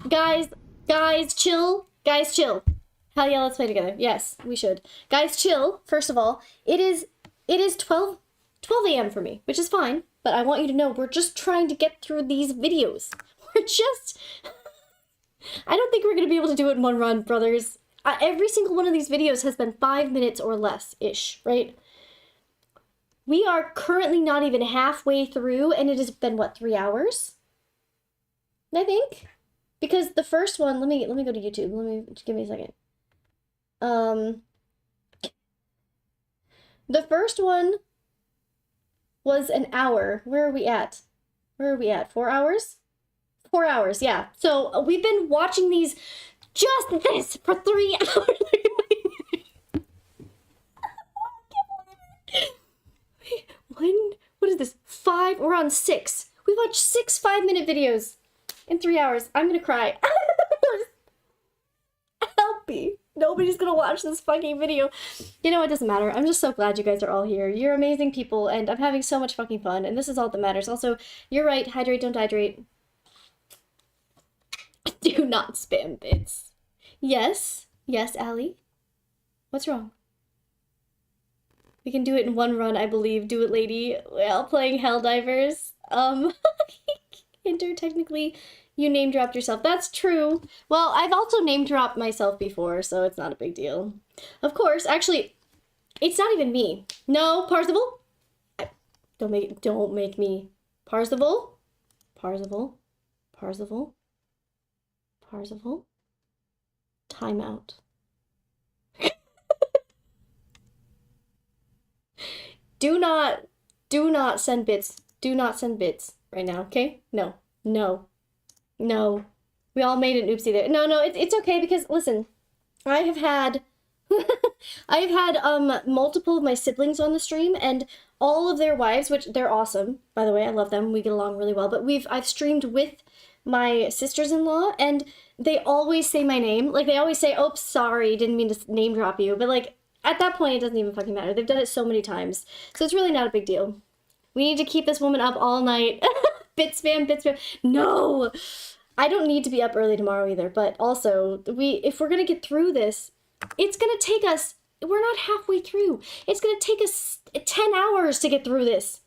chill. Guys, chill. Hell yeah, let's play together. Yes, we should. Guys, chill. First of all, it is 12 a.m. for me, which is fine, but I want you to know we're just trying to get through these videos. I don't think we're going to be able to do it in one run, brothers. Every single one of these videos has been 5 minutes or less-ish, right? We are currently not even halfway through, and it has been, what, 3 hours? I think? Because the first one, let me go to YouTube. Give me a second. The first one was an hour. Where are we at? 4 hours? 4 hours, yeah. So we've been watching these just this for 3 hours. What is this? 5? We're on 6. We watched 6 5-minute videos in 3 hours. I'm gonna cry. Help me. Nobody's gonna watch this fucking video. You know, it doesn't matter. I'm just so glad you guys are all here. You're amazing people, and I'm having so much fucking fun, and this is all that matters. Also, you're right. Hydrate, don't hydrate. Do not spam bits. Yes. Yes, Allie? What's wrong? We can do it in one run, I believe. Do it, lady. While playing Helldivers. Hinter, technically, you name dropped yourself. That's true. Well, I've also name dropped myself before, so it's not a big deal. Of course, actually, it's not even me. No, Parzival. Don't make me. Parzival. Parzival. Parzival. Parzival. Timeout. Do not send bits. Do not send bits right now, okay? No. No. No. We all made an oopsie there. No, it's okay because, listen, I have had multiple of my siblings on the stream, and all of their wives, which they're awesome, by the way, I love them, we get along really well, but I've streamed with my sisters-in-law, and they always say my name. Like, they always say, oh, sorry, didn't mean to name drop you, but like, at that point, it doesn't even fucking matter. They've done it so many times, so it's really not a big deal. We need to keep this woman up all night. Bit spam, bit spam. No! I don't need to be up early tomorrow either, but also, if we're gonna get through this, it's gonna take us, we're not halfway through. It's gonna take us 10 hours to get through this.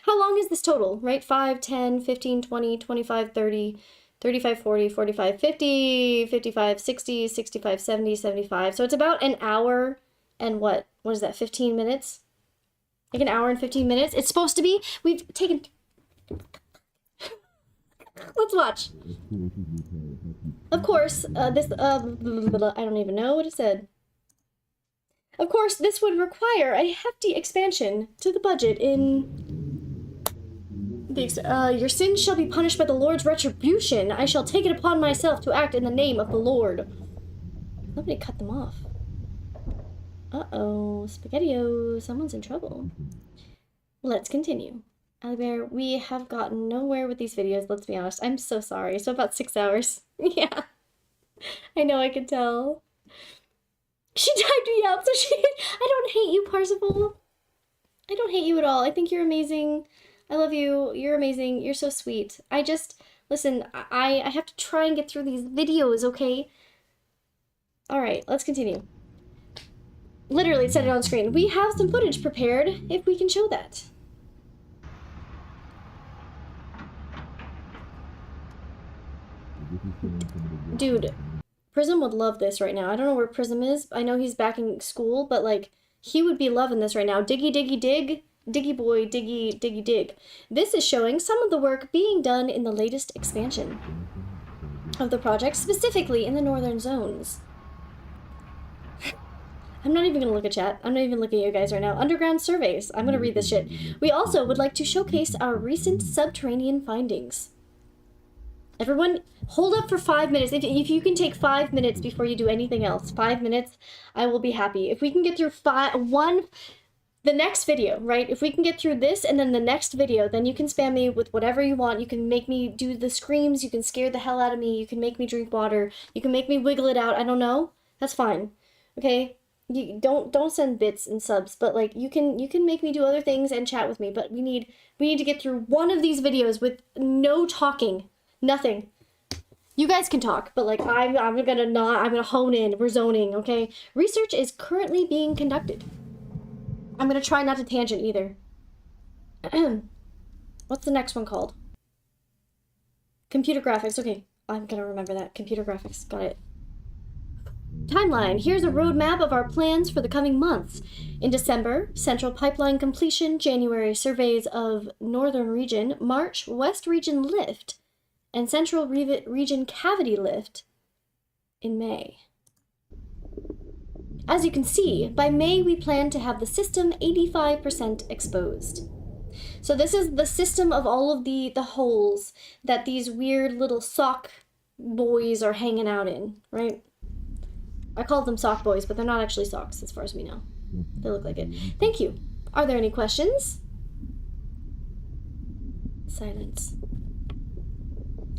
How long is this total, right? 5, 10, 15, 20, 25, 30, 35, 40, 45, 50, 55, 60, 65, 70, 75. So it's about an hour and what is that, 15 minutes? Like an hour and 15 minutes? It's supposed to be. We've taken... Let's watch. Of course, I don't even know what it said. Of course, this would require a hefty expansion to the budget in... your sins shall be punished by the Lord's retribution. I shall take it upon myself to act in the name of the Lord. Nobody cut them off. Uh-oh, Spaghetti-O, someone's in trouble. Let's continue. Alibert, we have gotten nowhere with these videos, let's be honest. I'm so sorry. So about 6 hours. Yeah. I know, I could tell. She typed me out, so she... I don't hate you, Parzival. I don't hate you at all. I think you're amazing. I love you. You're amazing. You're so sweet. I just... Listen, I have to try and get through these videos, okay? Alright, let's continue. Literally, it said it on screen. We have some footage prepared, if we can show that. Dude, Prism would love this right now. I don't know where Prism is. I know he's back in school, but like, he would be loving this right now. Diggy, diggy, dig. Diggy boy, diggy, diggy, dig. This is showing some of the work being done in the latest expansion of the project, specifically in the northern zones. I'm not even gonna look at chat. I'm not even looking at you guys right now. Underground surveys. I'm gonna read this shit. We also would like to showcase our recent subterranean findings. Everyone, hold up for 5 minutes. If you can take 5 minutes before you do anything else, 5 minutes, I will be happy. If we can get through the next video, right? If we can get through this and then the next video, then you can spam me with whatever you want. You can make me do the screams. You can scare the hell out of me. You can make me drink water. You can make me wiggle it out. I don't know. That's fine. Okay? You don't send bits and subs, but like you can make me do other things and chat with me, but we need to get through one of these videos with no talking. Nothing. You guys can talk, but like I'm gonna hone in. We're zoning, okay? Research is currently being conducted. I'm gonna try not to tangent either. What's the next one called? Computer graphics. Okay, I'm gonna remember that. Computer graphics. Got it. Timeline. Here's a roadmap of our plans for the coming months. In December, Central Pipeline completion. January, surveys of Northern Region. March, West Region lift. And Central Region cavity lift in May. As you can see, by May we plan to have the system 85% exposed. So this is the system of all of the holes that these weird little sock boys are hanging out in, right? I call them sock boys, but they're not actually socks as far as we know. They look like it. Thank you. Are there any questions? Silence.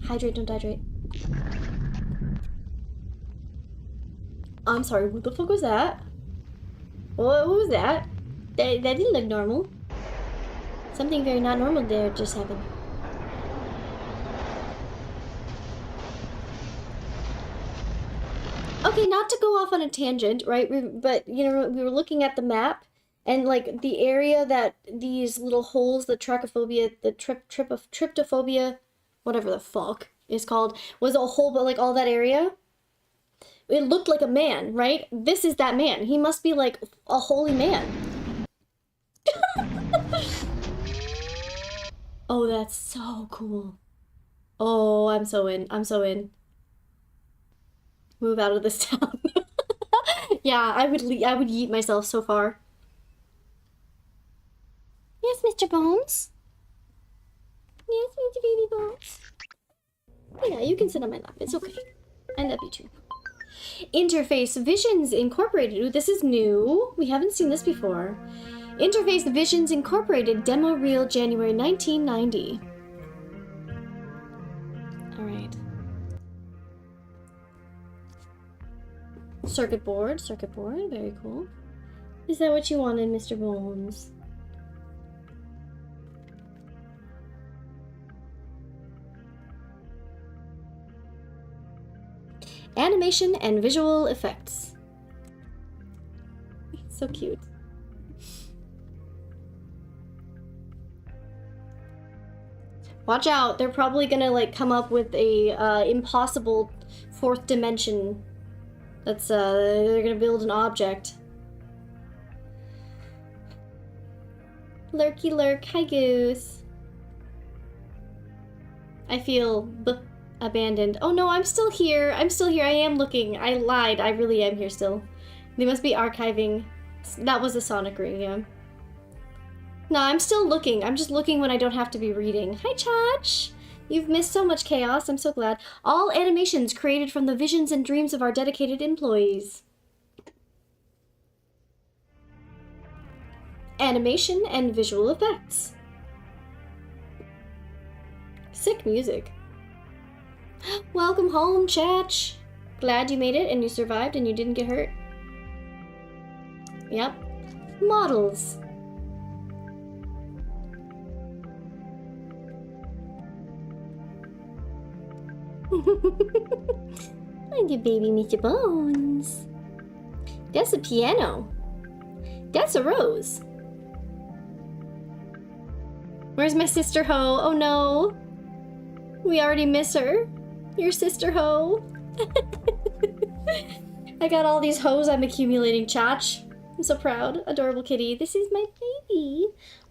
Hydrate, don't hydrate. I'm sorry, what the fuck was that? What was that? That didn't look normal. Something very not normal there just happened. Okay, not to go off on a tangent, right? But, you know, we were looking at the map, and, like, the area that these little holes, the trichophobia, the trypophobia, whatever the fuck is called, was a whole, but like all that area, it looked like a man, right? This is that man. He must be like a holy man. Oh, that's so cool. Oh, I'm so in. I'm so in. Move out of this town. Yeah, I would yeet myself so far. Yes, Mr. Bones. Yes, Mr. Baby Bones. Yeah, you can sit on my lap. It's okay. I love you too. Interface Visions Incorporated. Ooh, this is new. We haven't seen this before. Interface Visions Incorporated demo reel January 1990. All right. Circuit board, very cool. Is that what you wanted, Mr. Bones? Animation and visual effects. So cute. Watch out, they're probably gonna like come up with a impossible fourth dimension. That's they're gonna build an object. Lurky lurk, hi Goose. I feel abandoned. Oh no, I'm still here. I'm still here. I am looking. I lied. I really am here still. They must be archiving. That was a sonic ring, yeah. No, I'm still looking. I'm just looking when I don't have to be reading. Hi, Chach! You've missed so much chaos. I'm so glad. All animations created from the visions and dreams of our dedicated employees. Animation and visual effects. Sick music. Welcome home, Chach. Glad you made it and you survived and you didn't get hurt. Yep. Models. Thank you, baby Mr. Bones. That's a piano. That's a rose. Where's my sister Ho? Oh no. We already miss her. Your sister Ho. I got all these hoes I'm accumulating, Chach. I'm so proud. Adorable kitty. This is my baby.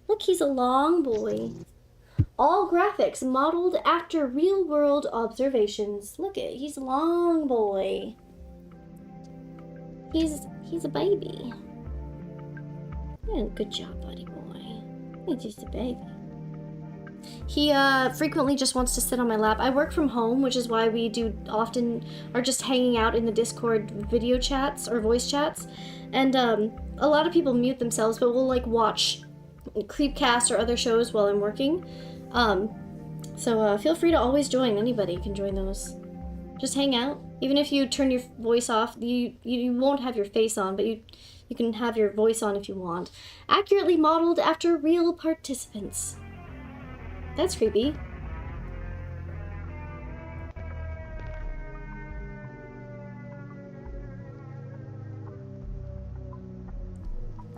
Look, he's a long boy. All graphics modeled after real-world observations. Look at, he's a long boy. He's a baby. Yeah, good job, buddy boy. He's just a baby. He frequently just wants to sit on my lap. I work from home, which is why we do often are just hanging out in the Discord video chats or voice chats. And a lot of people mute themselves, but we'll like watch Creepcast or other shows while I'm working. So feel free to always join. Anybody can join those. Just hang out. Even if you turn your voice off, you won't have your face on, but you can have your voice on if you want. Accurately modeled after real participants. That's creepy.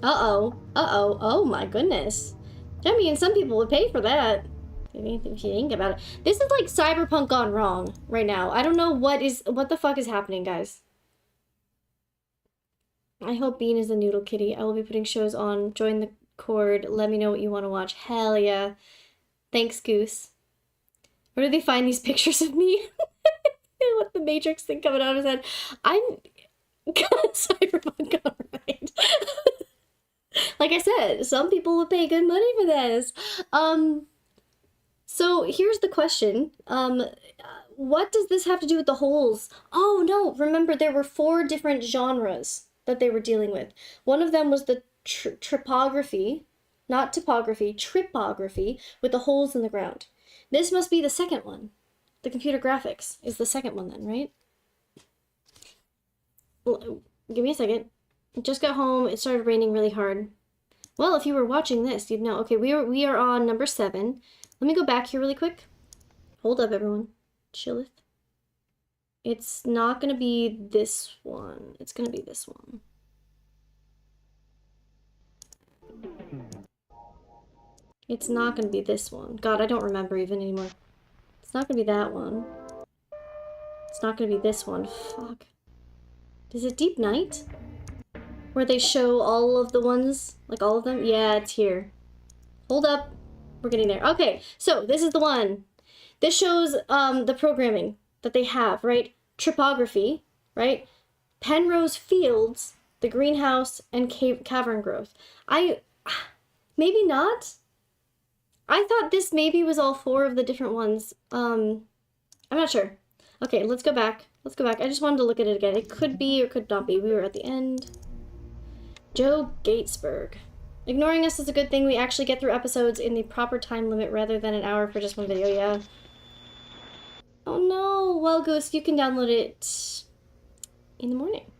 Uh-oh. Uh-oh. Oh my goodness. I mean, some people would pay for that. If you think about it. This is like Cyberpunk gone wrong right now. I don't know what the fuck is happening, guys. I hope Bean is a noodle kitty. I will be putting shows on. Join the Cord. Let me know what you want to watch. Hell yeah. Thanks, Goose. Where do they find these pictures of me? What the Matrix thing coming out of his head. I'm Cyberpunk gone right. Like I said, some people would pay good money for this. So here's the question. What does this have to do with the holes? Oh no, remember there were 4 different genres that they were dealing with. One of them was the tripography, not topography, tripography, with the holes in the ground. This must be the second one. The computer graphics is the second one then, right? Well, give me a second. Just got home, it started raining really hard. Well, if you were watching this, you'd know. Okay, we are on number 7. Let me go back here really quick. Hold up, everyone. Chilleth. It's not gonna be this one. It's gonna be this one. It's not gonna be this one. God, I don't remember even anymore. It's It's not gonna be that one. It's not gonna be this one. Fuck. Is it Deep Night? Where they show all of the ones? Like all of them? Yeah, it's here. Hold up. We're getting there. Okay, so this is the one. This shows the programming that they have, right? Topography, right? Penrose Fields, the greenhouse, and cavern growth. Maybe not. I thought this maybe was all 4 of the different ones. I'm not sure. Okay, let's go back. Let's go back. I just wanted to look at it again. It could be or could not be. We were at the end. Joe Gatesburg. Ignoring us is a good thing. We actually get through episodes in the proper time limit rather than an hour for just one video, yeah. Oh no. Well, Goose, you can download it in the morning.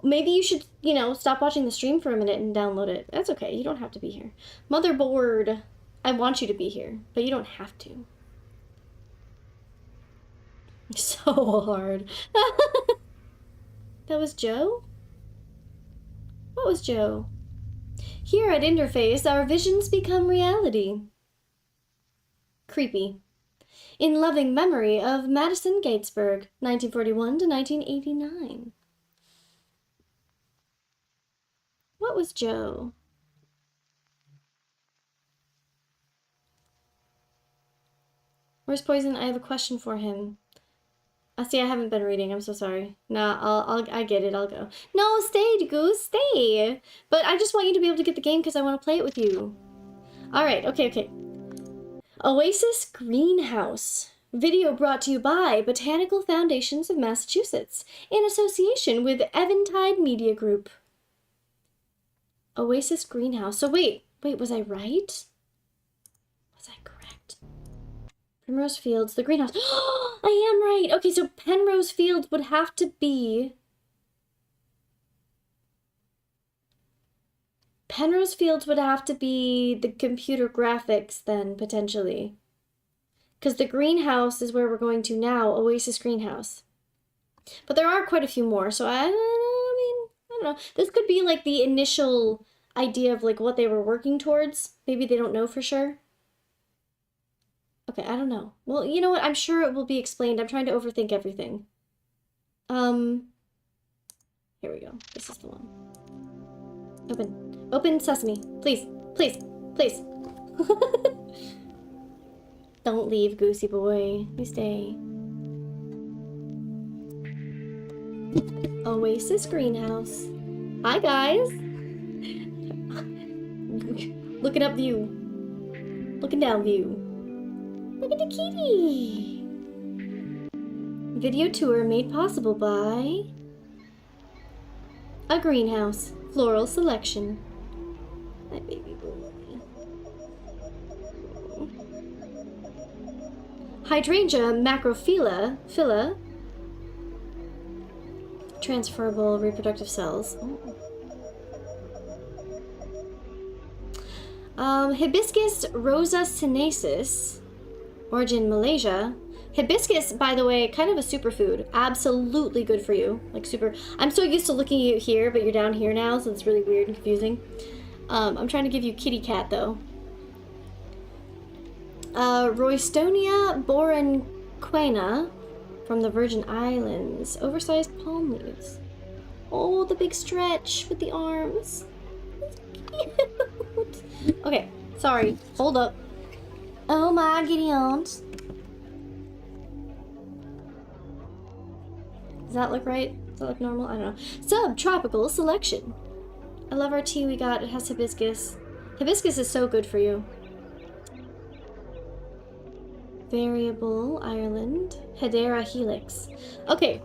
Maybe you should, you know, stop watching the stream for a minute and download it. That's okay. You don't have to be here. Motherboard. I want you to be here, but you don't have to. So hard. That was Joe? What was Joe? Here at Interface, our visions become reality. Creepy. In loving memory of Madison Gatesburg, 1941 to 1989. What was Joe? Where's Poison? I have a question for him. See, I haven't been reading. I'm so sorry. No, I get it. I'll go. No, stay, Goose. Stay. But I just want you to be able to get the game because I want to play it with you. All right. Okay. Oasis Greenhouse. Video brought to you by Botanical Foundations of Massachusetts in association with Eventide Media Group. Oasis Greenhouse. So wait, was I right? Was I correct? Penrose Fields, the greenhouse. I am right. Okay, so Penrose Fields would have to be... Penrose Fields would have to be the computer graphics then, potentially. Because the greenhouse is where we're going to now, Oasis Greenhouse. But there are quite a few more, so I don't know. This could be like the initial idea of like what they were working towards. Maybe they don't know for sure. Okay, I don't know. Well, you know what? I'm sure it will be explained. I'm trying to overthink everything. Here we go. This is the one. Open. Open sesame. Please. Please. Please. Don't leave, Goosey boy. You stay. Oasis Greenhouse. Hi, guys. Looking up view. Looking down view. Look at the kitty. Video tour made possible by a greenhouse. Floral selection. My baby boy. Hydrangea macrophylla. Transferable reproductive cells. Hibiscus rosa sinensis. Origin Malaysia. Hibiscus, by the way, kind of a superfood. Absolutely good for you. Like super. I'm so used to looking at you here, but you're down here now, so it's really weird and confusing. I'm trying to give you kitty cat though. Roystonia borenquena from the Virgin Islands. Oversized palm leaves. Oh, the big stretch with the arms. Cute. Okay, sorry. Hold up. Oh my Gideons. Does that look right? Does that look normal? I don't know. Subtropical selection. I love our tea we got. It has hibiscus. Hibiscus is so good for you. Variable Ireland. Hedera helix. Okay.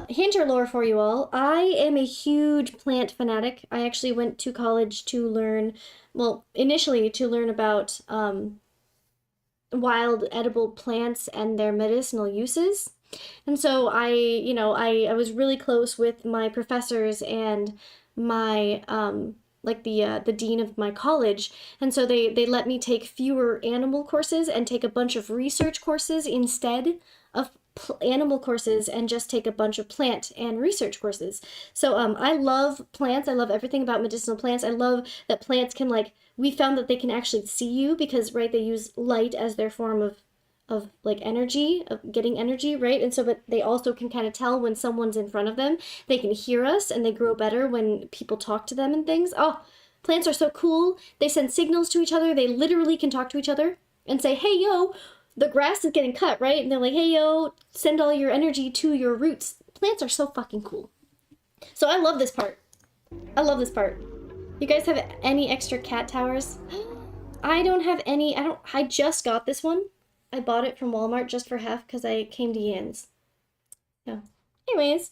Hint or lore for you all. I am a huge plant fanatic. I actually went to college to learn, well, initially to learn about wild edible plants and their medicinal uses. And so I was really close with my professors and my the dean of my college, and so they let me take fewer animal courses and take a bunch of research courses instead of animal courses, and just take a bunch of plant and research courses. So I love plants. I love everything about medicinal plants. I love that plants can, like, we found that they can actually see you because, right, they use light as their form of of like energy, of getting energy, right? And so, but they also can kind of tell when someone's in front of them. They can hear us, and they grow better when people talk to them and things. Oh, plants are so cool. They send signals to each other. They literally can talk to each other and say, hey, yo, the grass is getting cut, right? And they're like, hey, yo, send all your energy to your roots. Plants are so fucking cool. So I love this part. I love this part. You guys have any extra cat towers? I don't have any. I just got this one. I bought it from Walmart just for half because I came to Yan's. So, anyways.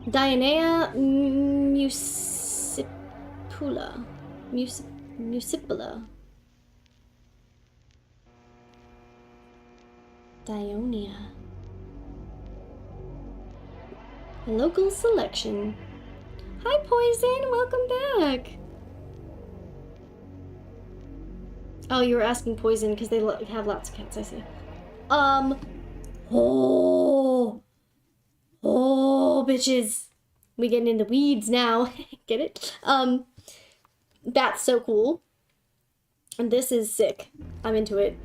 Dionea muscipula. Muscipula. Dionia. Local selection. Hi, Poison. Welcome back. Oh, you were asking Poison because they have lots of cats, I see. Oh, bitches. We getting in the weeds now. Get it? That's so cool. And this is sick. I'm into it.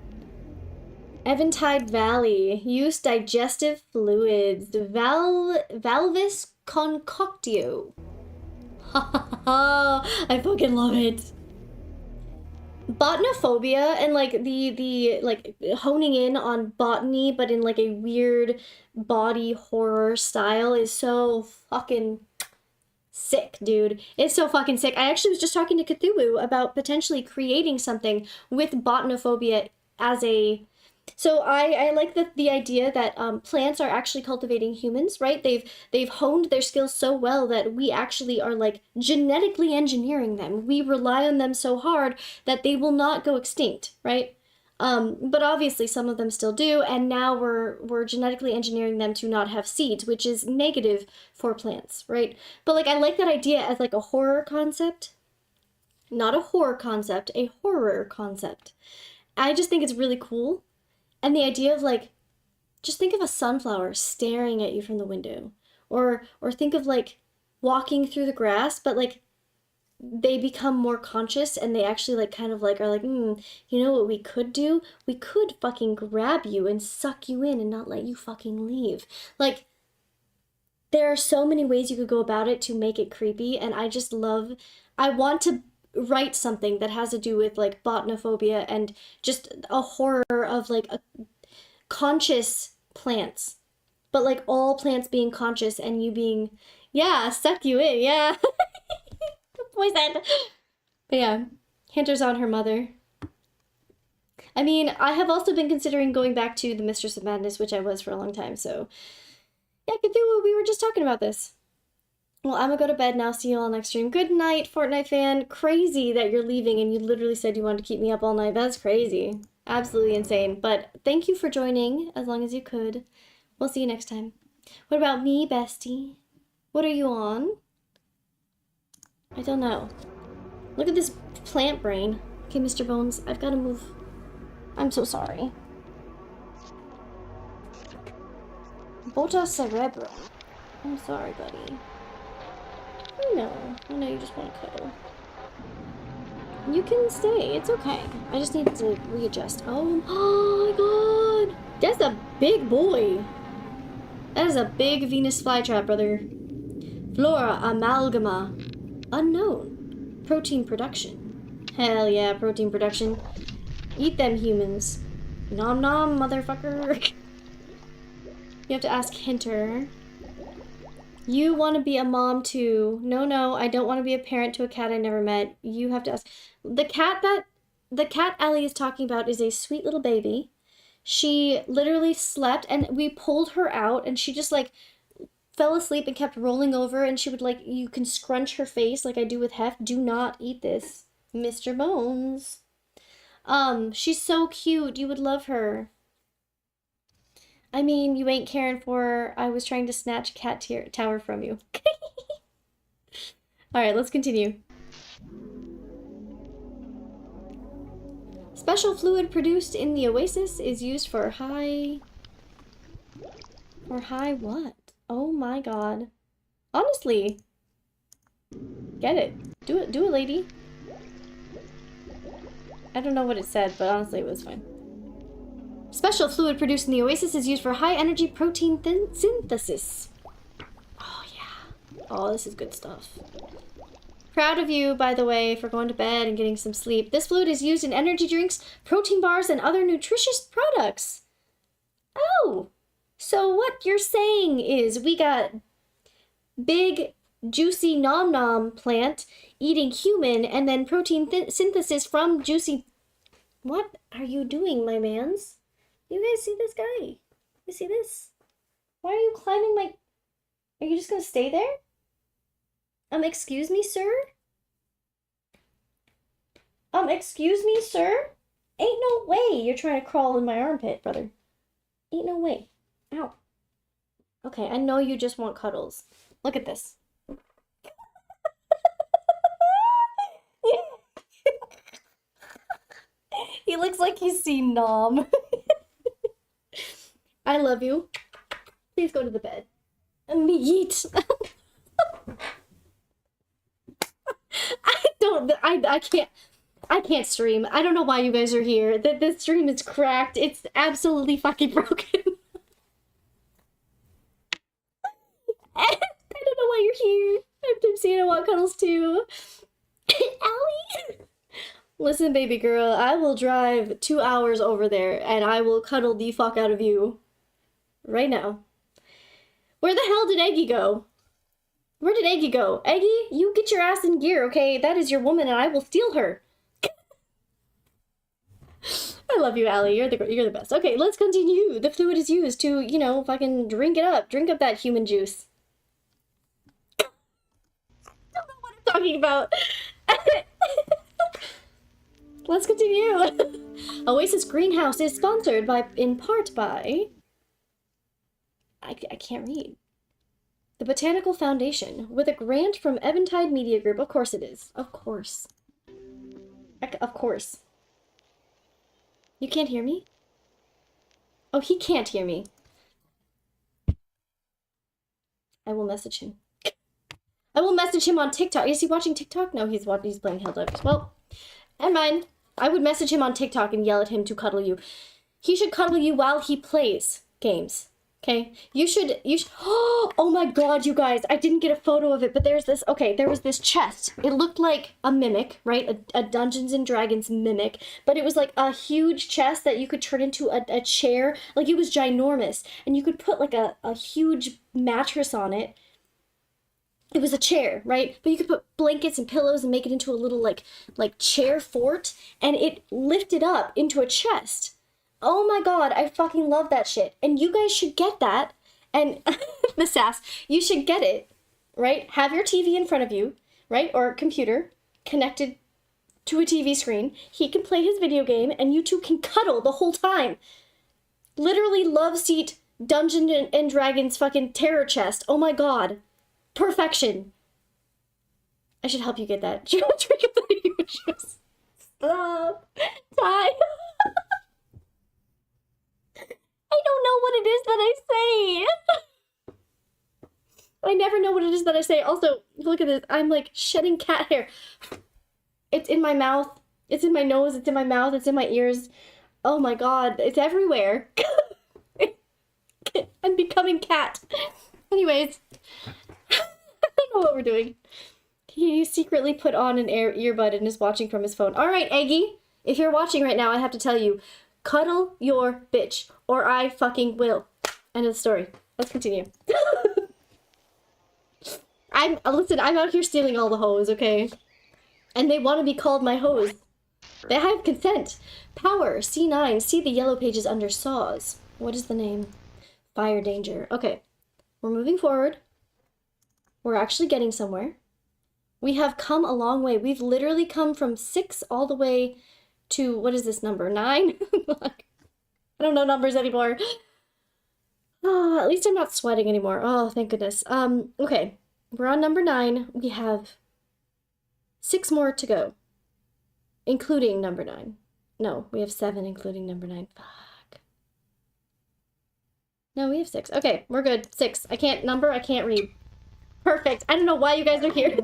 Eventide Valley. Use digestive fluids. Valvis concoctio. I fucking love it. Botanophobia and like the like honing in on botany but in like a weird body horror style is so fucking sick, dude. It's so fucking sick. I actually was just talking to Cthulhu about potentially creating something with botanophobia as a... So I like the idea that plants are actually cultivating humans, right? They've honed their skills so well that we actually are like genetically engineering them. We rely on them so hard that they will not go extinct, right? But obviously some of them still do, and now we're genetically engineering them to not have seeds, which is negative for plants, right? But like I like that idea as like a horror concept. Not a horror concept, a horror concept. I just think it's really cool. And the idea of like, just think of a sunflower staring at you from the window. Or think of like walking through the grass, but like they become more conscious and they actually like kind of like are like, you know what we could do? We could fucking grab you and suck you in and not let you fucking leave. Like, there are so many ways you could go about it to make it creepy, and I just love... I want to write something that has to do with like botanophobia and just a horror of like a conscious plants, but like all plants being conscious and you being, yeah, suck you in, yeah. Poison. But yeah, Hinter's on her mother. I mean, I have also been considering going back to the Mistress of Madness, which I was for a long time, so yeah, Cthulhu, we were just talking about this. Well, I'm gonna go to bed now. See you all next stream. Good night, Fortnite fan. Crazy that you're leaving and you literally said you wanted to keep me up all night. That's crazy. Absolutely insane. But thank you for joining as long as you could. We'll see you next time. What about me, bestie? What are you on? I don't know. Look at this plant brain. Okay, Mr. Bones, I've got to move. I'm so sorry. Bota cerebral. I'm sorry, buddy. I know you just want to cuddle. You can stay, it's okay. I just need to readjust. Oh my god! That's a big boy! That is a big Venus flytrap, brother. Flora amalgama. Unknown. Protein production. Hell yeah, protein production. Eat them humans. Nom nom, motherfucker. You have to ask Hinter. You want to be a mom too. No, I don't want to be a parent to a cat I never met. You have to ask. The cat Ellie is talking about is a sweet little baby. She literally slept and we pulled her out and she just like fell asleep and kept rolling over, and she would like, you can scrunch her face like I do with Hef. Do not eat this, Mr. Bones. She's so cute. You would love her. I mean, you ain't caring for her. I was trying to snatch a cat tower from you. Alright, let's continue. Special fluid produced in the oasis is used for high... For high what? Oh my god. Honestly. Get it. Do it, lady. I don't know what it said, but honestly it was fine. Special fluid produced in the oasis is used for high-energy protein synthesis. Oh, yeah. Oh, this is good stuff. Proud of you, by the way, for going to bed and getting some sleep. This fluid is used in energy drinks, protein bars, and other nutritious products. Oh! So what you're saying is we got big, juicy nom-nom plant eating human, and then protein synthesis from juicy... What are you doing, my mans? You guys see this guy? You see this? Why are you climbing my... Are you just gonna stay there? Excuse me, sir? Excuse me, sir? Ain't no way you're trying to crawl in my armpit, brother. Ain't no way. Ow. Okay, I know you just want cuddles. Look at this. He looks like he's seen Nom. I love you. Please go to the bed. Yeet. I can't stream. I don't know why you guys are here. This stream is cracked. It's absolutely fucking broken. I don't know why you're here. I'm tipsy and I want cuddles too. Allie! Listen, baby girl, I will drive 2 hours over there and I will cuddle the fuck out of you. Right now. Where the hell did Eggie go? Where did Eggie go? Eggie, you get your ass in gear, okay? That is your woman and I will steal her. I love you, Allie. You're the best. Okay, let's continue. The fluid is used to, you know, fucking drink it up. Drink up that human juice. I don't know what I'm talking about. Let's continue. Oasis Greenhouse is sponsored in part by... I can't read. The Botanical Foundation, with a grant from Eventide Media Group. Of course it is. Of course. Of course. You can't hear me? Oh, he can't hear me. I will message him. I will message him on TikTok. Is he watching TikTok? No, he's playing Held Up. Well, never mind. I would message him on TikTok and yell at him to cuddle you. He should cuddle you while he plays games. Okay? You should, oh my god, you guys, I didn't get a photo of it, but there was this chest. It looked like a mimic, right? A Dungeons and Dragons mimic, but it was like a huge chest that you could turn into a chair. Like, it was ginormous, and you could put like a huge mattress on it. It was a chair, right? But you could put blankets and pillows and make it into a little like chair fort, and it lifted up into a chest. Oh my god, I fucking love that shit. And you guys should get that. And the sass, you should get it, right? Have your TV in front of you, right? Or computer connected to a TV screen. He can play his video game and you two can cuddle the whole time. Literally love seat Dungeons and Dragons fucking terror chest. Oh my god. Perfection. I should help you get that. Drink of the juice. Stop. Ty. I don't know what it is that I say. I never know what it is that I say. Also, look at this. I'm like shedding cat hair. It's in my mouth. It's in my nose. It's in my mouth. It's in my ears. Oh my god. It's everywhere. I'm becoming cat. Anyways. I don't know what we're doing. He secretly put on an earbud and is watching from his phone. Alright, Eggie. If you're watching right now, I have to tell you. Cuddle your bitch, or I fucking will. End of the story. Let's continue. Listen, I'm out here stealing all the hoes, okay? And they want to be called my hoes. They have consent. Power, C9, see the yellow pages under saws. What is the name? Fire danger. Okay, we're moving forward. We're actually getting somewhere. We have come a long way. We've literally come from 6 all the way to, what is this number, 9? I don't know numbers anymore. Oh, at least I'm not sweating anymore. Oh, thank goodness. Okay, we're on number 9. We have 6 more to go, including number 9. No, we have 7, including number 9. Fuck. No, we have 6. Okay, we're good. 6. I can't number, I can't read. Perfect. I don't know why you guys are here.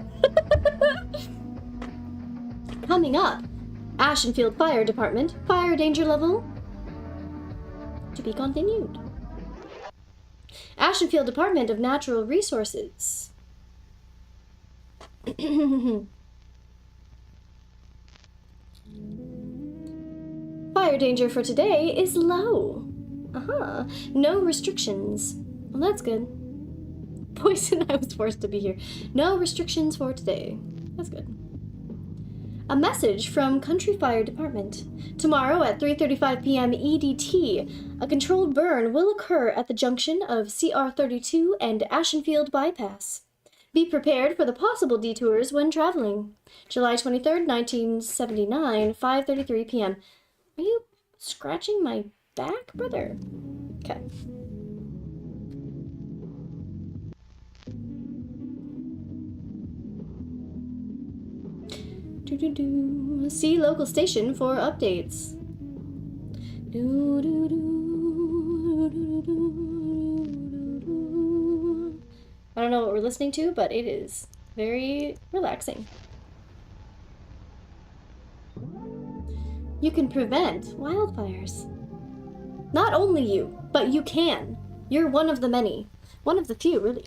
Coming up. Ashenfield Fire Department. Fire danger level. To be continued. Ashenfield Department of Natural Resources. Fire danger for today is low. No restrictions. Well, that's good. Poison, I was forced to be here. No restrictions for today. That's good. A message from Country Fire Department. Tomorrow at 3:35 p.m. EDT, a controlled burn will occur at the junction of CR32 and Ashenfield Bypass. Be prepared for the possible detours when traveling. July 23rd, 1979, 5:33 p.m. Are you scratching my back, brother? Okay. See local station for updates. I don't know what we're listening to, but it is very relaxing. You can prevent wildfires. Not only you, but you can. You're one of the many. One of the few, really.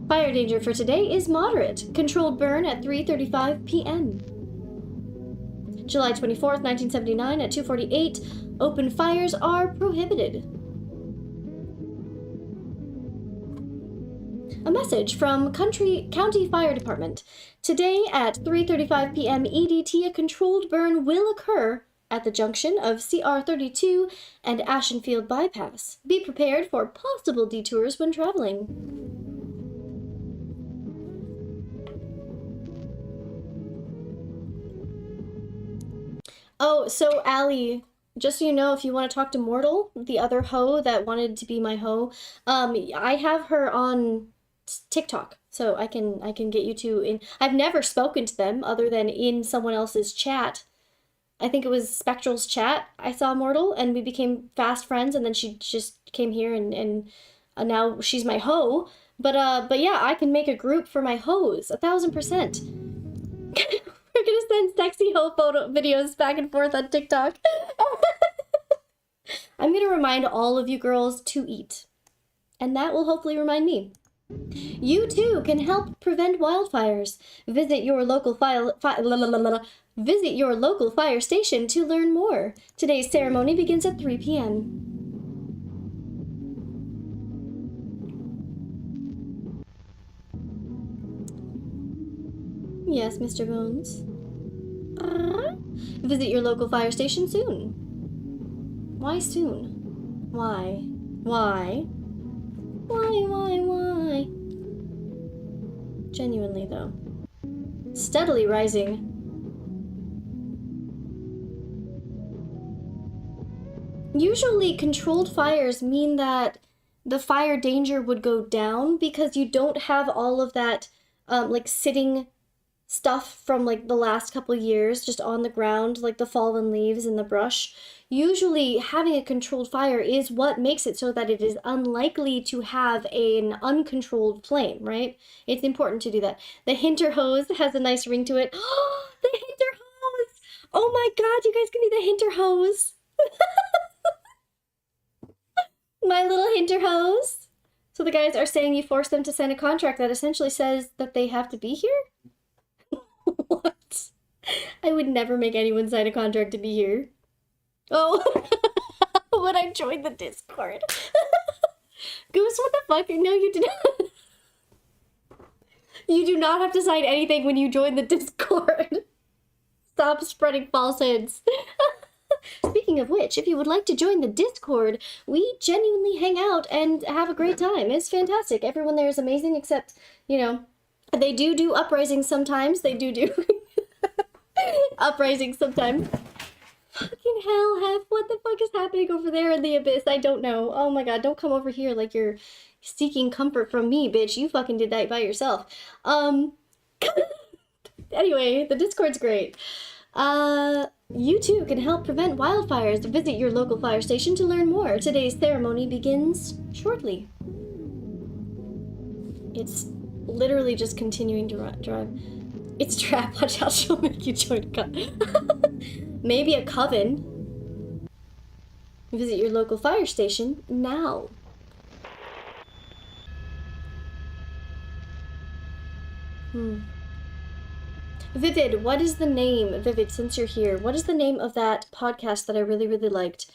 Fire danger for today is moderate. Controlled burn at 3:35 p.m. July 24th, 1979 at 2:48. Open fires are prohibited. A message from County Fire Department. Today at 3:35 p.m. EDT, a controlled burn will occur at the junction of CR32 and Ashenfield Bypass. Be prepared for possible detours when traveling. Oh, so Allie, just so you know, if you want to talk to Mortal, the other hoe that wanted to be my hoe, I have her on TikTok, so I can get you to. I've never spoken to them other than in someone else's chat. I think it was Spectral's chat. I saw Mortal, and we became fast friends, and then she just came here, and now she's my hoe. But yeah, I can make a group for my hoes, 1000%. We're gonna send sexy hoe photo videos back and forth on TikTok. I'm gonna remind all of you girls to eat, and that will hopefully remind me. You too can help prevent wildfires. Visit your local fire station to learn more. Today's ceremony begins at 3 p.m. Yes, Mr. Bones. Visit your local fire station soon. Why soon? Why? Why? Why? Genuinely, though. Steadily rising. Usually, controlled fires mean that the fire danger would go down because you don't have all of that, like, sitting stuff from like the last couple years just on the ground, like the fallen leaves and the brush. Usually having a controlled fire is what makes it so that it is unlikely to have an uncontrolled flame, right? It's important to do that. The Hinter hose has a nice ring to it. Oh, the Hinter hose! Oh my god, you guys give me the Hinter hose! My little Hinter hose! So the guys are saying you force them to sign a contract that essentially says that they have to be here? What? I would never make anyone sign a contract to be here. Oh, when I joined the Discord. Goose, what the fuck? No, you did not. You do not have to sign anything when you join the Discord. Stop spreading falsehoods. Speaking of which, if you would like to join the Discord, we genuinely hang out and have a great time. It's fantastic. Everyone there is amazing, except, you know, they do uprisings sometimes. They do uprisings sometimes. Fucking hell, Hef, what the fuck is happening over there in the abyss? I don't know. Oh my god, don't come over here like you're seeking comfort from me, bitch. You fucking did that by yourself. Anyway, the Discord's great. You too can help prevent wildfires. Visit your local fire station to learn more. Today's ceremony begins shortly. It's literally just continuing to drive. It's trap. Watch out, she'll make you join a cut. Maybe a coven. Visit your local fire station now. Vivid, what is the name, Vivid, since you're here, what is the name of that podcast that I really, really liked?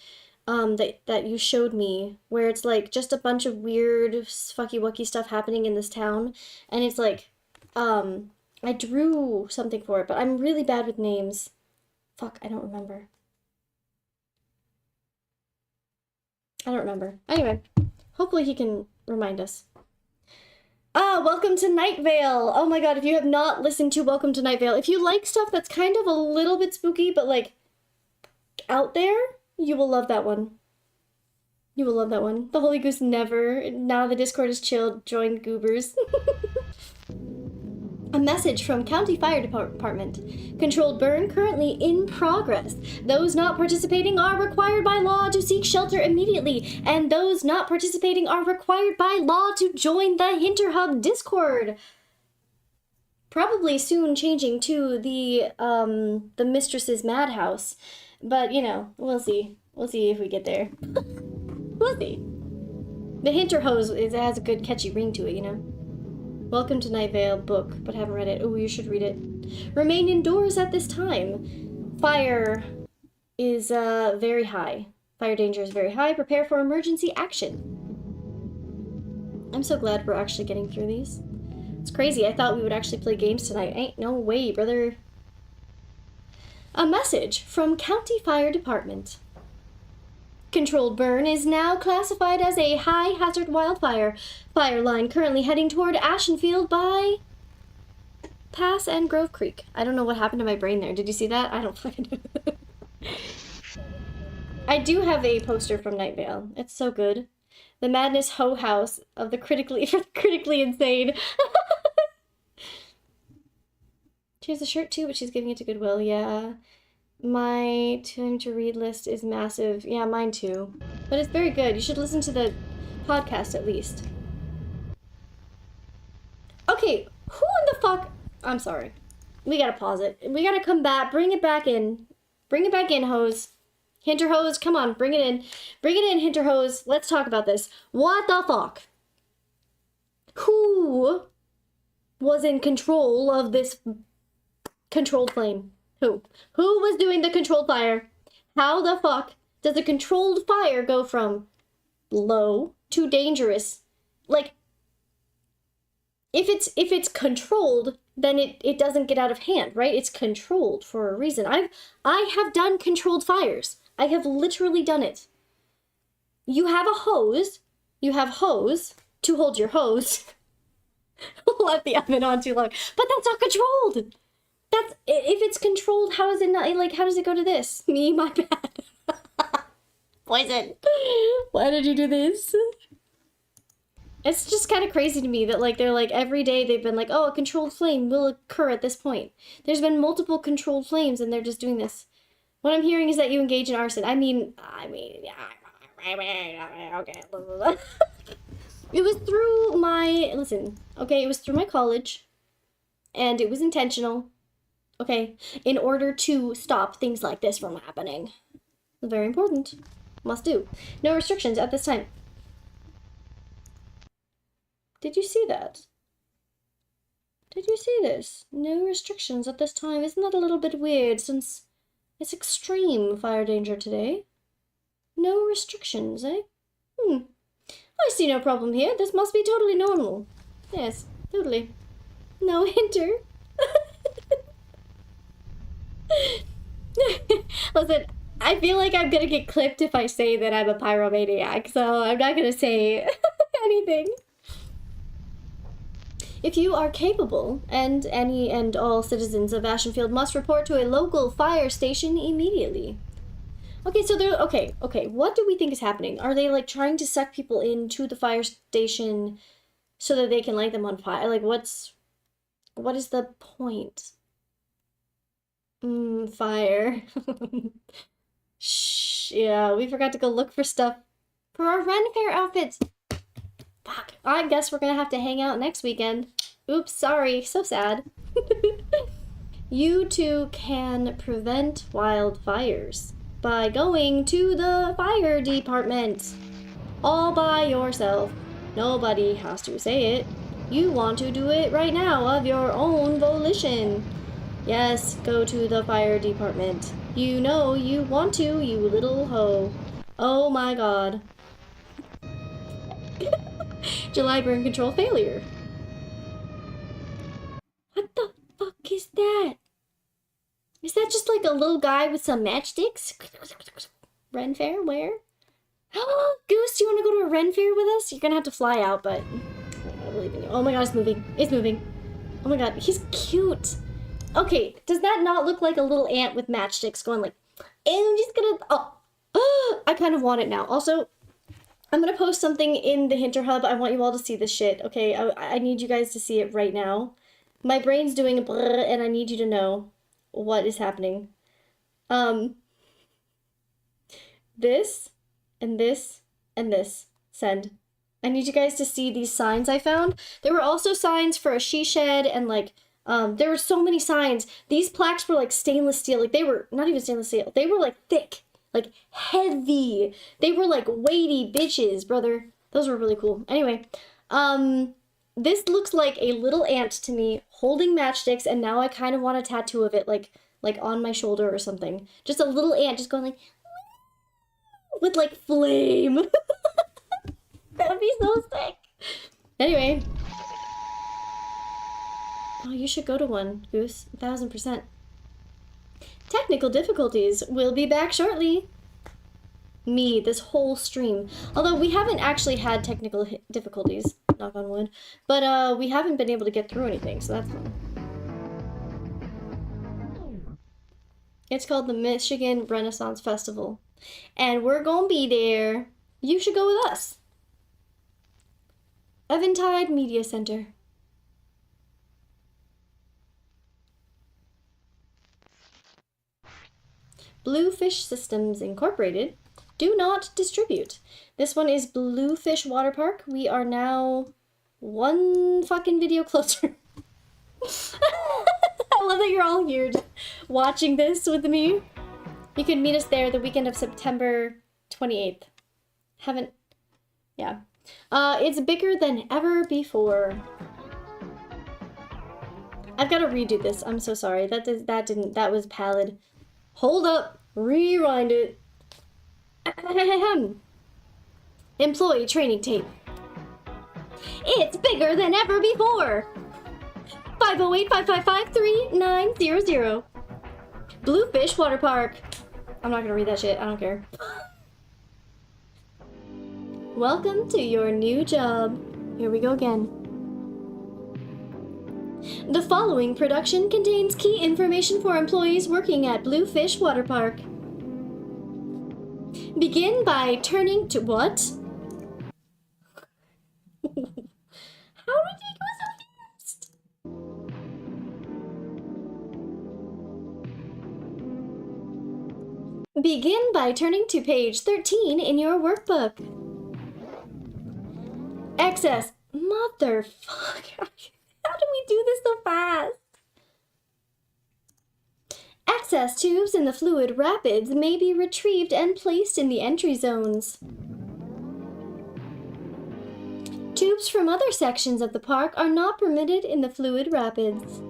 That you showed me, where it's like just a bunch of weird fucky-wucky stuff happening in this town, and it's like, I drew something for it, but I'm really bad with names. Fuck, I don't remember. Anyway, hopefully he can remind us. Welcome to Night Vale! Oh my god, if you have not listened to Welcome to Night Vale, if you like stuff that's kind of a little bit spooky, but like, out there, you will love that one. You will love that one. The Holy Goose never. Now the Discord is chilled. Join Goobers. A message from County Fire Department. Controlled burn currently in progress. Those not participating are required by law to seek shelter immediately, and those not participating are required by law to join the Hinterhub Discord. Probably soon changing to the Mistress's Madhouse. But, you know, we'll see. We'll see if we get there. We'll see. The Hinterhose has a good catchy ring to it, you know? Welcome to Night Vale book, but haven't read it. Oh, you should read it. Remain indoors at this time. Fire is very high. Fire danger is very high. Prepare for emergency action. I'm so glad we're actually getting through these. It's crazy. I thought we would actually play games tonight. Ain't no way, brother. A message from County Fire Department. Controlled burn is now classified as a high hazard wildfire. Fire line currently heading toward Ashenfield by Pass and Grove Creek. I don't know what happened to my brain there. Did you see that? I don't fucking know. I do have a poster from Night Vale. It's so good. The Madness Ho House of the critically insane. She has a shirt too, but she's giving it to Goodwill. Yeah. My time to read list is massive. Yeah, mine too. But it's very good. You should listen to the podcast at least. Okay, who in the fuck? I'm sorry. We gotta pause it. We gotta come back. Bring it back in. Bring it back in, Hose. Hinterhose, come on, bring it in. Bring it in, Hinterhose. Let's talk about this. What the fuck? Who was in control of this controlled flame? Who? Who was doing the controlled fire? How the fuck does a controlled fire go from low to dangerous? Like, if it's controlled, then it doesn't get out of hand, right? It's controlled for a reason. I have done controlled fires. I have literally done it. You have a hose. You have hose to hold your hose. Left the oven on too long. But that's not controlled. That's, if it's controlled, how is it not, like, how does it go to this? Me, my bad. Poison. Why did you do this? It's just kind of crazy to me that, like, they're like, every day they've been like, oh, a controlled flame will occur at this point. There's been multiple controlled flames and they're just doing this. What I'm hearing is that you engage in arson. I mean, okay. It was through my, listen, okay, it was through my college and it was intentional. Okay, in order to stop things like this from happening. Very important. Must do. No restrictions at this time. Did you see that? Did you see this? No restrictions at this time. Isn't that a little bit weird since it's extreme fire danger today? No restrictions, eh? I see no problem here. This must be totally normal. Yes, totally. No hinter. Listen, I feel like I'm gonna get clipped if I say that I'm a pyromaniac, so I'm not gonna say anything. If you are capable, and any and all citizens of Ashenfield must report to a local fire station immediately. Okay, so they're, okay, what do we think is happening? Are they, like, trying to suck people into the fire station so that they can light them on fire? Like, what is the point? Fire. Shh, yeah, we forgot to go look for stuff for our Ren Fair outfits. Fuck, I guess we're gonna have to hang out next weekend. Oops, sorry, so sad. You too can prevent wildfires by going to the fire department all by yourself. Nobody has to say it. You want to do it right now of your own volition. Yes, go to the fire department. You know you want to, you little hoe. Oh my god. July burn control failure. What the fuck is that? Is that just like a little guy with some matchsticks? Ren Fair? Where? Goose, do you want to go to a Ren Fair with us? You're gonna have to fly out, but I believe in you. Oh my god, it's moving. It's moving. Oh my god, he's cute. Okay, does that not look like a little ant with matchsticks going like, and I'm just gonna, oh, I kind of want it now. Also, I'm gonna post something in the Hinter Hub. I want you all to see this shit, okay? I need you guys to see it right now. My brain's doing a brrr, and I need you to know what is happening. This, and this, and this. Send. I need you guys to see these signs I found. There were also signs for a she shed, and like, there were so many signs. These plaques were like stainless steel. Like, they were not even stainless steel. They were like thick, like heavy. They were like weighty bitches, brother. Those were really cool. Anyway, this looks like a little ant to me holding matchsticks, and now I kind of want a tattoo of it, like on my shoulder or something. Just a little ant just going like, with like flame. That would be so sick. Anyway. Oh, you should go to one, Goose. 1000%. Technical difficulties. We'll be back shortly. Me, this whole stream. Although we haven't actually had technical difficulties, knock on wood, but we haven't been able to get through anything, so that's fun. It's called the Michigan Renaissance Festival, and we're gonna be there. You should go with us. Eventide Media Center. Bluefish Systems Incorporated. Do not distribute. This one is Bluefish Water Park. We are now one fucking video closer. I love that you're all here watching this with me. You can meet us there the weekend of September 28th. Yeah. It's bigger than ever before. I've got to redo this. I'm so sorry. That was pallid. Hold up. Rewind it. Employee training tape. It's bigger than ever before. 508-555-3900. Bluefish Water Park. I'm not gonna read that shit. I don't care. Welcome to your new job. Here we go again. The following production contains key information for employees working at Bluefish Water Park. Begin by turning to what? How did he go so fast? Begin by turning to page 13 in your workbook. Access. Motherfucker. How do we do this so fast? Access tubes in the fluid rapids may be retrieved and placed in the entry zones. Tubes from other sections of the park are not permitted in the fluid rapids.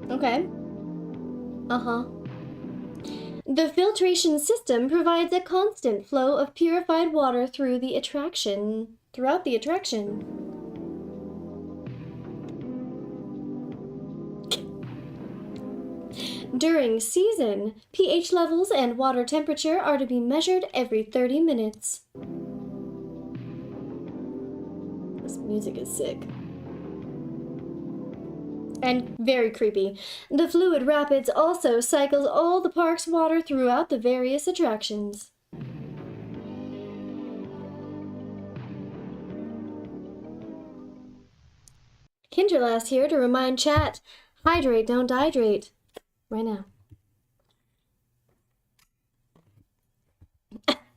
Okay. The filtration system provides a constant flow of purified water throughout the attraction. During season, pH levels and water temperature are to be measured every 30 minutes. This music is sick. And very creepy. The fluid rapids also cycles all the park's water throughout the various attractions. Kinderlast here to remind chat, hydrate, don't dehydrate. Right now.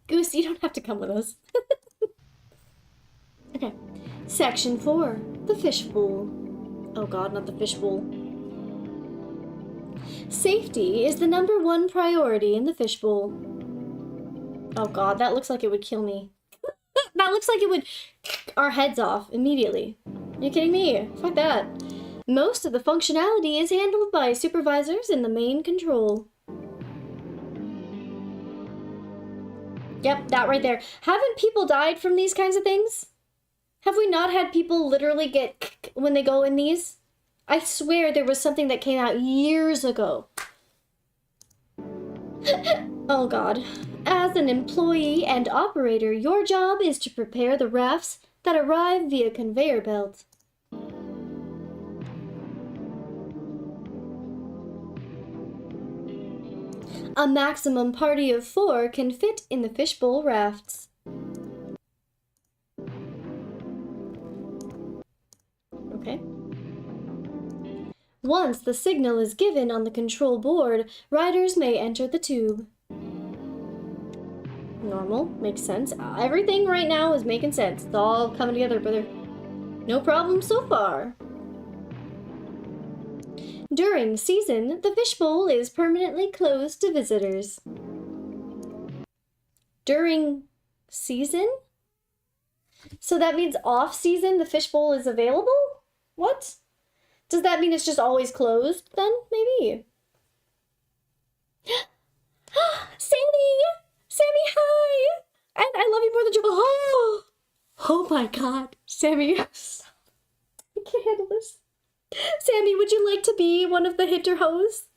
Goose, you don't have to come with us. Okay. Section 4. The fishbowl. Oh god, not the fishbowl. Safety is the #1 priority in the fishbowl. Oh god, that looks like it would kill me. That looks like it would our heads off immediately. Are you kidding me? Fuck that. Most of the functionality is handled by supervisors in the main control. Yep, that right there. Haven't people died from these kinds of things? Have we not had people literally get when they go in these? I swear there was something that came out years ago. Oh god. As an employee and operator, your job is to prepare the rafts that arrive via conveyor belt. A maximum party of 4 can fit in the fishbowl rafts. Okay. Once the signal is given on the control board, riders may enter the tube. Normal, makes sense. Everything right now is making sense. It's all coming together, brother. No problem so far. During season, the fishbowl is permanently closed to visitors. During season? So that means off season the fishbowl is available? What? Does that mean it's just always closed then? Maybe. Sammy! Sammy, hi! And I love you more than you. Oh my god. Sammy. I can't handle this. Sammy, would you like to be one of the hitter hoes?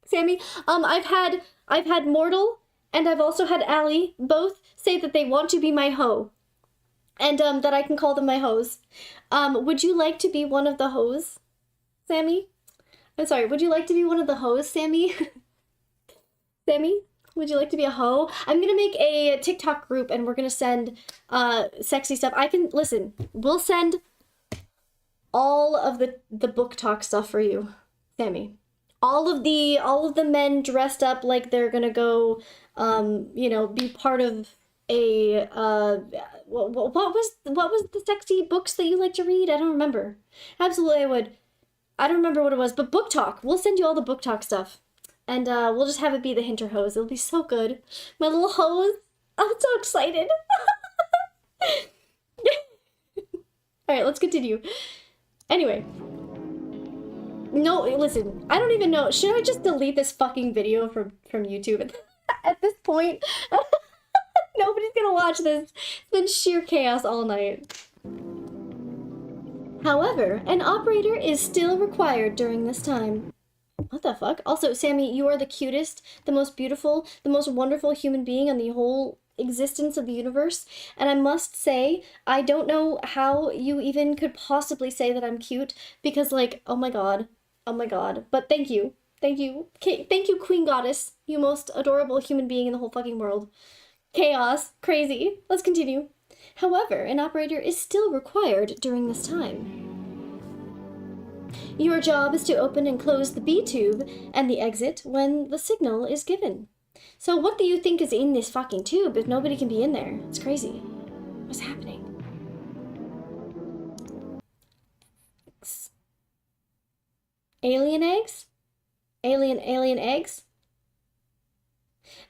Sammy, I've had Mortal and I've also had Allie both say that they want to be my hoe. And that I can call them my hoes. Would you like to be one of the hoes, Sammy? I'm sorry, would you like to be one of the hoes, Sammy? Sammy, would you like to be a hoe? I'm gonna make a TikTok group and we're gonna send sexy stuff. Listen, we'll send all of the book talk stuff for you, Sammy. All of the men dressed up like they're gonna go, you know, be part of a what was the sexy books that you like to read? I don't remember. Absolutely, I would. I don't remember what it was, but book talk. We'll send you all the book talk stuff, and we'll just have it be the hinter hose. It'll be so good. My little hose. I'm so excited. All right, let's continue. Anyway. No, listen, I don't even know. Should I just delete this fucking video from YouTube at this point? Nobody's gonna watch this. It's been sheer chaos all night. However, an operator is still required during this time. What the fuck? Also, Sammy, you are the cutest, the most beautiful, the most wonderful human being on the whole existence of the universe. And I must say, I don't know how you even could possibly say that I'm cute, because like, oh my god. Oh my god. But thank you. Thank you. Thank you, Queen Goddess. You most adorable human being in the whole fucking world. Chaos. Crazy. Let's continue. However, an operator is still required during this time. Your job is to open and close the B tube and the exit when the signal is given. So what do you think is in this fucking tube if nobody can be in there? It's crazy. What's happening? Alien eggs? Alien eggs?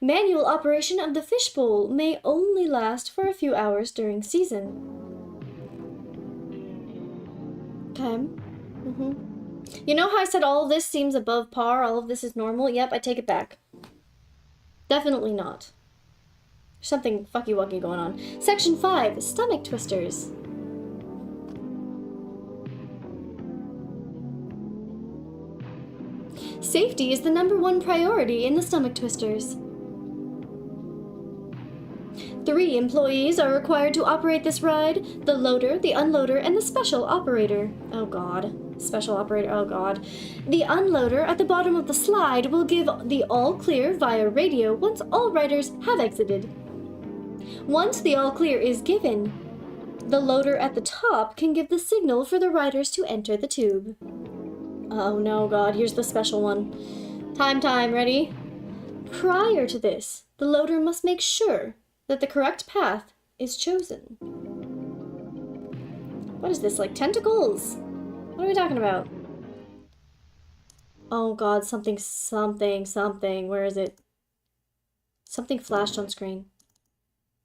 Manual operation of the fishbowl may only last for a few hours during season. Okay. You know how I said all of this seems above par, all of this is normal? Yep, I take it back. Definitely not. There's something fucky-wucky going on. Section 5, stomach twisters. Safety is the #1 priority in the stomach twisters. 3 employees are required to operate this ride: the loader, the unloader, and the special operator. Oh god. Special operator, oh god. The unloader at the bottom of the slide will give the all clear via radio once all riders have exited. Once the all clear is given, the loader at the top can give the signal for the riders to enter the tube. Oh no, god, here's the special one. Time, ready? Prior to this, the loader must make sure that the correct path is chosen. What is this, like tentacles? What are we talking about? Oh god, something. Where is it? Something flashed on screen.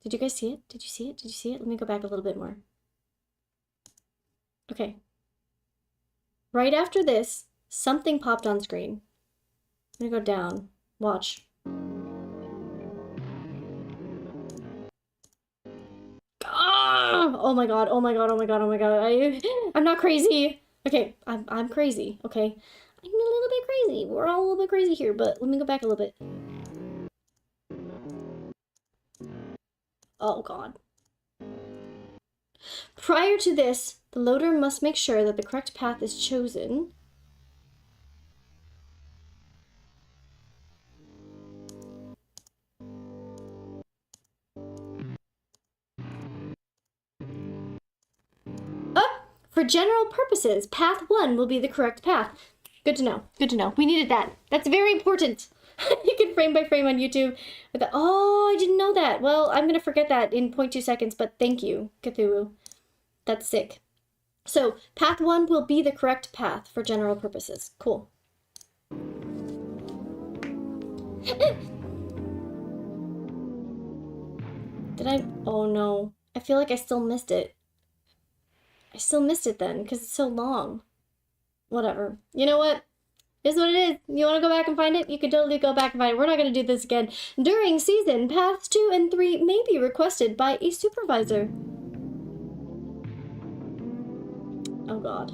Did you guys see it? Did you see it? Did you see it? Let me go back a little bit more. Okay. Right after this, something popped on screen. I'm gonna go down. Watch. Ah! Oh my god, oh my god, oh my god, oh my god. I'm not crazy. Okay, I'm crazy, okay? I'm a little bit crazy. We're all a little bit crazy here, but let me go back a little bit. Oh god. Prior to this, the loader must make sure that the correct path is chosen. For general purposes, path 1 will be the correct path. Good to know. Good to know. We needed that. That's very important. You can frame by frame on YouTube. With the, oh, I didn't know that. Well, I'm going to forget that in 0.2 seconds, but thank you, Cthulhu. That's sick. So, path 1 will be the correct path for general purposes. Cool. Did I? Oh no. I feel like I still missed it. I still missed it then, because it's so long. Whatever. You know what? It's what it is. You want to go back and find it? You can totally go back and find it. We're not going to do this again. During season, paths 2 and 3 may be requested by a supervisor. Oh god.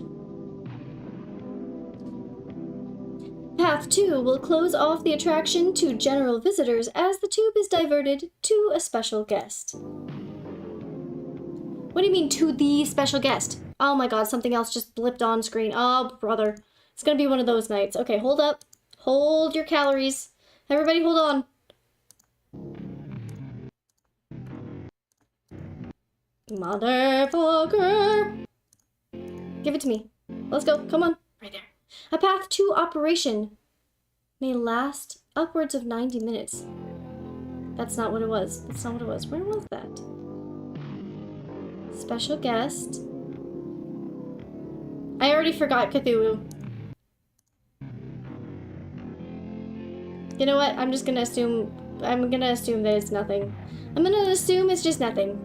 Path 2 will close off the attraction to general visitors as the tube is diverted to a special guest. What do you mean, to the special guest? Oh my god, something else just blipped on screen. Oh, brother. It's gonna be one of those nights. Okay, hold up. Hold your calories. Everybody hold on. Motherfucker. Give it to me. Let's go. Come on. Right there. A path 2 operation may last upwards of 90 minutes. That's not what it was. That's not what it was. Where was that? Special guest. I already forgot Cthulhu. You know what? I'm just gonna assume. I'm gonna assume that it's nothing. I'm gonna assume it's just nothing.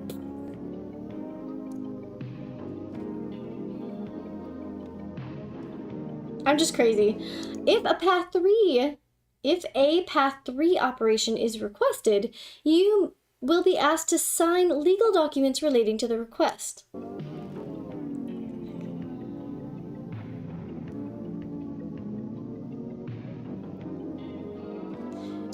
I'm just crazy. If a path 3 operation is requested, you will be asked to sign legal documents relating to the request.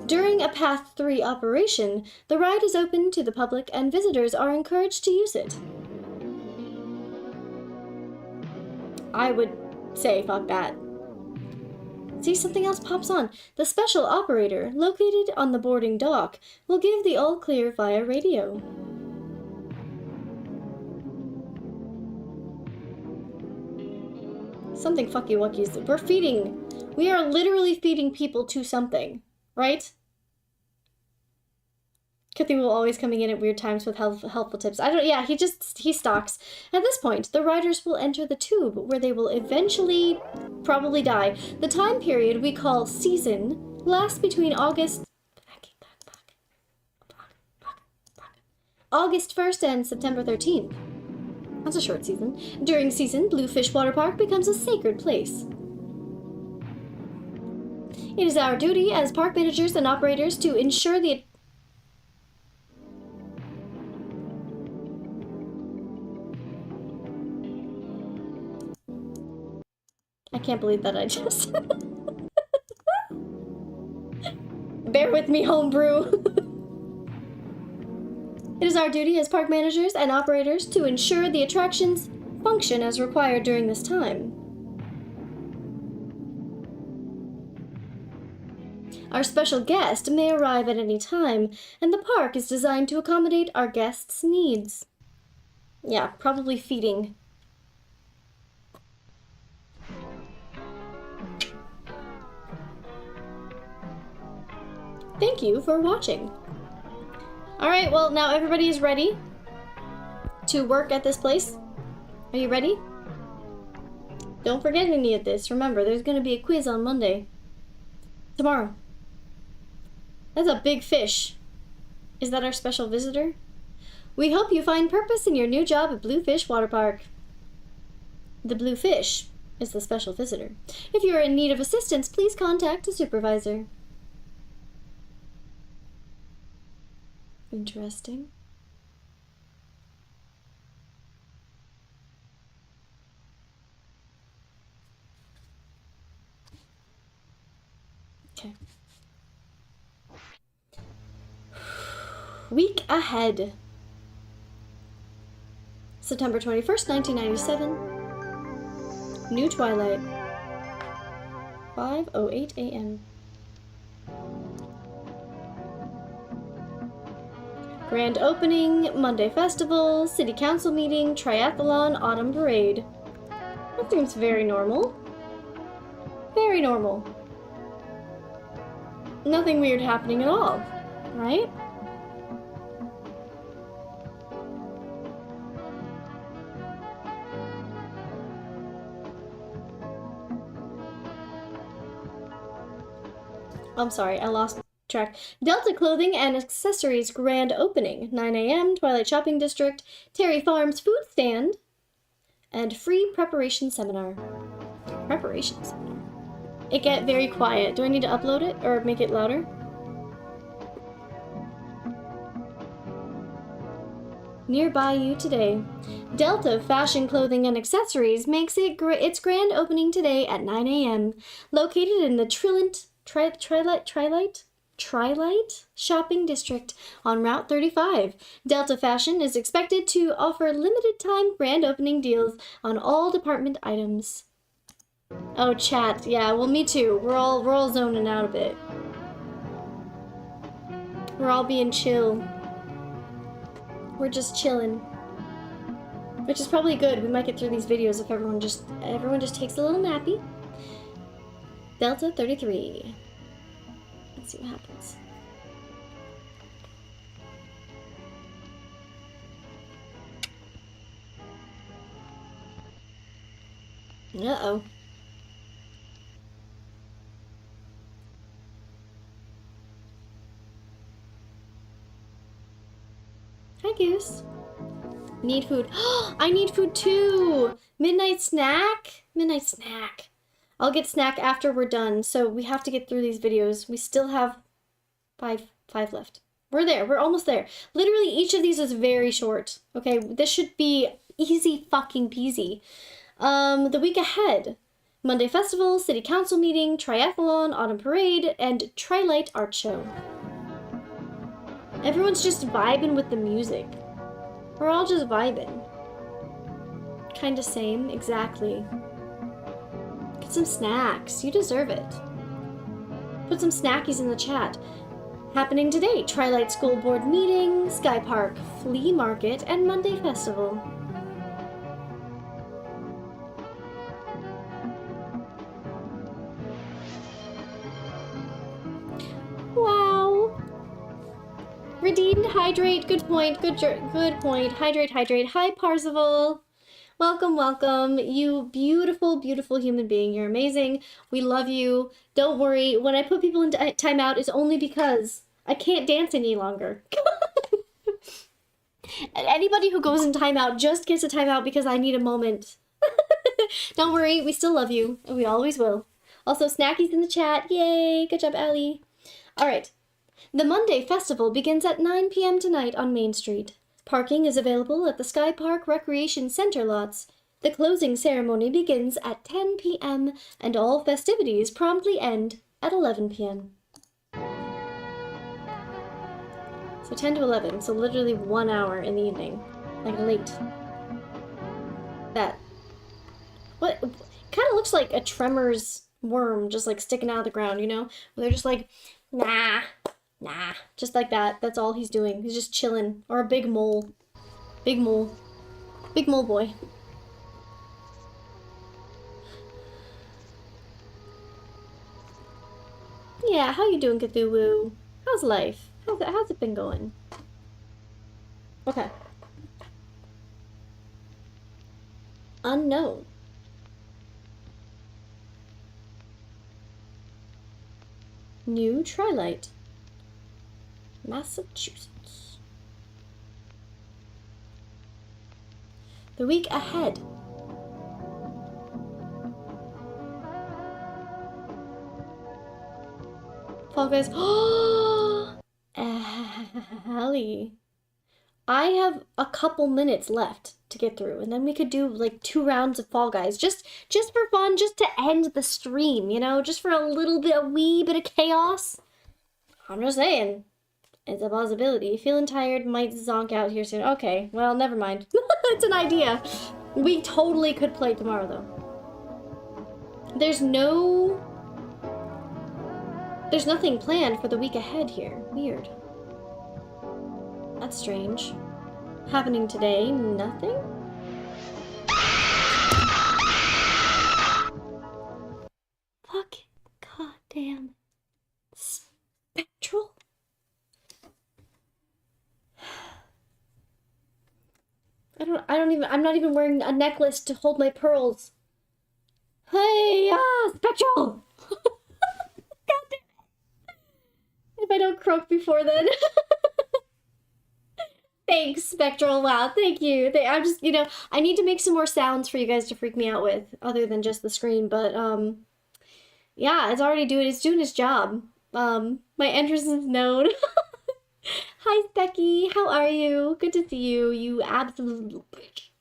During a path 3 operation, the ride is open to the public and visitors are encouraged to use it. I would say fuck that. See, something else pops on. The special operator, located on the boarding dock, will give the all clear via radio. Something fucky wuckies. We are literally feeding people to something, right? Cthulhu always coming in at weird times with helpful tips. He stalks. At this point, the riders will enter the tube, where they will eventually probably die. The time period we call season lasts between August 1st and September 13th. That's a short season. During season, Bluefish Water Park becomes a sacred place. It is our duty as park managers and operators to ensure the I can't believe that I just... Bear with me, homebrew. It is our duty as park managers and operators to ensure the attractions function as required during this time. Our special guest may arrive at any time, and the park is designed to accommodate our guests' needs. Yeah, probably feeding. Thank you for watching. Alright, well, now everybody is ready to work at this place. Are you ready? Don't forget any of this. Remember, there's gonna be a quiz on Monday. Tomorrow. That's a big fish. Is that our special visitor? We hope you find purpose in your new job at Bluefish Water Park. The blue fish is the special visitor. If you are in need of assistance, please contact a supervisor. Interesting. Okay. Week ahead. September 21st, 1997. New twilight. 5:08 a.m. Grand opening, Monday festival, city council meeting, triathlon, autumn parade. That seems very normal. Very normal. Nothing weird happening at all, right? I'm sorry, I lost track. Delta Clothing and Accessories grand opening, 9 a.m., Twilight Shopping District, Terry Farms food stand, and free preparation seminar. Preparation seminar. It get very quiet. Do I need to upload it or make it louder? Nearby you today. Delta Fashion Clothing and Accessories makes its grand opening today at 9 a.m. Located in the Trilite Shopping District on Route 35. Delta Fashion is expected to offer limited time grand opening deals on all department items. Oh, chat. Yeah, well, me too. We're all zoning out a bit. We're all being chill. We're just chilling. Which is probably good. We might get through these videos if everyone just takes a little nappy. Delta 33. Let's see what happens. Uh-oh. Hi, Goose. Need food. I need food too! Midnight snack? Midnight snack. I'll get snack after we're done, so we have to get through these videos. We still have five left. We're there. We're almost there. Literally, each of these is very short. Okay, this should be easy fucking peasy. The week ahead. Monday Festival, City Council meeting, Triathlon, Autumn Parade, and Trilite Art Show. Everyone's just vibing with the music. We're all just vibing. Kinda same, exactly. Get some snacks. You deserve it. Put some snackies in the chat. Happening today, Trilite School Board meeting, Sky Park Flea Market, and Monday Festival. Wow. Redeemed, hydrate, good point, good point. Hydrate. Hi, Parzival. Welcome, welcome. You beautiful, beautiful human being. You're amazing. We love you. Don't worry. When I put people into timeout, it's only because I can't dance any longer. Anybody who goes in timeout just gets a timeout because I need a moment. Don't worry. We still love you, and we always will. Also, snackies in the chat. Yay. Good job, Allie. All right. The Monday Festival begins at 9 p.m. tonight on Main Street. Parking is available at the Sky Park Recreation Center lots. The closing ceremony begins at 10 p.m. and all festivities promptly end at 11 p.m. So 10 to 11, so literally 1 hour in the evening. Like late. That. What? Kind of looks like a Tremors worm just like sticking out of the ground, you know? Where they're just like, nah. Nah, just like that. That's all he's doing. He's just chilling. Or a big mole. Big mole. Big mole boy. Yeah, how you doing, Cthulhu? How's life? How's it been going? Okay. Unknown. New Trilight. Massachusetts. The week ahead. Fall Guys. Ellie. I have a couple minutes left to get through, and then we could do like 2 rounds of Fall Guys, just for fun, just to end the stream, you know, just for a wee bit of chaos. I'm just saying, it's a possibility. Feeling tired, might zonk out here soon. Okay, well, never mind. It's an idea. We totally could play tomorrow, though. There's nothing planned for the week ahead here. Weird. That's strange. Happening today, nothing? Fuck. Goddamn. Spectral? I'm not even wearing a necklace to hold my pearls. Hey, Spectral! Goddamn. If I don't croak before then. Thanks, Spectral. Wow, thank you. I'm just, you know, I need to make some more sounds for you guys to freak me out with, other than just the scream, but, yeah, it's doing its job. My entrance is known. Hi, Specky. How are you? Good to see you. You absolute...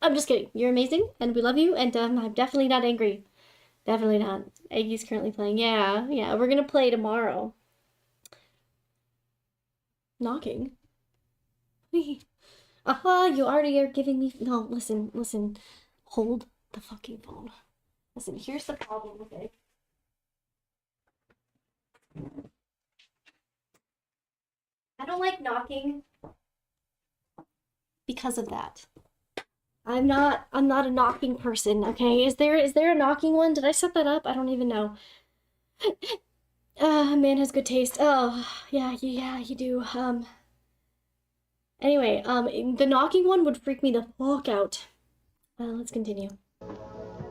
I'm just kidding. You're amazing, and we love you, and, I'm definitely not angry. Definitely not. Aggie's currently playing. Yeah, we're gonna play tomorrow. Knocking? Aha, you already are giving me... No, listen. Hold the fucking phone. Listen, here's the problem with it. I don't like knocking because of that. I'm not a knocking person, okay? Is there a knocking one? Did I set that up? I don't even know. Man has good taste. Oh, yeah, you do. Anyway, the knocking one would freak me the fuck out. Let's continue.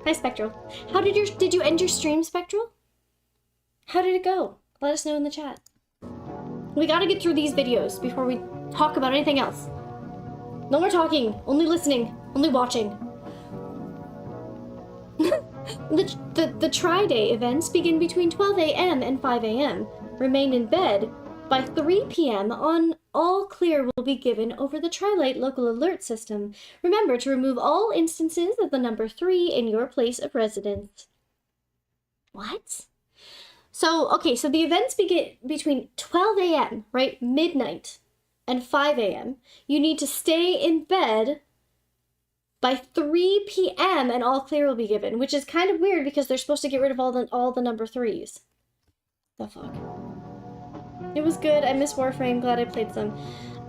Hi, Spectral. How did you end your stream, Spectral? How did it go? Let us know in the chat. We gotta get through these videos before we talk about anything else. No more talking, only listening, only watching. The Tri-Day events begin between 12 a.m. and 5 a.m. Remain in bed. By 3 p.m. on all clear will be given over the Trilight local alert system. Remember to remove all instances of the number 3 in your place of residence. What? So, okay, so the events begin between 12 a.m., right, midnight, and 5 a.m. You need to stay in bed by 3 p.m. and all clear will be given, which is kind of weird because they're supposed to get rid of all the number 3s. The fuck? It was good. I miss Warframe. Glad I played some.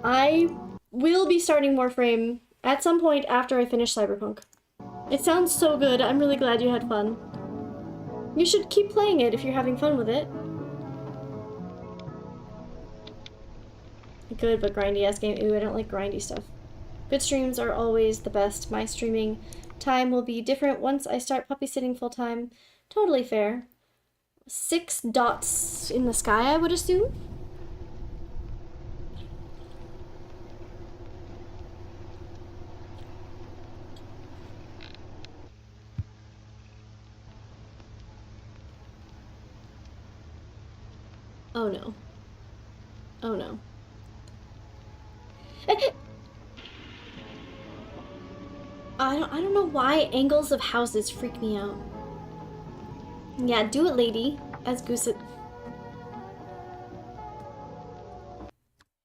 I will be starting Warframe at some point after I finish Cyberpunk. It sounds so good. I'm really glad you had fun. You should keep playing it if you're having fun with it. Good, but grindy-ass game. Ooh, I don't like grindy stuff. Good streams are always the best. My streaming time will be different once I start puppy sitting full-time. Totally fair. 6 dots in the sky, I would assume? Oh no. Oh no. I don't know why angles of houses freak me out. Yeah, do it, lady. As Goose.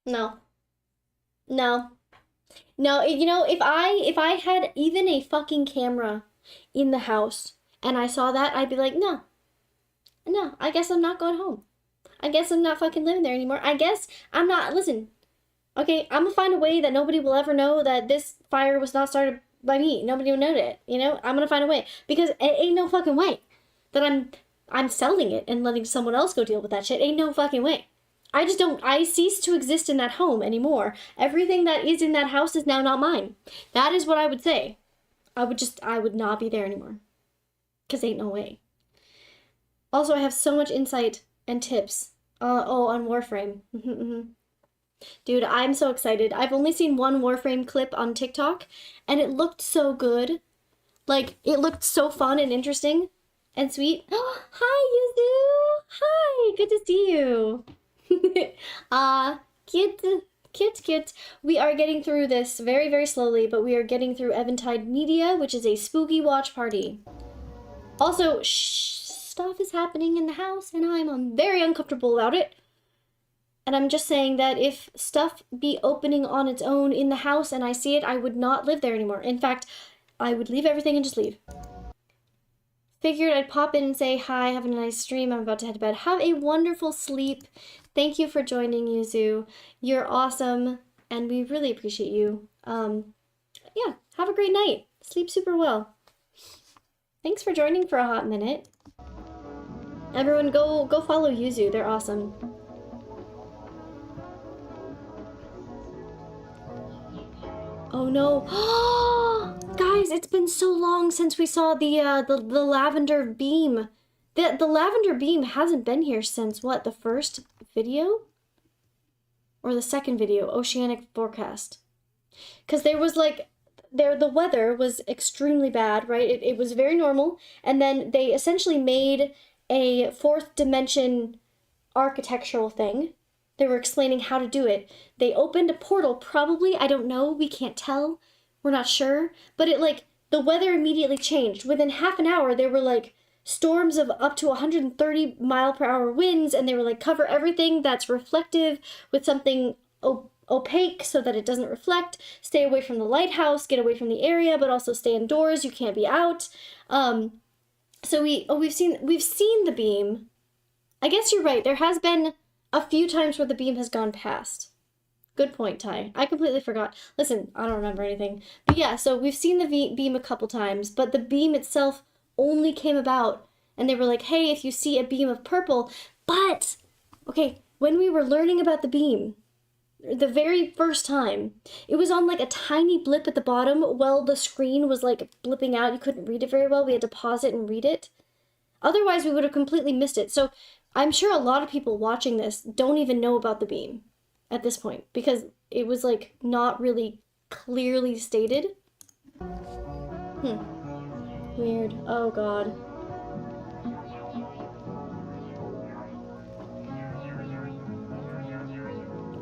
No. No. No, you know, if I had even a fucking camera in the house and I saw that, I'd be like, no. No, I guess I'm not going home. I guess I'm not fucking living there anymore. I guess I'm not, listen. Okay, I'm gonna find a way that nobody will ever know that this fire was not started by me. Nobody will know it, you know? I'm gonna find a way. Because it ain't no fucking way that I'm selling it and letting someone else go deal with that shit. Ain't no fucking way. I cease to exist in that home anymore. Everything that is in that house is now not mine. That is what I would say. I would not be there anymore. Cause ain't no way. Also, I have so much insight and tips. On Warframe. Dude, I'm so excited. I've only seen one Warframe clip on TikTok, and it looked so good. Like, it looked so fun and interesting and sweet. Oh, hi, Yuzu! Hi! Good to see you. Cute. We are getting through this very, very slowly, but we are getting through Eventide Media, which is a spooky watch party. Also, stuff is happening in the house, and I'm very uncomfortable about it. And I'm just saying that if stuff be opening on its own in the house and I see it, I would not live there anymore. In fact, I would leave everything and just leave. Figured I'd pop in and say hi, have a nice stream. I'm about to head to bed. Have a wonderful sleep. Thank you for joining, Yuzu. You're awesome, and we really appreciate you. Yeah, have a great night. Sleep super well. Thanks for joining for a hot minute. Everyone go follow Yuzu. They're awesome. Oh no. Guys, it's been so long since we saw the lavender beam. The lavender beam hasn't been here since what, the first video? Or the second video, Oceanic Forecast. Because there was like, the weather was extremely bad, right? It was very normal, and then they essentially made a fourth dimension architectural thing. They were explaining how to do it. They opened a portal, probably, I don't know, we can't tell, we're not sure, but it like, the weather immediately changed. Within half an hour, there were like storms of up to 130 mile per hour winds, and they were like, cover everything that's reflective with something opaque so that it doesn't reflect, stay away from the lighthouse, get away from the area, but also stay indoors, you can't be out. So we've seen the beam. I guess you're right, there has been a few times where the beam has gone past. Good point, Ty. I completely forgot. Listen, I don't remember anything. But yeah, so we've seen the beam a couple times, but the beam itself only came about, and they were like, hey, if you see a beam of purple, but, okay, when we were learning about the beam, the very first time, it was on like a tiny blip at the bottom while the screen was like blipping out. You couldn't read it very well. We had to pause it and read it. Otherwise, we would have completely missed it. So I'm sure a lot of people watching this don't even know about the beam at this point because it was like not really clearly stated. Weird. Oh god.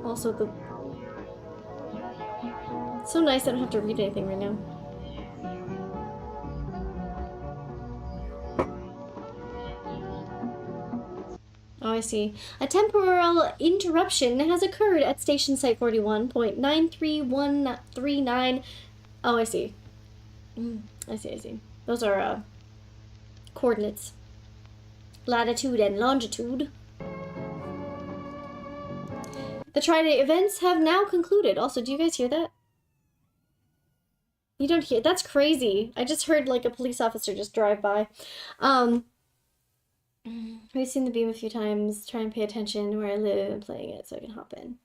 Also it's so nice I don't have to read anything right now. Oh, I see. A temporal interruption has occurred at station site 41.93139. Oh, I see. I see. Those are, coordinates. Latitude and longitude. The Tri-Day events have now concluded. Also, do you guys hear that? You don't hear? That's crazy. I just heard, like, a police officer just drive by. We've seen the beam a few times. Try and pay attention where I live and playing it so I can hop in.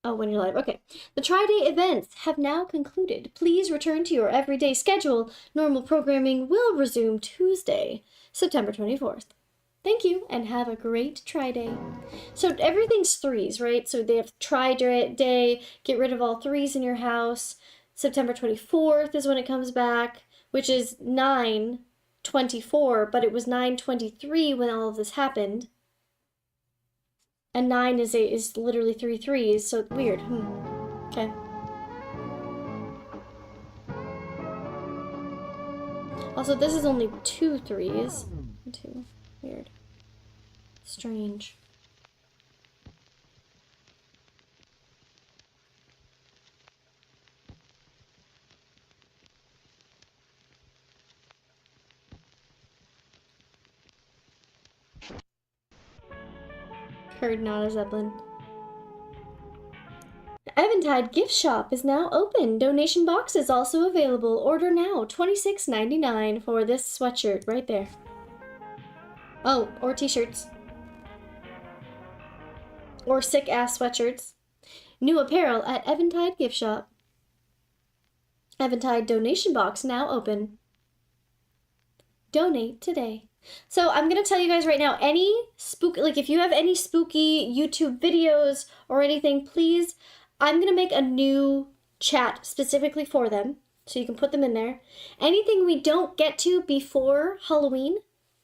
Oh, when you're live. Okay. The Tri-Day events have now concluded. Please return to your everyday schedule. Normal programming will resume Tuesday, September 24th. Thank you, and have a great Tri-Day. So everything's threes, right? So they have Tri-Day, get rid of all threes in your house. September 24th is when it comes back, which is 9/24, but it was 9/23 when all of this happened. And 9 is literally 3 threes, so weird. Okay. Also, this is only 2 threes. 2. Weird. Strange. Heard not a Zeppelin. Eventide gift shop is now open. Donation box is also available. Order now. $26.99 for this sweatshirt right there. Oh, or t-shirts. Or sick ass sweatshirts. New apparel at Eventide gift shop. Eventide donation box now open. Donate today. So I'm gonna tell you guys right now, any like if you have any spooky YouTube videos or anything, please, I'm gonna make a new chat specifically for them, so you can put them in there. Anything we don't get to before Halloween,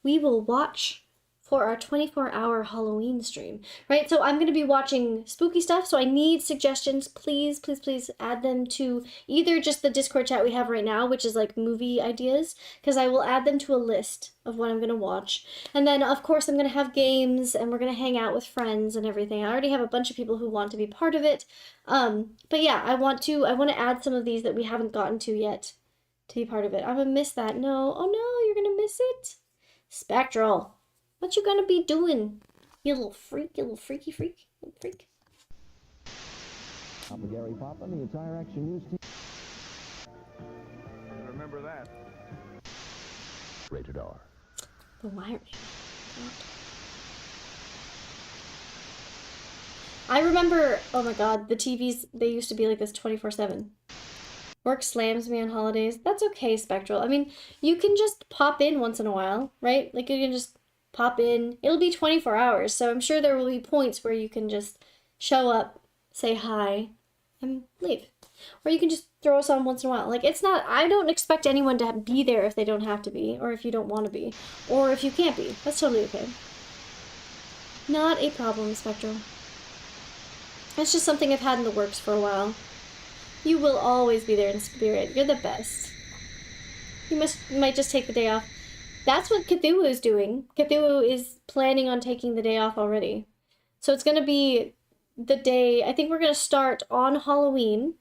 we will watch for our 24-hour Halloween stream, right? So I'm going to be watching spooky stuff, so I need suggestions. Please, please, please add them to either just the Discord chat we have right now, which is like movie ideas, because I will add them to a list of what I'm going to watch. And then, of course, I'm going to have games, and we're going to hang out with friends and everything. I already have a bunch of people who want to be part of it. But yeah, I want to add some of these that we haven't gotten to yet to be part of it. I'm going to miss that. No. Oh, no, you're going to miss it? Spectral. What you gonna be doing? You little freak, you little freaky freak, little freak. I'm Gary Papa, the entire Action News team. Remember that. Rated R. But why are you? I remember, oh my god, the TVs, they used to be like this 24/7. Work slams me on holidays. That's okay, Spectral. I mean, you can just pop in once in a while, right? Like you can just pop in. It'll be 24 hours, so I'm sure there will be points where you can just show up, say hi, and leave. Or you can just throw us on once in a while. Like, it's not, I don't expect anyone to be there if they don't have to be, or if you don't want to be, or if you can't be. That's totally okay. Not a problem, Spectral. It's just something I've had in the works for a while. You will always be there in spirit. You're the best. You might just take the day off. That's what Cthulhu is doing. Cthulhu is planning on taking the day off already. So it's going to be the day, I think we're going to start on Halloween.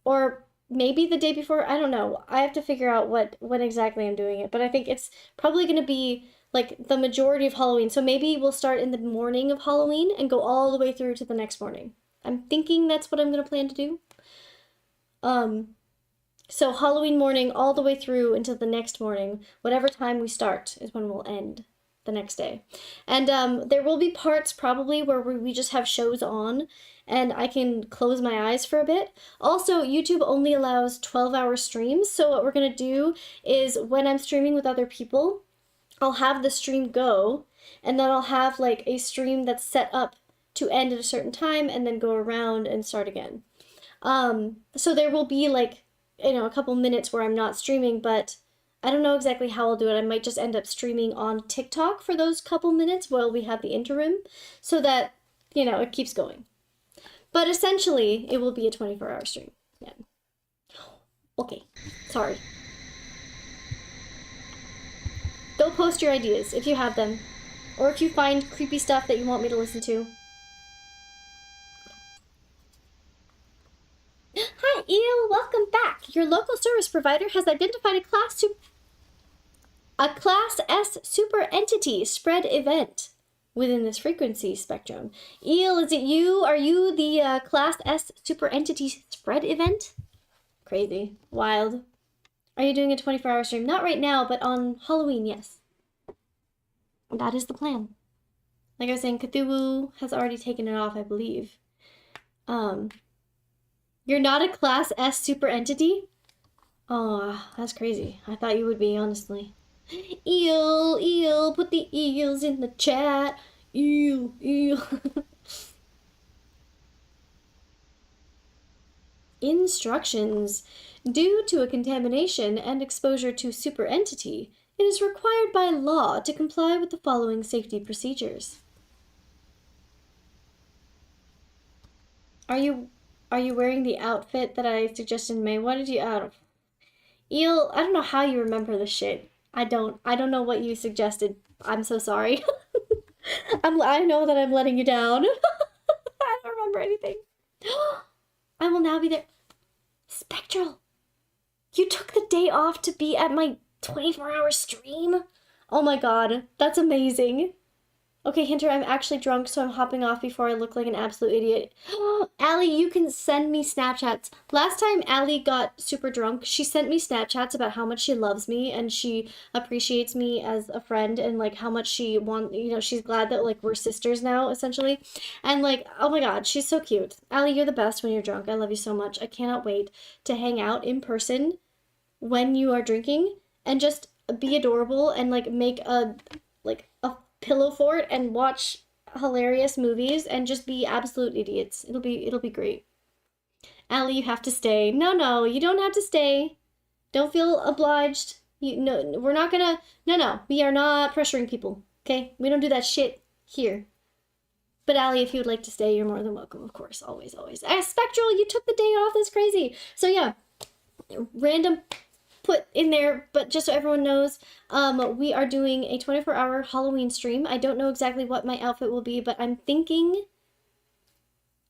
Or maybe the day before, I don't know. I have to figure out when exactly I'm doing it. But I think it's probably going to be like the majority of Halloween. So maybe we'll start in the morning of Halloween and go all the way through to the next morning. I'm thinking that's what I'm going to plan to do. So Halloween morning all the way through until the next morning, whatever time we start is when we'll end the next day. And there will be parts probably where we just have shows on and I can close my eyes for a bit. Also, YouTube only allows 12-hour streams. So what we're going to do is when I'm streaming with other people, I'll have the stream go and then I'll have like a stream that's set up to end at a certain time and then go around and start again. So there will be like, you know, a couple minutes where I'm not streaming, but I don't know exactly how I'll do it. I might just end up streaming on TikTok for those couple minutes while we have the interim so that, you know, it keeps going. But essentially, it will be a 24-hour stream. Yeah. Okay. Sorry. Go post your ideas if you have them. Or if you find creepy stuff that you want me to listen to. Hi, Eel. Welcome back. Your local service provider has identified a Class S super entity spread event within this frequency spectrum. Eel, is it you? Are you the Class S super entity spread event? Crazy. Wild. Are you doing a 24-hour stream? Not right now, but on Halloween, yes. That is the plan. Like I was saying, Cthulhu has already taken it off, I believe. You're not a Class S super entity? Oh, that's crazy. I thought you would be, honestly. Eel, put the eels in the chat. Eel. Instructions. Due to a contamination and exposure to super entity, it is required by law to comply with the following safety procedures. Are you wearing the outfit that I suggested in May? What did you Eel, I don't know how you remember this shit. I don't know what you suggested. I'm so sorry. I know that I'm letting you down. I don't remember anything. I will now be there. Spectral, you took the day off to be at my 24-hour stream? Oh my god, that's amazing. Okay, Hinter, I'm actually drunk, so I'm hopping off before I look like an absolute idiot. Allie, you can send me Snapchats. Last time Allie got super drunk, she sent me Snapchats about how much she loves me and she appreciates me as a friend and like how much she she's glad that like we're sisters now, essentially. And like, oh my god, she's so cute. Allie, you're the best when you're drunk. I love you so much. I cannot wait to hang out in person when you are drinking and just be adorable and like make a pillow fort and watch hilarious movies and just be absolute idiots. It'll be great. Allie, you have to stay. No, you don't have to stay. Don't feel obliged. We're not gonna. No, we are not pressuring people. Okay, we don't do that shit here. But Allie, if you would like to stay, you're more than welcome, of course. Always. Spectral, you took the day off. That's crazy. So yeah, random put in there, but just so everyone knows, we are doing a 24-hour Halloween stream. I don't know exactly what my outfit will be, but I'm thinking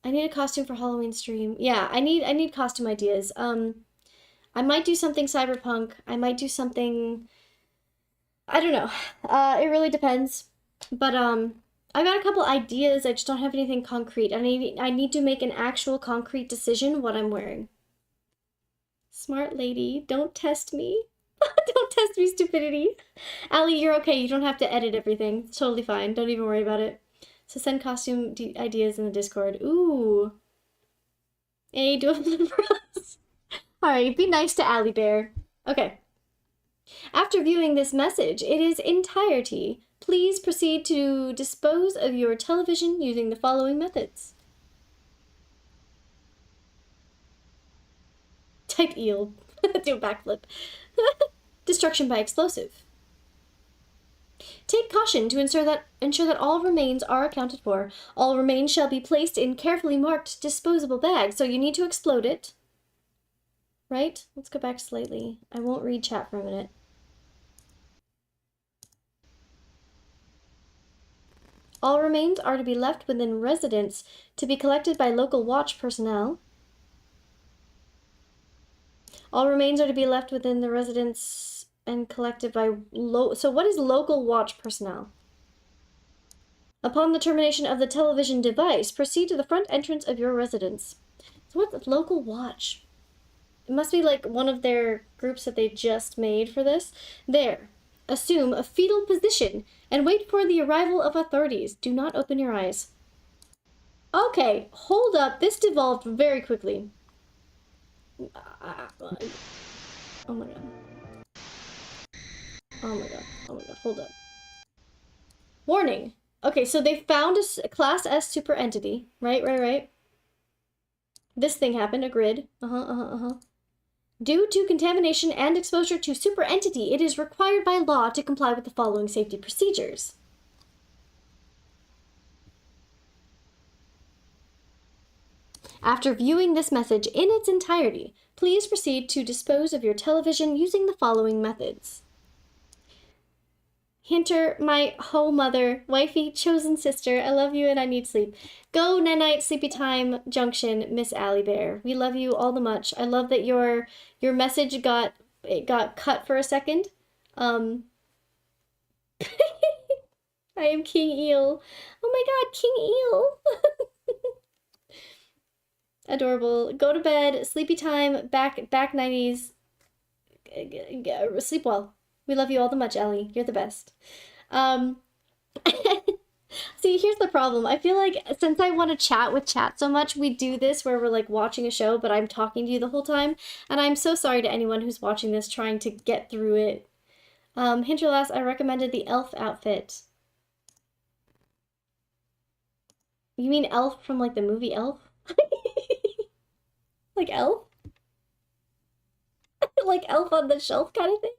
I need a costume for Halloween stream. Yeah, I need costume ideas. I might do something cyberpunk. I might do something, I don't know. It really depends. But I got a couple ideas. I just don't have anything concrete. I need to make an actual concrete decision what I'm wearing. Smart lady, don't test me. Don't test me, stupidity. Allie, you're okay. You don't have to edit everything. It's totally fine. Don't even worry about it. So send costume ideas in the Discord. Ooh. Hey, do a flip for us. Alright, be nice to Allie Bear. Okay. After viewing this message in its entirety, please proceed to dispose of your television using the following methods. Type eel. Do a backflip. Destruction by explosive. Take caution to ensure that all remains are accounted for. All remains shall be placed in carefully marked disposable bags. So you need to explode it. Right? Let's go back slightly. I won't read chat for a minute. All remains are to be left within residence to be collected by local watch personnel. All remains are to be left within the residence and collected by so what is local watch personnel? Upon the termination of the television device, proceed to the front entrance of your residence. So what's local watch? It must be like one of their groups that they just made for this. There. Assume a fetal position and wait for the arrival of authorities. Do not open your eyes. Okay, hold up. This devolved very quickly. Oh my god. Oh my god. Hold up. Warning. Okay, so they found a Class S super entity. Right. This thing happened, a grid. Due to contamination and exposure to super entity, it is required by law to comply with the following safety procedures. After viewing this message in its entirety, please proceed to dispose of your television using the following methods. Hinter, my whole mother, wifey, chosen sister, I love you and I need sleep. Go night-night, sleepy time, junction, Miss Allie Bear. We love you all the much. I love that your message got cut for a second. I am King Eel. Oh my god, King Eel. Adorable. Go to bed, sleepy time, back 90s. Sleep well. We love you all the much, Ellie. You're the best. See, here's the problem. I feel like since I want to chat with chat so much, we do this where we're like watching a show, but I'm talking to you the whole time. And I'm so sorry to anyone who's watching this trying to get through it. Hinterlass, I recommended the elf outfit. You mean Elf from like the movie Elf? Like Elf? Like Elf on the Shelf kind of thing?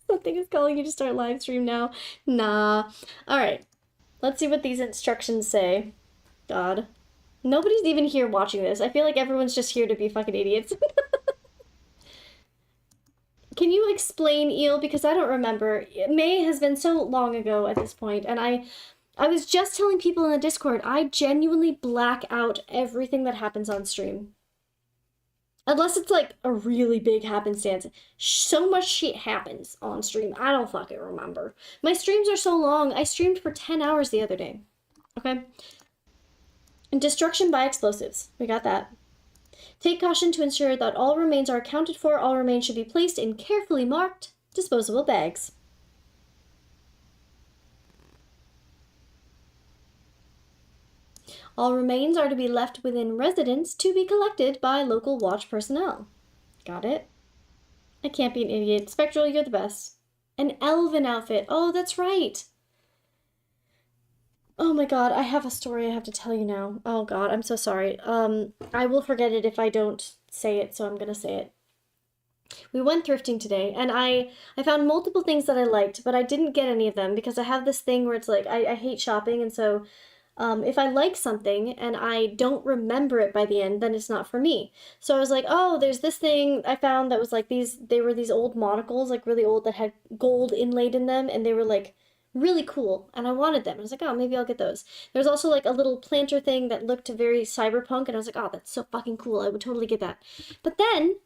Something is calling you to start live stream now. Nah. Alright. Let's see what these instructions say. God. Nobody's even here watching this. I feel like everyone's just here to be fucking idiots. Can you explain, Eel? Because I don't remember. May has been so long ago at this point, and I was just telling people in the Discord, I genuinely black out everything that happens on stream. Unless it's like a really big happenstance. So much shit happens on stream. I don't fucking remember. My streams are so long. I streamed for 10 hours the other day. Okay? And destruction by explosives. We got that. Take caution to ensure that all remains are accounted for. All remains should be placed in carefully marked disposable bags. All remains are to be left within residence to be collected by local watch personnel. Got it? I can't be an idiot. Spectral, you're the best. An elven outfit. Oh, that's right. Oh my god, I have a story I have to tell you now. Oh god, I'm so sorry. I will forget it if I don't say it, so I'm gonna say it. We went thrifting today, and I found multiple things that I liked, but I didn't get any of them because I have this thing where it's like, I hate shopping, and so if I like something and I don't remember it by the end, then it's not for me. So I was like, oh, there's this thing I found that was like they were these old monocles, like really old, that had gold inlaid in them, and they were like really cool, and I wanted them. I was like, oh, maybe I'll get those. There's also like a little planter thing that looked very cyberpunk, and I was like, oh, that's so fucking cool. I would totally get that. But then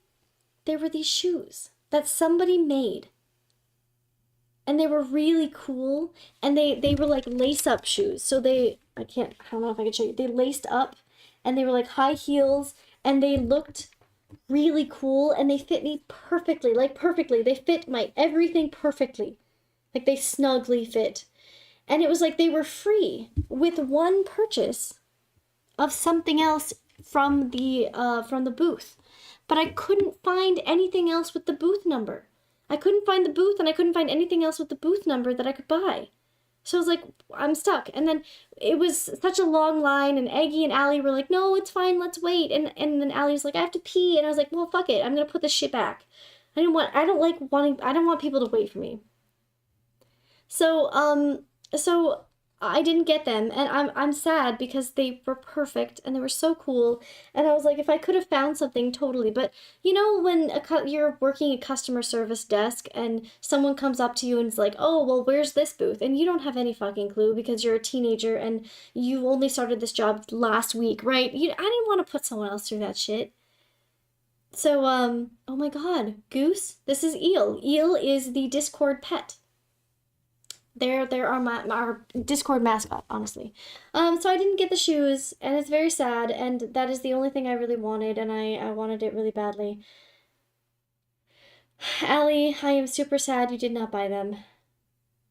there were these shoes that somebody made. And they were really cool, and they were like lace-up shoes. So I don't know if I can show you. They laced up, and they were like high heels, and they looked really cool, and they fit me perfectly, like perfectly. They fit my everything perfectly. Like they snugly fit. And it was like they were free with one purchase of something else from the booth. But I couldn't find anything else with the booth number. I couldn't find the booth, and I couldn't find anything else with the booth number that I could buy. So I was like, I'm stuck. And then it was such a long line, and Aggie and Allie were like, no, it's fine, let's wait. And then Allie was like, I have to pee. And I was like, well, fuck it, I'm gonna put this shit back. I don't want people to wait for me. So I didn't get them, and I'm sad because they were perfect and they were so cool, and I was like, if I could have found something, totally. But you know when you're working a customer service desk and someone comes up to you and is like, oh, well, where's this booth? And you don't have any fucking clue because you're a teenager and you only started this job last week, right? I didn't want to put someone else through that shit. So, oh my god, Goose, this is Eel. Eel is the Discord pet. They're our Discord mascot, honestly. So I didn't get the shoes, and it's very sad, and that is the only thing I really wanted, and I wanted it really badly. Allie, I am super sad you did not buy them.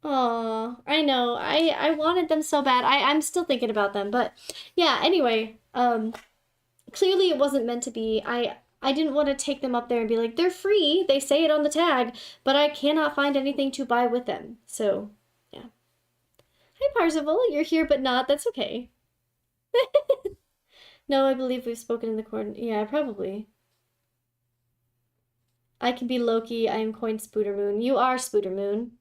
Aw, I know, I wanted them so bad. I'm still thinking about them, but yeah, anyway, clearly it wasn't meant to be. I didn't want to take them up there and be like, they're free, they say it on the tag, but I cannot find anything to buy with them, so... Hi, Parzival. You're here but not. That's okay. No, I believe we've spoken in the corner. Yeah, probably. I can be Loki. I am coined Spoodermoon. You are Spoodermoon.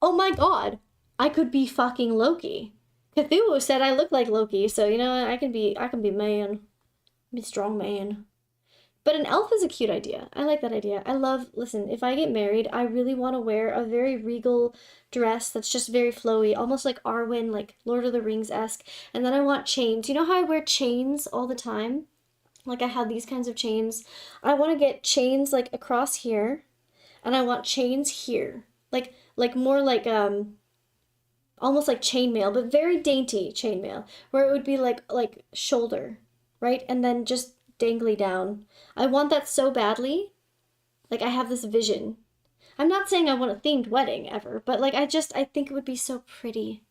Oh my god. I could be fucking Loki. Cthulhu said I look like Loki, so you know I can be man. Be strong man. But an elf is a cute idea. I like that idea. Listen, if I get married, I really want to wear a very regal dress that's just very flowy, almost like Arwen, like Lord of the Rings-esque. And then I want chains. You know how I wear chains all the time? Like I have these kinds of chains. I want to get chains like across here, and I want chains here. Like more like, almost like chainmail, but very dainty chainmail, where it would be like shoulder, right? And then just dangly down. I want that so badly. Like I have this vision. I'm not saying I want a themed wedding ever, but like I think it would be so pretty.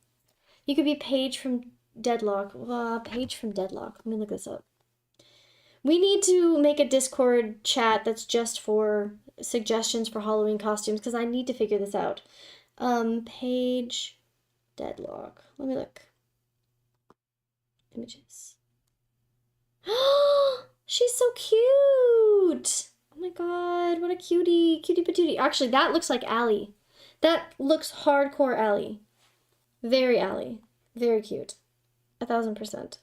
You could be Paige from Deadlock. Paige from Deadlock. Let me look this up. We need to make a Discord chat that's just for suggestions for Halloween costumes because I need to figure this out. Paige Deadlock. Let me look. Images. She's so cute! Oh my god, what a cutie. Cutie patootie. Actually, that looks like Allie. That looks hardcore Allie. Very Allie. Very cute. 1000%.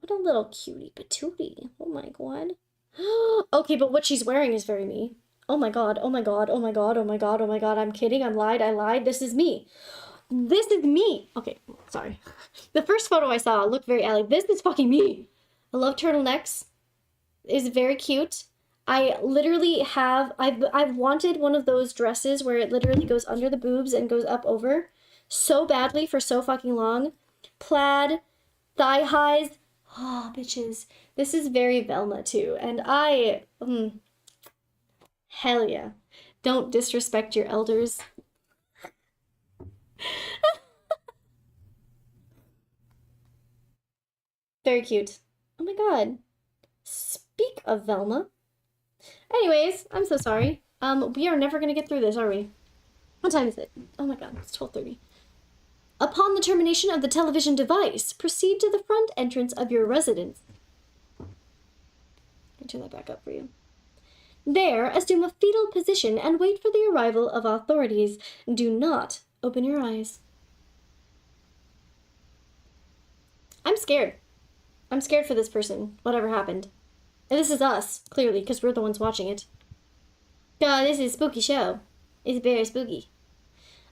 What a little cutie patootie. Oh my god. Okay, but what she's wearing is very me. Oh my god, oh my god, oh my god, oh my god, oh my god. I'm kidding, I lied. This is me. This is me. Okay, sorry. The first photo I saw looked very Allie. This is fucking me. I love turtlenecks. is very cute. I literally have, I've wanted one of those dresses where it literally goes under the boobs and goes up over so badly for so fucking long. Plaid, thigh highs. Oh, bitches. This is very Velma too. And hell yeah. Don't disrespect your elders. Very cute. Oh my god. Speak of Velma. Anyways, I'm so sorry. We are never gonna get through this, are we? What time is it? Oh my god, it's 12:30. Upon the termination of the television device, proceed to the front entrance of your residence. I'll turn that back up for you. There, assume a fetal position and wait for the arrival of authorities. Do not open your eyes. I'm scared. I'm scared for this person, whatever happened. And this is us, clearly, because we're the ones watching it. God, this is a spooky show. It's very spooky.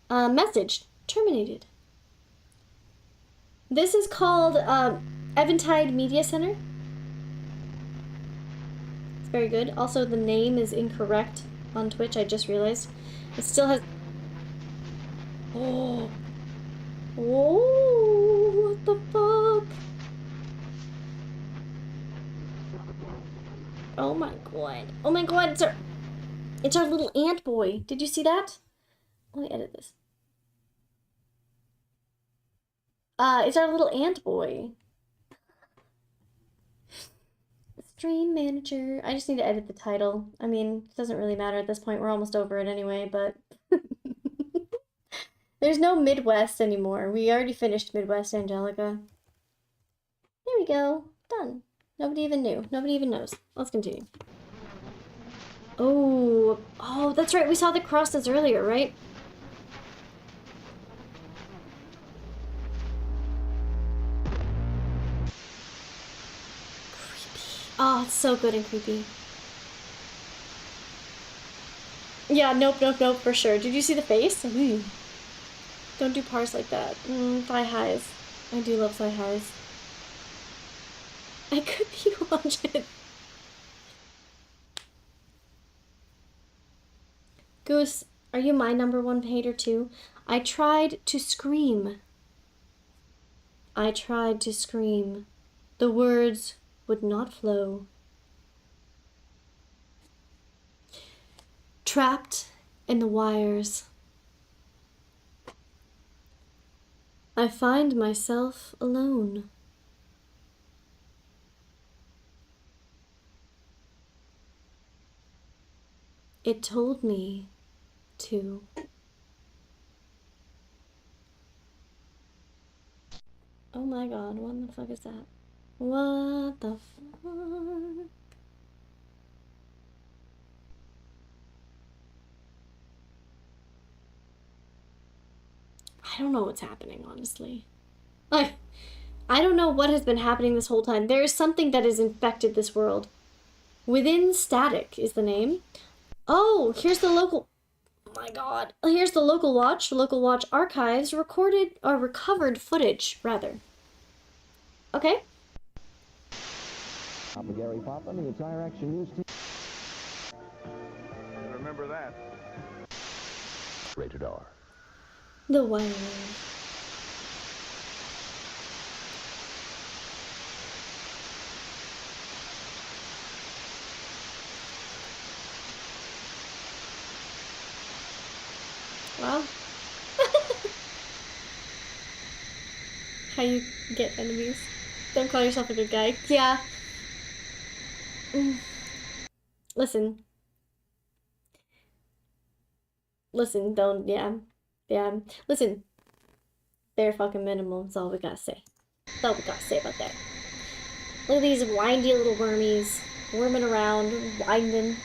Message terminated. This is called Eventide Media Center. It's very good. Also, the name is incorrect on Twitch, I just realized. It still has... Oh. Oh, what the fuck? Oh my god. Oh my god, it's our little ant boy. Did you see that? Let me edit this. It's our little ant boy. Stream manager. I just need to edit the title. I mean, it doesn't really matter at this point. We're almost over it anyway, but... There's no Midwest anymore. We already finished Midwest, Angelica. There we go. Done. Nobody even knew. Nobody even knows. Let's continue. Oh, that's right. We saw the crosses earlier, right? Creepy. Oh, it's so good and creepy. Yeah, nope, for sure. Did you see the face? Ooh. Don't do parse like that. Thigh highs. I do love thigh highs. I could be watching. Goose, are you my #1 hater too? I tried to scream. I tried to scream. The words would not flow. Trapped in the wires. I find myself alone. It told me to. Oh my god, what the fuck is that? What the fuck? I don't know what's happening, honestly. Like, I don't know what has been happening this whole time. There is something that has infected this world. Within Static is the name. Oh, here's the local... Oh my god. Here's the local watch. The local watch archives recorded or recovered footage, rather. Okay. Papa Gary Papa, the entire Action News team. Remember that. Rated R. The Wild. Wow. How you get enemies. Don't call yourself a good guy. Yeah. Listen. Listen, don't, yeah. Yeah. Listen. Bare fucking minimum is all we gotta say. That's all we gotta say about that. Look at these windy little wormies. Worming around, winding.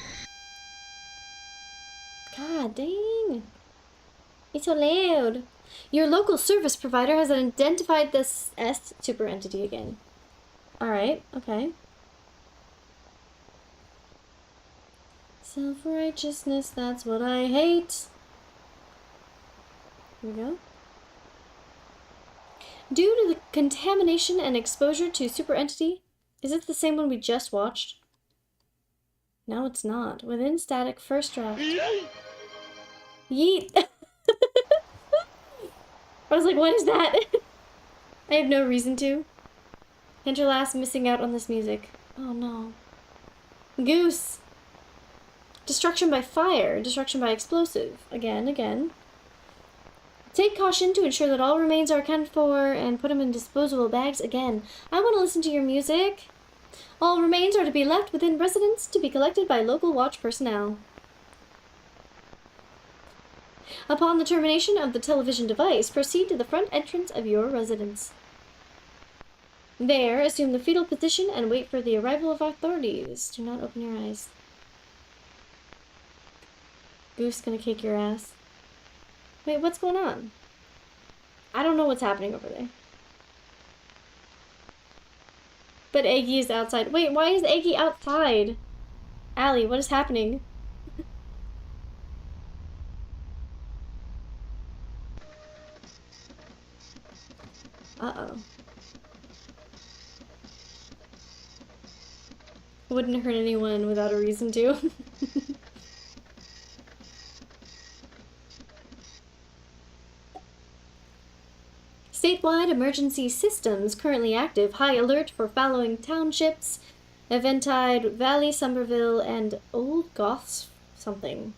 God dang. It's so loud. Your local service provider has identified this S super entity again. Alright, okay. Self-righteousness, that's what I hate. Here we go. Due to the contamination and exposure to super entity, is it the same one we just watched? No, it's not. Within static first draft. Yeet! I was like, what is that? I have no reason to. Hinterlass missing out on this music. Oh no. Goose! Destruction by fire. Destruction by explosive. Again. Take caution to ensure that all remains are accounted for and put them in disposable bags. Again. I want to listen to your music. All remains are to be left within residence to be collected by local watch personnel. Upon the termination of the television device, proceed to the front entrance of your residence. There, assume the fetal position and wait for the arrival of authorities. Do not open your eyes. Goose gonna kick your ass. Wait, what's going on? I don't know what's happening over there. But Eggy is outside. Wait, why is Eggy outside? Allie, what is happening? Uh-oh. Wouldn't hurt anyone without a reason to. Statewide emergency systems currently active. High alert for following townships: Eventide, Valley, Somerville, and Old Goths something.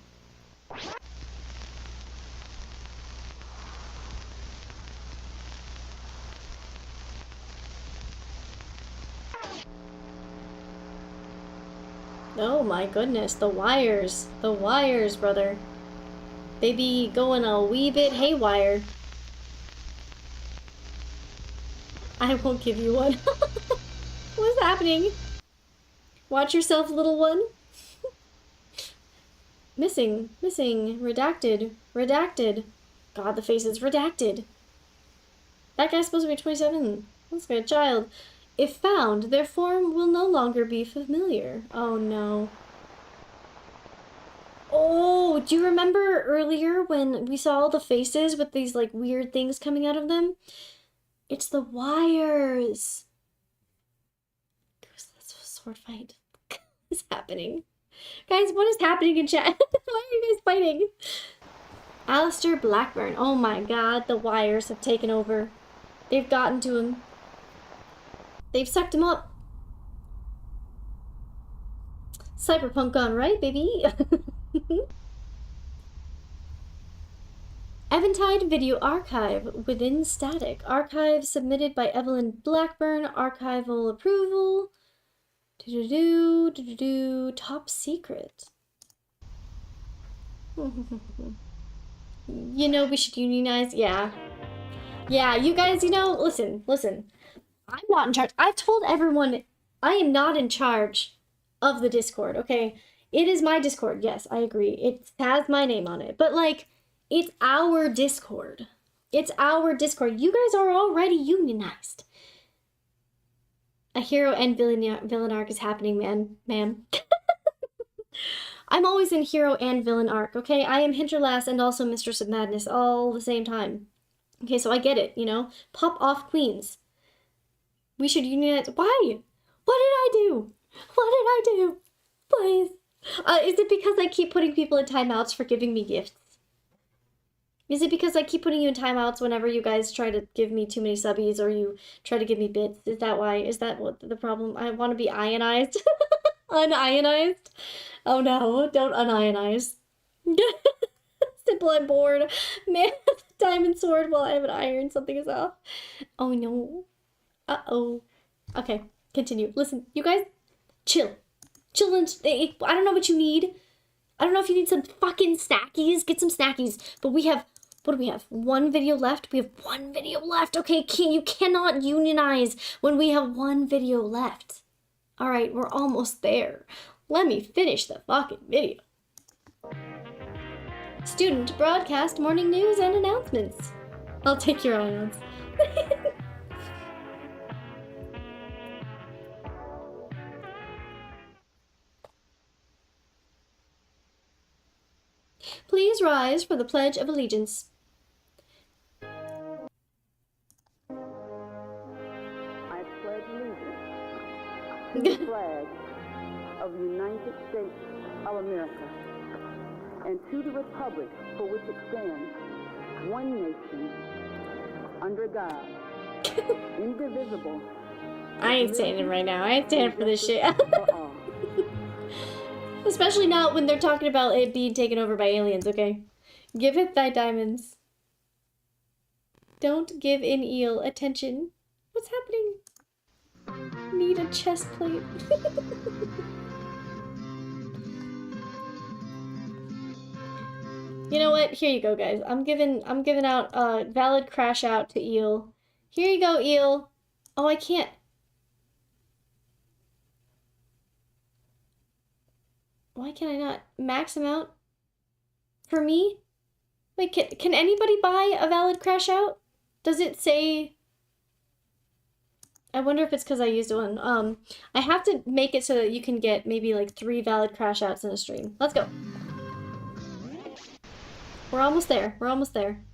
Oh my goodness, the wires. The wires, brother. They be going a wee bit haywire. I won't give you one. What's happening? Watch yourself, little one. Missing, redacted. God, the face is redacted. That guy's supposed to be 27. That's a good child. If found, their form will no longer be familiar. Oh no. Oh, do you remember earlier when we saw all the faces with these like weird things coming out of them? It's the wires. That's a sword fight. What is happening? Guys, what is happening in chat? Why are you guys fighting? Alistair Blackburn. Oh my god, the wires have taken over. They've gotten to him. They've sucked him up. Cyberpunk gone right, baby. Eventide Video Archive within static. Archive submitted by Evelyn Blackburn. Archival approval. Top secret. You know we should unionize. Yeah. Yeah, you guys, you know, listen. I'm not in charge. I've told everyone I am not in charge of the Discord, okay? It is my Discord, yes, I agree. It has my name on it. But, like, it's our Discord. It's our Discord. You guys are already unionized. A hero and villain arc is happening, ma'am. I'm always in hero and villain arc, okay? I am Hinterlass and also Mistress of Madness all the same time. Okay, so I get it, you know? Pop off queens. We should unionize. Why? What did I do? Please. Is it because I keep putting people in timeouts for giving me gifts? Is it because I keep putting you in timeouts whenever you guys try to give me too many subbies or you try to give me bits? Is that why? Is that what the problem? I want to be ionized. Unionized? Oh no, don't unionize. Simple, I'm bored. Man, diamond sword while I have an iron. Something is off. Oh no. Uh-oh. Okay, continue. Listen, you guys, chill. Chill and... I don't know what you need. I don't know if you need some fucking snackies. Get some snackies. But we have... What do we have? One video left? We have one video left. Okay, you cannot unionize when we have one video left. Alright, we're almost there. Let me finish the fucking video. Student broadcast morning news and announcements. I'll take your ions. Please rise for the Pledge of Allegiance. I pledge allegiance to the flag of the United States of America, and to the republic for which it stands, one nation, under God, indivisible. I ain't standing right now. I ain't standing for this shit. Especially not when they're talking about it being taken over by aliens, okay? Give it thy diamonds. Don't give an eel attention. What's happening? Need a chest plate. You know what? Here you go, guys. I'm giving out a valid crash out to eel. Here you go, eel. Oh, I can't. Why can I not max them out? For me? Wait, can anybody buy a valid crash out? Does it say... I wonder if it's because I used one. I have to make it so that you can get maybe like 3 valid crash outs in a stream. Let's go. We're almost there. We're almost there.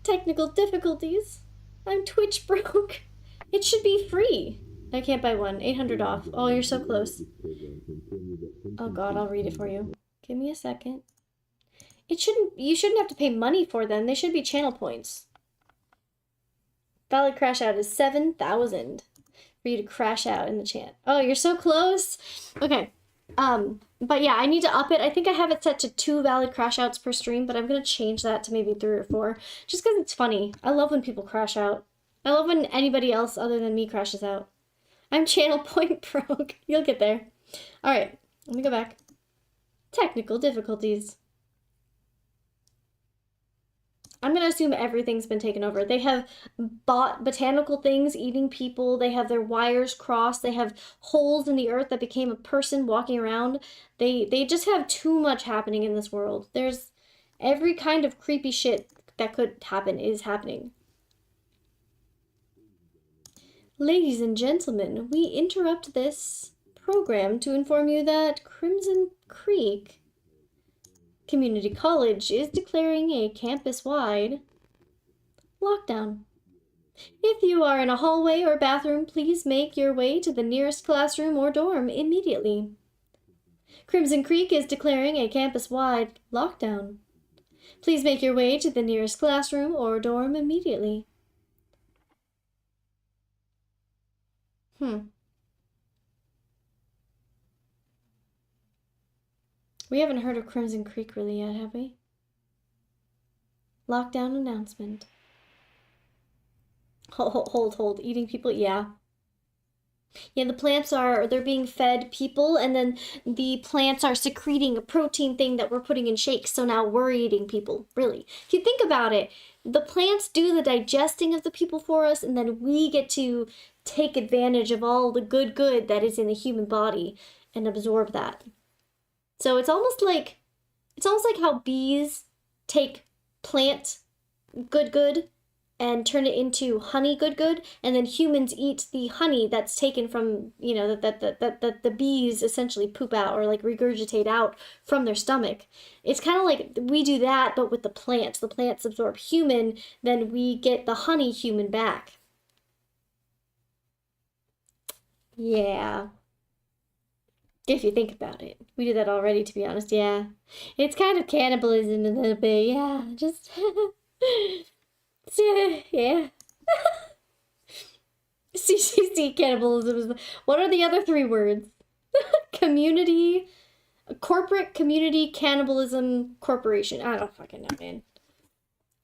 Technical difficulties. I'm Twitch broke. It should be free. I can't buy one. 800 off. Oh, you're so close. Oh god, I'll read it for you. Give me a second. You shouldn't have to pay money for them. They should be channel points. Valid crash out is 7,000 for you to crash out in the chat. Oh, you're so close. Okay. But yeah, I need to up it. I think I have it set to 2 valid crash outs per stream, but I'm gonna change that to maybe 3 or 4, just because it's funny. I love when people crash out. I love when anybody else other than me crashes out. I'm channel point broke. You'll get there. All right, let me go back. Technical difficulties. I'm gonna assume everything's been taken over. They have bought botanical things eating people. They have their wires crossed. They have holes in the earth that became a person walking around. They just have too much happening in this world. There's every kind of creepy shit that could happen is happening. Ladies and gentlemen, we interrupt this program to inform you that Crimson Creek Community College is declaring a campus-wide lockdown. If you are in a hallway or bathroom, please make your way to the nearest classroom or dorm immediately. Crimson Creek is declaring a campus-wide lockdown. Please make your way to the nearest classroom or dorm immediately. We haven't heard of Crimson Creek really yet, have we? Lockdown announcement. Hold. Eating people? Yeah. Yeah, the plants they're being fed people, and then the plants are secreting a protein thing that we're putting in shakes, so now we're eating people. Really. If you think about it, the plants do the digesting of the people for us, and then we get to take advantage of all the good that is in the human body and absorb that. So it's almost like how bees take plant good and turn it into honey good, and then humans eat the honey that's taken from, you know, that the bees essentially poop out or like regurgitate out from their stomach. It's kind of like we do that, but with the plants. The plants absorb human, then we get the honey human back. Yeah. If you think about it. We do that already, to be honest, yeah. It's kind of cannibalism a little bit, yeah. Just... yeah. CCC cannibalism. What are the other 3 words? Community... Corporate Community Cannibalism Corporation. I don't fucking know, man.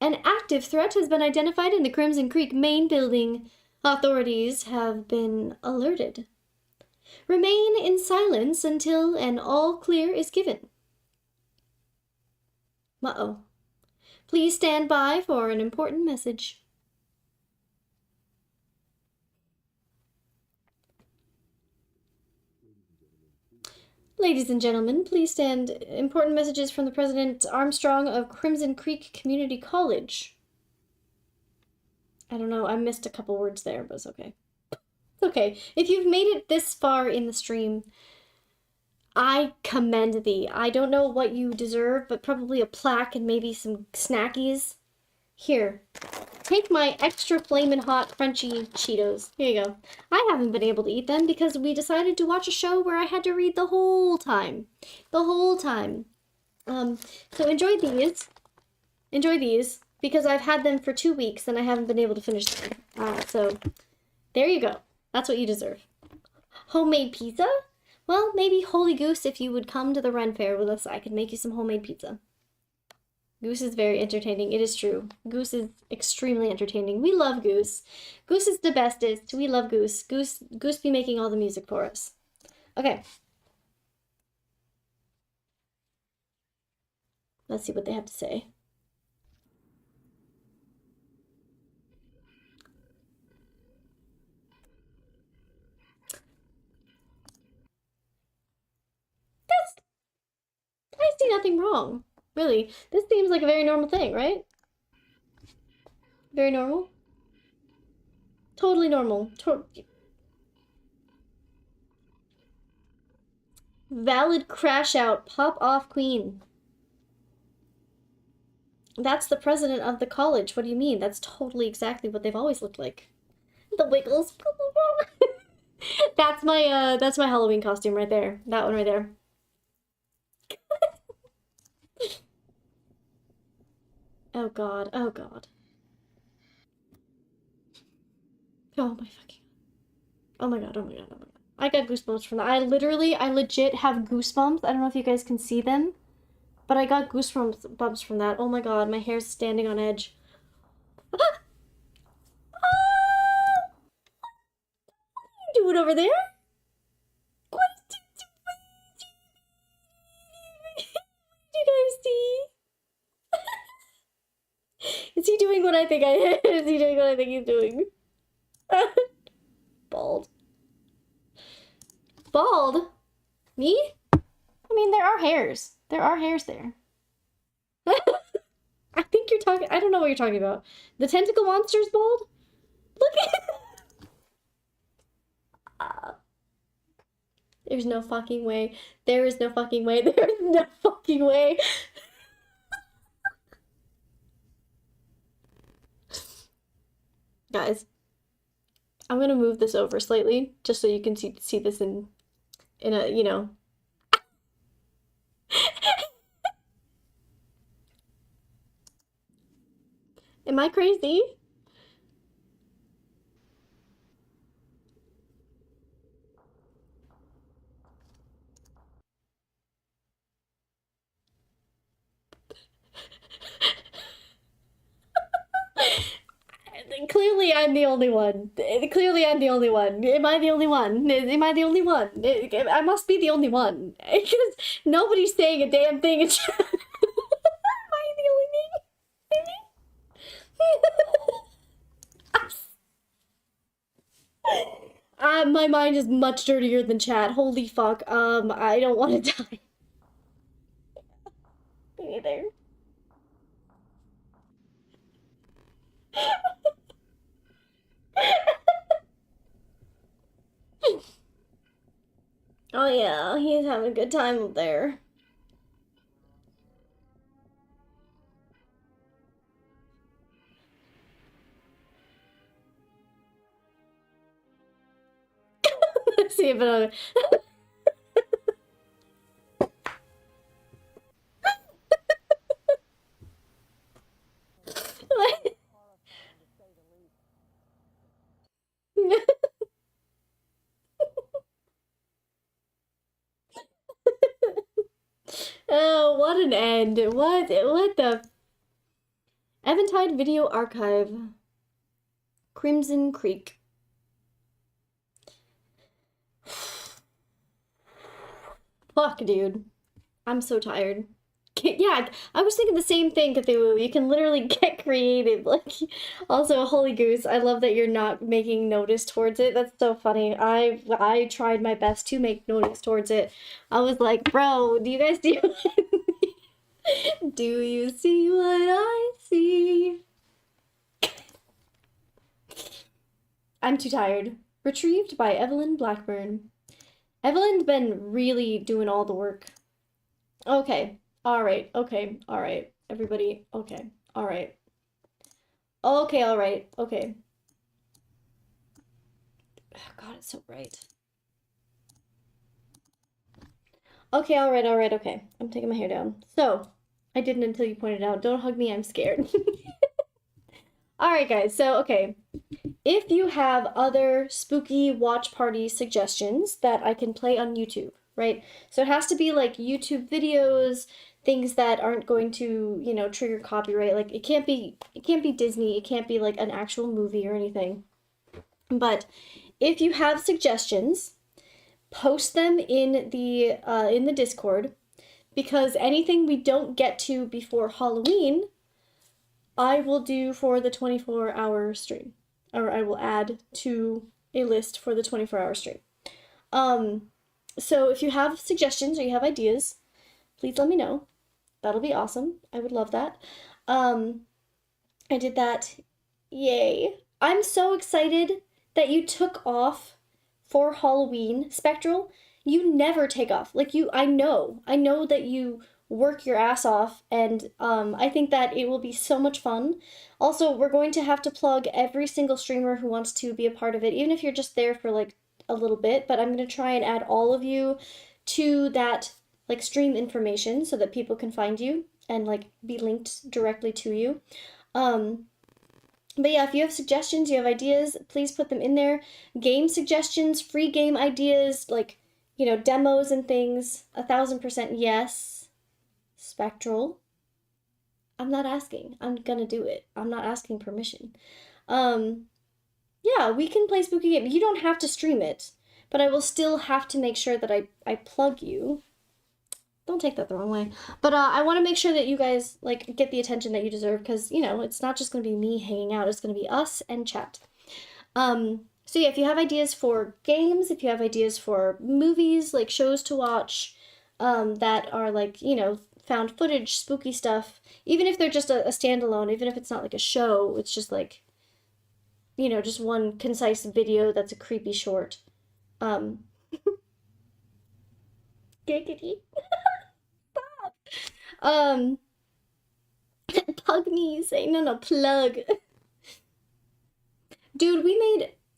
An active threat has been identified in the Crimson Creek main building. Authorities have been alerted. Remain in silence until an all clear is given. Uh-oh. Please stand by for an important message. Ladies and gentlemen, please stand. Important messages from the President Armstrong of Crimson Creek Community College. I don't know, I missed a couple words there, but it's okay. It's okay. If you've made it this far in the stream, I commend thee. I don't know what you deserve, but probably a plaque and maybe some snackies. Here. take my extra flamin' hot crunchy Cheetos. Here you go. I haven't been able to eat them because we decided to watch a show where I had to read the whole time. The whole time. So enjoy these. Enjoy these because I've had them for 2 weeks and I haven't been able to finish them. So there you go. That's what you deserve. Homemade pizza? Well, maybe Holy Goose, if you would come to the Ren Fair with us, I could make you some homemade pizza. Goose is very entertaining. It is true. Goose is extremely entertaining. We love Goose. Goose is the bestest. We love Goose. Goose be making all the music for us. Okay. Let's see what they have to say. I see nothing wrong. Really. This seems like a very normal thing, right? Very normal? Totally normal. Valid crash out. Pop off queen. That's the president of the college. What do you mean? That's totally exactly what they've always looked like. The Wiggles. That's my Halloween costume right there. That one right there. Oh god, oh god. Oh my fucking. Oh my god, oh my god, oh my god. I got goosebumps from that. I legit have goosebumps. I don't know if you guys can see them, but I got goosebumps from that. Oh my god, my hair's standing on edge. What are you doing over there? What did you guys see? Is he doing what I think is he doing what I think he's doing? Bald. Bald? Me? I mean, there are hairs. There are hairs there. I think you're talking... I don't know what you're talking about. The tentacle monster's bald? Look at... There's no fucking way. There is no fucking way. There is no fucking way. Guys, I'm gonna move this over slightly just so you can see this in a, you know. Am I crazy? Clearly, I'm the only one. Clearly, I'm the only one. Am I the only one? Am I the only one? I must be the only one. Because nobody's saying a damn thing in chat. Am I the only me? My mind is much dirtier than chat. Holy fuck. I don't want to die. Me neither. Oh yeah, he's having a good time up there. Let's see if it... Oh, what an end. What the... Eventide Video Archive. Crimson Creek. Fuck, dude. I'm so tired. Yeah, I was thinking the same thing, Cthulhu. You can literally get creative. Like, also, Holy Goose, I love that you're not making notice towards it. That's so funny. I tried my best to make notice towards it. I was like, bro, do you guys do do you see what I see? I'm too tired. Retrieved by Evelyn Blackburn. Evelyn's been really doing all the work. Okay. Alright. Okay. Alright. Everybody. Okay. Alright. Okay, all right. Okay. Oh, God, it's so bright. Okay, all right, okay. I'm taking my hair down. So, I didn't until you pointed out. Don't hug me, I'm scared. All right, guys. So, okay. If you have other spooky watch party suggestions that I can play on YouTube, right? So it has to be like YouTube videos, things that aren't going to, you know, trigger copyright. Like it can't be Disney, it can't be like an actual movie or anything. But if you have suggestions, post them in the Discord, because anything we don't get to before Halloween, I will do for the 24-hour stream, or I will add to a list for the 24-hour stream. So if you have suggestions or you have ideas, please let me know. That'll be awesome. I would love that. I did that. Yay. I'm so excited that you took off for Halloween. Spectral, you never take off. Like I know that you work your ass off, and I think that it will be so much fun. Also, we're going to have to plug every single streamer who wants to be a part of it, even if you're just there for like a little bit, but I'm going to try and add all of you to that like stream information so that people can find you and like be linked directly to you. But yeah, if you have suggestions, you have ideas, please put them in there. Game suggestions, free game ideas, like, you know, demos and things, 1000% yes. Spectral. I'm not asking. I'm gonna do it. I'm not asking permission. Yeah, we can play spooky game. You don't have to stream it, but I will still have to make sure that I plug you. Don't take that the wrong way. But I want to make sure that you guys like get the attention that you deserve, because, you know, it's not just going to be me hanging out. It's going to be us and chat. So yeah, if you have ideas for games, if you have ideas for movies, like shows to watch, that are like, you know, found footage, spooky stuff, even if they're just a standalone, even if it's not like a show, it's just like, you know, just one concise video that's a creepy short. Giggity. Stop. Plug me, say no, plug. Dude,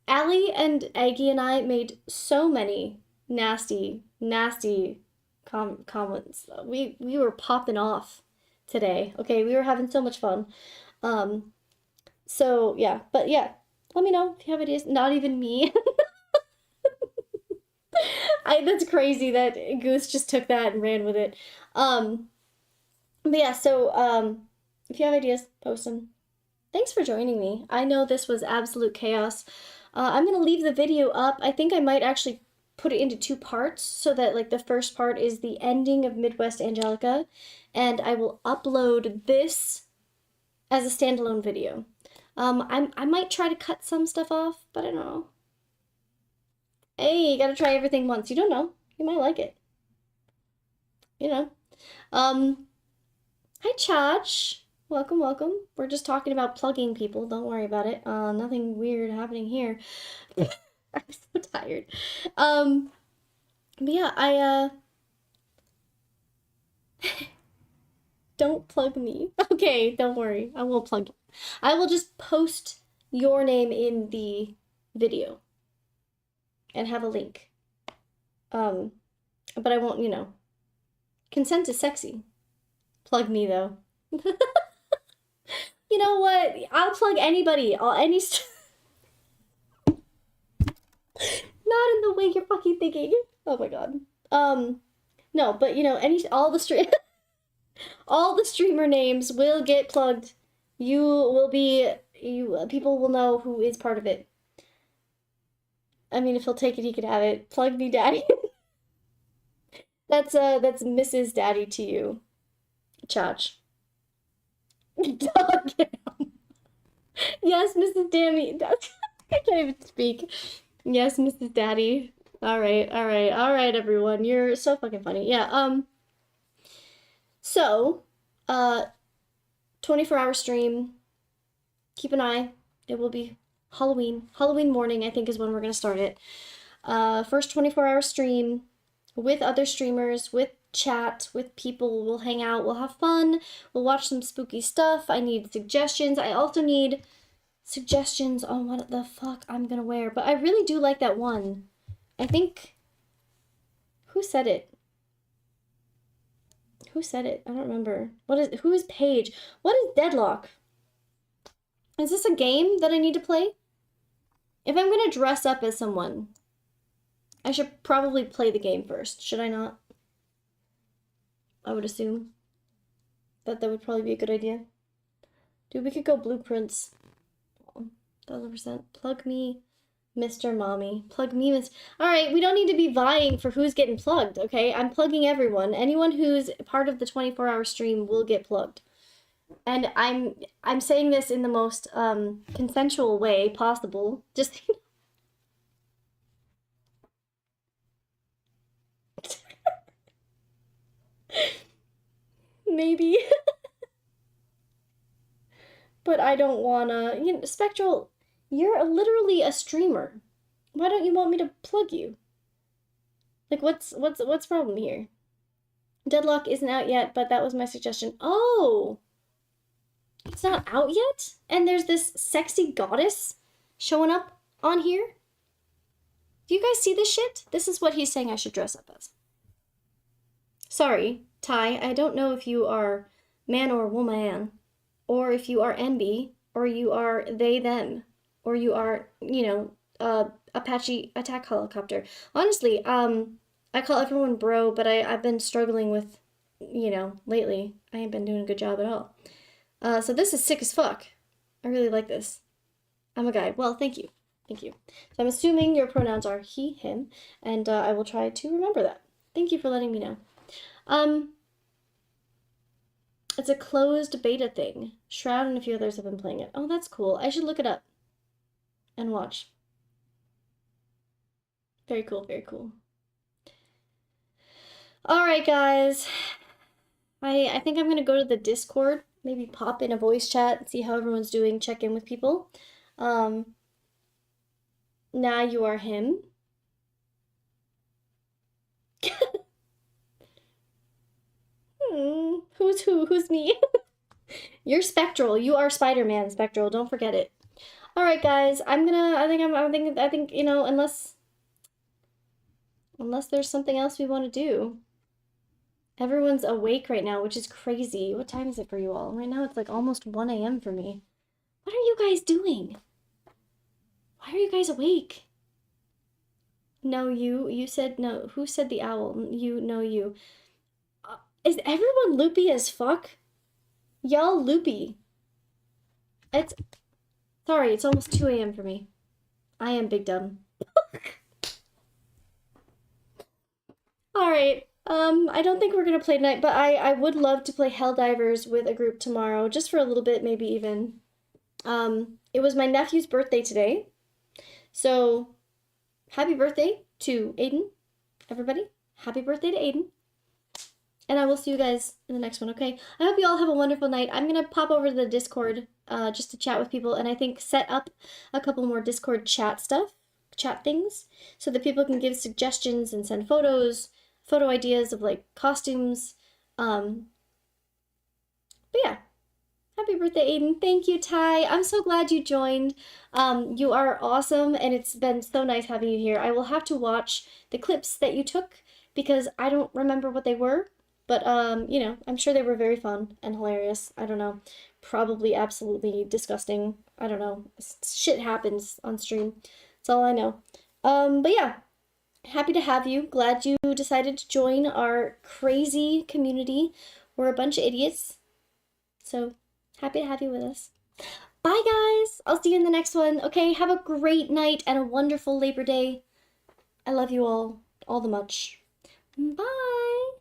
Allie and Aggie and I made so many nasty comments. We were popping off today. Okay, we were having so much fun. So yeah, but yeah, let me know if you have ideas. Not even me. That's crazy that Goose just took that and ran with it. But yeah, so if you have ideas, post them. Thanks for joining me. I know this was absolute chaos. I'm gonna leave the video up. I think I might actually put it into 2 parts, so that like the first part is the ending of Midwest Angelica, and I will upload this as a standalone video. I might try to cut some stuff off, but I don't know. Hey, you gotta try everything once. You don't know. You might like it. You know. Hi, Chach. Welcome, welcome. We're just talking about plugging people. Don't worry about it. Nothing weird happening here. I'm so tired. But yeah, don't plug me. Okay, don't worry. I won't plug you. I will just post your name in the video and have a link. But I won't, you know. Consent is sexy. Plug me, though. You know what? I'll plug anybody. Not in the way you're fucking thinking. Oh my god. No, but you know, all the streamer names will get plugged. People will know who is part of it. I mean, if he'll take it, he could have it. Plug me, daddy. That's Mrs. Daddy to you. Chach. Dog him. Yes, Mrs. Dammy. I can't even speak. Yes, Mrs. Daddy. All right, everyone. You're so fucking funny. Yeah, so, 24-hour stream. Keep an eye. It will be Halloween. Halloween morning, I think, is when we're gonna start it. First 24-hour stream with other streamers, with chat with people. We'll hang out. We'll have fun. We'll watch some spooky stuff. I need suggestions. I also need suggestions on what the fuck I'm gonna wear. But I really do like that one. I think... Who said it? Who said it? I don't remember. Who is Paige? What is Deadlock? Is this a game that I need to play? If I'm gonna dress up as someone, I should probably play the game first, should I not? I would assume that would probably be a good idea. Dude, we could go blueprints. 1000%. Plug me, Mr. Mommy. Plug me, Mr. Alright, we don't need to be vying for who's getting plugged, okay? I'm plugging everyone. Anyone who's part of the 24-hour stream will get plugged. And I'm saying this in the most consensual way possible. Just maybe. But I don't wanna, you know, Spectral, you're literally a streamer. Why don't you want me to plug you? Like, what's the problem here? Deadlock isn't out yet, but that was my suggestion. Oh, it's not out yet? And there's this sexy goddess showing up on here? Do you guys see this shit? This is what he's saying I should dress up as. Sorry, Ty, I don't know if you are man or woman, or if you are MB, or you are they, them, or you are, you know, Apache attack helicopter. Honestly, I call everyone bro, but I've been struggling with, you know, lately. I ain't been doing a good job at all. So this is sick as fuck. I really like this. I'm a guy. Well, thank you. Thank you. So I'm assuming your pronouns are he, him, and I will try to remember that. Thank you for letting me know. It's a closed beta thing. Shroud and a few others have been playing it. Oh, that's cool. I should look it up and watch. Very cool, very cool. Alright, guys. I think I'm gonna go to the Discord, maybe pop in a voice chat, see how everyone's doing, check in with people. Now you are him. Who's who? Who's me? You're Spectral. You are Spider-Man, Spectral. Don't forget it. All right, guys. I think you know, unless there's something else we want to do. Everyone's awake right now, which is crazy. What time is it for you all? Right now it's like almost 1 a.m. for me. What are you guys doing? Why are you guys awake? No, you said no. Who said the owl? You, no, you. Is everyone loopy as fuck? Y'all loopy. Sorry, it's almost 2 a.m. for me. I am big dumb. Alright, I don't think we're gonna play tonight, but I would love to play Helldivers with a group tomorrow, just for a little bit, maybe even. It was my nephew's birthday today, so happy birthday to Aiden, everybody. Happy birthday to Aiden. And I will see you guys in the next one, okay? I hope you all have a wonderful night. I'm gonna pop over to the Discord just to chat with people, and I think set up a couple more Discord chat things, so that people can give suggestions and send photo ideas of like costumes. But yeah, happy birthday, Aiden. Thank you, Ty. I'm so glad you joined. You are awesome, and it's been so nice having you here. I will have to watch the clips that you took because I don't remember what they were. But, you know, I'm sure they were very fun and hilarious. I don't know. Probably absolutely disgusting. I don't know. Shit happens on stream. That's all I know. But yeah, happy to have you. Glad you decided to join our crazy community. We're a bunch of idiots. So, happy to have you with us. Bye, guys. I'll see you in the next one. Okay, have a great night and a wonderful Labor Day. I love you all the much. Bye.